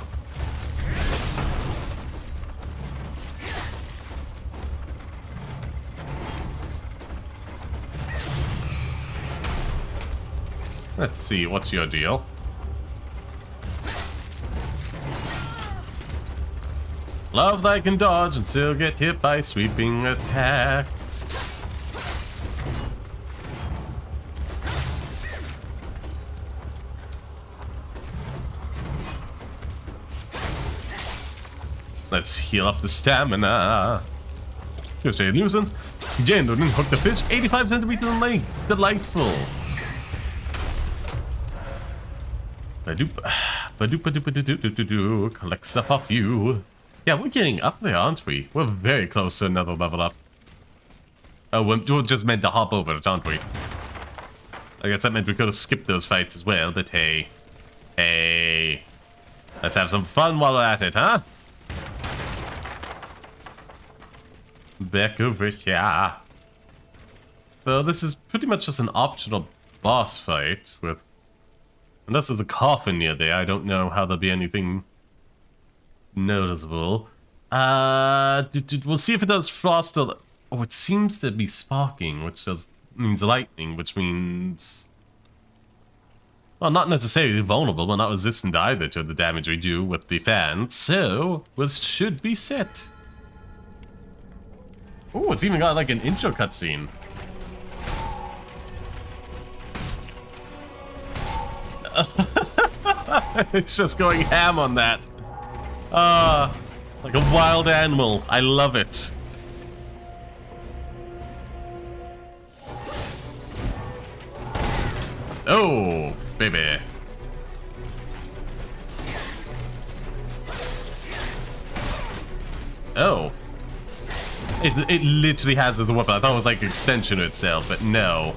Let's see, what's your deal? Love that I can dodge and still get hit by sweeping attacks. Let's heal up the stamina. Here's a nuisance. Jane didn't hook the fish, 85 centimeters in length. Delightful. Collect stuff off you. Yeah, we're getting up there, aren't we? We're very close to another level up. Oh, we're just meant to hop over it, aren't we? I guess that meant we could have skipped those fights as well, but hey. Hey. Let's have some fun while we're at it, huh? Back over here. So this is pretty much just an optional boss fight with... Unless there's a coffin near there, I don't know how there'll be anything noticeable. We'll see if it does frost or... Oh, it seems to be sparking, which means lightning, which means... Well, not necessarily vulnerable, but not resistant either to the damage we do with the fan. So, we should be set. Oh, it's even got like an intro cutscene. It's just going ham on that. Like a wild animal. I love it. Oh, baby. Oh. It literally has as a weapon. I thought it was like an extension of itself, but no.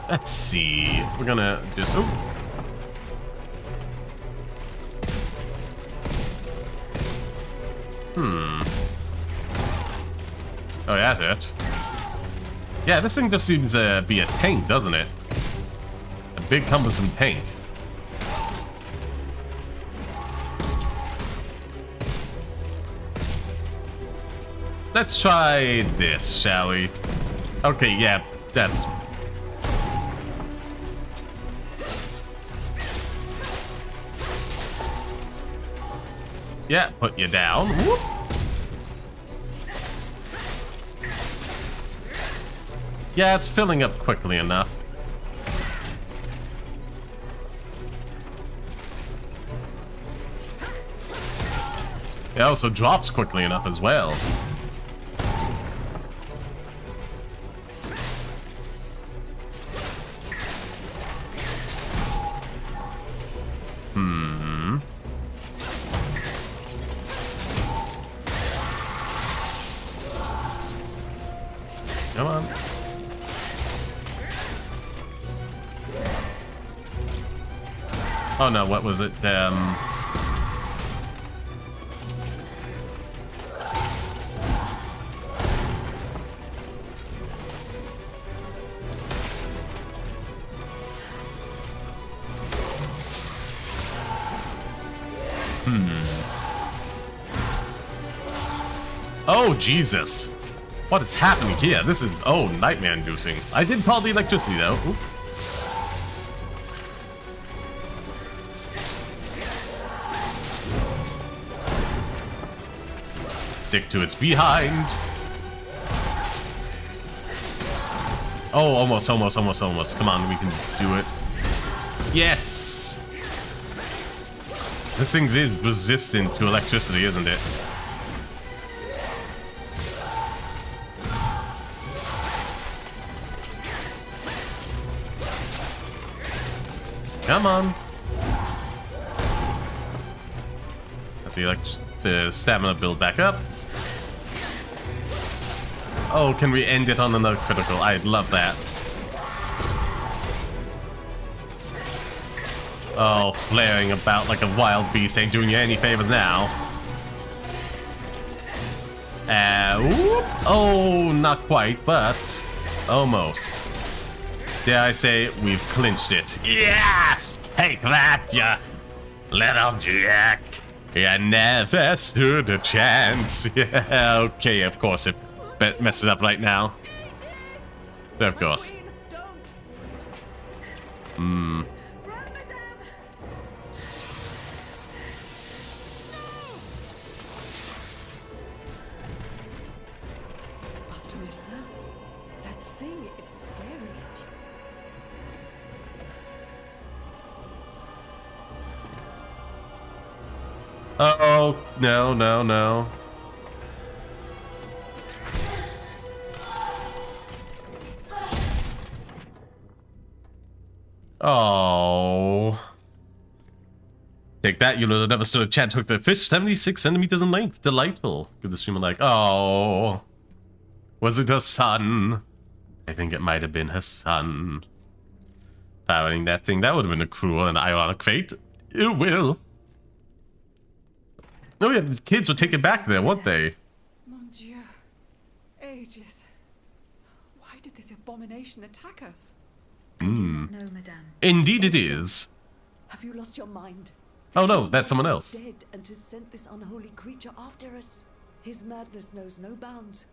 Let's see. We're gonna just... Oh. Oh, yeah, that's it. Yeah, this thing just seems to be a tank, doesn't it? A big, cumbersome tank. Let's try this, shall we? Okay, yeah, that's... Yeah, put you down. Whoop. Yeah, it's filling up quickly enough. It also drops quickly enough as well. Come on. Oh no, what was it? Oh, Jesus. What is happening here? This is, oh, nightmare-inducing. I did call the electricity, though. Oop. Stick to its behind. Oh, almost. Come on, we can do it. Yes! This thing is resistant to electricity, isn't it? Come on. I feel like the stamina build back up. Oh, can we end it on another critical? I'd love that. Oh, flaring about like a wild beast ain't doing you any favors now. Whoop. Oh, not quite, but almost. Dare I say, we've clinched it. Yes! Take that, you little jack. You never stood a chance. Yeah, okay, of course, it messes up right now. Of course. Optimus, sir? That's thing, it's staring at you. Oh, no, no, no. Oh. Take that, you'll have never stood a chance to hook the fish 76 centimeters in length. Delightful. Give the streamer like, oh. Was it her son? I think it might have been her son. Piloting that thing, that would have been a cruel and ironic fate. It will. Oh yeah, the kids were taken back there, weren't they? Mon Dieu. Ages. Why did this abomination attack us? Hmm. No, madame. Indeed it is. Have you lost your mind? Oh no, that's someone else. Dead and has sent this unholy creature after us. His madness knows no bounds.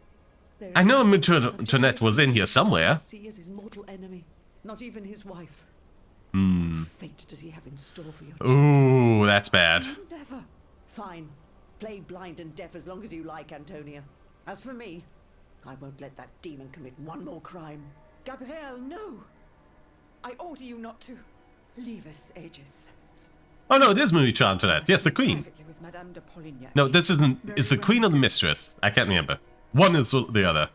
I know Jeanette was in here somewhere. See as his mortal enemy, not even his wife. Hmm. What fate does he have in store for you? Ooh, that's bad. Never. Fine. Play blind and deaf as long as you like, Antonia. As for me, I won't let that demon commit one more crime. Gabrielle, no! I order you not to. Leave us, Aegis. Oh no, it is Marie Antoinette. Yes, the queen. With Madame de Polignac. No, this isn't. Is the queen or the mistress? I can't remember. One is the other.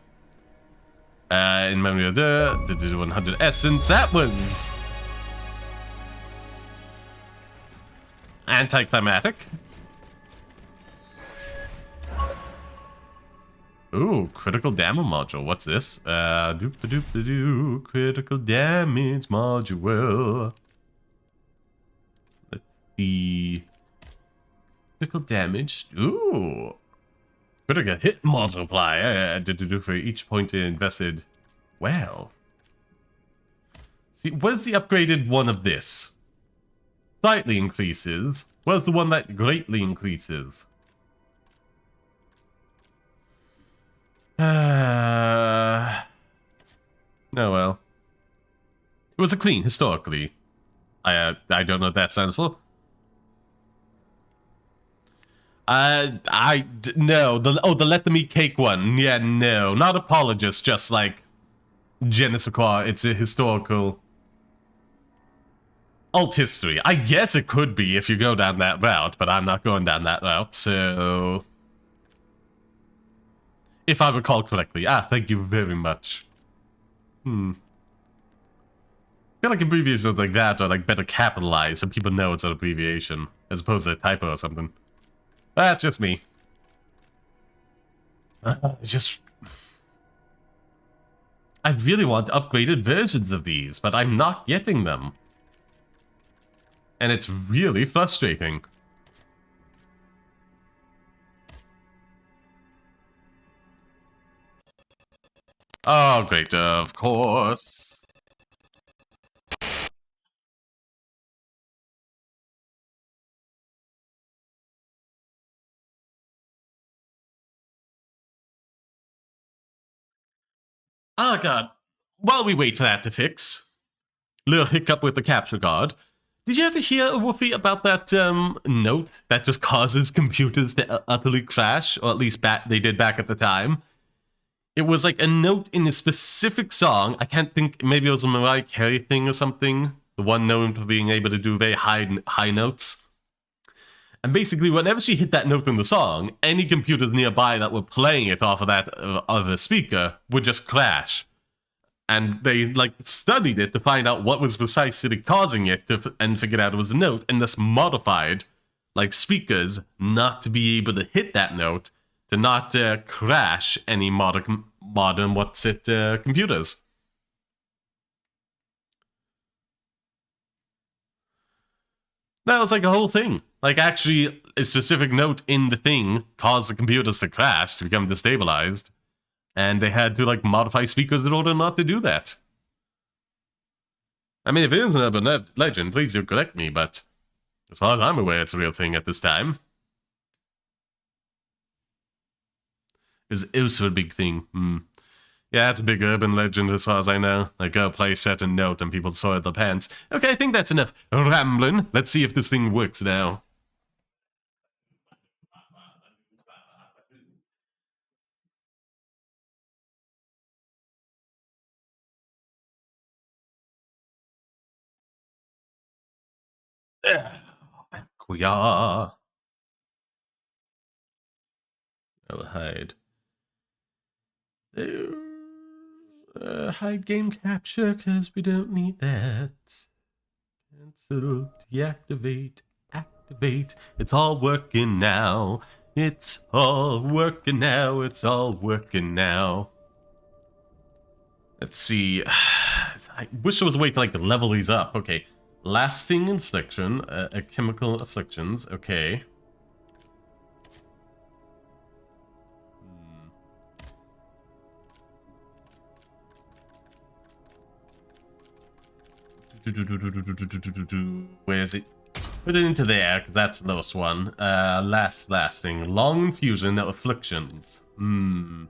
In memory of the 100 essence, that was anticlimactic. Ooh, critical damage module. What's this? Critical damage module. Let's see. Critical damage. Ooh. Critical hit multiplier. For each point invested. Well. See, what is the upgraded one of this? Slightly increases. What is the one that greatly increases? Oh well. It was a queen, historically. I don't know what that stands for. No. The let them eat cake one. Yeah, no. Not apologist, just like je ne sais quoi. It's a historical alt history. I guess it could be if you go down that route, but I'm not going down that route, so if I recall correctly. Thank you very much. I feel like abbreviations like that are like better capitalized so people know it's an abbreviation as opposed to a typo or something. That's just me. I really want upgraded versions of these, but I'm not getting them. And it's really frustrating. Oh, great, of course. Oh god. While we wait for that to fix, little hiccup with the capture card. Did you ever hear, Woofy, about that note that just causes computers to utterly crash? Or at least they did back at the time. It was like a note in a specific song. I can't think, maybe it was a Mariah Carey thing or something. The one known for being able to do very high notes. And basically, whenever she hit that note in the song, any computers nearby that were playing it off of that other speaker would just crash. And they like studied it to find out what was precisely causing it and figured out it was a note, and thus modified like speakers not to be able to hit that note to not crash any modern computers. That was like a whole thing. Like actually a specific note in the thing caused the computers to crash, to become destabilized. And they had to like modify speakers in order not to do that. I mean, if it is an urban legend, please do correct me, but as far as I'm aware, it's a real thing at this time. It was a big thing. Yeah, it's a big urban legend as far as I know. Like, go play certain note and people soiled their pants. Okay, I think that's enough rambling. Let's see if this thing works now. Back we are. I'll hide. Hide game capture, because we don't need that. Cancel, deactivate, activate. It's all working now. It's all working now. It's all working now. Let's see. I wish there was a way to like level these up. Okay. Lasting infliction, chemical afflictions. Okay. Where is it? Put it into there, because that's the lowest one. Lasting. Long infusion of afflictions. No,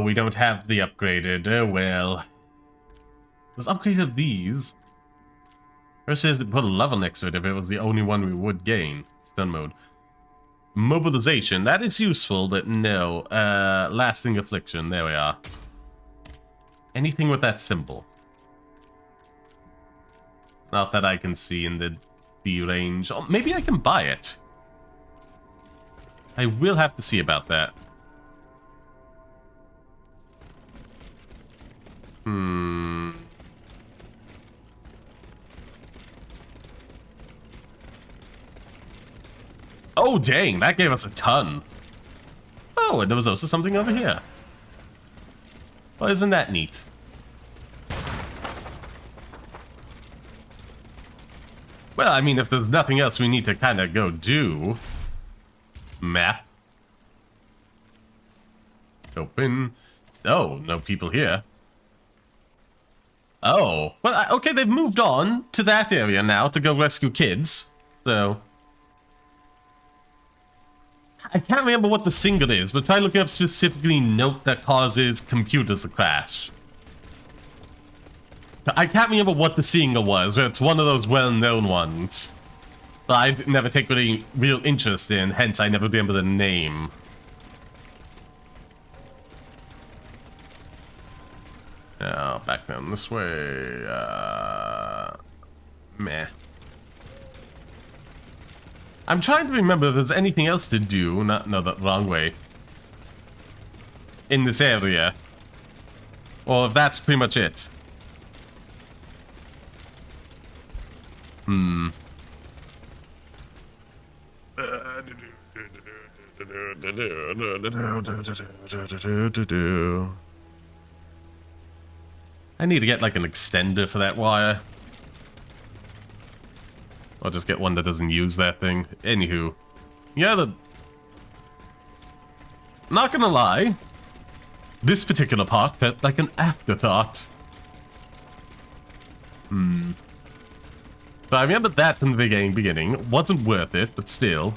we don't have the upgraded. Oh well. Let's upgrade these. First says to put a level next to it if it was the only one we would gain. Stun mode. Mobilization, that is useful, but no. Lasting affliction, there we are. Anything with that symbol. Not that I can see in the D range. Oh, maybe I can buy it. I will have to see about that. Oh, dang, that gave us a ton. Oh, and there was also something over here. Well, isn't that neat? Well, I mean, if there's nothing else we need to kind of go do... Map. Open. Oh, no people here. Oh. Well, okay, they've moved on to that area now to go rescue kids. So... I can't remember what the singer is, but try looking up specifically note that causes computers to crash. I can't remember what the singer was, but it's one of those well-known ones. But I never take really real interest in, hence I never remember the name. Oh, back down this way. Meh. I'm trying to remember if there's anything else to do. No, that wrong way. In this area. Or if that's pretty much it. I need to get like an extender for that wire. Or just get one that doesn't use that thing. Anywho. Yeah, not gonna lie. This particular part felt like an afterthought. But I remember that from the beginning. Wasn't worth it, but still.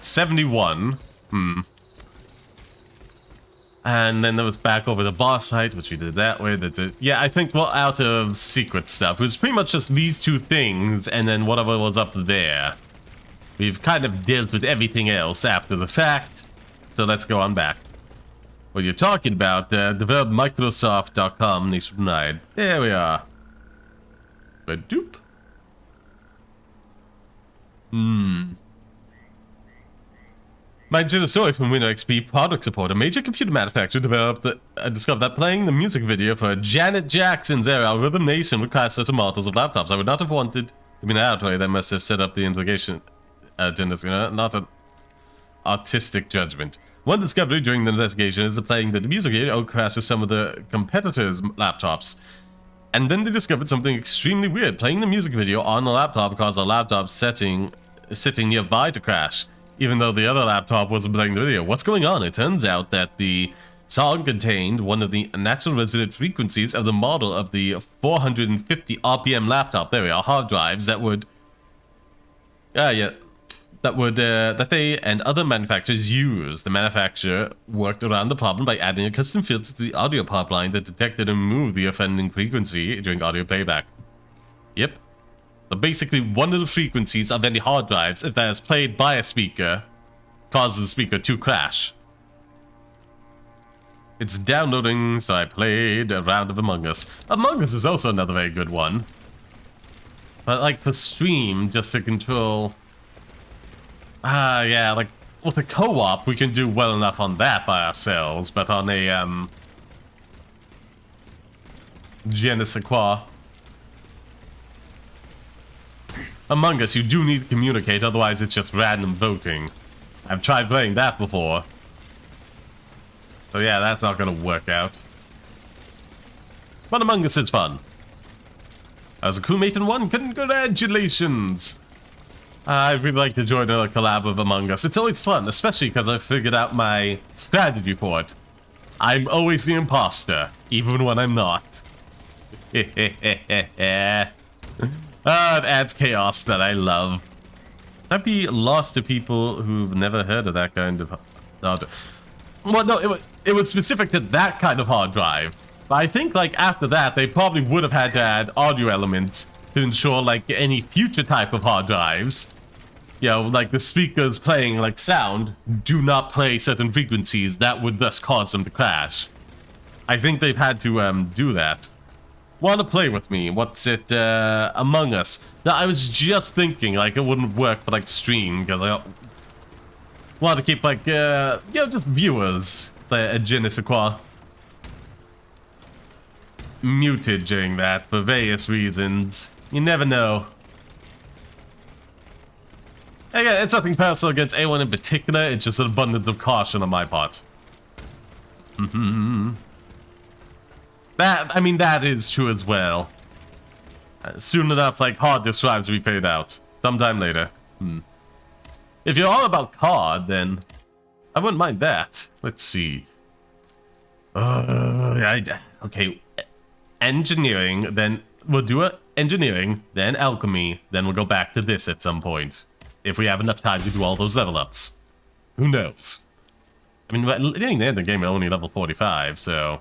71. And then there was back over the boss fight, which we did that way. Yeah, I think we're out of secret stuff. It was pretty much just these two things, and then whatever was up there. We've kind of dealt with everything else after the fact, so let's go on back. What you're talking about, develop Microsoft.com nationwide. There we are. Badoop. My story from Windows XP product support. A major computer manufacturer discovered that playing the music video for Janet Jackson's era Rhythm Nation would crash certain models of laptops. I would not have wanted to be an outright that must have set up the implication. Not an artistic judgment. One discovery during the investigation is that playing the music video crashes some of the competitors' laptops. And then they discovered something extremely weird. Playing the music video on a laptop caused a laptop sitting nearby to crash, even though the other laptop wasn't playing the video. What's going on? It turns out that the song contained one of the natural resonant frequencies of the model of the 450 RPM laptop. There we are, hard drives that would... that they and other manufacturers use. The manufacturer worked around the problem by adding a custom filter to the audio pipeline that detected and removed the offending frequency during audio playback. Yep. So basically, one of the frequencies of any hard drives, if that is played by a speaker, causes the speaker to crash. It's downloading, so I played a round of Among Us. Among Us is also another very good one. But like for stream, just to control... yeah, like with a co-op, we can do well enough on that by ourselves, but on a, je ne sais quoi. Among Us, you do need to communicate, otherwise it's just random voting. I've tried playing that before. So yeah, that's not gonna work out. But Among Us is fun. As a crewmate in one, congratulations! I'd really like to join a collab of Among Us. It's always fun, especially because I've figured out my strategy for it. I'm always the imposter, even when I'm not. It adds chaos that I love. I'd be lost to people who've never heard of that kind of hard. Well, no, it was specific to that kind of hard drive. But I think, like, after that, they probably would have had to add audio elements to ensure, like, any future type of hard drives, you know, like the speakers playing, like, sound, do not play certain frequencies that would thus cause them to crash. I think they've had to, do that. Want to play with me? What's it, Among Us? Now, I was just thinking, like, it wouldn't work for, like, stream, because I want to keep, like, you know, just viewers, the je ne sais quoi, muted during that for various reasons. You never know. Again, it's nothing personal against anyone in particular, it's just an abundance of caution on my part. I mean, that is true as well. Soon enough, like, hard disk drives will be faded out. Sometime later. If you're all about COD, then I wouldn't mind that. Let's see. Okay. Engineering, then we'll do engineering, then alchemy, then we'll go back to this at some point. If we have enough time to do all those level ups. Who knows? I mean, getting the end of the game are only level 45, so...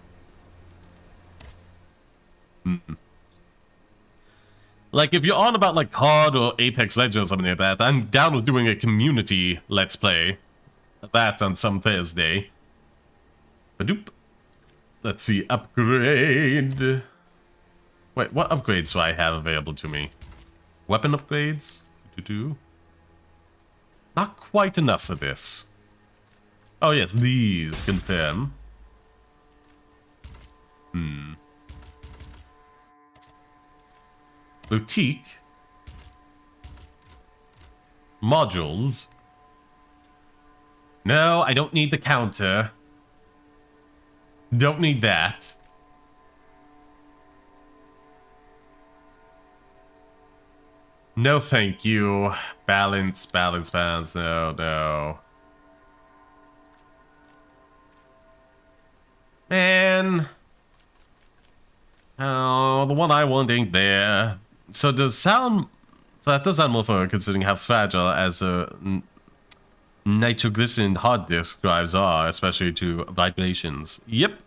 Like, if you're on about, like, COD or Apex Legends or something like that, I'm down with doing a community Let's Play. That on some Thursday. Badoop. Let's see, upgrade... Wait, what upgrades do I have available to me? Weapon upgrades? Not quite enough for this. Oh yes, these, confirm. Boutique. Modules. No, I don't need the counter. Don't need that. No, thank you. Balance. No. Man. Oh, the one I want ain't there. So does sound... So that does sound more fun considering how fragile as a nitroglycerin hard disk drives are, especially to vibrations. Yep.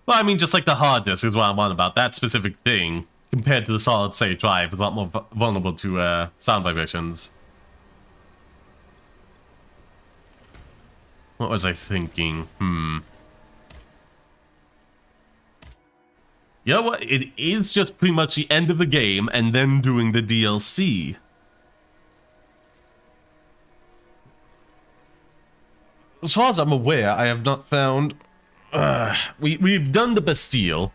Well, I mean, just like the hard disk is what I'm on about. That specific thing, compared to the solid-state drive, is a lot more vulnerable to sound vibrations. What was I thinking? You know what? It is just pretty much the end of the game and then doing the DLC. As far as I'm aware, I have not found... we've done the Bastille.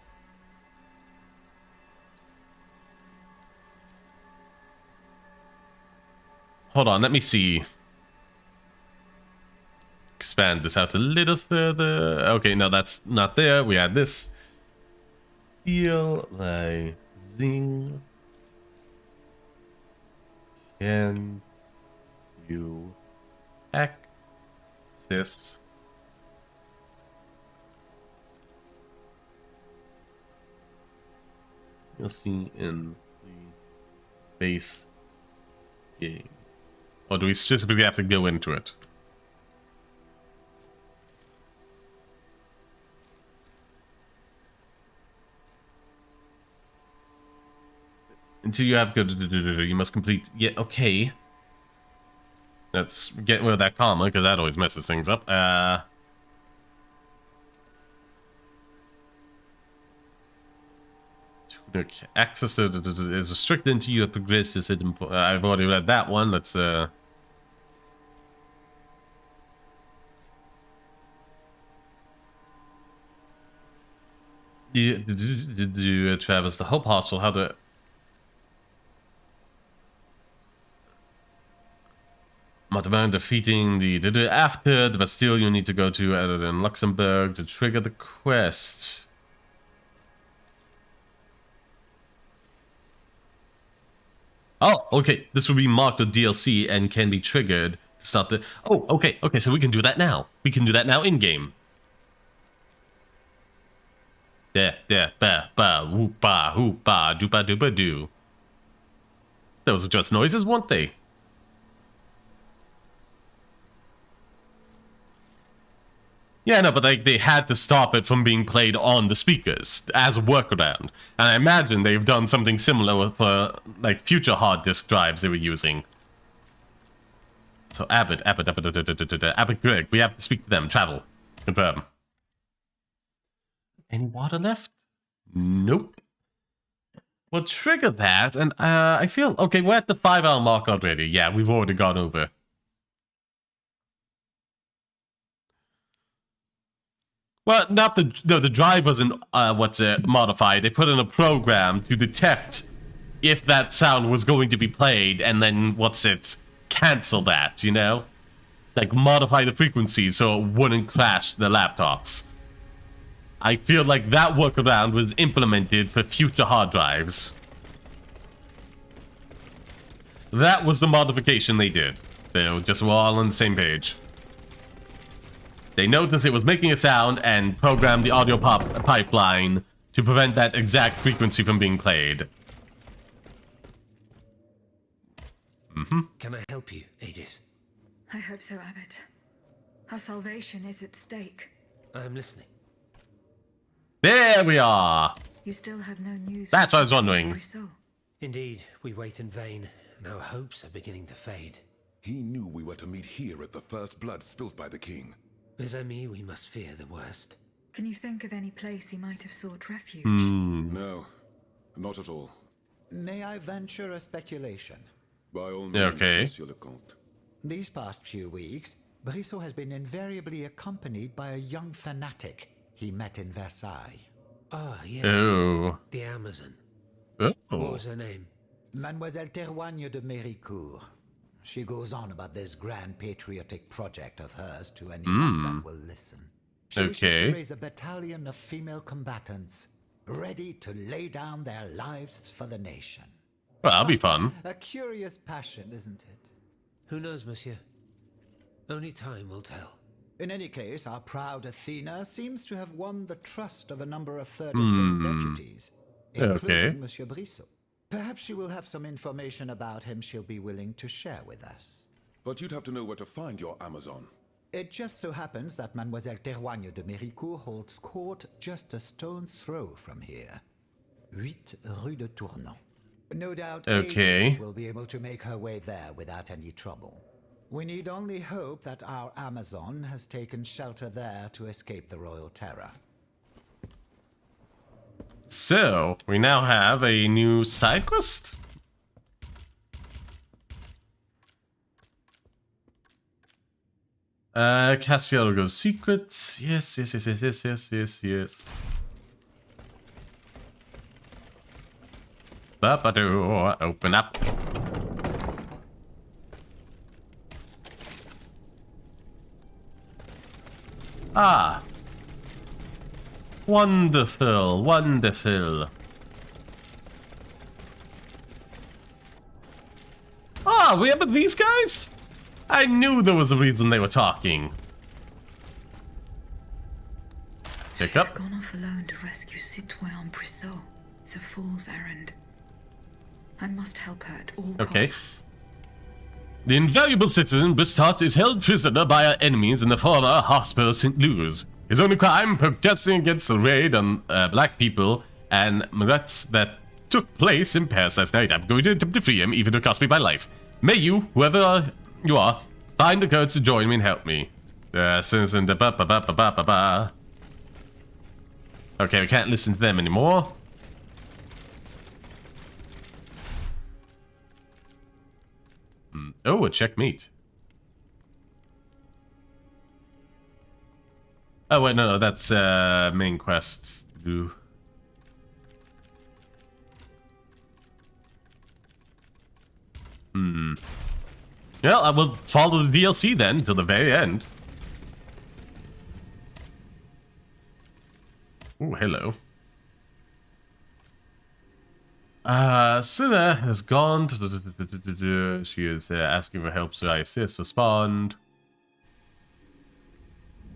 Hold on, let me see. Expand this out a little further. Okay, no, that's not there. We had this. Steelrising. Can you access you'll see in the base game? Or do we specifically have to go into it? Until you have good, you must complete. Yeah, okay. Let's get rid of that comma because that always messes things up. Okay. Access is restricted until you have progressed. I've already read that one. Let's Did you traverse the Hope Hospital? How to... Motivate defeating the... After the Bastille, you need to go to other than Luxembourg to trigger the quest. Oh, okay. This will be marked with DLC and can be triggered to start the... Oh, okay. Okay, so we can do that now. We can do that now in-game. There, ba, whoop, ba, hoop, ba, doopa, doopa, doo. Those are just noises, weren't they? Yeah, no, but they had to stop it from being played on the speakers as a workaround. And I imagine they've done something similar with, like, future hard disk drives they were using. So, Abbott, Greg, we have to speak to them. Travel. Confirm. Any water left? Nope. We'll trigger that, and I feel... Okay, we're at the 5-hour mark already. Yeah, we've already gone over. Well, not the... No, the drive wasn't, modified. They put in a program to detect if that sound was going to be played, and then, cancel that, you know? Like, modify the frequency so it wouldn't crash the laptops. I feel like that workaround was implemented for future hard drives. That was the modification they did. So, just we're all on the same page. They noticed it was making a sound and programmed the audio pipeline to prevent that exact frequency from being played. Can I help you, Aegis? I hope so, Abbott. Our salvation is at stake. I'm listening. There we are! You still have no news. That's what I was wondering. Indeed, we wait in vain, and our hopes are beginning to fade. He knew we were to meet here at the first blood spilt by the king. Mes amis, we must fear the worst. Can you think of any place he might have sought refuge? No, not at all. May I venture a speculation? By all means, okay. Monsieur le Comte. These past few weeks, Brissot has been invariably accompanied by a young fanatic he met in Versailles. Ah, yes. Oh. The Amazon. Oh. What was her name? Mademoiselle Terroigne de Méricourt. She goes on about this grand patriotic project of hers to anyone that will listen. She wishes to raise a battalion of female combatants, ready to lay down their lives for the nation. Well, that'll be fun. A curious passion, isn't it? Who knows, monsieur? Only time will tell. In any case, our proud Athena seems to have won the trust of a number of third estate deputies, including Monsieur Brissot. Perhaps she will have some information about him she'll be willing to share with us. But you'd have to know where to find your Amazon. It just so happens that Mademoiselle Terroigne de Méricourt holds court just a stone's throw from here. 8 Rue de Tournon. No doubt Aegis will be able to make her way there without any trouble. We need only hope that our Amazon has taken shelter there to escape the royal terror. So, we now have a new side quest? Cassiologo's secrets. Yes. Ba-ba-doo, open up. Ah. Wonderful. Ah, we have these guys? I knew there was a reason they were talking. Pick up. She's gone off alone to rescue Citoyen Brissot. It's a fool's errand. I must help her at all costs. The invaluable citizen Brissot is held prisoner by our enemies in the former Hospital St. Louis. His only crime, protesting against the raid on black people and regrets that took place in Paris last night. I'm going to attempt to free him, even if it costs me my life. May you, whoever you are, find the courage to join me and help me. Okay, we can't listen to them anymore. Oh, a checkmate. Oh, wait, no, that's main quests to do. Well, I will follow the DLC then till the very end. Oh, hello. Cinna has gone. She is asking for help, so I assist. Respond.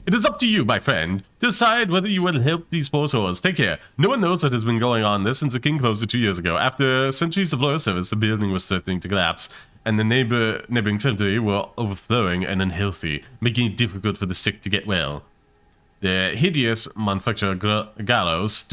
It is up to you, my friend, to decide whether you will help these poor souls. Take care. No one knows what has been going on since the king closed it 2 years ago. After centuries of loyal service, the building was threatening to collapse, and the neighboring cemetery were overflowing and unhealthy, making it difficult for the sick to get well. The hideous manufacturer Gallows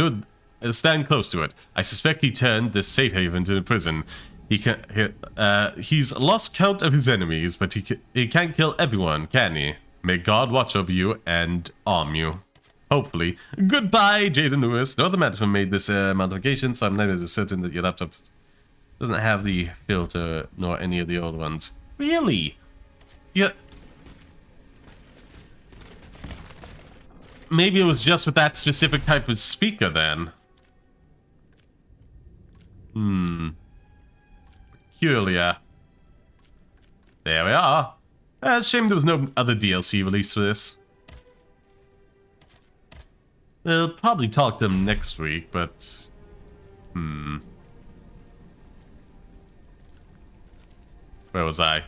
stand close to it. I suspect he turned this safe haven into a prison. He's lost count of his enemies, but he can't kill everyone, can he? May God watch over you and arm you. Hopefully. Goodbye, Jaden Lewis. No other management made this modification, so I'm not as certain that your laptop doesn't have the filter nor any of the old ones. Really? Yeah. Maybe it was just with that specific type of speaker then. Peculiar. There we are. It's a shame there was no other DLC released for this. We'll probably talk to them next week, but... Where was I?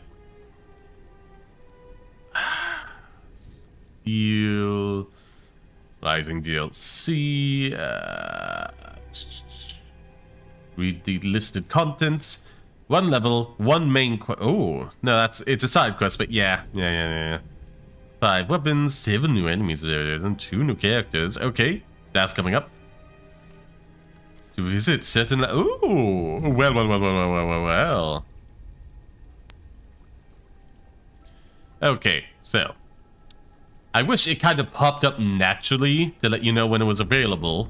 Steelrising DLC. Read the listed contents. 1 level, 1 main quest. Oh, no, it's a side quest, but yeah. 5 weapons, 7 new enemies added, and 2 new characters. Okay, that's coming up. To visit certain... Ooh, well. Okay, so. I wish it kind of popped up naturally to let you know when it was available.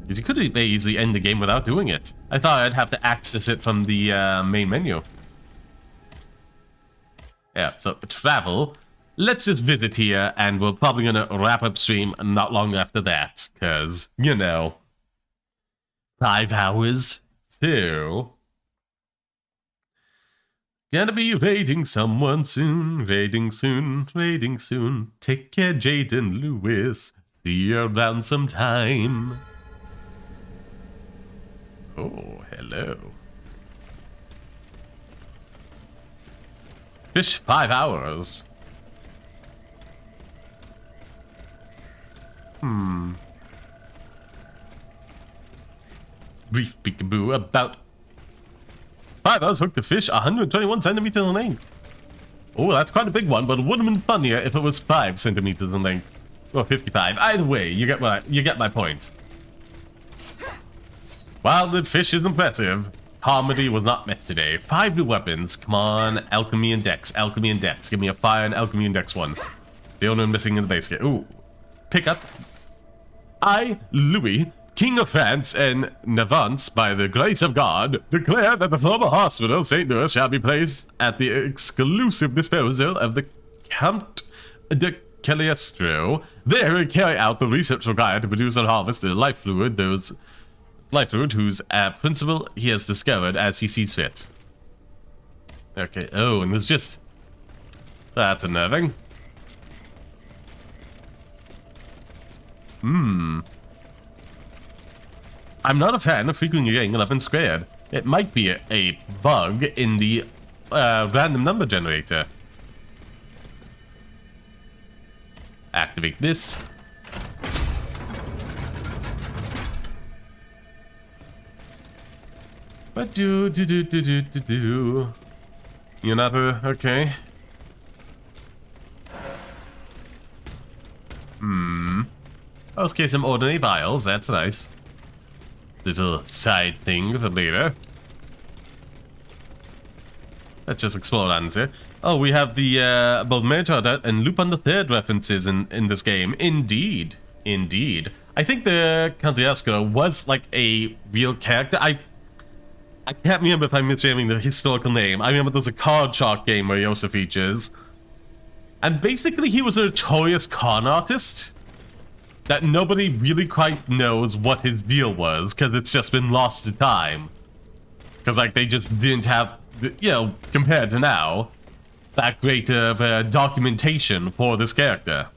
Because you could have easily end the game without doing it. I thought I'd have to access it from the main menu. Yeah, so travel. Let's just visit here, and we're probably going to wrap up stream not long after that. Because, you know, 5 hours. So, gonna be raiding someone soon. Raiding soon. Take care, Jaden Lewis. See you around sometime. Oh, hello. Fish 5 hours. Brief peekaboo. About 5 hours hooked the fish 121 centimeters in length. Oh, that's quite a big one, but it would have been funnier if it was 5 centimeters in length. Or 55. Either way, you get my point. While the fish is impressive, comedy was not met today. 5 new weapons. Come on, alchemy and dex. Give me a fire and alchemy and dex one. The only one missing in the base kit. Ooh. Pick up. I, Louis, King of France and Navance, by the grace of God, declare that the former hospital, St. Louis, shall be placed at the exclusive disposal of the Count de Cagliostro. There, carry out the research required to produce and harvest the life fluid, whose principle he has discovered as he sees fit. Okay, oh, and there's just... That's unnerving. I'm not a fan of frequently getting 11 squared. It might be a bug in the random number generator. Activate this. But do. You're not okay. Okay, some ordinary vials, that's nice. little side thing for later. Let's just explore around here. Oh, we have the both Meritor and Lupin the Third references in this game. Indeed. Indeed. I think the Count Oscar was like a real character. I can't remember if I'm misremembering the historical name. I remember there's a card shark game where he also features. And basically he was a notorious con artist that nobody really quite knows what his deal was, because it's just been lost to time. Because like they just didn't have, you know, compared to now, that great of documentation for this character.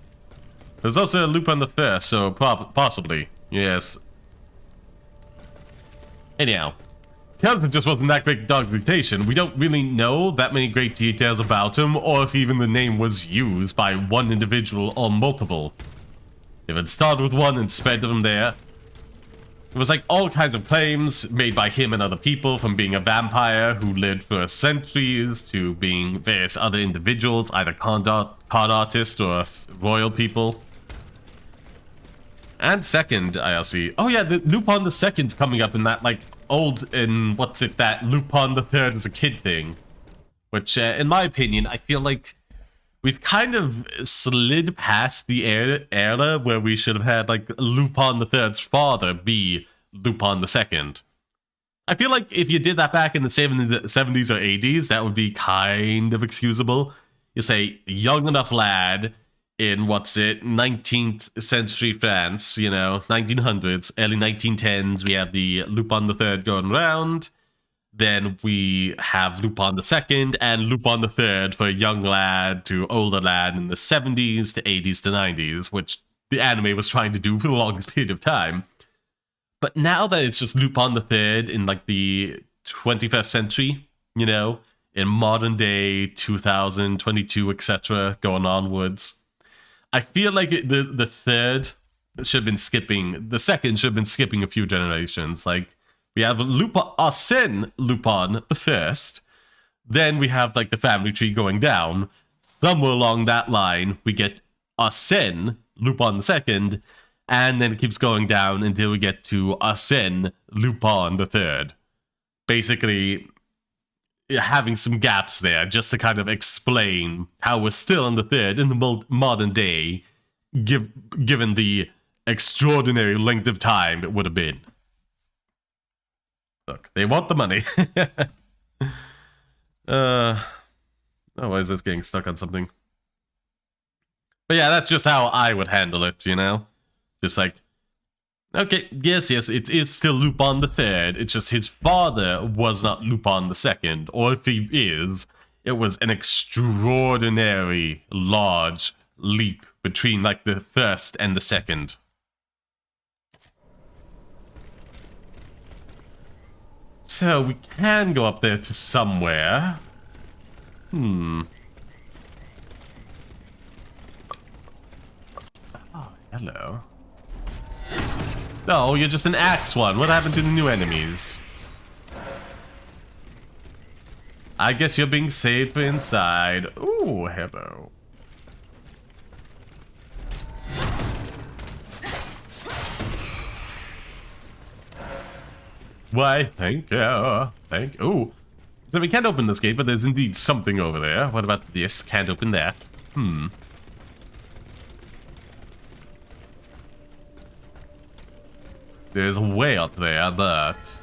There's also a Lupin the First, so possibly, yes. Anyhow, because it just wasn't that great documentation, we don't really know that many great details about him, or if even the name was used by one individual or multiple. If it started with one and spread from there. It was like all kinds of claims made by him and other people, from being a vampire who lived for centuries to being various other individuals, either con artists or royal people. And second, I see. Oh yeah, the Lupin the Second's coming up in that like old, what's it, that Lupin the Third as a kid thing. Which, in my opinion, I feel like we've kind of slid past the era where we should have had, like, Lupin the Third's father be Lupin the Second. I feel like if you did that back in the 70s or 80s, that would be kind of excusable. You say, young enough lad in, 19th century France, you know, 1900s, early 1910s, we have the Lupin the Third going around. Then we have Lupin the Second and Lupin the Third for a young lad to older lad in the 70s to 80s to 90s, which the anime was trying to do for the longest period of time. But now that it's just Lupin the Third in like the 21st century, you know, in modern day 2022, etc., going onwards, I feel like the third should have been skipping, the second should have been skipping a few generations. Like, we have Arsène Lupin the First. Then we have like the family tree going down. Somewhere along that line, we get Arsène Lupin the Second, and then it keeps going down until we get to Arsène Lupin the Third. Basically, having some gaps there just to kind of explain how we're still on the third in the modern day, given the extraordinary length of time it would have been. Look, they want the money. Oh, why is this getting stuck on something? But yeah, that's just how I would handle it, you know? Just like, okay, yes, it is still Lupin the Third. It's just his father was not Lupin the Second. Or if he is, it was an extraordinary large leap between like the first and the second. So, we can go up there to somewhere. Oh, hello. Oh, you're just an axe one. What happened to the new enemies? I guess you're being saved for inside. Ooh, hello. Why, thank you. Thank you. Ooh. So we can't open this gate, but there's indeed something over there. What about this? Can't open that. There's a way up there, but...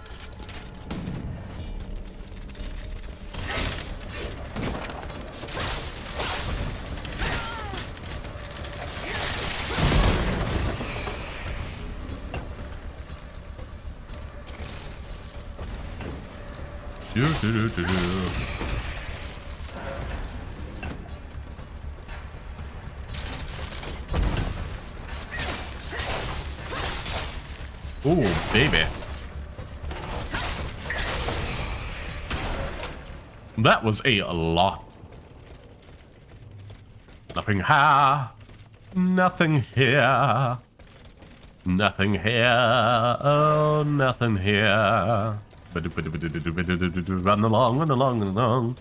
Ooh, baby. That was a lot. Nothing here. Nothing here. Nothing here. Oh, nothing here. Run along, run along, run along.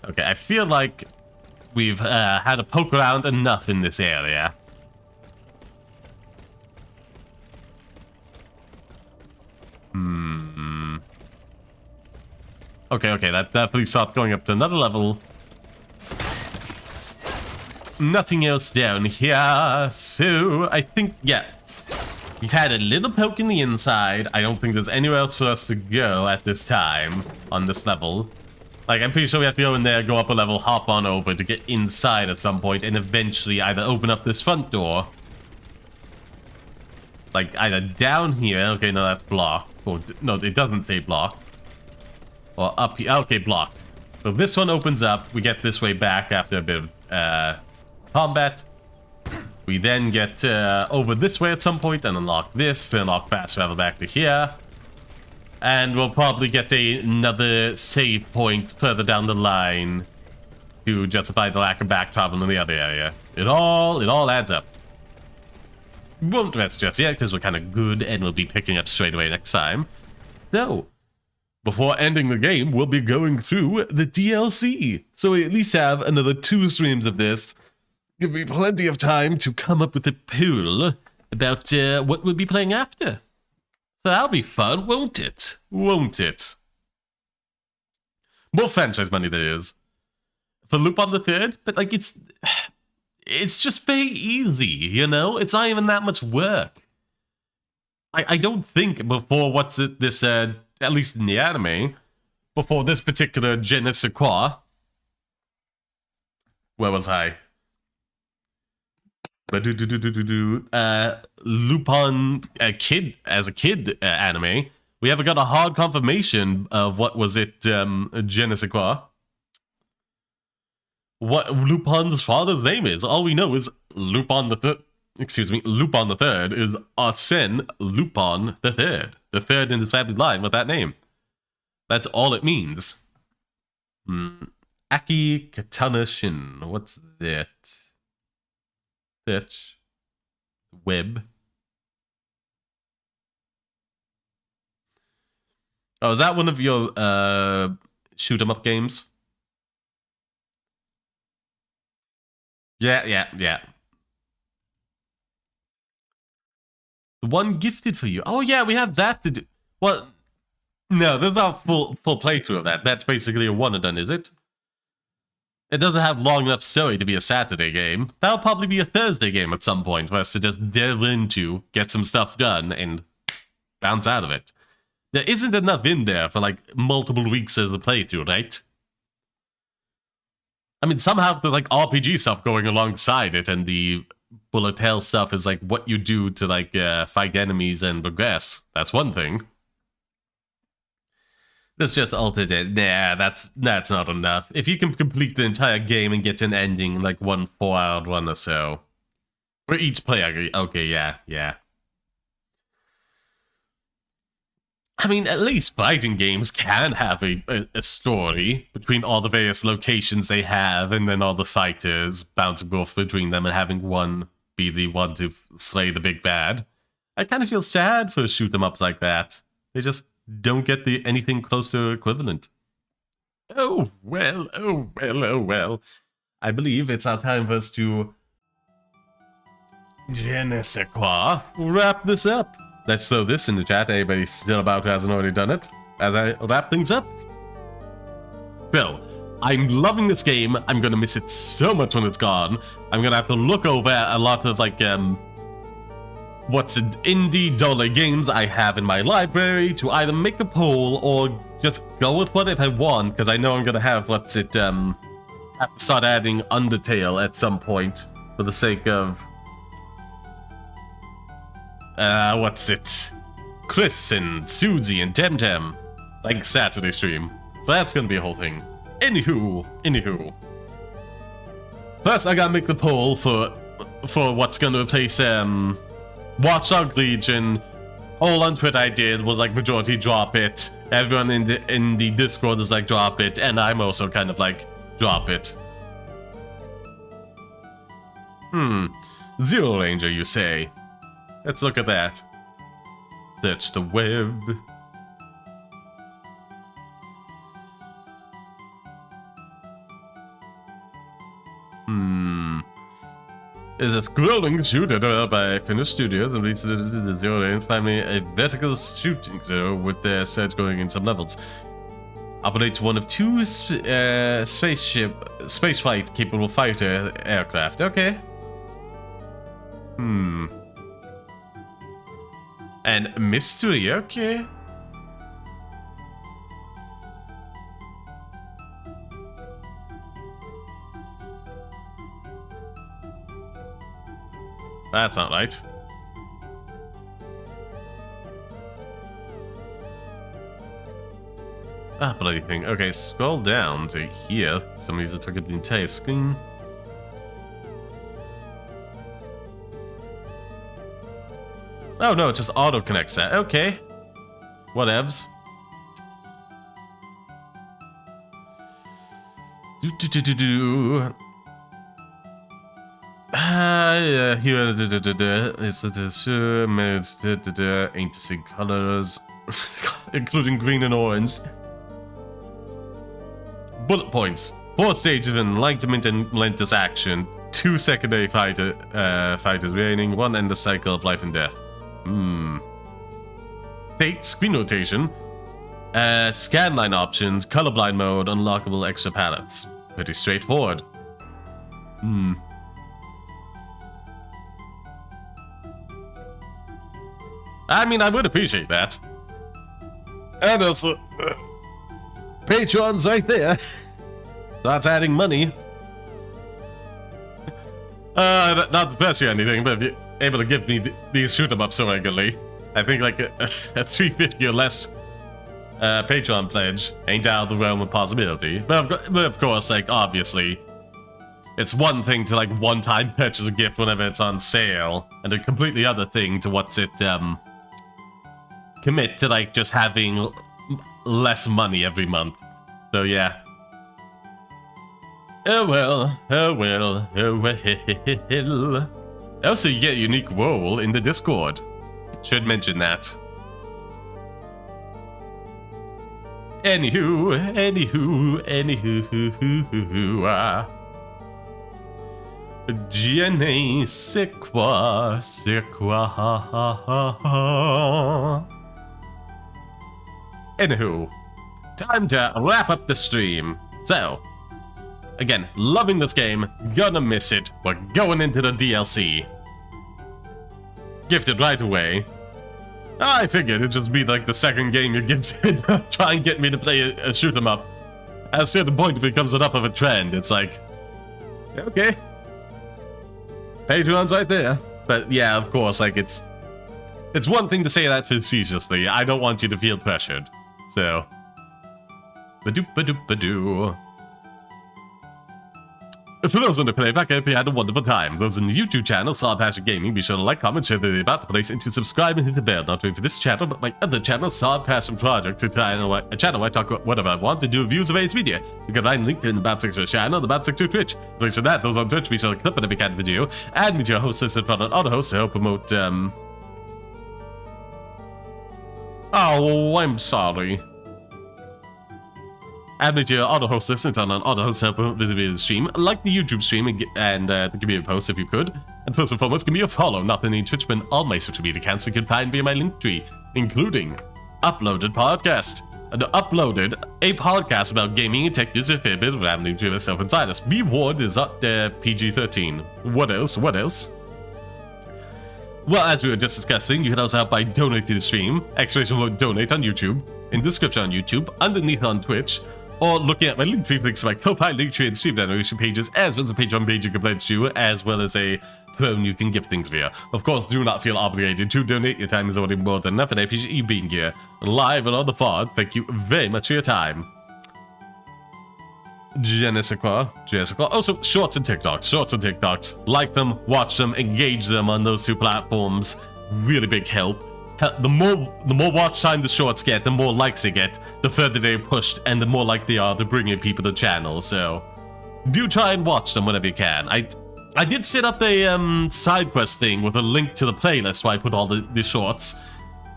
Okay, I feel like we've had a poke around enough in this area. Okay, that definitely starts going up to another level. Nothing else down here, so I think, yeah. We've had a little poke in the inside. I don't think there's anywhere else for us to go at this time on this level. Like, I'm pretty sure we have to go in there, go up a level, hop on over to get inside at some point, and eventually either open up this front door. Like, either down here. Okay, no, that's blocked. Or, no, it doesn't say blocked. Or up here. Okay, blocked. So this one opens up. We get this way back after a bit of combat. We then get over this way at some point and unlock this, then unlock fast travel back to here. And we'll probably get another save point further down the line to justify the lack of back travel in the other area. It all adds up. We won't rest just yet because we're kind of good and we'll be picking up straight away next time. So, before ending the game, we'll be going through the DLC. So we at least have another 2 streams of this. Give me plenty of time to come up with a pool about what we'll be playing after. So that'll be fun, won't it? Won't it? More franchise money, there is. For Lupin the Third, but like it's just very easy, you know? It's not even that much work. I don't think before at least in the anime, before this particular je ne sais quoi. Where was I? Lupin as a kid anime, we haven't got a hard confirmation of what was it, je ne sais quoi. What Lupin's father's name is. All we know is Lupin the Third. Excuse me, Lupin the Third is Arsène Lupin the Third. The third in the family line with that name. That's all it means. Aki Katana Shin. What's that? Stitch. Web. Oh, is that one of your shoot 'em up games? Yeah. The one gifted for you. Oh yeah, we have that to do. Well, no, there's not full playthrough of that. That's basically a one and done, is it? It doesn't have long enough story to be a Saturday game. That'll probably be a Thursday game at some point for us to just delve into, get some stuff done, and bounce out of it. There isn't enough in there for like multiple weeks as a playthrough, right? I mean, somehow the like RPG stuff going alongside it, and the bullet hell stuff is like what you do to like fight enemies and progress. That's one thing. That's just alternate. Nah, that's not enough. If you can complete the entire game and get to an ending in like 1 4-hour run or so. For each player, okay, yeah. I mean, at least fighting games can have a story between all the various locations they have, and then all the fighters bouncing off between them and having one be the one to slay the big bad. I kind of feel sad for shoot 'em ups like that. They just don't get anything close to equivalent. Oh well. I believe it's our time for us to je ne sais quoi, wrap this up. Let's throw this in the chat. Anybody still about who hasn't already done it? As I wrap things up. So, I'm loving this game. I'm gonna miss it so much when it's gone. I'm gonna have to look over a lot of like what's indie dollar games I have in my library to either make a poll or just go with whatever I want, because I know I'm gonna have have to start adding Undertale at some point for the sake of Chris and Suzy and Temtem, like Saturday stream. So that's gonna be a whole thing. Anywho. First, I gotta make the poll for what's gonna replace Watch Dogs Legion. All on Twitter I did was like majority drop it. Everyone in the Discord is like drop it, and I'm also kind of like drop it. Zero Ranger, you say? Let's look at that. Search the web. is a scrolling shooter developed by Finnish studios and released to Zero Range, primarily a vertical shooting show with their surge going in some levels. Operates one of two spaceflight capable fighter aircraft. Okay. And mystery. Okay. That's not right. Ah, bloody thing. Okay, scroll down to here. Somebody's took up the entire screen. Oh no, it just auto connects that. Okay. Whatevs. Here is ain't to see colors, including green and orange. Bullet points: 4 stages of enlightenment and relentless action, 2 secondary fighters remaining, 1 end the cycle of life and death. Fate, screen rotation, scanline options, colorblind mode, unlockable extra palettes. Pretty straightforward. I mean, I would appreciate that. And also, Patreon's right there. That's adding money. Not to press you or anything, but if you're able to give me these shoot 'em up so regularly, I think like a $3.50 or less Patreon pledge ain't out of the realm of possibility. But of course, like, obviously, it's one thing to like one-time purchase a gift whenever it's on sale, and a completely other thing to commit to like just having less money every month. So yeah. Oh well, oh well, oh well. Also, you get a unique role in the Discord. Should mention that. Anywho. Je ne sais quoi, c'est quoi. Anywho, time to wrap up the stream. So, again, loving this game, gonna miss it. We're going into the DLC. Gifted right away. I figured it'd just be like the second game you're gifted. Try and get me to play a shoot 'em up. At a certain point, it becomes enough of a trend. It's like, okay. Patreon's right there. But yeah, of course, like it's one thing to say that facetiously. I don't want you to feel pressured. So, ba-doop-ba-doop-ba-doo. For those on the playback, I hope you had a wonderful time. Those in the YouTube channel, Solid Passion Gaming, be sure to like, comment, share the video about the place, and to subscribe and hit the bell. Not only for this channel, but my other channel, Solid Passion Project, a channel where I talk about whatever I want to do reviews of ACE Media. You can find a link to in the Bad 6 channel, the Bad 6 Twitch. Links to that, those on Twitch, be sure to clip on every kind of video. Add me to your host list and front on auto host to help promote, Oh, I'm sorry. Add me to your auto host list and turn on auto host to help visit the stream. Like the YouTube stream and the community post if you could. And first and foremost, give me a follow, not only Twitch, but all my social media accounts you can find via my link tree, including Uploaded Podcast. And uploaded a podcast about gaming and tech news and a fair bit of rambling to myself inside us. Be warned, is not PG-13. What else? Well, as we were just discussing, you can also help by donating to the stream. Exclamation word donate on YouTube, in the description on YouTube, underneath on Twitch, or looking at my link tree links to my Ko-Fi, link tree, and stream generation pages, as well as a Patreon page you can pledge to, as well as a throne you can gift things via. Of course, do not feel obligated to donate. Your time is already more than enough, and I appreciate you being here, live and on the pod. Thank you very much for your time. Je ne sais quoi. Also, shorts and TikToks. Like them, watch them, engage them on those 2 platforms. Really big help. The more watch time the shorts get, the more likes they get, the further they're pushed, and the more likely they are to bring in people to the channel. So, do try and watch them whenever you can. I did set up a side quest thing with a link to the playlist where I put all the shorts.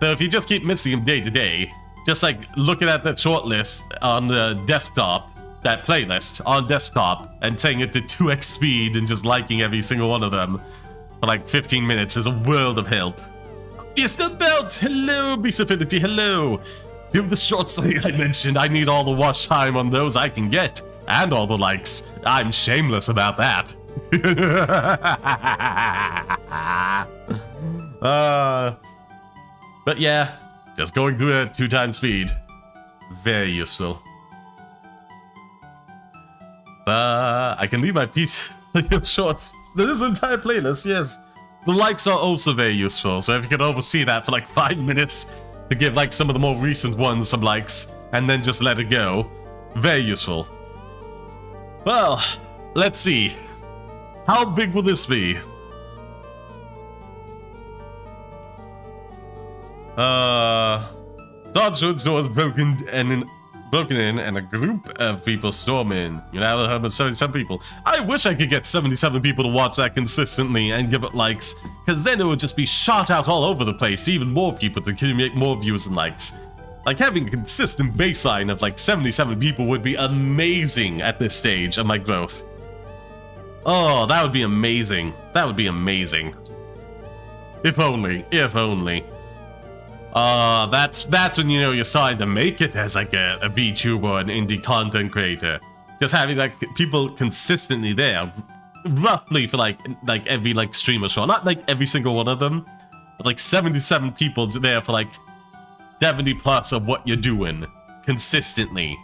So if you just keep missing them day to day, just like looking at that short list on the desktop that playlist on desktop and setting it to 2x speed and just liking every single one of them for like 15 minutes is a world of help. Mr. Belt, hello, Beast Affinity, hello. Do the shorts thing I mentioned. I need all the watch time on those I can get and all the likes. I'm shameless about that. But yeah, just going through at 2 times speed. Very useful. I can leave my piece shorts. This entire playlist, yes. The likes are also very useful, so if you can oversee that for like 5 minutes to give like some of the more recent ones some likes, and then just let it go. Very useful. Well, let's see. How big will this be? Starship doors broken in and a group of people storm in. You now have 77 people. I wish I could get 77 people to watch that consistently and give it likes, because then it would just be shot out all over the place to even more people to accumulate more views and likes. Like, having a consistent baseline of like 77 people would be amazing at this stage of my growth. Oh, that would be amazing. That would be amazing. If only. If only. That's when you know you're starting to make it as like a VTuber or an indie content creator. Just having like people consistently there, roughly for like every like streamer show. Not like every single one of them, but like 77 people there for like 70 plus of what you're doing consistently.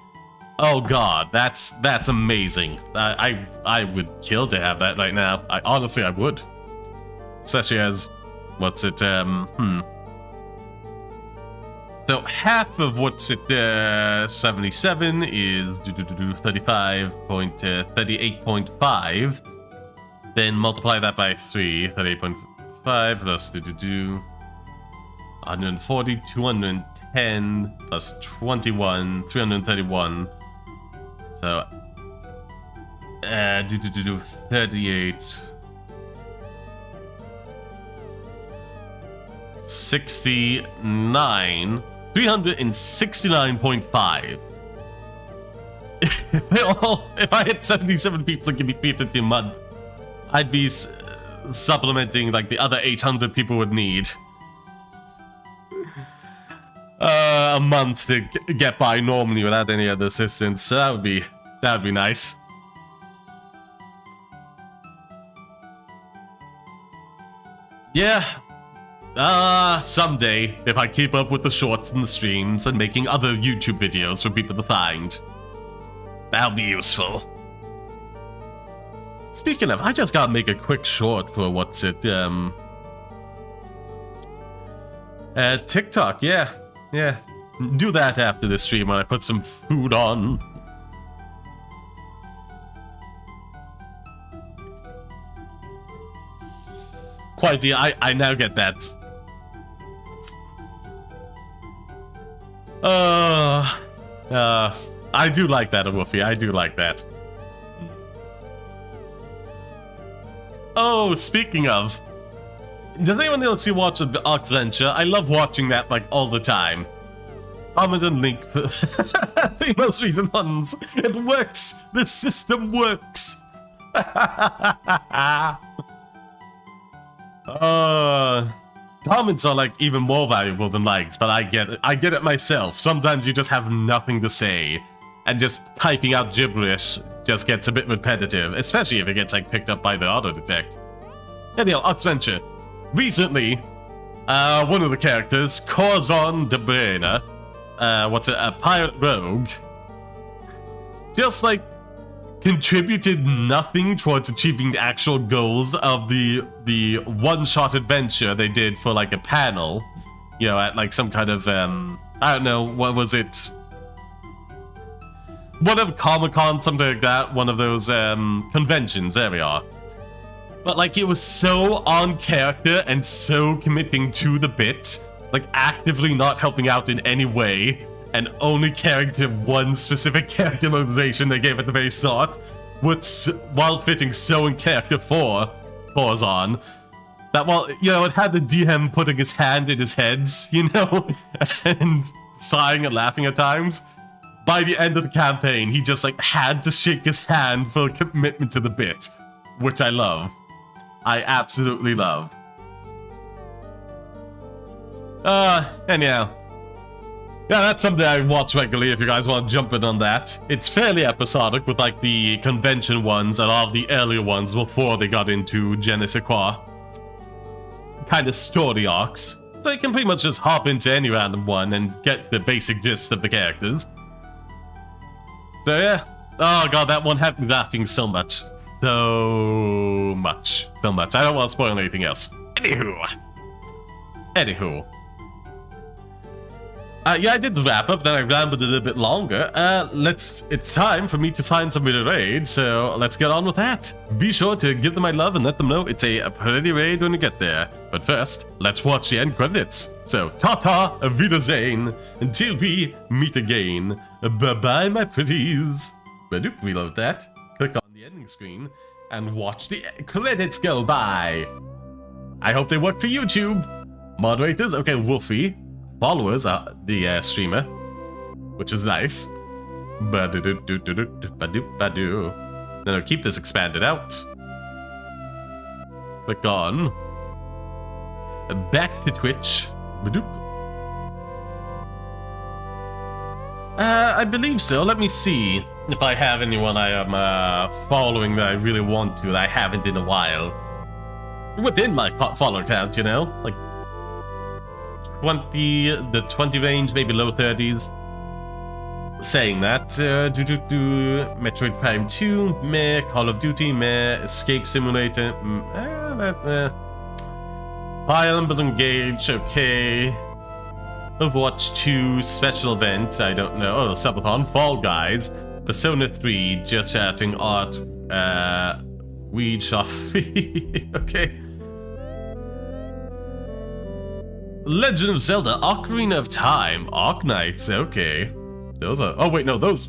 Oh god, that's amazing. I would kill to have that right now. Honestly I would. Especially as what's it So half of what's it 77 is 38.5. Then multiply that by 3, 38.5 plus 140, 210 plus 21, 331. So 38, 69, 369.5. If I had 77 people to give me 350 a month, I'd be supplementing like the other 800 people would need. A month to get by normally without any other assistance. So that would be nice. Yeah. Someday, if I keep up with the shorts and the streams and making other YouTube videos for people to find, that'll be useful. Speaking of, I just gotta make a quick short for what's it, TikTok, yeah. Do that after the stream when I put some food on. Quite the, I now get that. I do like that, Woofy. I do like that. Oh, speaking of, does anyone else see watch the Oxventure? I love watching that like all the time. Comment and link for the most recent ones. It works. The system works. Comments are like even more valuable than likes, but I get it myself. Sometimes you just have nothing to say, and just typing out gibberish just gets a bit repetitive, especially if it gets like picked up by the auto detect. Anyhow, Oxventure. Recently, one of the characters, Corzon de Brena, a pirate rogue, just like contributed nothing towards achieving the actual goals of the one-shot adventure they did for like a panel, you know, at like some kind of I don't know, what was it, whatever, Comic-Con, something like that, one of those conventions. There we are. But like, it was so on character and so committing to the bit, like actively not helping out in any way, and only caring to one specific characterization they gave at the very start, while fitting so in character for Corzon, that while, you know, it had the DM putting his hand in his head, you know, and sighing and laughing at times, by the end of the campaign, he just like had to shake his hand for commitment to the bit, which I love. I absolutely love. Anyhow. Yeah, that's something I watch regularly if you guys want to jump in on that. It's fairly episodic with like the convention ones and all of the earlier ones before they got into Je ne sais quoi. Kind of story arcs. So you can pretty much just hop into any random one and get the basic gist of the characters. So yeah. Oh god, that one had me laughing so much. So much. I don't want to spoil anything else. Anywho. Yeah, I did the wrap up, then I rambled a little bit longer. It's time for me to find somebody to raid, so let's get on with that. Be sure to give them my love and let them know it's a pretty raid when you get there. But first, let's watch the end credits. So, ta-ta, auf Wiedersehen, until we meet again. Bye-bye, my pretties. Badoop, reload that. Click on the ending screen and watch the credits go by. I hope they work for YouTube. Moderators, okay, Wolfie. Followers are the streamer, which is nice. Then I'll keep this expanded out. Click on back to Twitch. I believe so. Let me see if I have anyone I am following that I really want to that I haven't in a while. Within my follower count, you know, like 20 range, maybe low 30s. Saying that, Metroid Prime 2, meh, Call of Duty, meh, Escape Simulator, Fire Emblem Engage, okay. Overwatch 2, Special Event, I don't know, oh, Subathon, Fall Guys, Persona 3, Just Chatting, Art, Weed Shop 3, okay. Legend of Zelda, Ocarina of Time, Arknights, okay. Those are... Oh, wait, no, those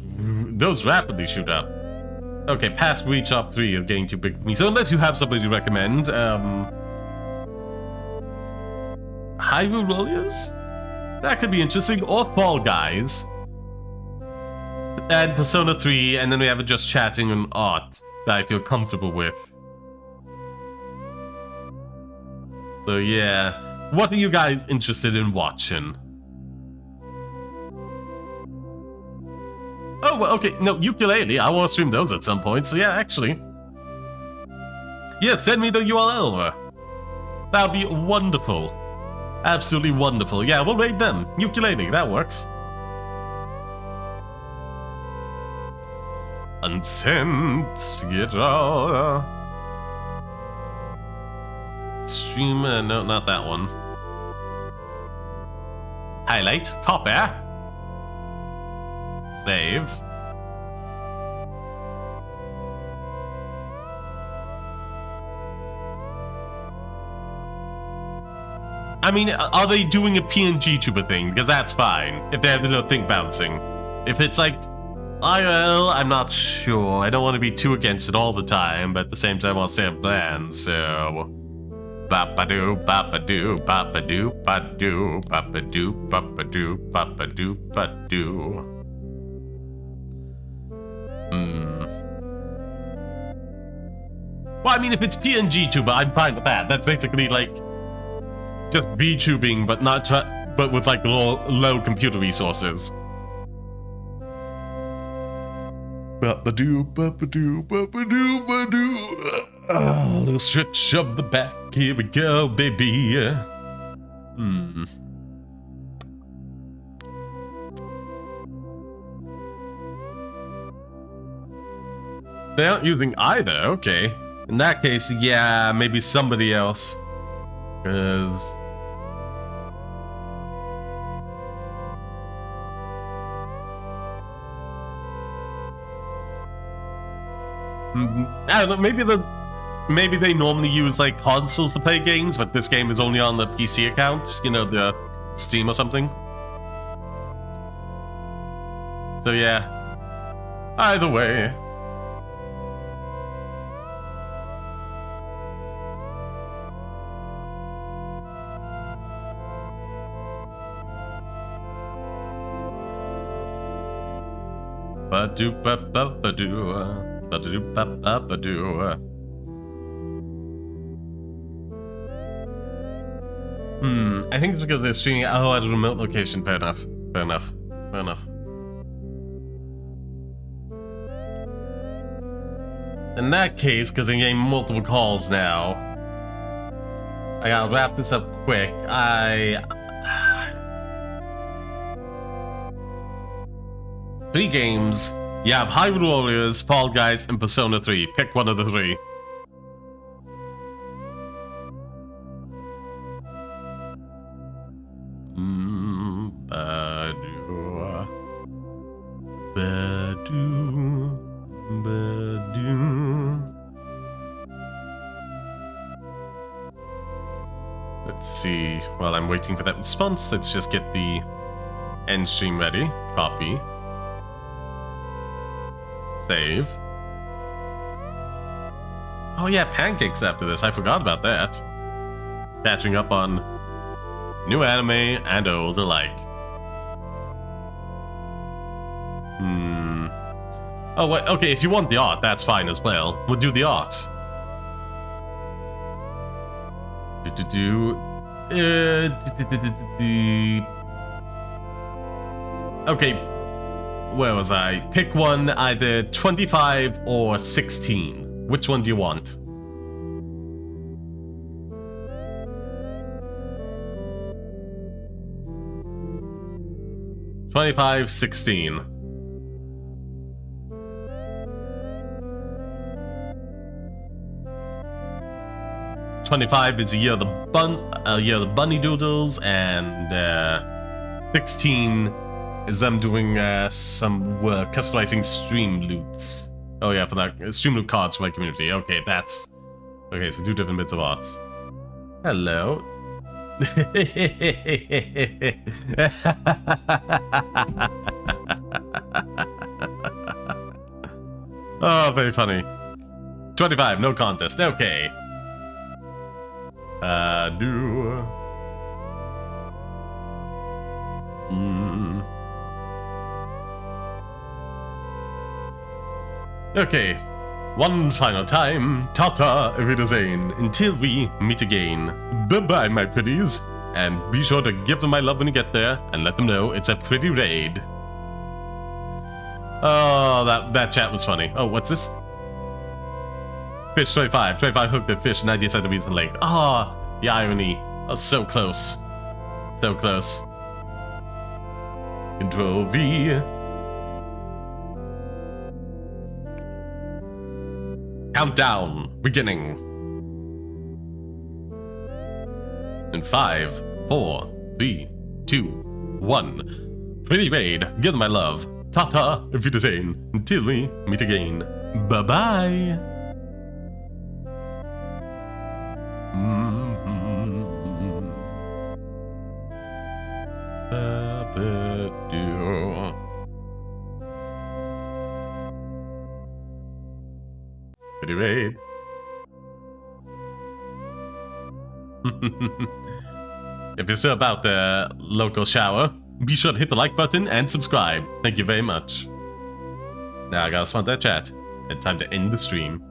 rapidly shoot up. Okay, past Reach Up 3 is getting too big for me. So unless you have somebody to recommend, Hyrule Warriors? That could be interesting. Or Fall Guys. And Persona 3, and then we have a Just Chatting and Art that I feel comfortable with. So yeah. What are you guys interested in watching? Oh, well, okay. No, ukulele. I want to stream those at some point. So yeah, actually. Yeah, send me the URL over. That would be wonderful. Absolutely wonderful. Yeah, we'll raid them. Ukulele, that works. Unsent guitar. Streamer, no, not that one. Highlight, copy. Save. I mean, are they doing a PNG tuber thing? Because that's fine, if they have the little thing bouncing. If it's like IRL, I'm not sure. I don't want to be too against it all the time, but at the same time, I'll say a plan, so... Ba-ba-doo, ba-ba-doo, ba-ba-doo, ba-doo, ba-ba-doo, ba-ba-doo, ba-ba-doo, ba-doo. Well, I mean, if it's PNG tuber, I'm fine with that. That's basically like just VTubing, but not but with like low computer resources. Ba-ba-doo, ba-ba-doo, ba-ba-doo, ba-doo. A little stretch of the back. Here we go, baby. They aren't using either, okay. In that case, yeah, maybe somebody else. Because... I don't know, maybe they normally use like consoles to play games, but this game is only on the PC account, you know, the Steam or something. So yeah, either way. I think it's because they're streaming at a remote location. Fair enough. Fair enough. Fair enough. In that case, because I'm getting multiple calls now, I gotta wrap this up quick. 3 games. You have Hyrule Warriors, Fall Guys, and Persona 3. Pick one of the 3. Let's see. While I'm waiting for that response, let's just get the end stream ready. Copy. Save. Oh yeah, pancakes after this. I forgot about that. Catching up on new anime and old alike. Oh, wait, okay, if you want the art, that's fine as well. We'll do the art. Okay, where was I? Pick one, either 25 or 16. Which one do you want? $25, 16. $25 is Year of the Bunny Doodles, and 16 is them doing some customizing stream loots. Oh yeah, for that stream loot cards for my community. Okay, that's okay. So 2 different bits of arts. Hello. Oh, very funny. 25, no contest. Okay. Okay, one final time. Tata, Auf Wiedersehen, until we meet again. Bye-bye, my pretties. And be sure to give them my love when you get there, and let them know it's a pretty raid. Oh, that chat was funny. Oh, what's this? Fish 25. 25 hooked the fish 90 centimeters in length. Ah, oh, the irony. Oh, so close. So close. Control V. Countdown. Beginning. In 5, 4, 3, 2, 1. Pretty raid. Give them my love. Tata, Auf Wiedersehen. Until we meet again. Bye-bye. Pretty raid. If you're still about the local shower, be sure to hit the like button and subscribe. Thank you very much. Now I gotta spawn that chat, and time to end the stream.